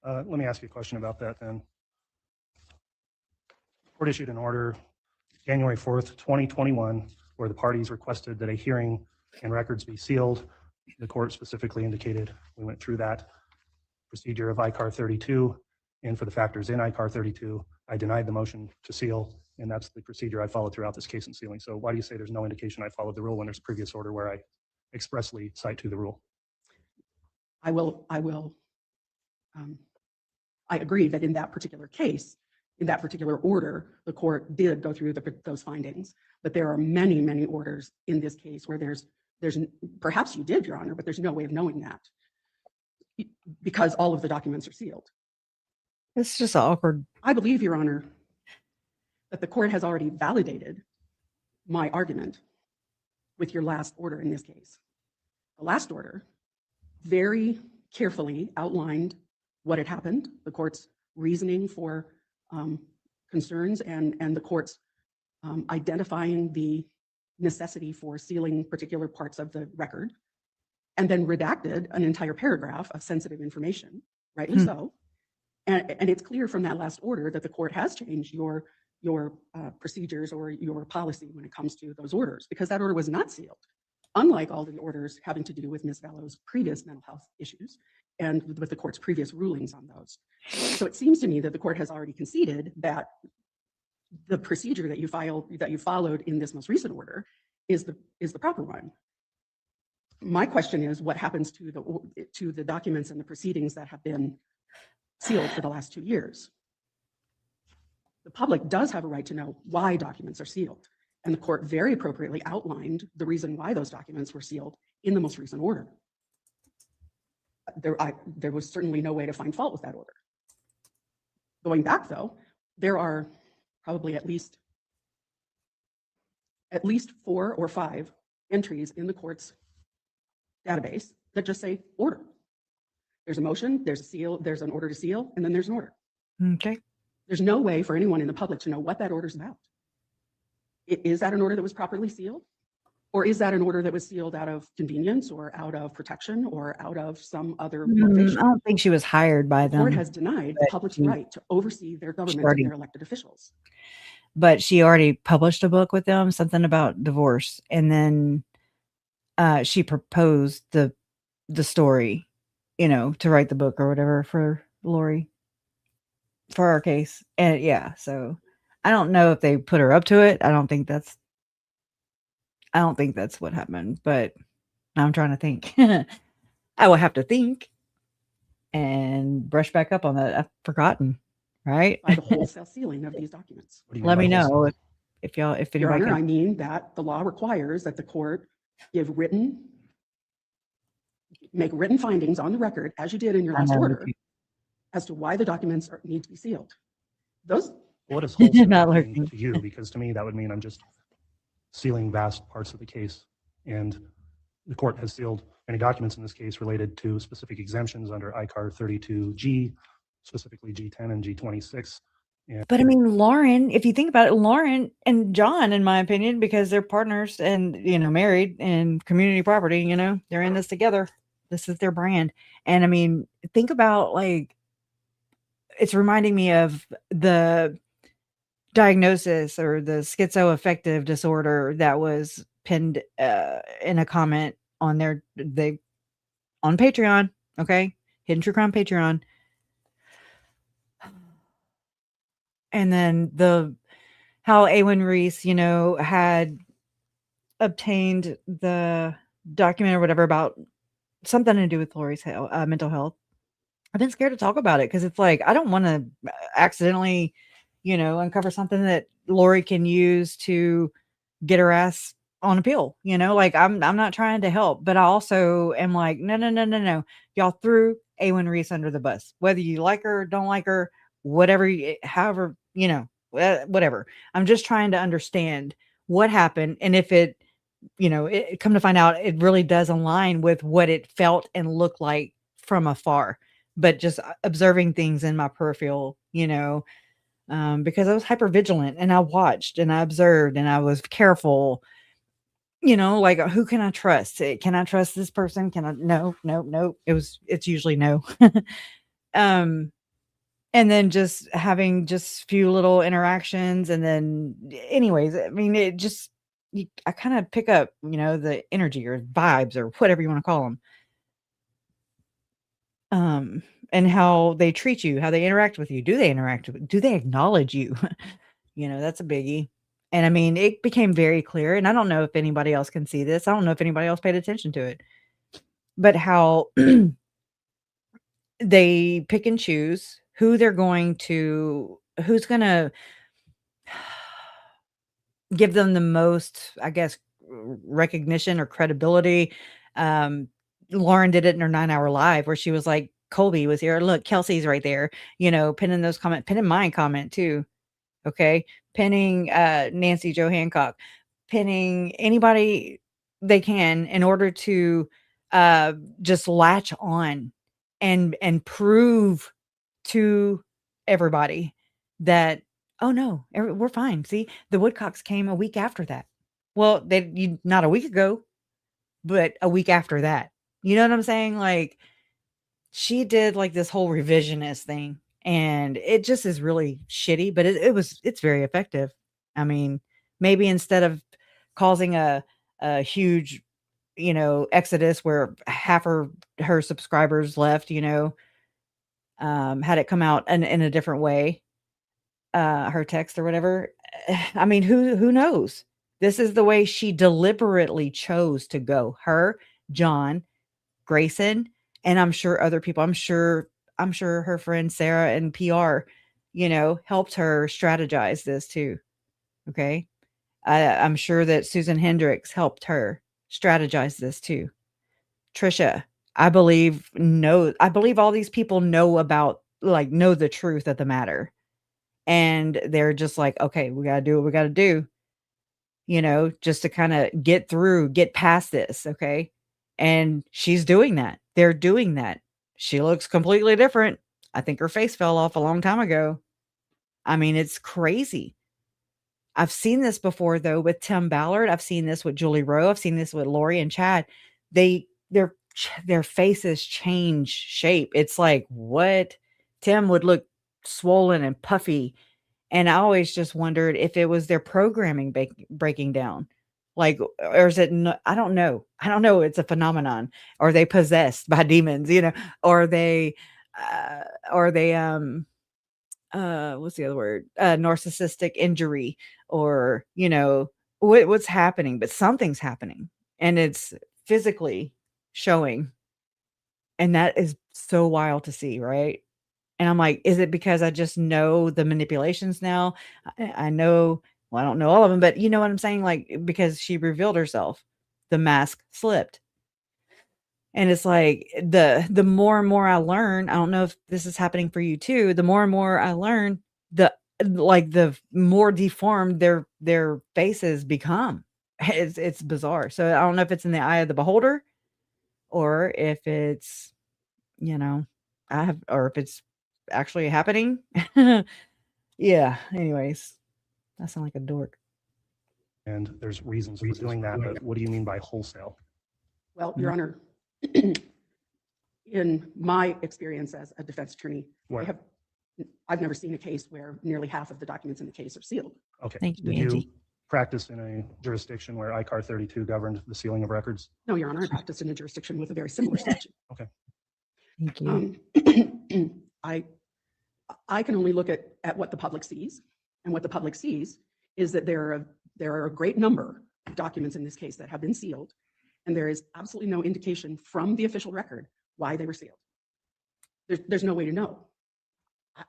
Speaker 21: Let me ask you a question about that then. The court issued an order January 4th, 2021, where the parties requested that a hearing and records be sealed. The court specifically indicated, we went through that procedure of ICAR 32, and for the factors in ICAR 32, I denied the motion to seal, and that's the procedure I followed throughout this case in sealing. So why do you say there's no indication I followed the rule when there's a previous order where I expressly cite to the rule?
Speaker 3: I agree that in that particular case, in that particular order, the court did go through those findings, but there are many, many orders in this case where there's perhaps you did, Your Honor, but there's no way of knowing that because all of the documents are sealed.
Speaker 1: It's just awkward.
Speaker 3: I believe, Your Honor, that the court has already validated my argument with your last order in this case. The last order very carefully outlined what had happened, the court's reasoning for concerns, and the court's identifying the necessity for sealing particular parts of the record, and then redacted an entire paragraph of sensitive information, rightly so. And it's clear from that last order that the court has changed your procedures or your policy when it comes to those orders, because that order was not sealed, unlike all the orders having to do with Ms. Vallow's previous mental health issues and with the court's previous rulings on those. So it seems to me that the court has already conceded that the procedure that you followed in this most recent order is the proper one. My question is, what happens to the documents and the proceedings that have been sealed for the last 2 years? The public does have a right to know why documents are sealed, and the court very appropriately outlined the reason why those documents were sealed in the most recent order. There was certainly no way to find fault with that order. Going back, though, there are probably at least 4 or 5 entries in the court's database that just say order. There's a motion, there's a seal, there's an order to seal, and then there's an order.
Speaker 1: Okay.
Speaker 3: There's no way for anyone in the public to know what that order's about. Is that an order that was properly sealed? Or is that an order that was sealed out of convenience or out of protection or out of some other motivation?
Speaker 1: I don't think she was hired by them.
Speaker 3: The court has denied the public's right to oversee their government and their elected officials.
Speaker 1: But she already published a book with them, something about divorce. And then she proposed the story, to write the book or whatever for Lori, for our case. And yeah, so I don't know if they put her up to it. I don't think that's what happened, but I'm trying to think. I will have to think and brush back up on that. I've forgotten, right?
Speaker 3: By the wholesale sealing of these documents.
Speaker 1: Let me know if
Speaker 3: Your
Speaker 1: anybody
Speaker 3: Honor,
Speaker 1: can.
Speaker 3: I mean that the law requires that the court make written findings on the record, as you did in your last order, as to why the documents need to be sealed.
Speaker 21: What does wholesale mean to you? Because to me, that would mean I'm just sealing vast parts of the case, and the court has sealed Any documents in this case related to specific exemptions under ICAR 32G, specifically G10 and G26. And
Speaker 1: But I mean, Lauren, if you think about it, Lauren and John, in my opinion, because they're partners and, married and community property, they're in this together. This is their brand. And I mean, think about it's reminding me of the diagnosis or the schizoaffective disorder that was pinned in a comment on on Patreon. Okay. Hidden True Crime Patreon. And then how Awen Reese, had obtained the document or whatever about something to do with Lori's mental health. I've been scared to talk about it because it's like, I don't want to accidentally, uncover something that Lori can use to get her ass on appeal. I'm not trying to help, but I also am like, no. Y'all threw Awen Reese under the bus, whether you like her or don't like her, whatever, however, whatever. I'm just trying to understand what happened. And if it come to find out, it really does align with what it felt and looked like from afar, but just observing things in my peripheral, because I was hyper vigilant and I watched and I observed and I was careful, who can I trust? Can I trust this person? No. It's usually no. And then just having just few little interactions. And then anyways, I mean, I kind of pick up, the energy or vibes or whatever you want to call them. And how they treat you, how they interact with you. Do they acknowledge you? That's a biggie. And I mean, it became very clear, and I don't know if anybody else can see this. I don't know if anybody else paid attention to it, but how they pick and choose who's going to give them the most, I guess, recognition or credibility. Lauren did it in her 9-hour live where she was like, Colby was here. Look, Kelsey's right there, pinning those comments, pinning my comment too. Okay. Pinning Nancy Jo Hancock, pinning anybody they can in order to just latch on and prove to everybody that, oh no, we're fine. See, the Woodcocks came a week after that. Well, not a week ago, but a week after that. You know what I'm saying? Like, she did like this whole revisionist thing, and it just is really shitty, but it's very effective. I mean, maybe instead of causing a huge, exodus where half her subscribers left, had it come out in a different way, her text or whatever. I mean, who knows? This is the way she deliberately chose to go. Her, John, Grayson, and I'm sure other people. I'm sure her friend Sarah and PR, helped her strategize this too. Okay. I'm sure that Susan Hendricks helped her strategize this too. Trisha, I believe all these people know the truth of the matter. And they're just like, okay, we got to do what we got to do, just to kind of get past this. Okay. And she's doing that. They're doing that. She looks completely different. I think her face fell off a long time ago. I mean, it's crazy. I've seen this before though with Tim Ballard. I've seen this with Julie Rowe. I've seen this with Lori and Chad. Their faces change shape. It's like, what? Tim would look swollen and puffy. And I always just wondered if it was their programming breaking down. Like, or is it? I don't know. It's a phenomenon. Or are they possessed by demons? Or they, what's the other word? Narcissistic injury, or what's happening? But something's happening, and it's physically showing, and that is so wild to see, right? And I'm like, is it because I just know the manipulations now? I know. Well, I don't know all of them, but you know what I'm saying? Like, because she revealed herself, the mask slipped. And it's like the more and more I learn, I don't know if this is happening for you too. The more and more I learn, the more deformed their faces become. It's bizarre. So I don't know if it's in the eye of the beholder, or if it's, or if it's actually happening. Yeah. Anyways, I sound like a dork.
Speaker 21: And there's reasons for doing that, but what do you mean by wholesale?
Speaker 3: Well, Your Honor, in my experience as a defense attorney, I've never seen a case where nearly half of the documents in the case are sealed.
Speaker 21: Okay.
Speaker 1: Thank you,
Speaker 21: Did you
Speaker 1: Angie.
Speaker 21: practice in a jurisdiction where ICAR 32 governed the sealing of records?
Speaker 3: No, Your Honor, I practiced in a jurisdiction with a very similar statute.
Speaker 21: Okay.
Speaker 1: Thank you.
Speaker 3: I can only look at what the public sees, and what the public sees is that there are a great number of documents in this case that have been sealed, and there is absolutely no indication from the official record why they were sealed. There's no way to know.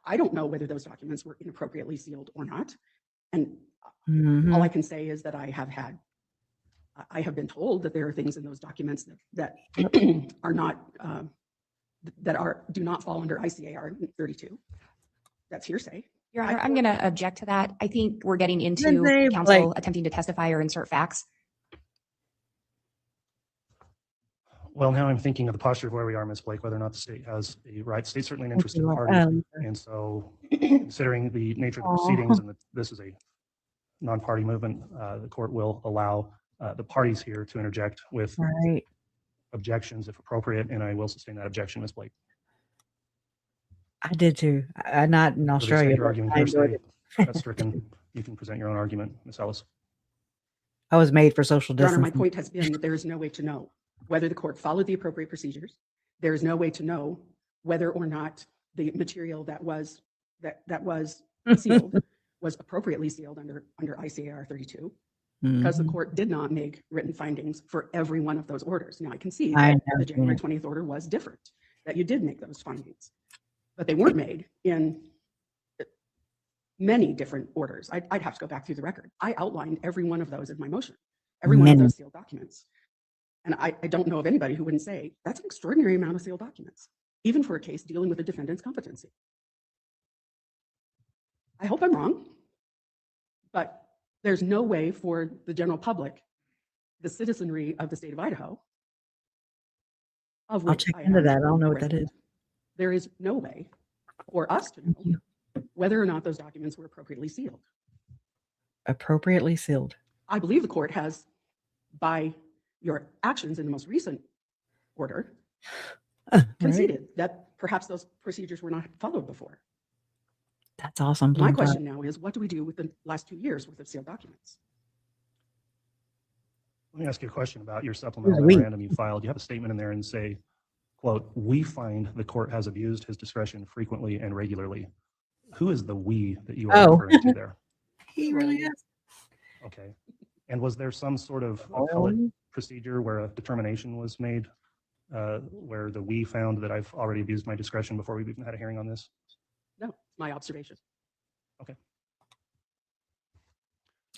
Speaker 3: I don't know whether those documents were inappropriately sealed or not, and all I can say is that I have been told that there are things in those documents that are not do not fall under ICAR 32. That's hearsay.
Speaker 2: Your Honor, I'm going to object to that. I think we're getting into
Speaker 1: Lindsay,
Speaker 2: counsel attempting to testify or insert facts.
Speaker 21: Well, now I'm thinking of the posture of where we are, Ms. Blake, whether or not the state has a right. The state's certainly an interested party. And so considering the nature of the proceedings and that this is a non-party movement, the court will allow the parties here to interject with objections if appropriate, and I will sustain that objection, Ms. Blake.
Speaker 1: I did too. I'm not in Australia.
Speaker 21: Your argument
Speaker 1: I enjoyed
Speaker 21: hearsay,
Speaker 1: it.
Speaker 21: that's stricken. You can present your own argument, Ms. Ellis.
Speaker 1: I was made for social
Speaker 3: Your Honor,
Speaker 1: distancing.
Speaker 3: my point has been that there is no way to know whether the court followed the appropriate procedures. There is no way to know whether or not the material that was sealed was appropriately sealed under ICAR 32, because the court did not make written findings for every one of those orders. Now I can see that the January 20th order was different, that you did make those findings, but they weren't made in many different orders. I'd have to go back through the record. I outlined every one of those in my motion, every one of those sealed documents. And I don't know of anybody who wouldn't say that's an extraordinary amount of sealed documents, even for a case dealing with a defendant's competency. I hope I'm wrong, but there's no way for the general public, the citizenry of the state of Idaho, of
Speaker 1: I'll
Speaker 3: which
Speaker 1: check
Speaker 3: I
Speaker 1: into
Speaker 3: am
Speaker 1: that. I don't know
Speaker 3: a
Speaker 1: what that is.
Speaker 3: resident. There is no way for us to know whether or not those documents were appropriately sealed.
Speaker 1: Appropriately sealed.
Speaker 3: I believe the court has, by your actions in the most recent order, conceded that perhaps those procedures were not followed before.
Speaker 1: That's awesome.
Speaker 3: My question now is, what do we do with the last 2 years worth of sealed documents?
Speaker 21: Let me ask you a question about your supplemental memorandum you filed. You have a statement in there and say, quote, "We find the court has abused his discretion frequently and regularly." Who is the we that you are referring to there?
Speaker 1: He really is.
Speaker 21: Okay. And was there some sort of appellate procedure where a determination was made where the we found that I've already abused my discretion before we've even had a hearing on this?
Speaker 3: No, my observation.
Speaker 21: Okay.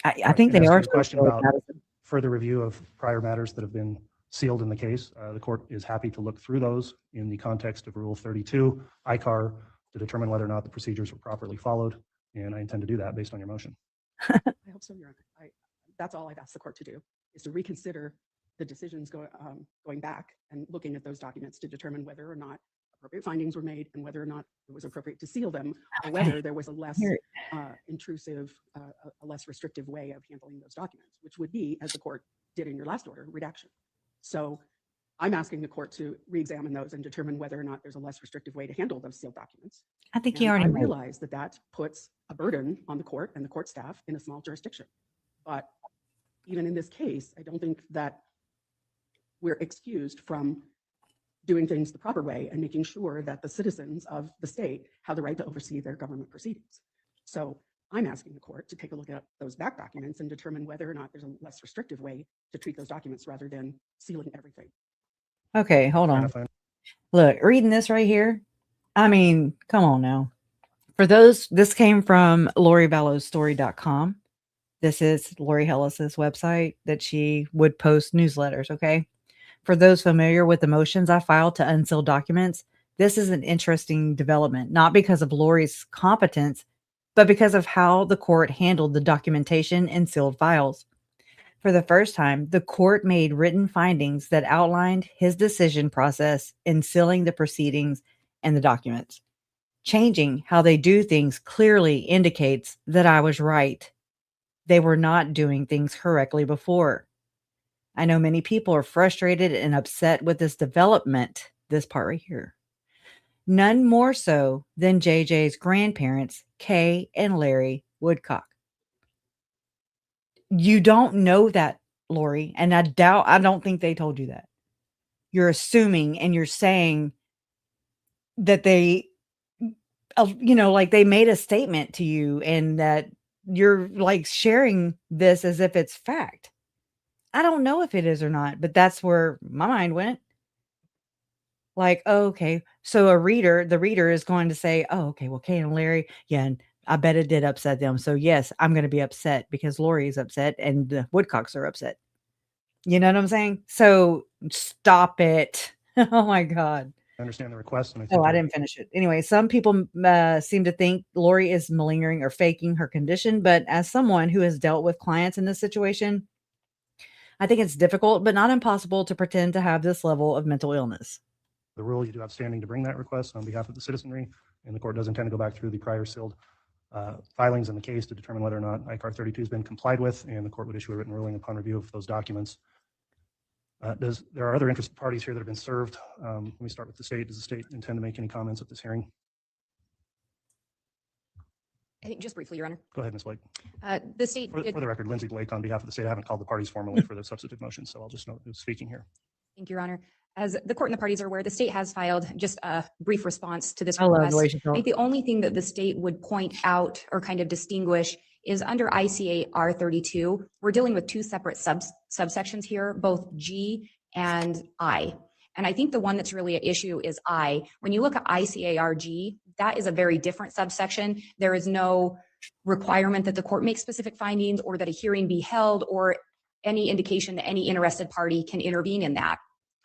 Speaker 1: I think they
Speaker 21: ask
Speaker 1: are.
Speaker 21: you a question about further review of prior matters that have been sealed in the case. The court is happy to look through those in the context of Rule 32, ICAR, to determine whether or not the procedures were properly followed. And I intend to do that based on your motion.
Speaker 3: I hope so, Your Honor. That's all I've asked the court to do, is to reconsider the decisions going back and looking at those documents to determine whether or not appropriate findings were made and whether or not it was appropriate to seal them, or whether there was a less intrusive, a less restrictive way of handling those documents, which would be, as the court did in your last order, redaction. So I'm asking the court to re-examine those and determine whether or not there's a less restrictive way to handle those sealed documents.
Speaker 1: I think
Speaker 3: And
Speaker 1: you already
Speaker 3: I
Speaker 1: know.
Speaker 3: realize that that puts a burden on the court and the court staff in a small jurisdiction. But even in this case, I don't think that we're excused from doing things the proper way and making sure that the citizens of the state have the right to oversee their government proceedings. So I'm asking the court to take a look at those back documents and determine whether or not there's a less restrictive way to treat those documents rather than sealing everything.
Speaker 1: Okay, hold on. Look, reading this right here. I mean, come on now. For those, this came from Lori Vallow Story.com. This is Lori Hellis's website that she would post newsletters. Okay. For those familiar with the motions I filed to unseal documents, this is an interesting development, not because of Lori's competence, but because of how the court handled the documentation and sealed files. For the first time, the court made written findings that outlined his decision process in sealing the proceedings and the documents. Changing how they do things clearly indicates that I was right. They were not doing things correctly before. I know many people are frustrated and upset with this development, this part right here. None more so than JJ's grandparents, Kay and Larry Woodcock. You don't know that, Lori, and I don't think they told you that. You're assuming and you're saying that they, like they made a statement to you and that you're like sharing this as if it's fact. I don't know if it is or not, but that's where my mind went. Like, oh, okay. So the reader is going to say, oh, okay, well, Kay and Larry, yeah, and I bet it did upset them. So yes, I'm going to be upset because Lori is upset and the Woodcocks are upset. You know what I'm saying? So stop it. Oh my God.
Speaker 21: I understand the request. And I think
Speaker 1: Oh, I didn't finish it. Anyway, some people seem to think Lori is malingering or faking her condition, but as someone who has dealt with clients in this situation, I think it's difficult, but not impossible to pretend to have this level of mental illness.
Speaker 21: the rule, you do have standing to bring that request on behalf of the citizenry, and the court does intend to go back through the prior sealed filings in the case to determine whether or not ICAR 32 has been complied with, and the court would issue a written ruling upon review of those documents. There are other interested parties here that have been served. Let me start with the state. Does the state intend to make any comments at this hearing?
Speaker 2: I think just briefly, Your Honor.
Speaker 21: Go ahead, Ms. Blake.
Speaker 2: The state
Speaker 21: For the record, Lindsay Blake on behalf of the state. I haven't called the parties formally for the substantive motion, so I'll just note who's speaking here.
Speaker 2: Thank you, Your Honor. As the court and the parties are aware, the state has filed just a brief response to this
Speaker 1: I love
Speaker 2: request.
Speaker 1: the way she
Speaker 2: I think
Speaker 1: talks.
Speaker 2: the only thing that the state would point out or kind of distinguish is under ICA R32, we're dealing with two separate subsections here, both G and I. And I think the one that's really an issue is I. When you look at ICARG, that is a very different subsection. There is no requirement that the court make specific findings or that a hearing be held or any indication that any interested party can intervene in that.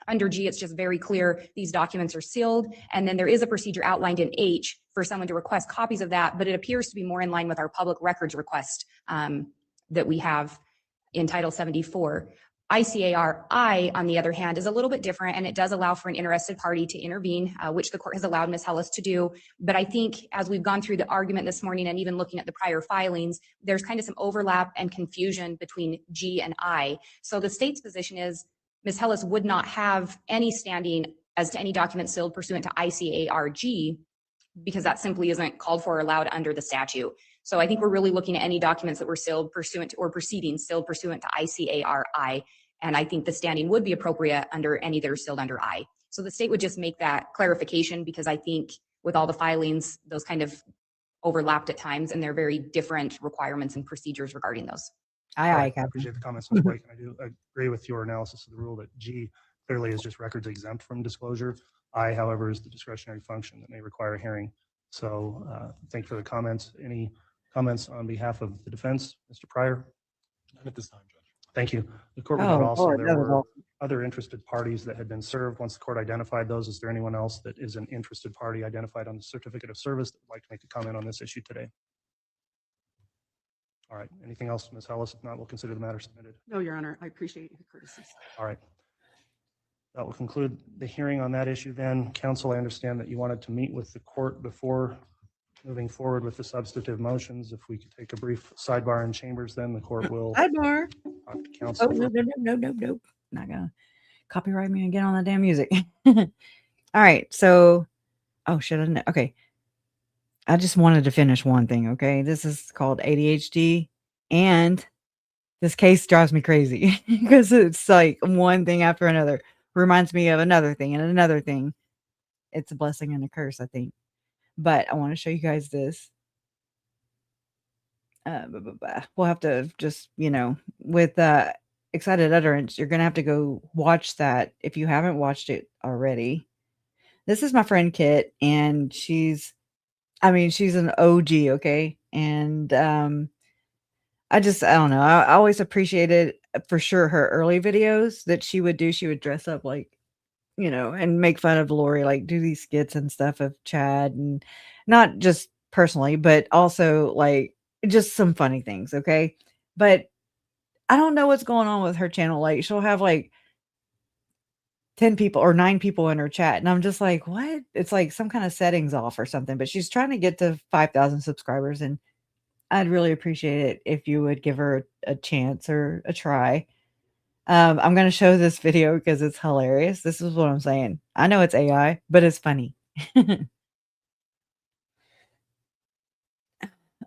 Speaker 2: Under G, it's just very clear these documents are sealed, and then there is a procedure outlined in H for someone to request copies of that, but it appears to be more in line with our public records request that we have in Title 74. ICARI, on the other hand, is a little bit different, and it does allow for an interested party to intervene, which the court has allowed Ms. Hellis to do. But I think as we've gone through the argument this morning and even looking at the prior filings, there's kind of some overlap and confusion between G and I. So the state's position is Ms. Hellis would not have any standing as to any document sealed pursuant to ICARG because that simply isn't called for or allowed under the statute. So I think we're really looking at any documents that were sealed pursuant to or proceedings sealed pursuant to ICARI. And I think the standing would be appropriate under any that are sealed under I. So the state would just make that clarification because I think with all the filings, those kind of overlapped at times and they're very different requirements and procedures regarding those.
Speaker 21: I appreciate the comments, Ms. Blake, and I do agree with your analysis of the rule that G clearly is just records exempt from disclosure. I, however, is the discretionary function that may require a hearing. So thank you for the comments. Any comments on behalf of the defense, Mr. Pryor?
Speaker 7: Not at this time, Judge.
Speaker 21: Thank you. The court would note also
Speaker 1: Lord,
Speaker 21: there
Speaker 1: that was
Speaker 21: were
Speaker 1: awesome.
Speaker 21: other interested parties that had been served. Once the court identified those, is there anyone else that is an interested party identified on the certificate of service that would like to make a comment on this issue today? All right. Anything else, Ms. Hellis? If not, we'll consider the matter submitted.
Speaker 3: No, Your Honor, I appreciate your courtesy.
Speaker 21: All right. That will conclude the hearing on that issue then. Counsel, I understand that you wanted to meet with the court before moving forward with the substantive motions. If we could take a brief sidebar in chambers, then the court will
Speaker 1: Sidebar.
Speaker 21: talk to counsel.
Speaker 1: Oh, no. Not gonna copyright me again on that damn music. All right. So, oh, should I know? Okay. I just wanted to finish one thing. Okay. This is called ADHD. And this case drives me crazy because it's like one thing after another. Reminds me of another thing and another thing. It's a blessing and a curse, I think. But I want to show you guys this. We'll have to just, with Excited Utterance, you're going to have to go watch that if you haven't watched it already. This is my friend Kit, and she's an OG, okay? And I don't know. I always appreciated for sure her early videos that she would do. She would dress up like, and make fun of Lori, like do these skits and stuff of Chad, and not just personally, but also like just some funny things. Okay. But I don't know what's going on with her channel. Like, she'll have like 10 people or 9 people in her chat. And I'm just like, what? It's like some kind of settings off or something. But she's trying to get to 5,000 subscribers. And I'd really appreciate it if you would give her a chance or a try. I'm going to show this video because it's hilarious. This is what I'm saying. I know it's AI, but it's funny.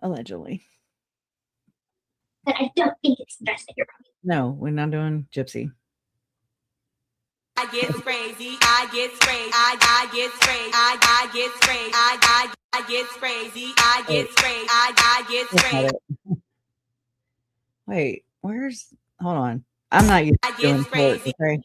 Speaker 1: Allegedly.
Speaker 9: But I don't think it's stress that you're probably.
Speaker 1: No, we're not doing Gypsy.
Speaker 8: I get crazy, I get crazy, I get crazy, I get crazy, I get crazy, I get crazy, I get crazy.
Speaker 1: Wait, hold on. I'm not used to doing sports, okay?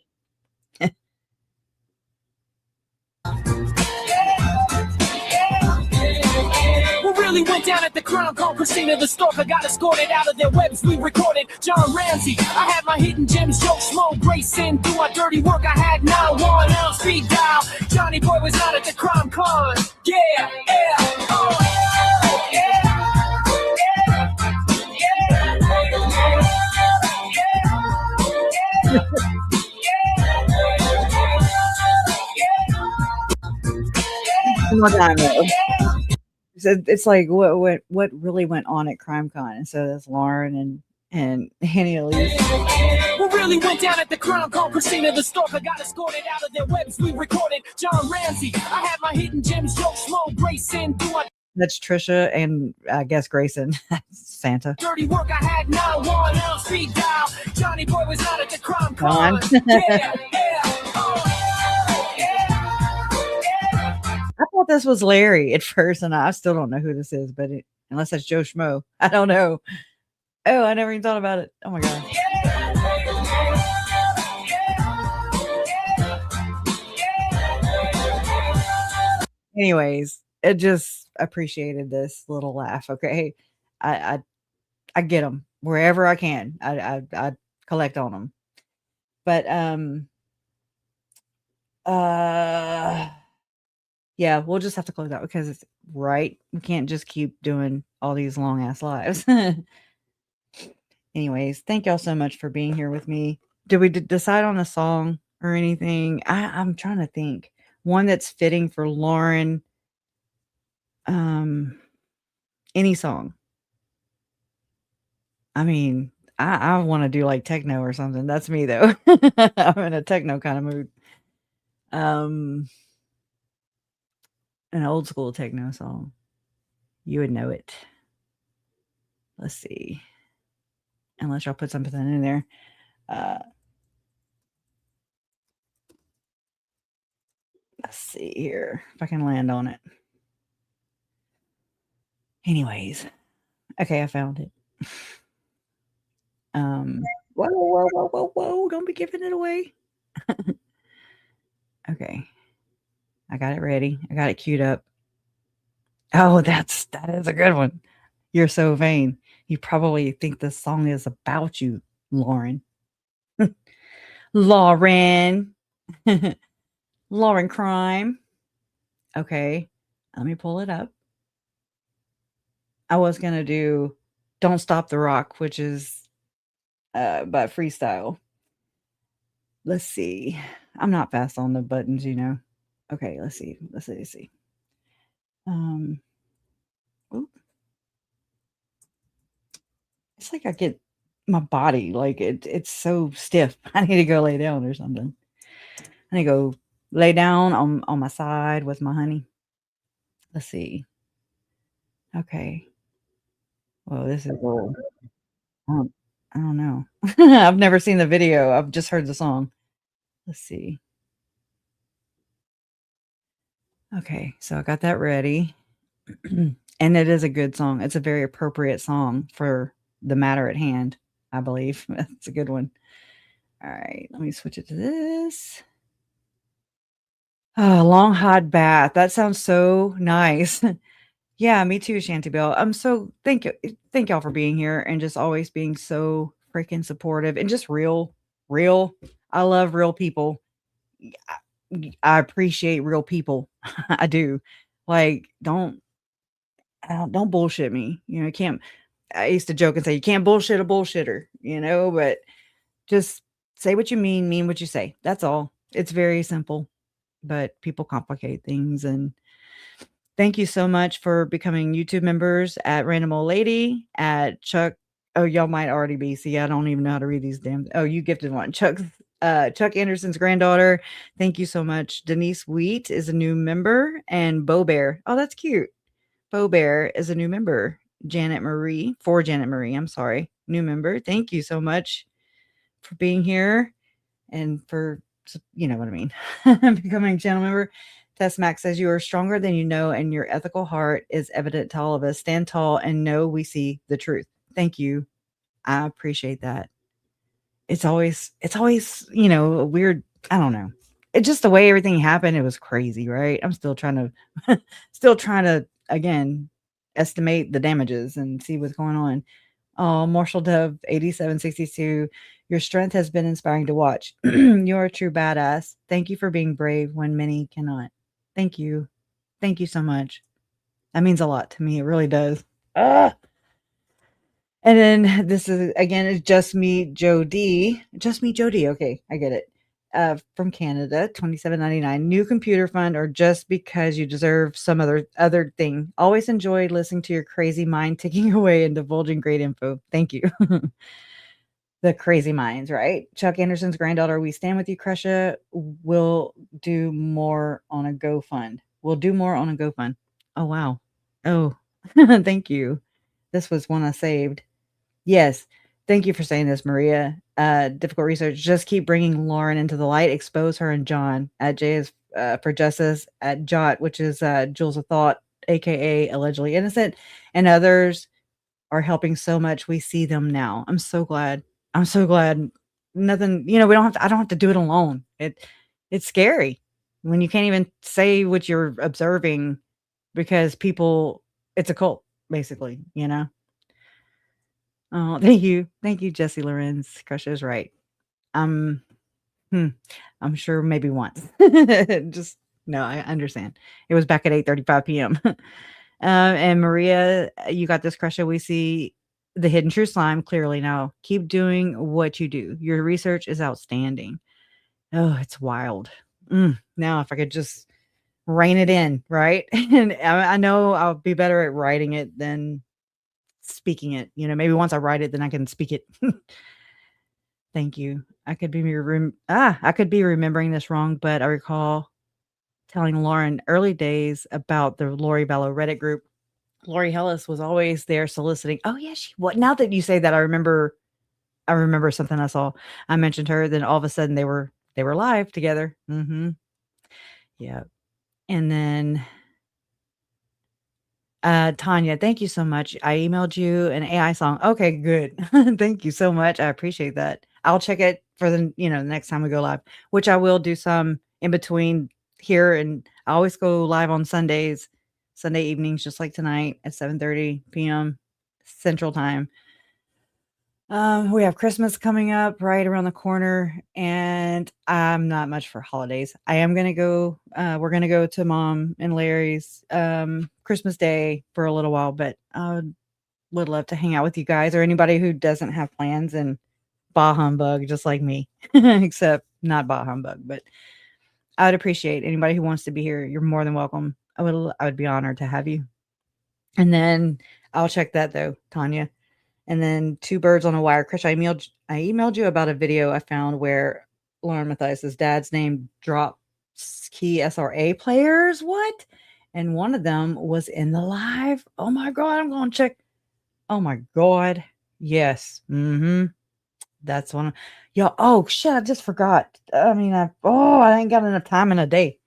Speaker 8: What really went down at the Crown Call Casino, the stalker got escorted out of their webs. We recorded John Ramsey. I had my hidden gems, Joe Schmo, Grayson. Do my dirty work, I had 911 speed dial. Johnny Boy was not at the crime con. Yeah, yeah, oh, yeah,
Speaker 1: One more time, though. It's like what really went on at CrimeCon, and so that's Lauren and Annie Elise.
Speaker 8: What really went down at the Crown Call Casino, the stalker got escorted out of their webs. We recorded John Ramsey. I had my hidden gems, Joe Schmo, Grayson. Do I
Speaker 1: That's Trisha and I guess Grayson. Santa.
Speaker 8: dirty work? I had 911 speed dial. Johnny Boy was not at the crime
Speaker 1: Gone.
Speaker 8: con. Yeah, yeah, oh,
Speaker 1: I thought this was Larry at first, and I still don't know who this is, but unless that's Joe Schmo, I don't know. Oh, I never even thought about it. Oh my god. Anyways, it just appreciated this little laugh. Okay, I get them wherever I can. I collect on them, but yeah, we'll just have to close out because it's right. We can't just keep doing all these long ass lives. Anyways, thank y'all so much for being here with me. Did we decide on a song or anything? I'm trying to think. One that's fitting for Lauren. Any song. I mean, I want to do like techno or something. That's me though. I'm in a techno kind of mood. An old school techno song. You would know it. Let's see. Unless y'all put something in there. Let's see here if I can land on it. Anyways. Okay, I found it. Whoa. Don't be giving it away. Okay. I got it ready. I got it queued up. Oh, that is a good one. You're so vain. You probably think this song is about you, Lauren. Lauren. Lauren Crime. Okay. Let me pull it up. I was going to do Don't Stop the Rock, which is by Freestyle. Let's see. I'm not fast on the buttons, you know. Okay, let's see. Let's see. Oop. It's like I get my body, like it's so stiff. I need to go lay down or something. I need to go lay down on my side with my honey. Let's see. Okay. Well, this is old. I don't know. I've never seen the video. I've just heard the song. Let's see. Okay, so I got that ready. And it is a good song. It's a very appropriate song for the matter at hand, I believe. It's a good one. All right, let me switch it to this. Oh, long hot bath. That sounds so nice. Yeah, me too, Shanty Bell. I'm so thank y'all for being here and just always being so freaking supportive and just real. I love real people. I appreciate real people. I do. Like, don't bullshit me. You know, I used to joke and say, you can't bullshit a bullshitter, but just say what you mean what you say. That's all. It's very simple, but people complicate things. And thank you so much for becoming YouTube members at Random Old Lady, at Chuck. Oh, y'all might already be. See, I don't even know how to read these damn. Oh, you gifted one. Chuck Anderson's granddaughter. Thank you so much. Denise Wheat is a new member, and Bo Bear. Oh, that's cute. Bo Bear is a new member. Janet Marie, I'm sorry, new member. Thank you so much for being here and for, you know what I mean, becoming a channel member. Tess Max says, you are stronger than you know, and your ethical heart is evident to all of us. Stand tall and know we see the truth. Thank you. I appreciate that. It's always, a weird, I don't know. It's just the way everything happened. It was crazy, right? I'm still trying to, again, estimate the damages and see what's going on. Oh, Marshall Dove 8762. Your strength has been inspiring to watch. You're a true badass. Thank you for being brave when many cannot. Thank you. Thank you so much. That means a lot to me. It really does. Ah! And then this is, again, it's Just Me Jody. Just Me Jody. Okay, I get it. From Canada, $27.99. New computer fund, or just because you deserve some other thing. Always enjoyed listening to your crazy mind ticking away and divulging great info. Thank you. The crazy minds, right? Chuck Anderson's granddaughter. We stand with you, Crusha. We'll do more on a GoFund. Oh, wow. Oh, thank you. This was one I saved. Yes. Thank you for saying this, Maria. Difficult research. Just keep bringing Lauren into the light. Expose her and John. At J is for justice. At Jot, which is Jules of Thought, aka allegedly innocent, and others are helping so much. We see them now. I'm so glad. Nothing. We don't have to. I don't have to do it alone. It's scary when you can't even say what you're observing because people. It's a cult, basically. Oh, thank you. Thank you, Jesse Lorenz. Crusher is right. I'm sure maybe once. Just no, I understand. It was back at 8:35 p.m. And Maria, you got this, Crusher. We see the hidden true slime clearly now. Keep doing what you do. Your research is outstanding. Oh, it's wild. Now, if I could just rein it in, right? And I know I'll be better at writing it than speaking it. Maybe once I write it, then I can speak it. Thank you. I could be remembering this wrong, but I recall telling Lauren early days about the Lori Vallow Reddit group. Lori Hellis was always there soliciting. Oh yeah, what? Now that you say that, I remember something I saw. I mentioned her. Then all of a sudden they were live together. Yeah, and then. Tanya, thank you so much. I emailed you an AI song. Okay, good. Thank you so much. I appreciate that. I'll check it for the next time we go live, which I will do some in between here. And I always go live on Sunday evenings, just like tonight at 7:30 p.m. Central Time. We have Christmas coming up right around the corner, and I'm not much for holidays. I am going to go, we're going to go to Mom and Larry's Christmas Day for a little while, but I would love to hang out with you guys or anybody who doesn't have plans and bah humbug, just like me, except not bah humbug, but I would appreciate anybody who wants to be here. You're more than welcome. I would be honored to have you. And then I'll check that though, Tanya. And then Two Birds on a Wire. Chris, I emailed you about a video I found where Lauren Matthias' dad's name drops key SRA players. What? And one of them was in the live. Oh my God, I'm going to check. Oh my God. Yes. That's one. Yo, oh shit, I just forgot. I mean, I ain't got enough time in a day.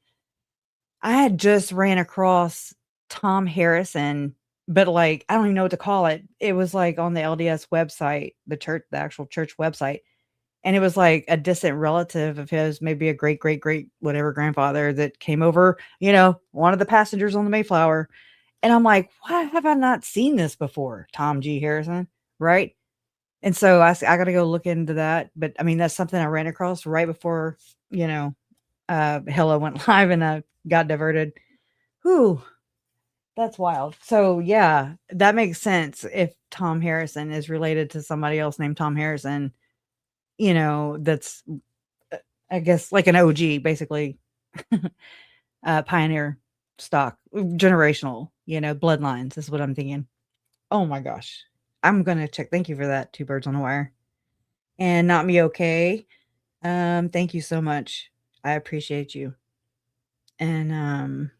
Speaker 1: I had just ran across Tom Harrison, but I don't even know what to call it. It was on the LDS website, the actual church website. And it was a distant relative of his, maybe a great, whatever grandfather that came over, one of the passengers on the Mayflower. And I'm like, why have I not seen this before? Tom G. Harrison. Right. And so I got to go look into that. But I mean, that's something I ran across right before, Hello went live and I got diverted. Whew. That's wild. So yeah, that makes sense if Tom Harrison is related to somebody else named Tom Harrison, that's I guess like an OG basically. Pioneer stock, generational, bloodlines is what I'm thinking. Oh my gosh. I'm going to check. Thank you for that. Two birds on a wire. And not me okay. Thank you so much. I appreciate you. And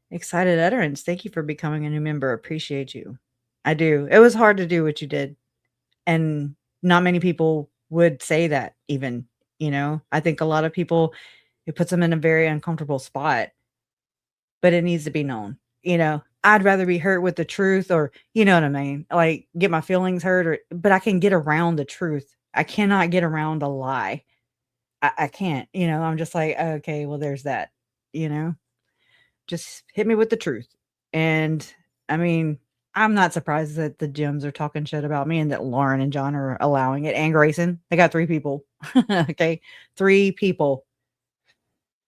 Speaker 1: excited utterance. Thank you for becoming a new member. Appreciate you. I do. It was hard to do what you did. And not many people would say that even, I think a lot of people, it puts them in a very uncomfortable spot, but it needs to be known, I'd rather be hurt with the truth or, you know what I mean? Like get my feelings hurt but I can get around the truth. I cannot get around a lie. I can't, I'm just like, okay, well, there's that, just hit me with the truth. And I mean, I'm not surprised that the gyms are talking shit about me and that Lauren and John are allowing it. And Grayson, they got 3 people. Okay. 3 people.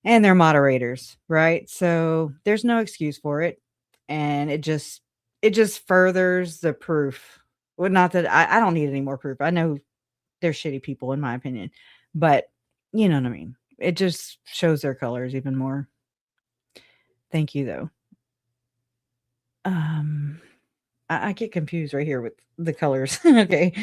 Speaker 1: And they're moderators, right? So there's no excuse for it. And it just furthers the proof. Well, not that I don't need any more proof. I know they're shitty people in my opinion, but you know what I mean? It just shows their colors even more. Thank you though. I get confused right here with the colors. Okay.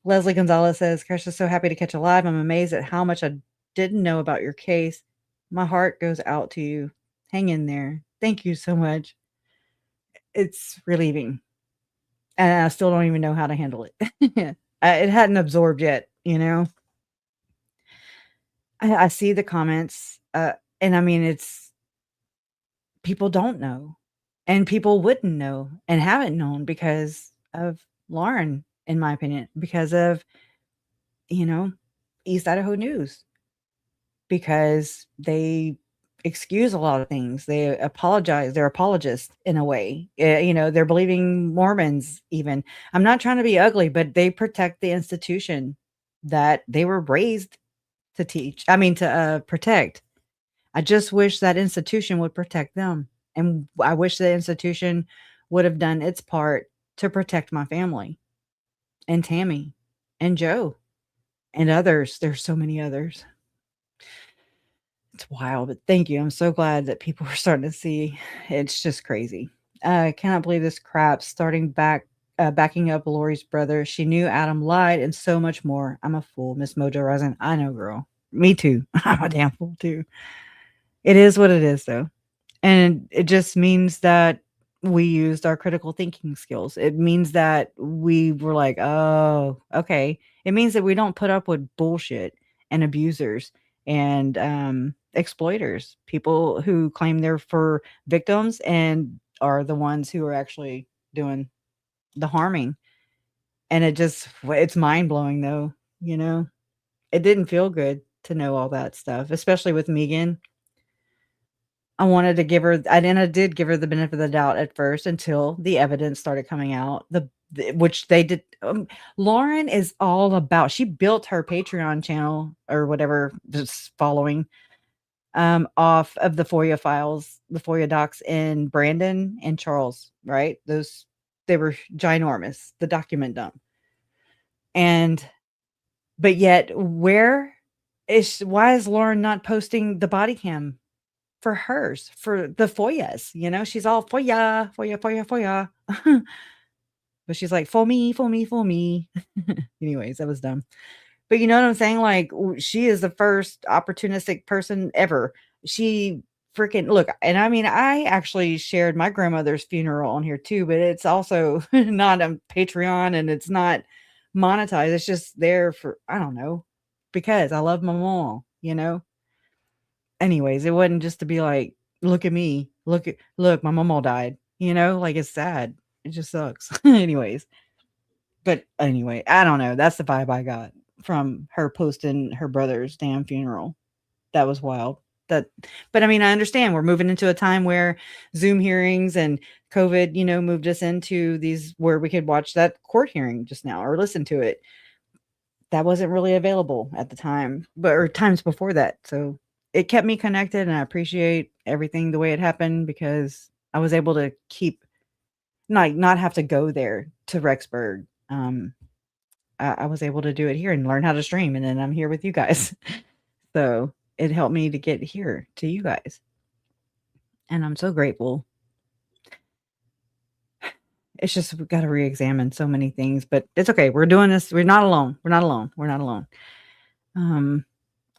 Speaker 1: Leslie Gonzalez says, Crush is so happy to catch a live. I'm amazed at how much I didn't know about your case. My heart goes out to you. Hang in there. Thank you so much. It's relieving. And I still don't even know how to handle it. It hadn't absorbed yet, I see the comments. And I mean, it's people don't know. And people wouldn't know and haven't known because of Lauren, in my opinion, because of, East Idaho News. Because they excuse a lot of things. They apologize. They're apologists in a way. They're believing Mormons even. I'm not trying to be ugly, but they protect the institution that they were raised to protect. I just wish that institution would protect them. And I wish the institution would have done its part to protect my family and Tammy and Joe and others. There's so many others. It's wild, but thank you. I'm so glad that people are starting to see. It's just crazy. I cannot believe this crap starting backing up Lori's brother. She knew Adam lied and so much more. I'm a fool. Miss Mojo Rising. I know, girl. Me too. I'm a damn fool too. It is what it is though. And it just means that we used our critical thinking skills. It means that we were like, oh, okay. It means that we don't put up with bullshit and abusers and exploiters, people who claim they're for victims and are the ones who are actually doing the harming. And it's mind blowing though, it didn't feel good to know all that stuff, especially with Megan. I wanted to give her, I did give her the benefit of the doubt at first until the evidence started coming out, which they did. Lauren is all about, she built her Patreon channel or whatever, just following off of the FOIA files, the FOIA docs in Brandon and Charles, right? They were ginormous, the document dump. But yet why is Lauren not posting the body cam for hers, for the FOIAs? She's all FOIA, FOIA, FOIA, FOIA. But she's like, for me. Anyways, that was dumb. But you know what I'm saying? Like, she is the first opportunistic person ever. She freaking look. And I mean, I actually shared my grandmother's funeral on here too, but it's also not on Patreon and it's not monetized. It's just there for, I don't know, because I love my mom, Anyways, it wasn't just to be like, look at me, look, my mama died, like it's sad. It just sucks. Anyways, but anyway, I don't know. That's the vibe I got from her posting her brother's damn funeral. That was wild. But I mean, I understand we're moving into a time where Zoom hearings and COVID, moved us into these where we could watch that court hearing just now or listen to it. That wasn't really available at the time, or times before that. So it kept me connected, and I appreciate everything the way it happened because I was able to keep not have to go there to Rexburg. I was able to do it here and learn how to stream, and then I'm here with you guys. So it helped me to get here to you guys. And I'm so grateful. It's just we've got to re-examine so many things, but it's okay. We're doing this. We're not alone. We're not alone. We're not alone.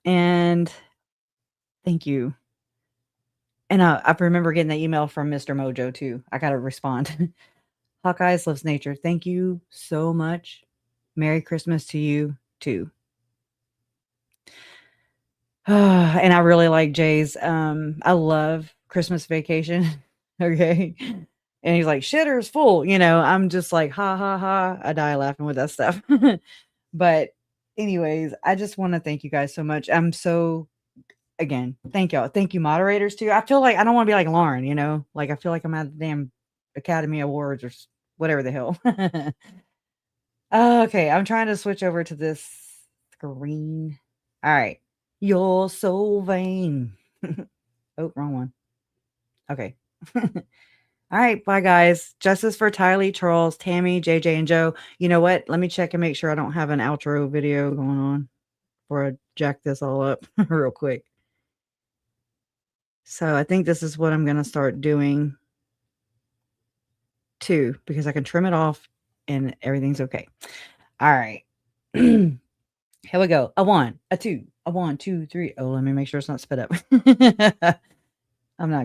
Speaker 1: And thank you. And I remember getting the email from Mr. Mojo too. I got to respond. Hawkeyes loves nature. Thank you so much. Merry Christmas to you too. And I really like Jay's. I love Christmas Vacation. Okay. And he's like, shitter's full. You know, I'm just like, ha, ha, ha. I die laughing with that stuff. But anyways, I just want to thank you guys so much. I'm so, again, thank y'all. Thank you, moderators, too. I feel like I don't want to be like Lauren, you know? Like, I feel like I'm at the damn Academy Awards or whatever the hell. Okay, I'm trying to switch over to this screen. All right. You're so vain. Oh, wrong one. Okay. All right, bye guys. Justice for Tylee, Charles, Tammy, JJ, and Joe. You know what? Let me check and make sure I don't have an outro video going on before I jack this all up real quick. So I think this is what I'm going to start doing too, because I can trim it off and everything's okay. All right. Here we go. A 1, a 2, a 1, 2, 3. Oh, let me make sure it's not sped up. I'm not